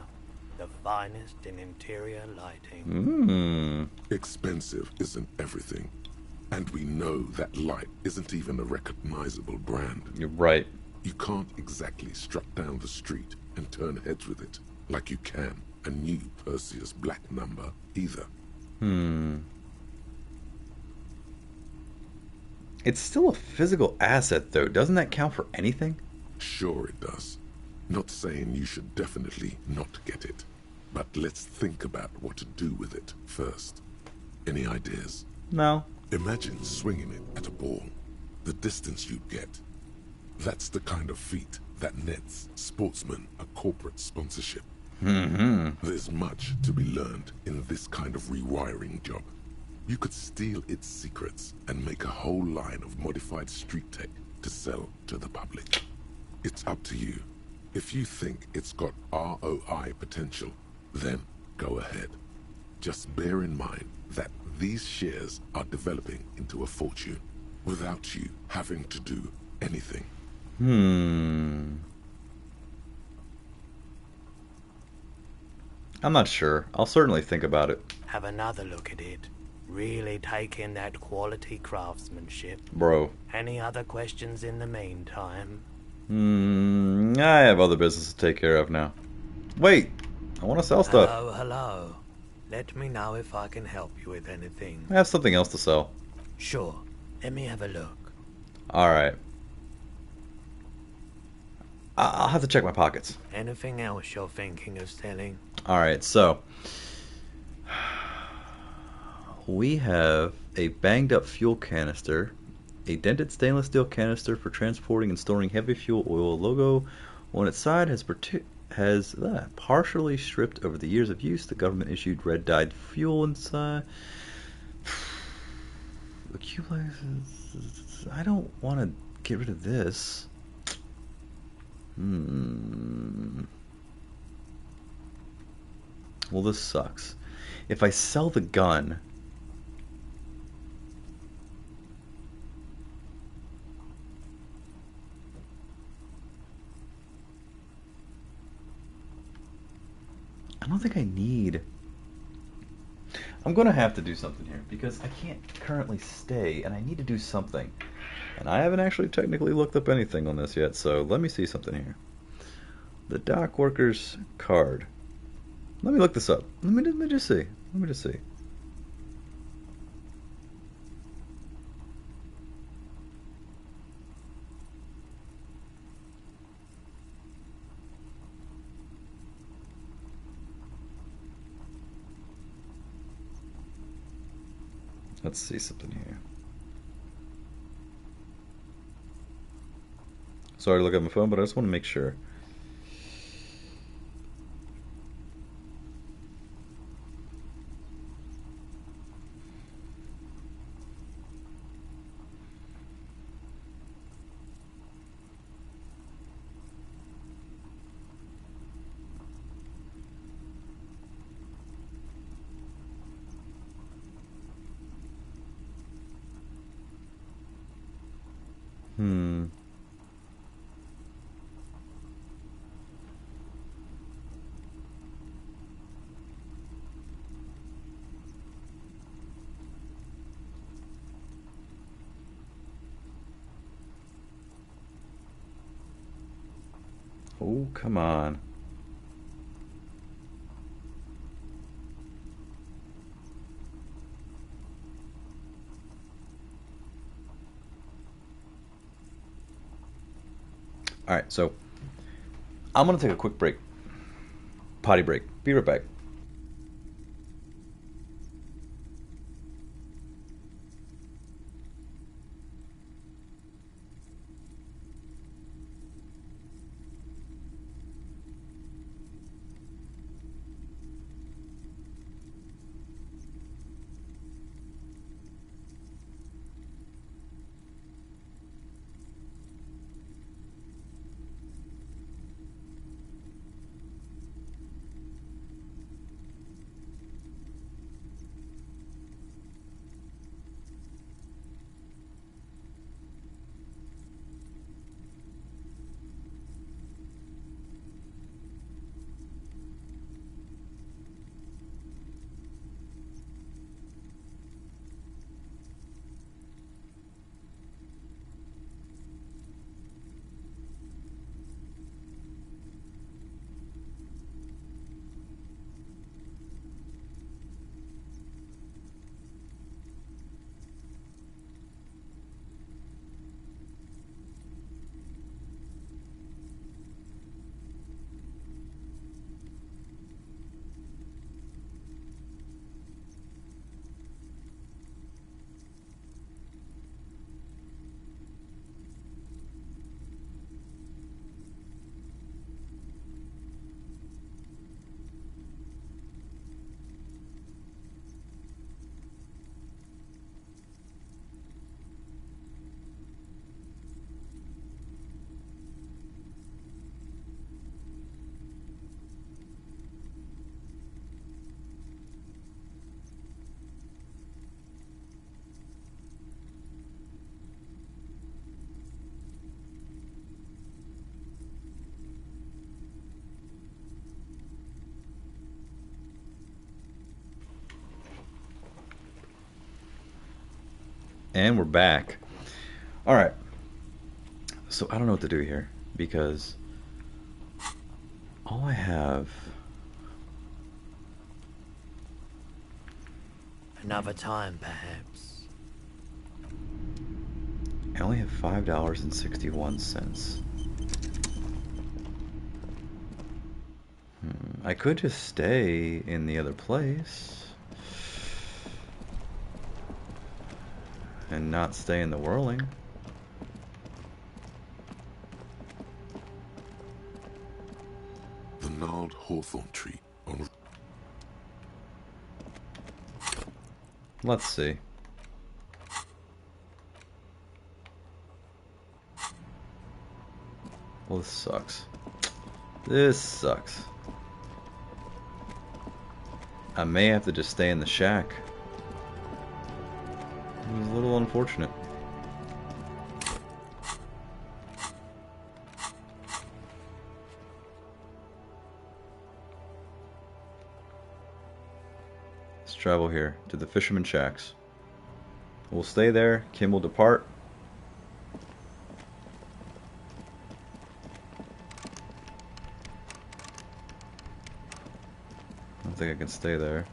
The finest in interior lighting. Expensive isn't everything. And we know that light isn't even a recognizable brand. You're right. You can't exactly strut down the street and turn heads with it like you can a new Perseus Black number either. It's still a physical asset, though. Doesn't that count for anything? Sure it does. Not saying you should definitely not get it. But let's think about what to do with it first. Any ideas? No. Imagine swinging it at a ball. The distance you'd get. That's the kind of feat that nets sportsmen a corporate sponsorship. There's much to be learned in this kind of rewiring job. You could steal its secrets and make a whole line of modified street tech to sell to the public. It's up to you. If you think it's got ROI potential, then go ahead. Just bear in mind that these shares are developing into a fortune without you having to do anything. I'm not sure. I'll certainly think about it. Have another look at it. Really take in that quality craftsmanship. Bro. Any other questions in the meantime? I have other business to take care of now. Wait, I want to sell stuff. Hello. Let me know if I can help you with anything. I have something else to sell. Sure. Let me have a look. Alright. I'll have to check my pockets. Anything else you're thinking of selling? Alright, so we have a banged up fuel canister, a dented stainless steel canister for transporting and storing heavy fuel oil. A logo on its side has partially stripped over the years of use. The government issued red dyed fuel inside. Accumulators. I don't want to get rid of this. Well, this sucks. If I sell the gun, I don't think I need. I'm going to have to do something here because I can't currently stay and I need to do something. And I haven't actually technically looked up anything on this yet, so let me see something here. The dock worker's card. Let me look this up. Let me just see. Let me just see. Let's see something here. Sorry to look at my phone, but I just want to make sure. Oh, come on. Alright, so I'm going to take a quick break. Potty break. Be right back. And we're back. Alright. So I don't know what to do here, because all I have... Another time, perhaps. I only have $5.61. I could just stay in the other place and not stay in the whirling. The gnarled hawthorn tree on... Let's see. Well, this sucks. This sucks. I may have to just stay in the shack. It was a little unfortunate. Let's travel here to the fisherman shacks. We'll stay there. Kim will depart. I don't think I can stay there.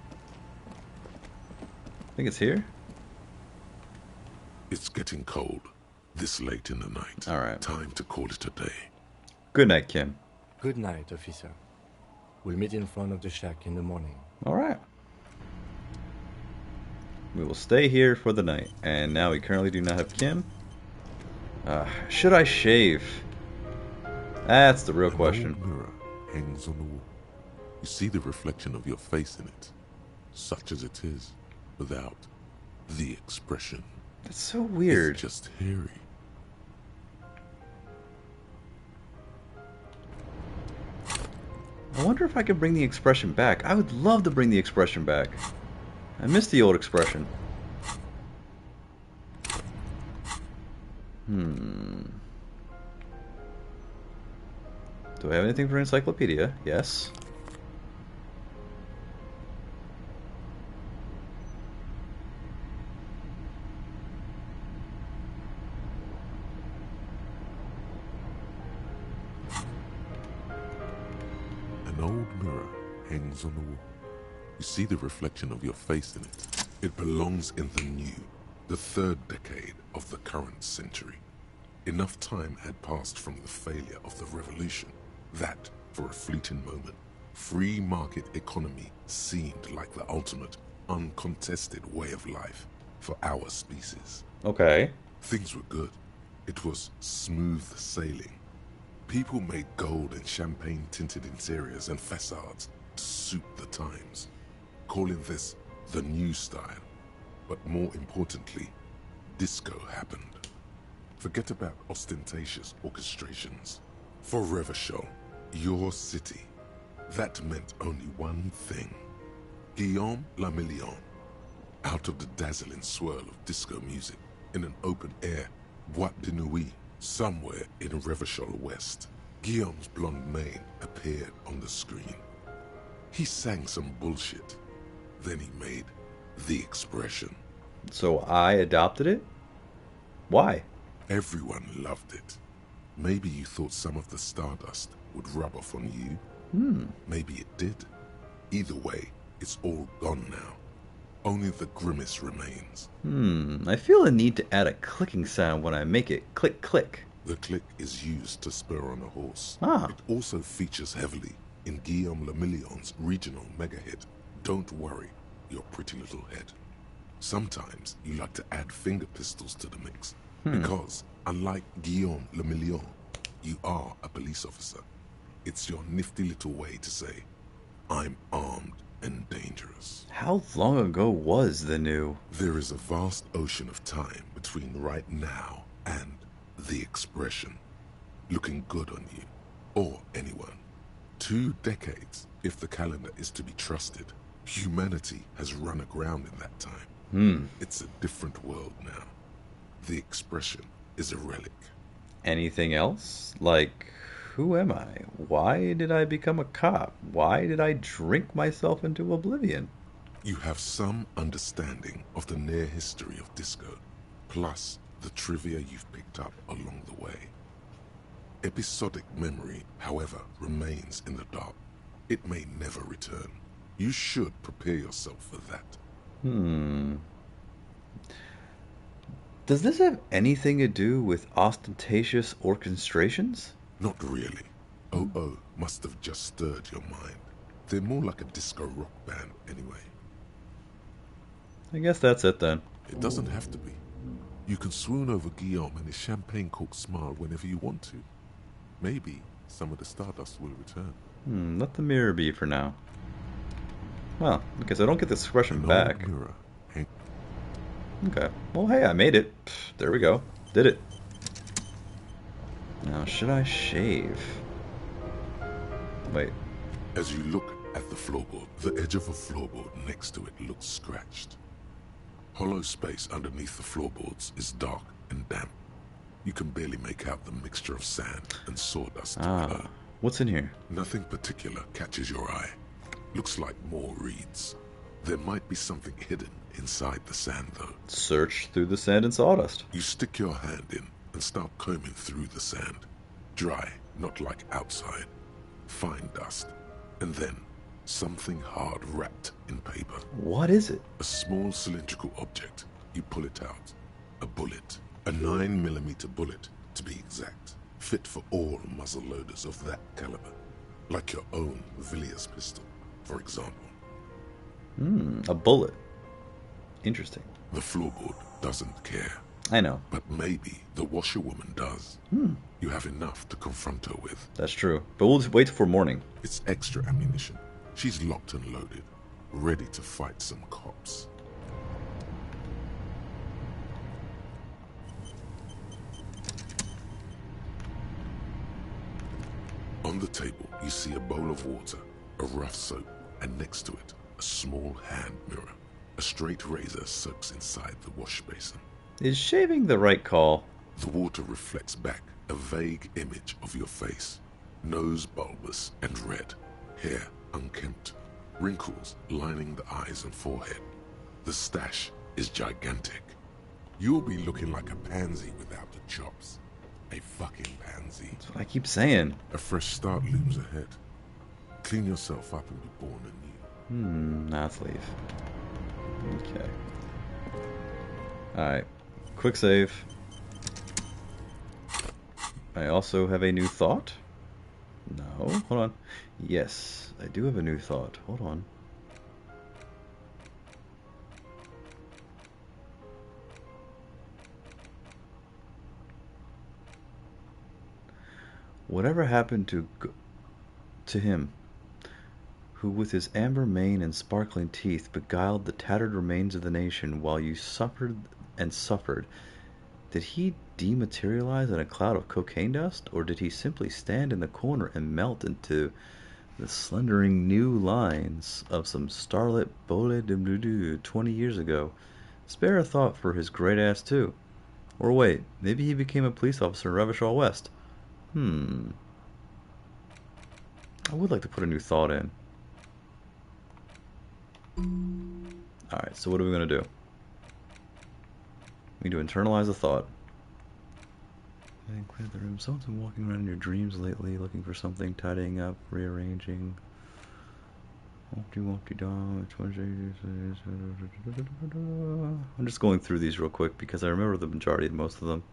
I think it's here. It's getting cold. This late in the night. Alright. Time to call it a day. Good night, Kim. Good night, officer. We'll meet in front of the shack in the morning. Alright. We will stay here for the night. And now we currently do not have Kim. Should I shave? That's the real question. An old mirror hangs on the wall. You see the reflection of your face in it, such as it is, without the expression. That's so weird. It's just hairy. I wonder if I could bring the expression back. I would love to bring the expression back. I miss the old expression. Do I have anything for encyclopedia? Yes. An old mirror hangs on the wall. You see the reflection of your face in it. It belongs in the new, the third decade of the current century. Enough time had passed from the failure of the revolution that, for a fleeting moment, free market economy seemed like the ultimate, uncontested way of life for our species. Okay. Things were good. It was smooth sailing. People made gold and champagne-tinted interiors and facades to suit the times, calling this the new style. But more importantly, disco happened. Forget about ostentatious orchestrations. For Revachol, your city, that meant only one thing. Guillaume Le Million. Out of the dazzling swirl of disco music, in an open-air boîte de nuit, somewhere in Revachol West, Guillaume's blonde mane appeared on the screen. He sang some bullshit. Then he made the expression. So I adopted it? Why? Everyone loved it. Maybe you thought some of the stardust would rub off on you. Maybe it did. Either way, it's all gone now. Only the grimace remains. I feel a need to add a clicking sound when I make it click click. The click is used to spur on a horse. Ah. It also features heavily in Guillaume Le Million's regional mega hit, Don't Worry, Your Pretty Little Head. Sometimes you like to add finger pistols to the mix, because, unlike Guillaume Le Million, you are a police officer. It's your nifty little way to say, I'm armed and dangerous. How long ago was the new? There is a vast ocean of time between right now and the expression. Looking good on you, or anyone. 2 decades, if the calendar is to be trusted. Humanity has run aground in that time. It's a different world now. The expression is a relic. Anything else? Like, who am I? Why did I become a cop? Why did I drink myself into oblivion? You have some understanding of the near history of disco. plus the trivia you've picked up along the way. Episodic memory, however, remains in the dark. It may never return. You should prepare yourself for that. Does this have anything to do with ostentatious orchestrations? Not really. OO must have just stirred your mind. They're more like a disco rock band anyway. I guess that's it then. It doesn't have to be. You can swoon over Guillaume and his champagne-corked smile whenever you want to. Maybe some of the stardust will return. Let the mirror be for now. Well, because I don't get this expression back. Mirror. Okay. Well, hey, I made it. There we go. Did it. Now, should I shave? Wait. As you look at the floorboard, the edge of a floorboard next to it looks scratched. Hollow space underneath the floorboards is dark and damp. You can barely make out the mixture of sand and sawdust. What's in here? Nothing particular catches your eye. Looks like more reeds. There might be something hidden inside the sand, though. Search through the sand and sawdust. You stick your hand in and start combing through the sand. Dry, not like outside. Fine dust. And then something hard wrapped in paper. What is it? A small cylindrical object. You pull it out. A bullet. A 9mm bullet, to be exact. Fit for all muzzle loaders of that caliber. Like your own Villiers pistol, for example. A bullet. Interesting. The floorboard doesn't care. I know. But maybe the washerwoman does. You have enough to confront her with. That's true. But we'll just wait for morning. It's extra ammunition. She's locked and loaded, ready to fight some cops. On the table, you see a bowl of water, a rough soap, and next to it, a small hand mirror. A straight razor soaks inside the wash basin. Is shaving the right call? The water reflects back a vague image of your face. Nose bulbous and red, hair unkempt, wrinkles lining the eyes and forehead. The stash is gigantic. You'll be looking like a pansy without the chops. A fucking pansy. That's what I keep saying. A fresh start looms ahead. Clean yourself up and be born anew. Now let's leave. Okay. Alright. Quick save. I also have a new thought. No, hold on. Yes, I do have a new thought. Hold on. Whatever happened to him, who with his amber mane and sparkling teeth beguiled the tattered remains of the nation while you suffered and suffered? Did he dematerialize in a cloud of cocaine dust, or did he simply stand in the corner and melt into the slendering new lines of some starlit Bole de Bleu 20 years ago? Spare a thought for his great ass too. Or wait, maybe he became a police officer in Revachol West. I would like to put a new thought in. Alright, so what are we going to do? We need to internalize a thought. Clear the room. Someone's been walking around in your dreams lately, looking for something, tidying up, rearranging. I'm just going through these real quick because I remember the majority of most of them.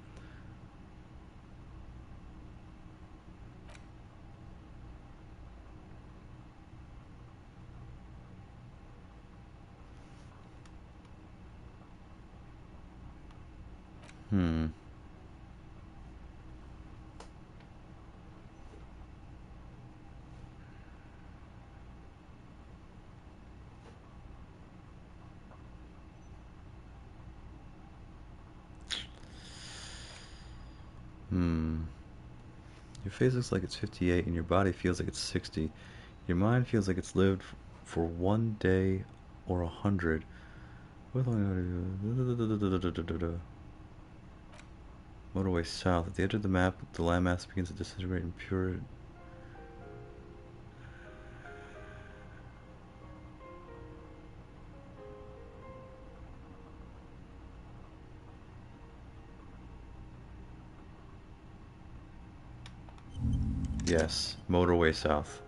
Your face looks like it's 58 and your body feels like it's 60. Your mind feels like it's lived for one day or 100. Motorway south. At the edge of the map, the landmass begins to disintegrate in pure... Yes, motorway south.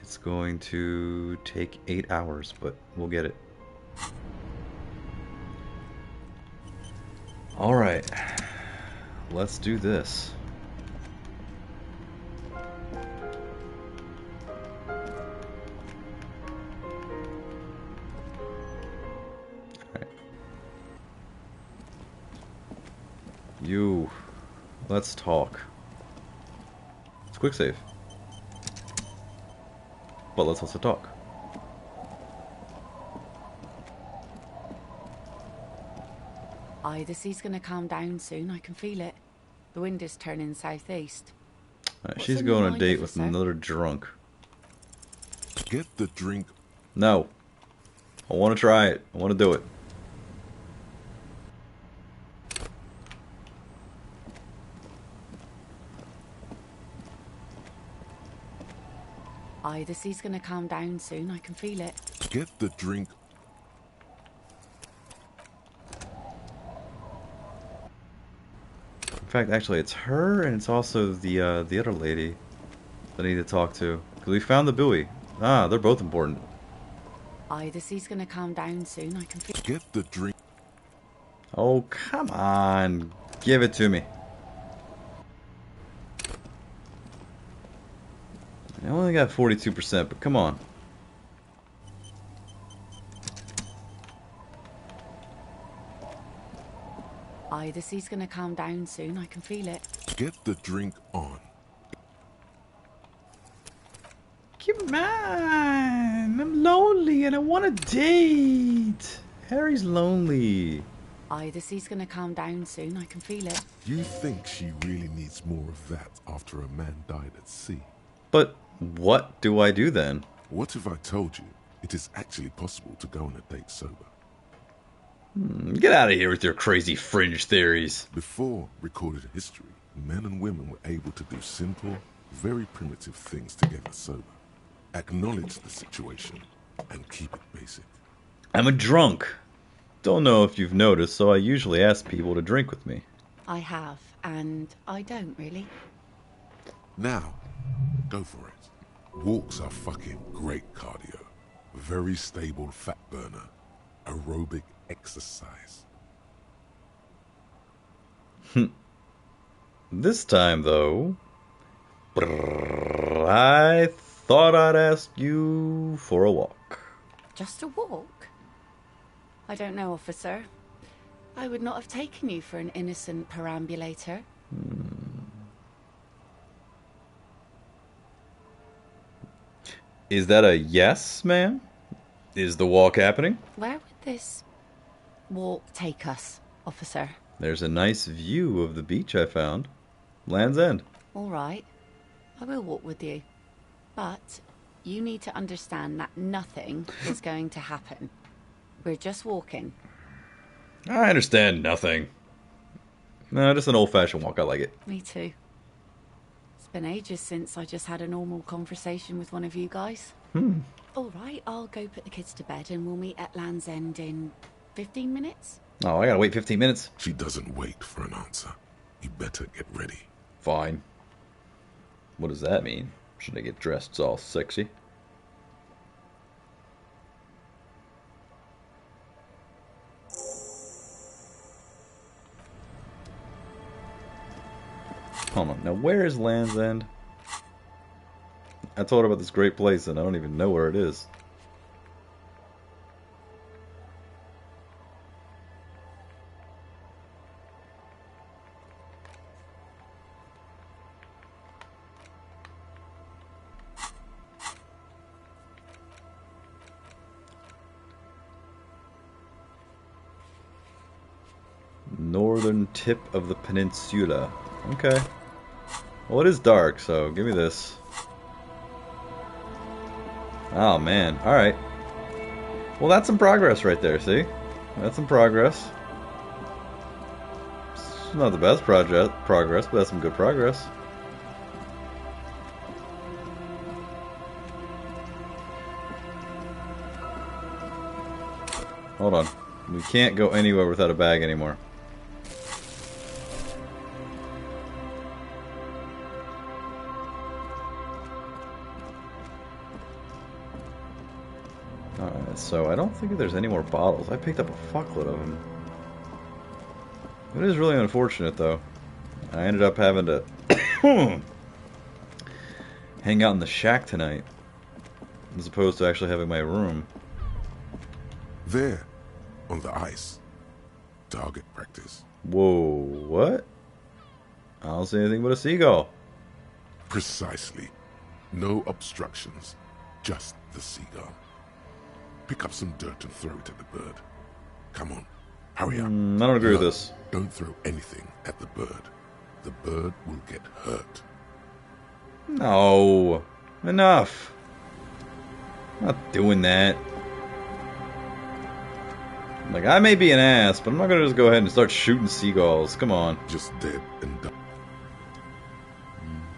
It's going to take 8 hours, but we'll get it. Alright. Let's do this. Alright. You. Let's talk. It's quick save. But let's also talk. Aye, the sea's gonna calm down soon. I can feel it. The wind is turning southeast. Alright, she's going on a date with another drunk. Get the drink. No. I want to try it. I want to do it. Aye, the sea's gonna calm down soon. I can feel it. Get the drink. In fact, actually, it's her and it's also the other lady that I need to talk to. Because we found the buoy. Ah, they're both important. Aye, the sea's gonna calm down soon. I can feel. Get the drink. Oh, come on. Give it to me. I only got 42%, but come on. Aye, the sea's gonna calm down soon. I can feel it. Get the drink on. Come on. I'm lonely and I want a date. Harry's lonely. Aye, the sea's gonna calm down soon. I can feel it. You think she really needs more of that after a man died at sea? But what do I do then? What if I told you it is actually possible to go on a date sober? Get out of here with your crazy fringe theories. Before recorded history, men and women were able to do simple, very primitive things together sober. Acknowledge the situation and keep it basic. I'm a drunk. Don't know if you've noticed, so I usually ask people to drink with me. I have, and I don't really. Now, go for it. Walks are fucking great cardio. Very stable fat burner. Aerobic exercise. This time, though, I thought I'd ask you for a walk. Just a walk? I don't know, officer. I would not have taken you for an innocent perambulator. Is that a yes, ma'am? Is the walk happening? Where would this walk take us, officer? There's a nice view of the beach I found. Land's End. All right. I will walk with you. But you need to understand that nothing is going to happen. We're just walking. I understand nothing. No, just an old-fashioned walk. I like it. Me too. It's been ages since I just had a normal conversation with one of you guys. All right, I'll go put the kids to bed and we'll meet at Land's End in 15 minutes. Oh, I gotta wait 15 minutes. She doesn't wait for an answer. You better get ready. Fine. What does that mean? Should I get dressed all sexy? Hold on. Now, where is Land's End? I told her about this great place and I don't even know where it is. Northern tip of the peninsula. Okay. Well, it is dark, so give me this. Oh, man. Alright. Well, that's some progress right there, see? That's some progress. It's not the best progress, but that's some good progress. Hold on. We can't go anywhere without a bag anymore. So I don't think there's any more bottles. I picked up a fuckload of them. It is really unfortunate, though. I ended up having to hang out in the shack tonight, as opposed to actually having my room. There, on the ice. Target practice. Whoa, what? I don't see anything but a seagull. Precisely. No obstructions. Just the seagull. Pick up some dirt and throw it at the bird. Come on, hurry up. I don't agree with this. Don't throw anything at the bird. The bird will get hurt. No. Enough. I'm not doing that. Like, I may be an ass, but I'm not gonna just go ahead and start shooting seagulls. Come on. Just dead and done.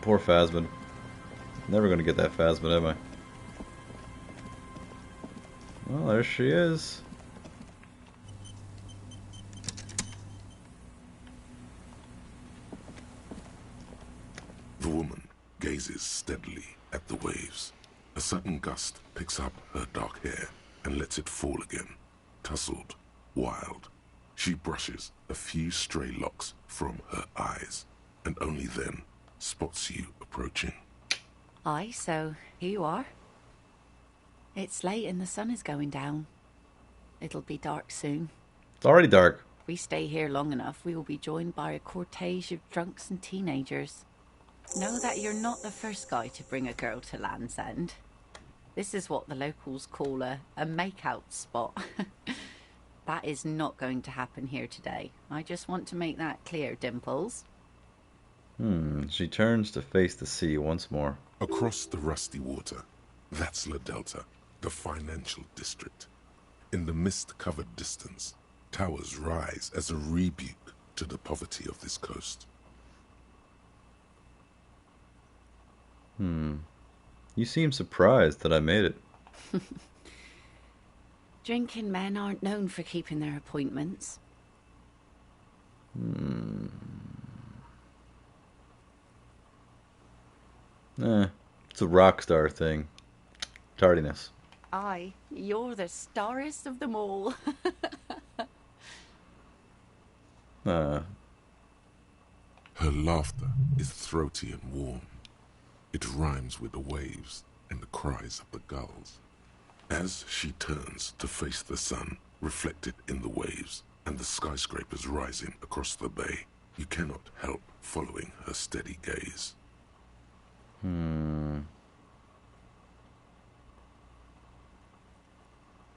Poor Phasmid. Never gonna get that Phasmid, am I? Well, there she is. The woman gazes steadily at the waves. A sudden gust picks up her dark hair and lets it fall again, tousled, wild. She brushes a few stray locks from her eyes, and only then spots you approaching. Aye, so here you are. It's late and the sun is going down. It'll be dark soon. It's already dark. If we stay here long enough, we will be joined by a cortege of drunks and teenagers. Know that you're not the first guy to bring a girl to Land's End. This is what the locals call a make-out spot. That is not going to happen here today. I just want to make that clear, Dimples. She turns to face the sea once more. Across the rusty water, that's La Delta, the financial district. In the mist-covered distance, towers rise as a rebuke to the poverty of this coast. You seem surprised that I made it. Drinking men aren't known for keeping their appointments. It's a rock star thing. Tardiness. Aye, you're the starest of them all. Her laughter is throaty and warm. It rhymes with the waves and the cries of the gulls. As she turns to face the sun, reflected in the waves and the skyscrapers rising across the bay, you cannot help following her steady gaze.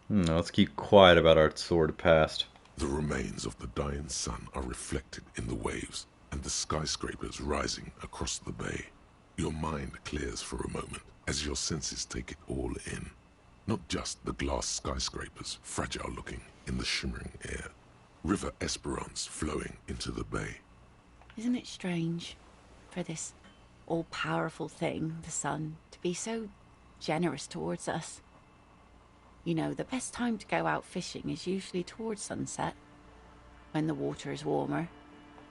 Let's keep quiet about our sordid past. The remains of the dying sun are reflected in the waves and the skyscrapers rising across the bay. Your mind clears for a moment as your senses take it all in. Not just the glass skyscrapers, fragile looking in the shimmering air. River Esperance flowing into the bay. Isn't it strange for this all-powerful thing, the sun, to be so generous towards us? You know, the best time to go out fishing is usually towards sunset, when the water is warmer.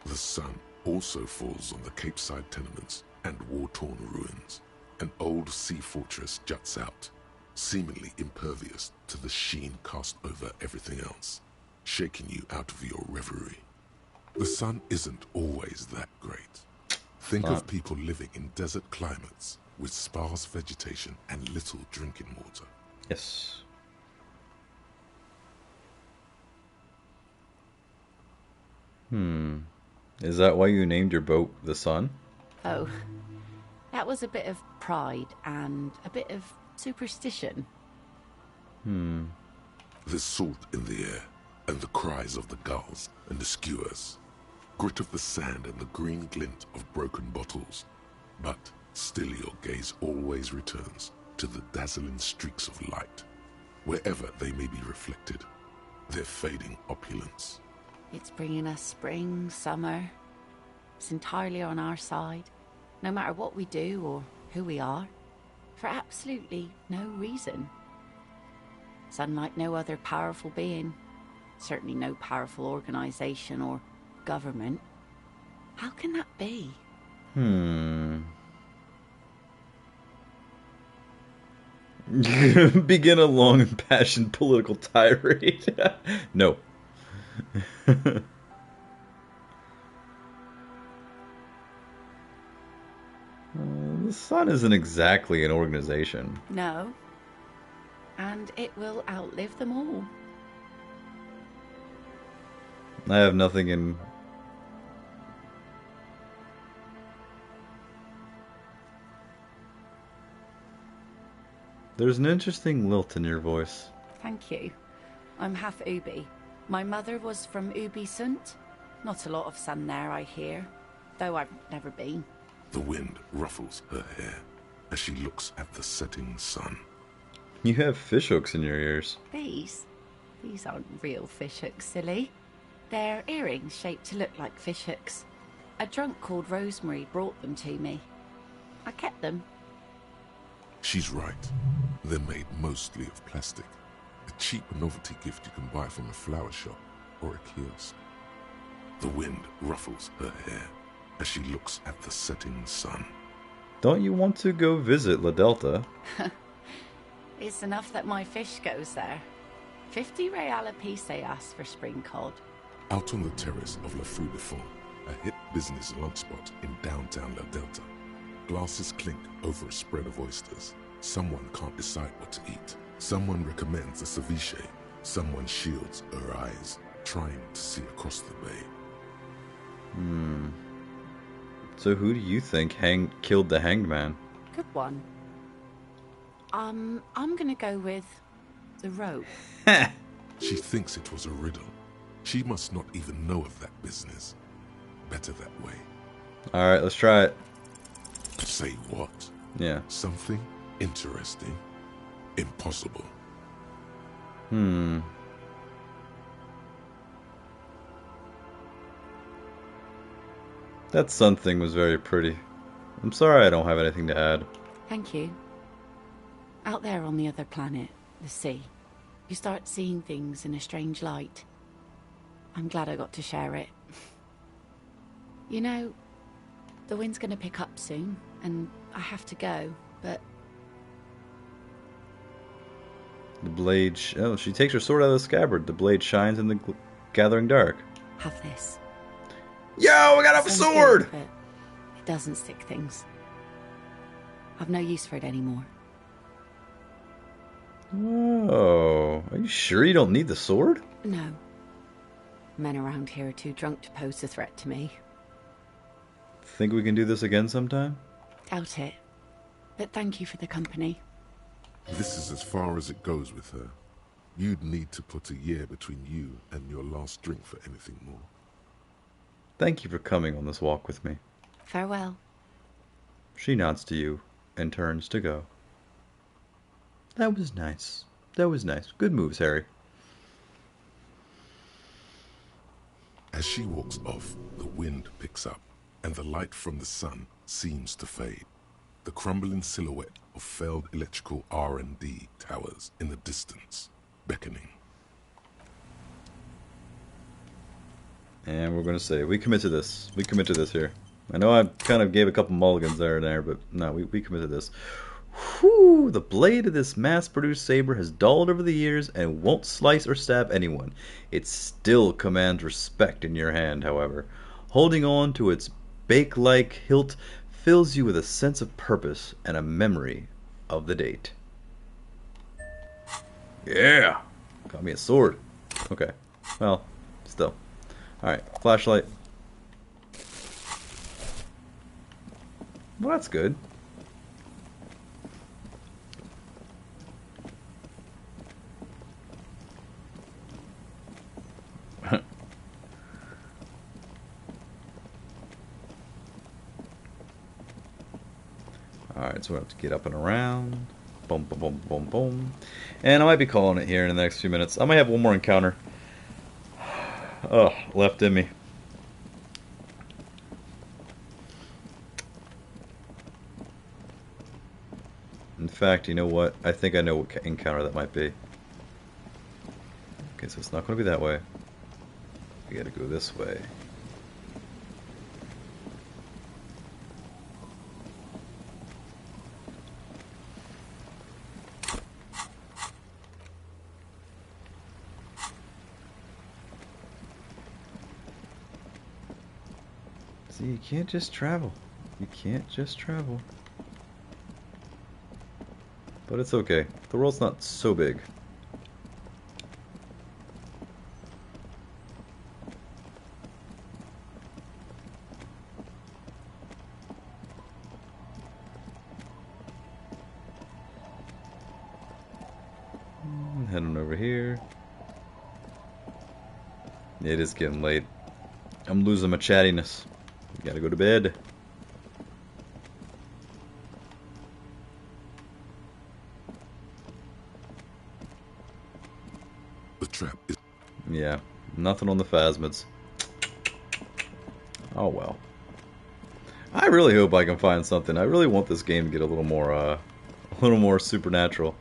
The sun also falls on the Capeside tenements and war-torn ruins. An old sea fortress juts out, seemingly impervious to the sheen cast over everything else, shaking you out of your reverie. The sun isn't always that great. Think of people living in desert climates with sparse vegetation and little drinking water. Yes. Is that why you named your boat the Sun? Oh, that was a bit of pride and a bit of superstition. There's salt in the air, and the cries of the gulls and the skuas, grit of the sand and the green glint of broken bottles. But still your gaze always returns to the dazzling streaks of light, wherever they may be reflected, their fading opulence. It's bringing us spring, summer. It's entirely on our side, no matter what we do or who we are, for absolutely no reason. It's unlike no other powerful being, certainly no powerful organization or government. How can that be? Begin a long, impassioned political tirade. No. The Sun isn't exactly an organization. No. And it will outlive them all. I have nothing in... There's an interesting lilt in your voice. Thank you. I'm half Ubi. My mother was from Ubi Sunt. Not a lot of sun there, I hear. Though I've never been. The wind ruffles her hair as she looks at the setting sun. You have fishhooks in your ears. These aren't real fishhooks, silly. They're earrings shaped to look like fishhooks. A drunk called Rosemary brought them to me. I kept them. She's right. They're made mostly of plastic. A cheap novelty gift you can buy from a flower shop or a kiosk. The wind ruffles her hair as she looks at the setting sun. Don't you want to go visit La Delta? It's enough that my fish goes there. 50 real a piece they ask for spring cod. Out on the terrace of La Fou de Fond, a hip business lunch spot in downtown La Delta, glasses clink over a spread of oysters. Someone can't decide what to eat. Someone recommends a ceviche. Someone shields her eyes, trying to see across the bay. So who do you think killed the hanged man? Good one. I'm gonna go with the rope. She thinks it was a riddle. She must not even know of that business. Better that way. Alright, let's try it. Say what? Yeah. Something interesting. Impossible. That sun thing was very pretty. I'm sorry I don't have anything to add. Thank you. Out there on the other planet, the sea, you start seeing things in a strange light. I'm glad I got to share it. You know, the wind's gonna pick up soon, and I have to go, but... The blade... Oh, she takes her sword out of the scabbard. The blade shines in the gathering dark. Have this. Yo, I got a sword! Good, but it doesn't stick things. I've no use for it anymore. Oh, are you sure you don't need the sword? No. Men around here are too drunk to pose a threat to me. Think we can do this again sometime? Doubt it. But thank you for the company. This is as far as it goes with her. You'd need to put a year between you and your last drink for anything more. Thank you for coming on this walk with me. Farewell. She nods to you and turns to go. That was nice. That was nice. Good moves, Harry. As she walks off, the wind picks up, and the light from the sun seems to fade. The crumbling silhouette of failed electrical R&D towers in the distance, beckoning. And we're going to say, we commit to this. We commit to this here. I know I kind of gave a couple mulligans there and there, but no, we commit to this. Whew, the blade of this mass-produced saber has dulled over the years and won't slice or stab anyone. It still commands respect in your hand, however. Holding on to its bake-like hilt fills you with a sense of purpose and a memory of the date. Yeah! Got me a sword. Okay. Well, still. Alright, flashlight. Well, that's good. Alright, so we have to get up and around. Boom, boom, boom, boom, boom. And I might be calling it here in the next few minutes. I might have one more encounter. Oh, left in me. In fact, you know what? I think I know what encounter that might be. Okay, so it's not going to be that way. We gotta go this way. See, you can't just travel. You can't just travel. But it's okay. The world's not so big. Heading over here. It is getting late. I'm losing my chattiness. Gotta go to bed. The trap is... Yeah, nothing on the phasmids. Oh well. I really hope I can find something. I really want this game to get a little more supernatural.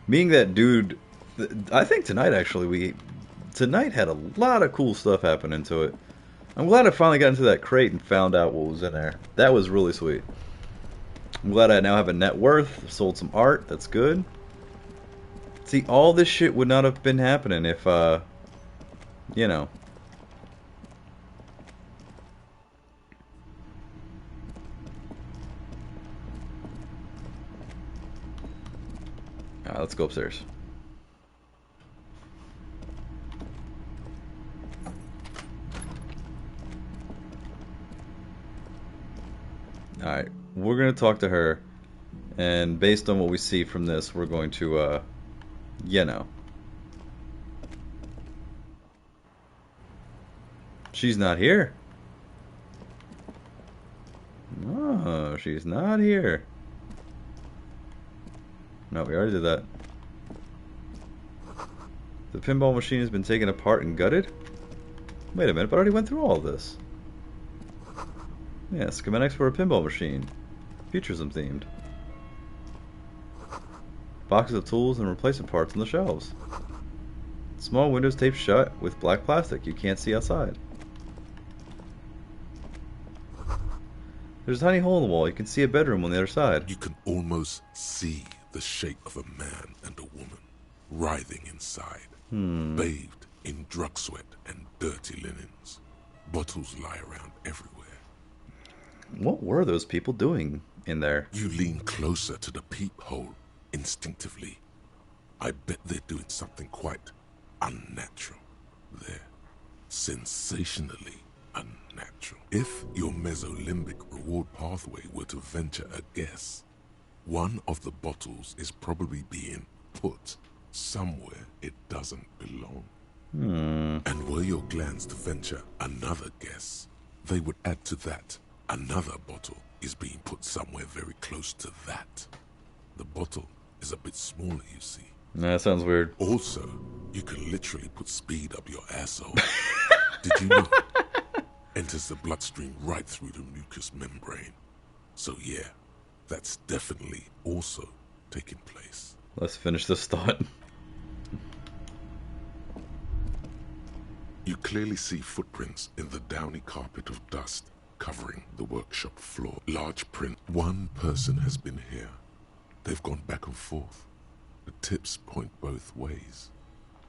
Being that dude, I think tonight actually tonight had a lot of cool stuff happening to it. I'm glad I finally got into that crate and found out what was in there. That was really sweet. I'm glad I now have a net worth. Sold some art. That's good. See, all this shit would not have been happening if, you know. Alright, let's go upstairs. Alright, we're going to talk to her, and based on what we see from this, we're going to, you know. She's not here. No, she's not here. No, we already did that. The pinball machine has been taken apart and gutted? Wait a minute, but I already went through all of this. Yeah, schematics for a pinball machine. Futurism themed. Boxes of tools and replacement parts on the shelves. Small windows taped shut with black plastic. You can't see outside. There's a tiny hole in the wall. You can see a bedroom on the other side. You can almost see the shape of a man and a woman writhing inside, bathed in drug sweat and dirty linens. Bottles lie around everywhere. What were those people doing in there? You lean closer to the peephole instinctively. I bet they're doing something quite unnatural. They're sensationally unnatural. If your mesolimbic reward pathway were to venture a guess, one of the bottles is probably being put somewhere it doesn't belong. And were your glands to venture another guess, they would add to that another bottle is being put somewhere very close to that. The bottle is a bit smaller, you see. That sounds weird. Also, you can literally put speed up your asshole. Did you know? Enters the bloodstream right through the mucous membrane. So yeah, that's definitely also taking place. Let's finish this thought. You clearly see footprints in the downy carpet of dust covering the workshop floor. Large print. One person has been here. They've gone back and forth. The tips point both ways.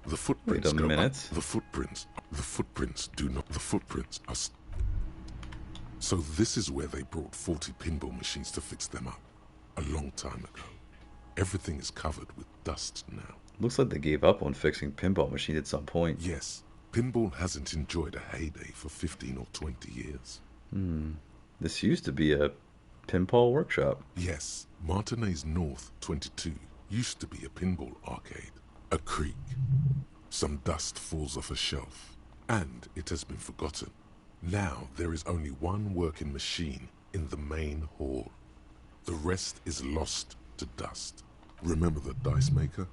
The footprints Wait a minute. The footprints do not. The footprints are. So this is where they brought 40 pinball machines to fix them up. A long time ago. Everything is covered with dust now. Looks like they gave up on fixing pinball machines at some point. Yes. Pinball hasn't enjoyed a heyday for 15 or 20 years. This used to be a pinball workshop. Yes, Martinez North 22 used to be a pinball arcade. A creak. Some dust falls off a shelf, and it has been forgotten. Now there is only one working machine in the main hall. The rest is lost to dust. Remember the dice maker?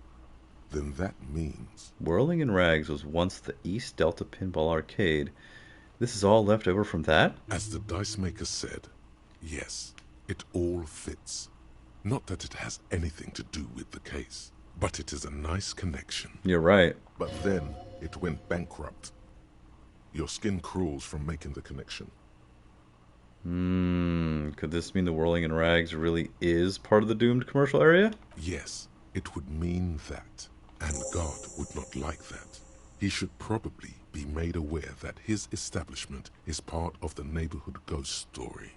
Then that means... Whirling in Rags was once the East Delta Pinball Arcade. This is all left over from that? As the dice maker said, yes, it all fits. Not that it has anything to do with the case, but it is a nice connection. You're right. But then it went bankrupt. Your skin crawls from making the connection. Could this mean the Whirling in Rags really is part of the doomed commercial area? Yes, it would mean that. And God would not like that. He should probably be made aware that his establishment is part of the neighborhood ghost story.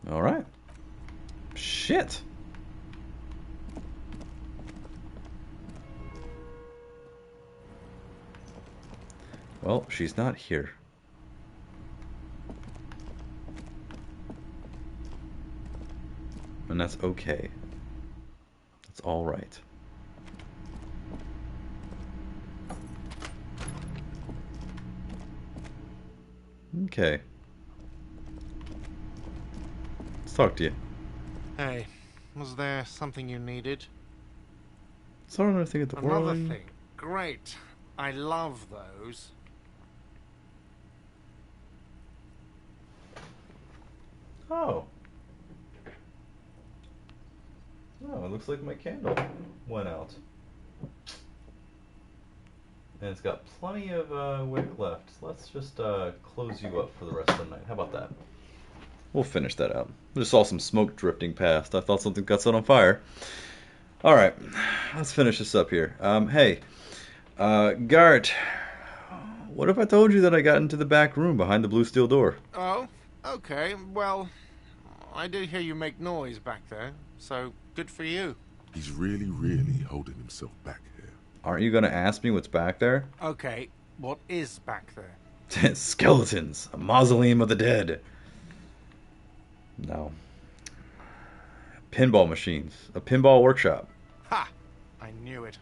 Alright. Shit. Well, she's not here. And that's okay. That's alright. Okay. Let's talk to you. Hey, was there something you needed? Saw another thing at the Another whirling. thing. Great. I love those. Oh. Oh, it looks like my candle went out. And it's got plenty of wick left. So let's just close you up for the rest of the night. How about that? We'll finish that out. I just saw some smoke drifting past. I thought something got set on fire. Alright, let's finish this up here. Hey, Gart, what if I told you that I got into the back room behind the blue steel door? Oh, okay. Well, I did hear you make noise back there, so good for you. He's really holding himself back here. Aren't you going to ask me what's back there? Okay, what is back there? Skeletons, a mausoleum of the dead. No. Pinball machines, a pinball workshop. Ha! I knew it.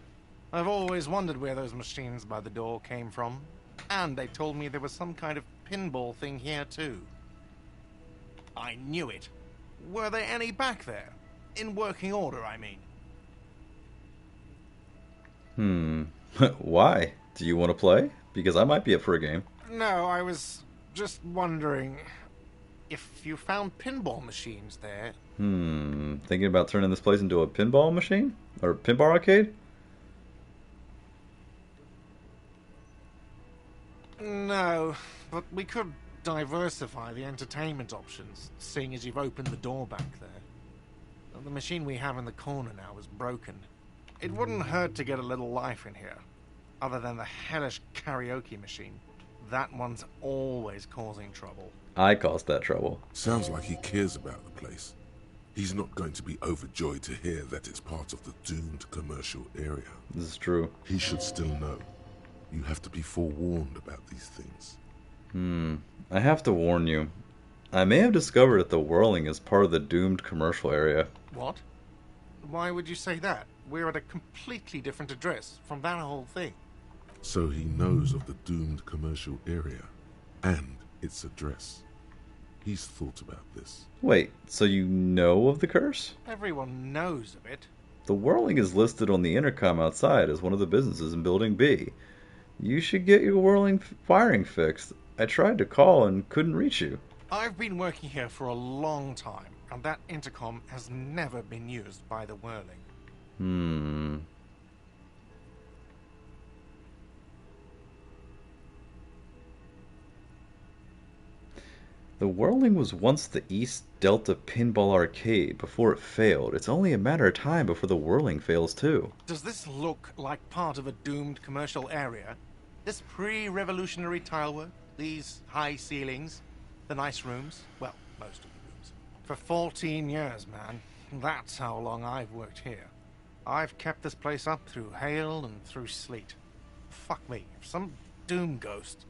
I've always wondered where those machines by the door came from. And they told me there was some kind of pinball thing here too. I knew it. Were there any back there? In working order, I mean. Why? Do you want to play? Because I might be up for a game. No, I was just wondering if you found pinball machines there. Thinking about turning this place into a pinball machine? Or pinball arcade? No, but we could diversify the entertainment options, seeing as you've opened the door back there. The machine we have in the corner now is broken. It wouldn't hurt to get a little life in here, other than the hellish karaoke machine. That one's always causing trouble. I caused that trouble. Sounds like he cares about the place. He's not going to be overjoyed to hear that it's part of the doomed commercial area. This is true. He should still know. You have to be forewarned about these things. I have to warn you. I may have discovered that the whirling is part of the doomed commercial area. What? Why would you say that? We're at a completely different address from that whole thing. So he knows of the doomed commercial area and its address. He's thought about this. Wait, so you know of the curse? Everyone knows of it. The whirling is listed on the intercom outside as one of the businesses in Building B. You should get your whirling wiring fixed. I tried to call and couldn't reach you. I've been working here for a long time, and that intercom has never been used by the whirling. The whirling was once the East Delta Pinball Arcade before it failed. It's only a matter of time before the whirling fails too. Does this look like part of a doomed commercial area? This pre-revolutionary tilework, these high ceilings, the nice rooms, well, most of the rooms. For 14 years, man. That's how long I've worked here. I've kept this place up through hail and through sleet. Fuck me, some doom ghost.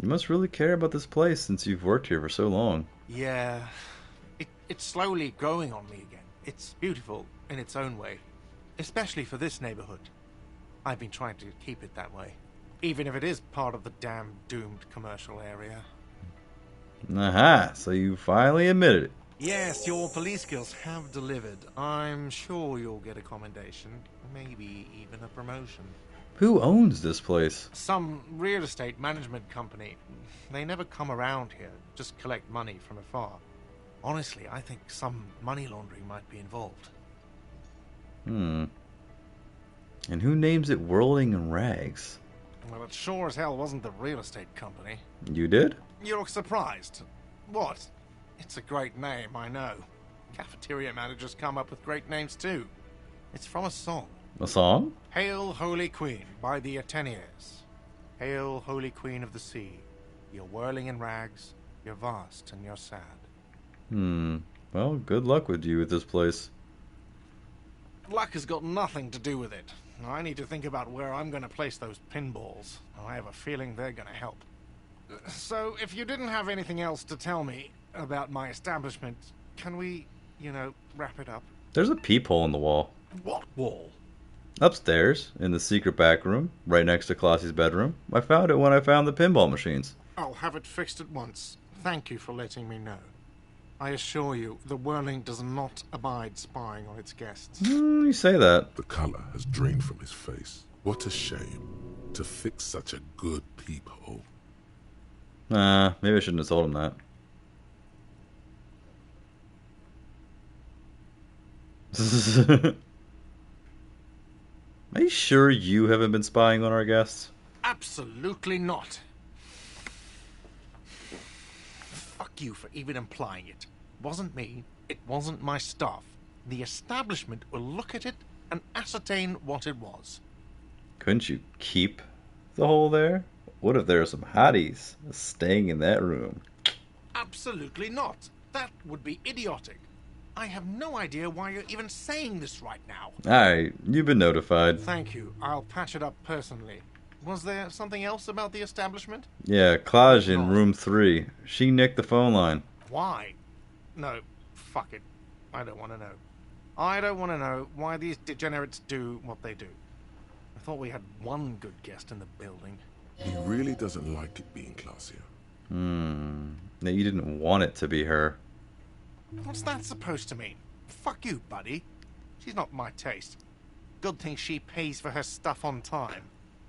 You must really care about this place since you've worked here for so long. Yeah, it's slowly growing on me again. It's beautiful in its own way, especially for this neighborhood. I've been trying to keep it that way, even if it is part of the damn doomed commercial area. Aha, so you finally admitted it. Yes, your police skills have delivered. I'm sure you'll get a commendation, maybe even a promotion. Who owns this place? Some real estate management company. They never come around here, just collect money from afar. Honestly, I think some money laundering might be involved. And who names it Whirling in Rags? Well, it sure as hell wasn't the real estate company. You did? You look surprised. What? It's a great name, I know. Cafeteria managers come up with great names too. It's from a song. A song? Hail, Holy Queen, by the Ateneers. Hail, Holy Queen of the Sea. You're whirling in rags, you're vast and you're sad. Well, good luck with you at this place. Luck has got nothing to do with it. I need to think about where I'm going to place those pinballs. I have a feeling they're going to help. So, if you didn't have anything else to tell me about my establishment, can we, wrap it up? There's a peephole in the wall. What wall? Upstairs, in the secret back room, right next to Klossie's bedroom. I found it when I found the pinball machines. I'll have it fixed at once. Thank you for letting me know. I assure you, the whirling does not abide spying on its guests. You say that. The colour has drained from his face. What a shame to fix such a good peephole. Nah, maybe I shouldn't have told him that. Are you sure you haven't been spying on our guests? Absolutely not. Fuck you for even implying it. It wasn't me. It wasn't my staff. The establishment will look at it and ascertain what it was. Couldn't you keep the hole there? What if there are some hotties staying in that room? Absolutely not. That would be idiotic. I have no idea why you're even saying this right now. Alright, you've been notified. Thank you. I'll patch it up personally. Was there something else about the establishment? Yeah, Klaj in room 3. She nicked the phone line. Why? No, fuck it. I don't want to know. I don't want to know why these degenerates do what they do. I thought we had one good guest in the building. He really doesn't like it being Clausia. Now, you didn't want it to be her. What's that supposed to mean? Fuck you, buddy. She's not my taste. Good thing she pays for her stuff on time.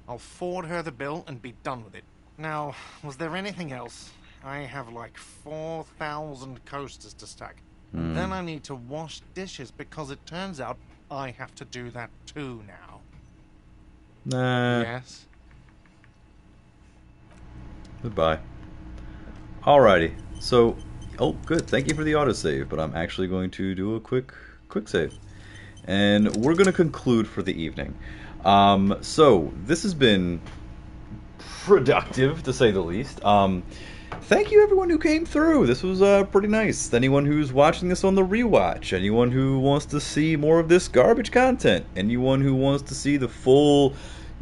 I'll forward her the bill and be done with it. Now, was there anything else? I have like 4,000 coasters to stack. And then I need to wash dishes because it turns out I have to do that too now. Nah. Yes? Goodbye. Alrighty. So, oh, good. Thank you for the autosave, but I'm actually going to do a quick save. And we're going to conclude for the evening. So, this has been productive, to say the least. Thank you, everyone who came through. This was pretty nice. Anyone who's watching this on the rewatch, anyone who wants to see more of this garbage content, anyone who wants to see the full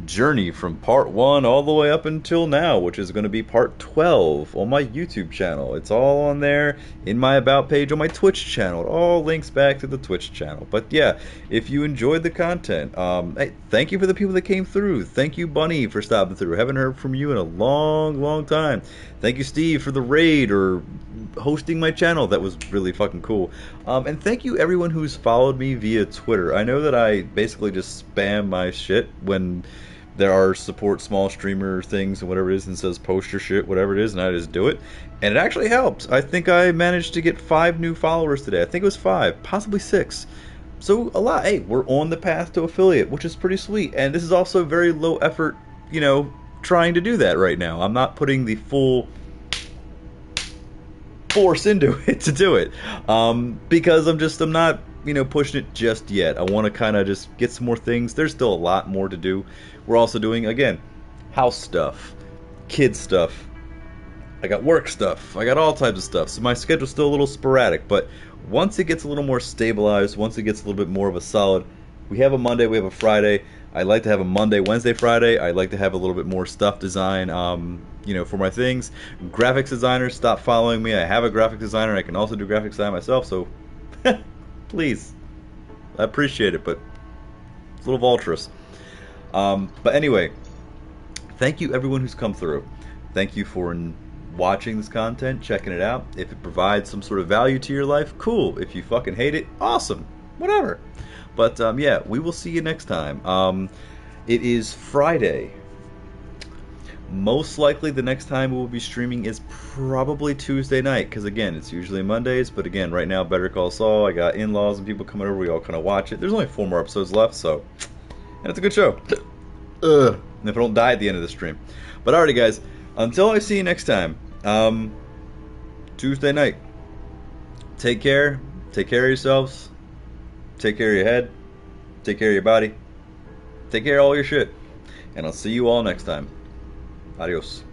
journey from part 1 all the way up until now, which is going to be part 12 on my YouTube channel. It's all on there in my about page on my Twitch channel. It all links back to the Twitch channel. But yeah, if you enjoyed the content, hey, thank you for the people that came through. Thank you, Bunny, for stopping through. Haven't heard from you in a long time. Thank you, Steve, for the raid or hosting my channel. That was really fucking cool. And thank you, everyone who's followed me via Twitter. I know that I basically just spam my shit when there are support small streamer things and whatever it is, and says post your shit, whatever it is, and I just do it. And it actually helps. I think I managed to get 5 new followers today. I think it was 5, possibly 6. So a lot. Hey, we're on the path to affiliate, which is pretty sweet. And this is also very low effort, you know, trying to do that right now. I'm not putting the full force into it to do it. Because I'm not, you know, pushing it just yet. I want to kind of just get some more things. There's still a lot more to do. We're also doing, again, house stuff, kid stuff. I got work stuff. I got all types of stuff. So my schedule's still a little sporadic. But once it gets a little more stabilized, once it gets a little bit more of a solid, we have a Monday, we have a Friday. I like to have a Monday, Wednesday, Friday. I like to have a little bit more stuff design, you know, for my things. Graphics designers, stop following me. I have a graphic designer. I can also do graphics design myself. So please, I appreciate it, but it's a little vulturous. But anyway, thank you everyone who's come through. Thank you for watching this content, checking it out. If it provides some sort of value to your life, cool. If you fucking hate it, awesome. Whatever. But yeah, we will see you next time. It is Friday. Most likely the next time we will be streaming is probably Tuesday night, because again, it's usually Mondays, but again, right now, Better Call Saul, I got in-laws and people coming over, we all kind of watch it. There's only 4 more episodes left, so, and it's a good show. And if I don't die at the end of the stream. But alrighty guys, until I see you next time, Tuesday night, take care of yourselves, take care of your head, take care of your body, take care of all your shit. And I'll see you all next time. Adios.